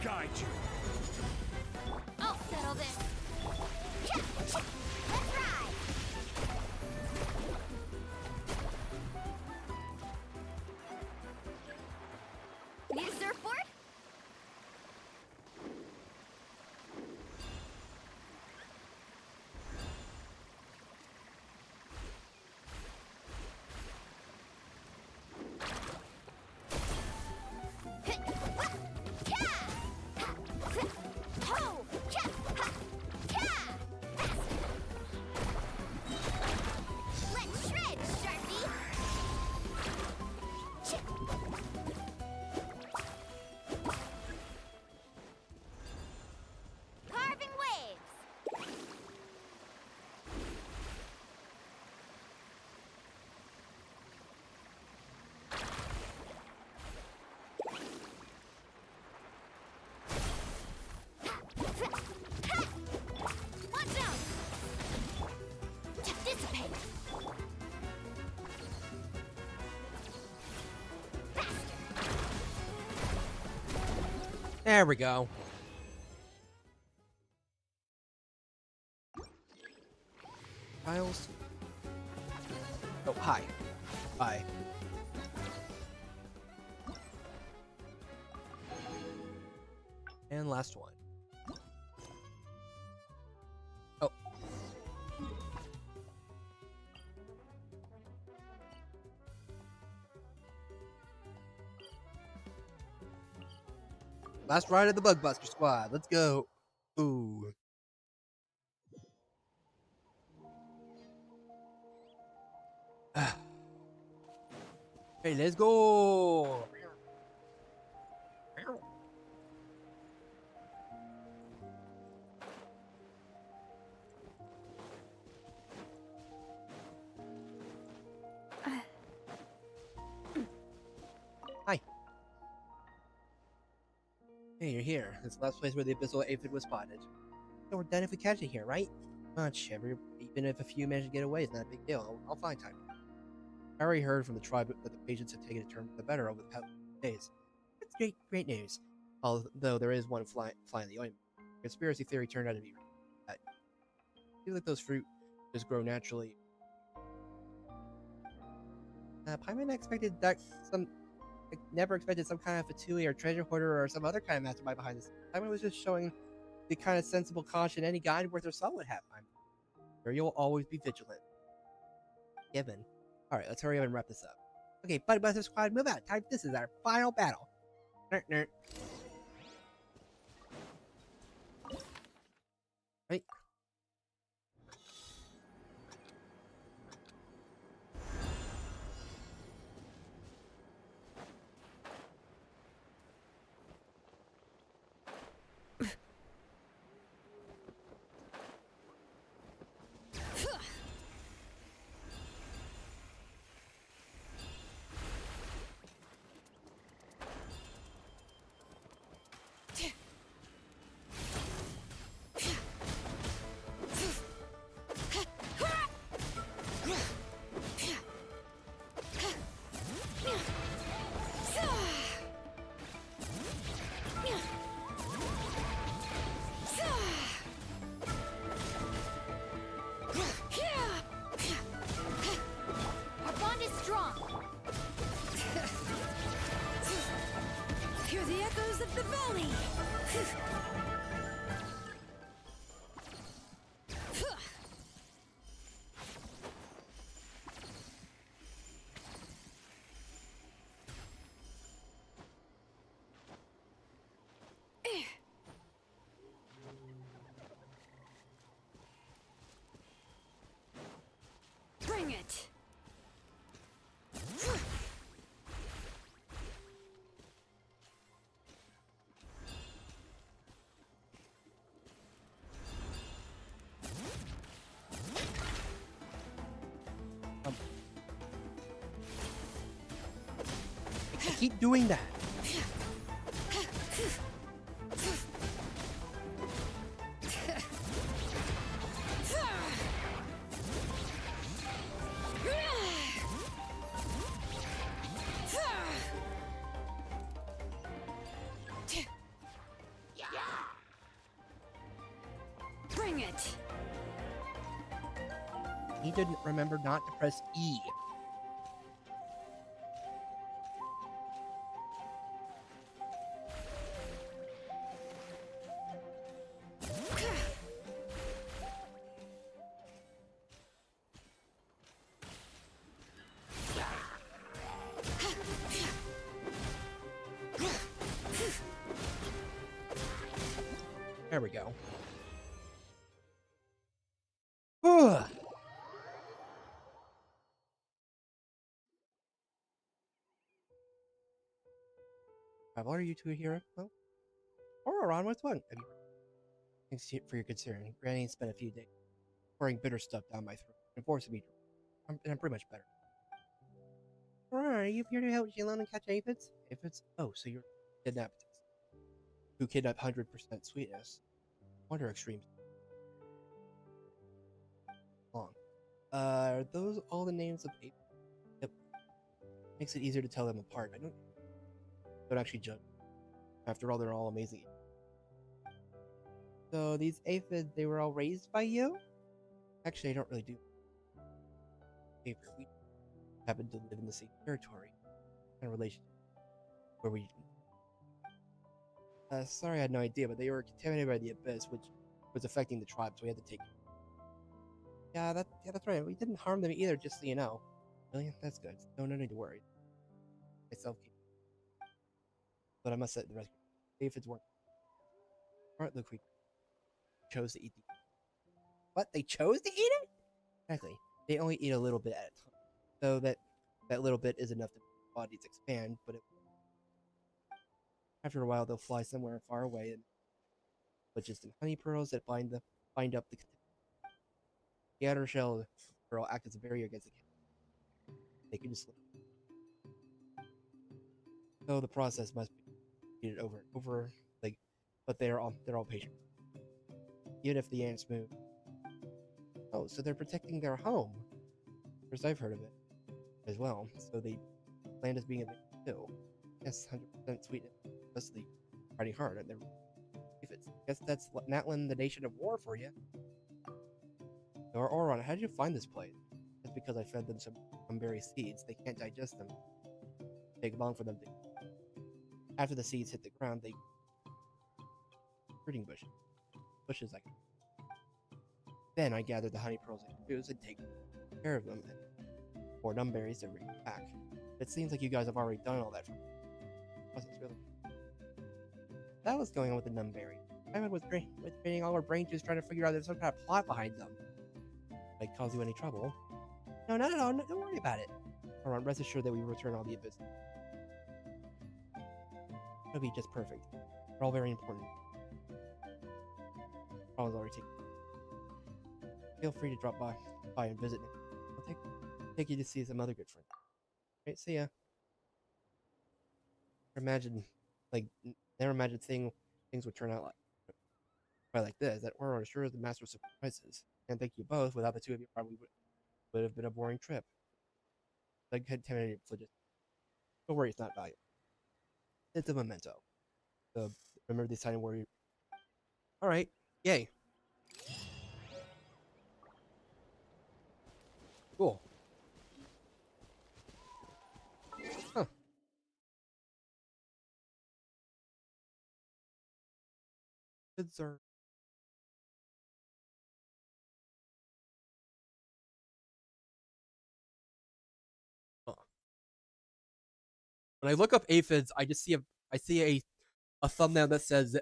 guide you. I'll settle this. Let's ride. Need a surfboard? Let's shred, Sharpie! Carving waves! Watch out! Dissipate! There we go. Files. Oh, hi. Bye. And last one. Oh. Last ride of the Bugbuster Squad. Let's go. Ooh. Hey, let's go. Hi. Hey, you're here. It's the last place where the abyssal aphid was spotted. So we're done if we catch it here, right? Much. Even if a few manage to get away, it's not a big deal. I'll find time. I already heard from the tribe that the patients have taken a turn for the better over the past days. That's great news. Although there is one fly in the ointment. Conspiracy theory turned out to be bad. I feel like those fruit just grow naturally. Paimon never expected some kind of Fatui or treasure hoarder or some other kind of mastermind behind this. Paimon was just showing the kind of sensible caution any guide worth their salt would have. I'm sure you'll always be vigilant. Given. Alright, let's hurry up and wrap this up. Okay, Bugbuster Squad, move out. This is our final battle. Nerd, nerd. Right. Our bond is strong. Hear the echoes of the valley. Bring it. Keep doing that. He didn't remember not to press E. There we go. Ugh. What are you two here? Well, Ron, what's one? Thanks for your concern. Granny spent a few days pouring bitter stuff down my throat and forcing me to. I'm pretty much better. Ron, are you here to help Jillian and catch aphids? Aphids? Oh, so you're kidnapped. Who kidnapped 100% sweetness? Wonder extreme. Long. Are those all the names of aphids? Yep. Makes it easier to tell them apart. I don't actually judge. After all, they're all amazing. So these aphids, they were all raised by you? Actually, I don't really do. We happen to live in the same territory and relationship where we. Sorry, I had no idea, but they were contaminated by the abyss, which was affecting the tribe, so we had to take it. Yeah, that's right. We didn't harm them either, just so you know. Really? That's good. No need to worry. Myself, but I must say the rescue. Aphids weren't the creature. Chose to eat the. What? They chose to eat it? Exactly. They only eat a little bit at a time, so that little bit is enough to make bodies expand. But after a while, they'll fly somewhere far away, and but just in honey pearls that bind up the outer shell of the pearl act as a barrier against the cat. They can just. So the process must be repeated over and over, but they're all patient. Even if the ants move. Oh, so they're protecting their home. First I've heard of it as well. So the land is being a bit too. Yes, 100% sweetness. Mostly fighting hard, and they're. Guess that's Natlan, the nation of war for you. Or Oron, how did you find this place? It's because I fed them some berry seeds. They can't digest them. Take long for them to. After the seeds hit the ground, they. Fruiting bushes like. Then I gather the honey pearls and juice and take care of them, and pour numb berries to bring back. It seems like you guys have already done all that for me. Wasn't really. That was going on with the numb berry. Simon was draining all our brain juice trying to figure out there's some kind of plot behind them. Might cause you any trouble. No, not at all. No, don't worry about it. Alright, rest assured that we return all the abyss. It'll be just perfect. They're all very important. Problems already taken. Feel free to drop by and visit me. I'll take you to see some other good friends. Right, see ya. Never imagined things would turn out like this. That we're sure is the master of surprises. And thank you both. Without the two of you, probably would have been a boring trip. Like contaminated footage. Don't worry, it's not valuable. It's a memento. So remember this time where you. All right, yay. Cool. Huh. Kids are. Huh. When I look up aphids, I see a thumbnail that says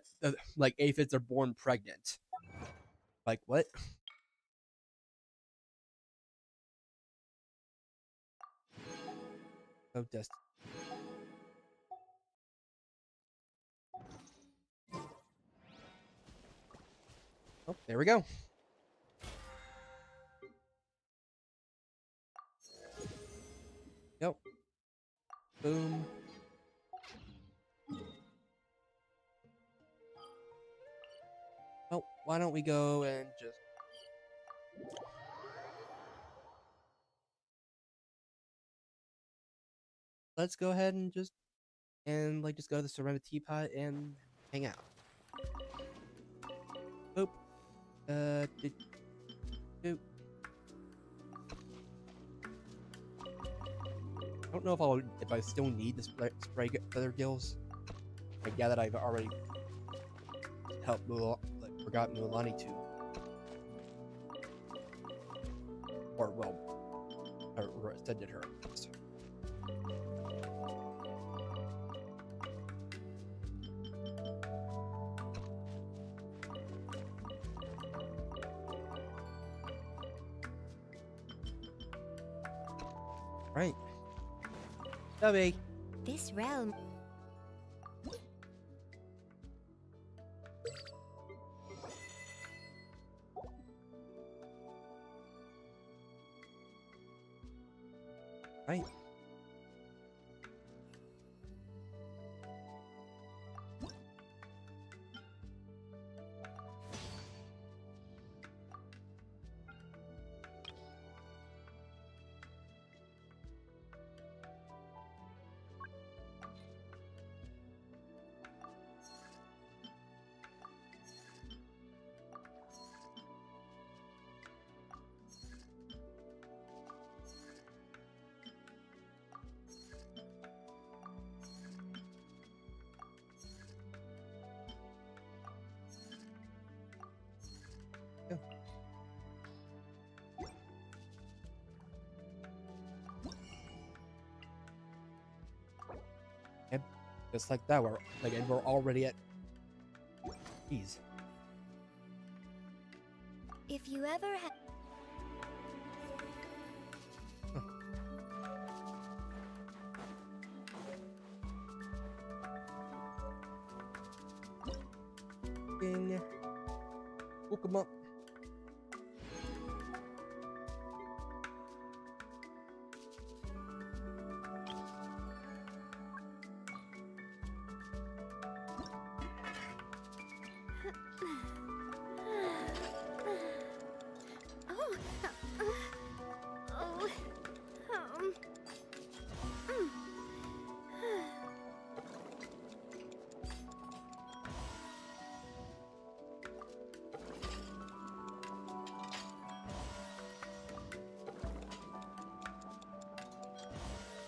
like aphids are born pregnant. Like what? Oh, dust. Oh, there we go. Yep. Boom. Oh, why don't we go and just. Let's go ahead and just go to the ceramic teapot and hang out. Boop. Doop. I don't know if I still need the spray feather gills. Like, yeah, that I've already helped forgot Mulan to. Or, well, or said to her. Right. Stubby. This realm. Right. And just like that, and we're already at ease. If you ever have. Ding. Welcome up.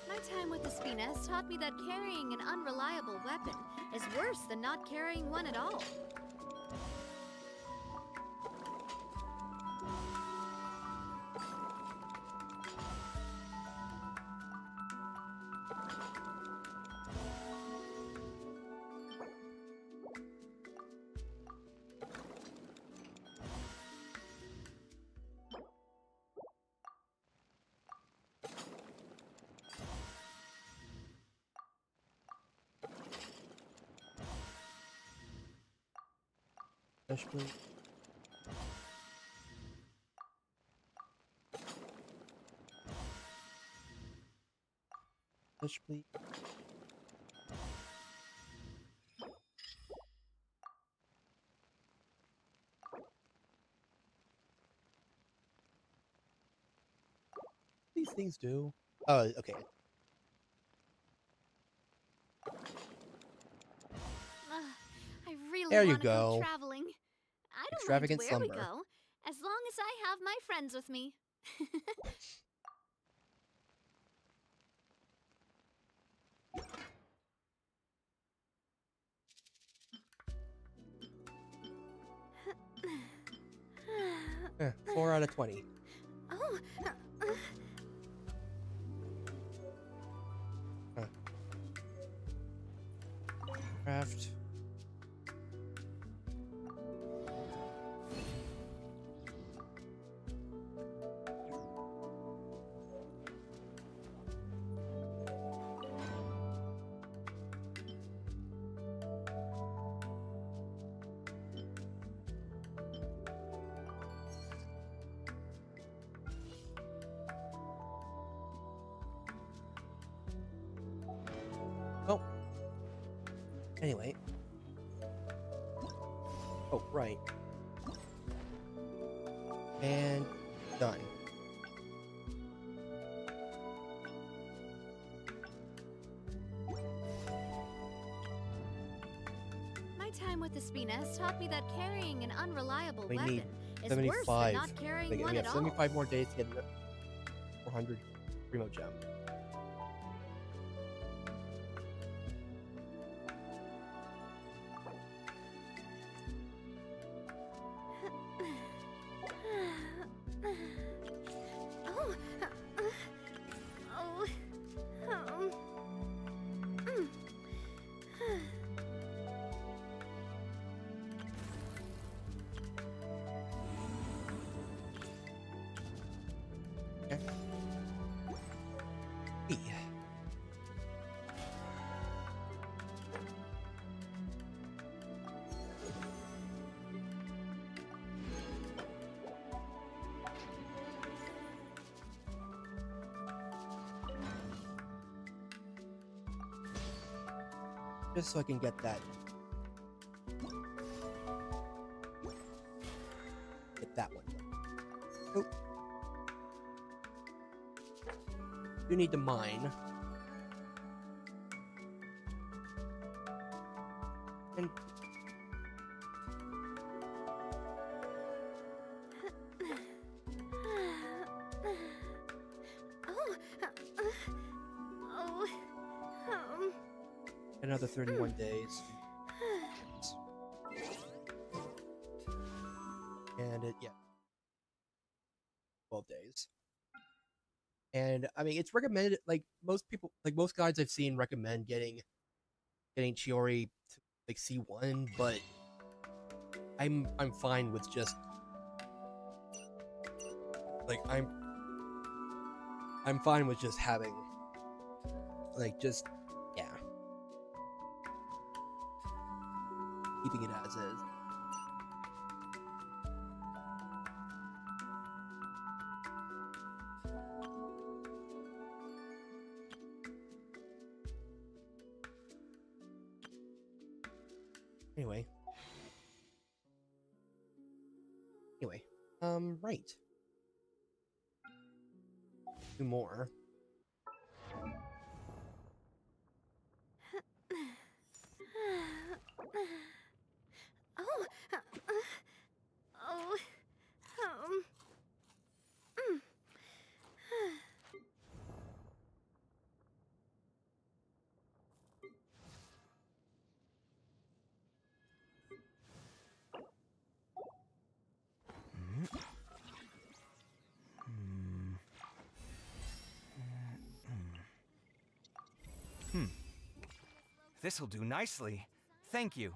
My time with the Spinas taught me that carrying an unreliable weapon is worse than not carrying one at all. Fish plate. Fish plate. These things do. Oh, okay. I really There you want to go go. traveling. I don't Extravagant mind where we slumber. go, as long as I have my friends with me. Eh, 4 out of 20. Oh. Huh. Craft. Oh. Anyway. Oh, right. And done. My time with the Spinas taught me that carrying an unreliable We weapon need is worse 75. than not carrying Like, one we at have all. 75 more days to get 400 Primo Gem. Yeah. Just so I can get that. Get that one. Oh. You need to mine. And another 31 days. And yeah. 12 days. And I mean, it's recommended, like most people, like most guides I've seen recommend getting Chiori to like C1, but I'm fine with just like I'm fine with just having like just yeah, keeping it as is. Anyway. Right. 2 more. This'll do nicely. Thank you.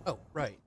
Oh, right.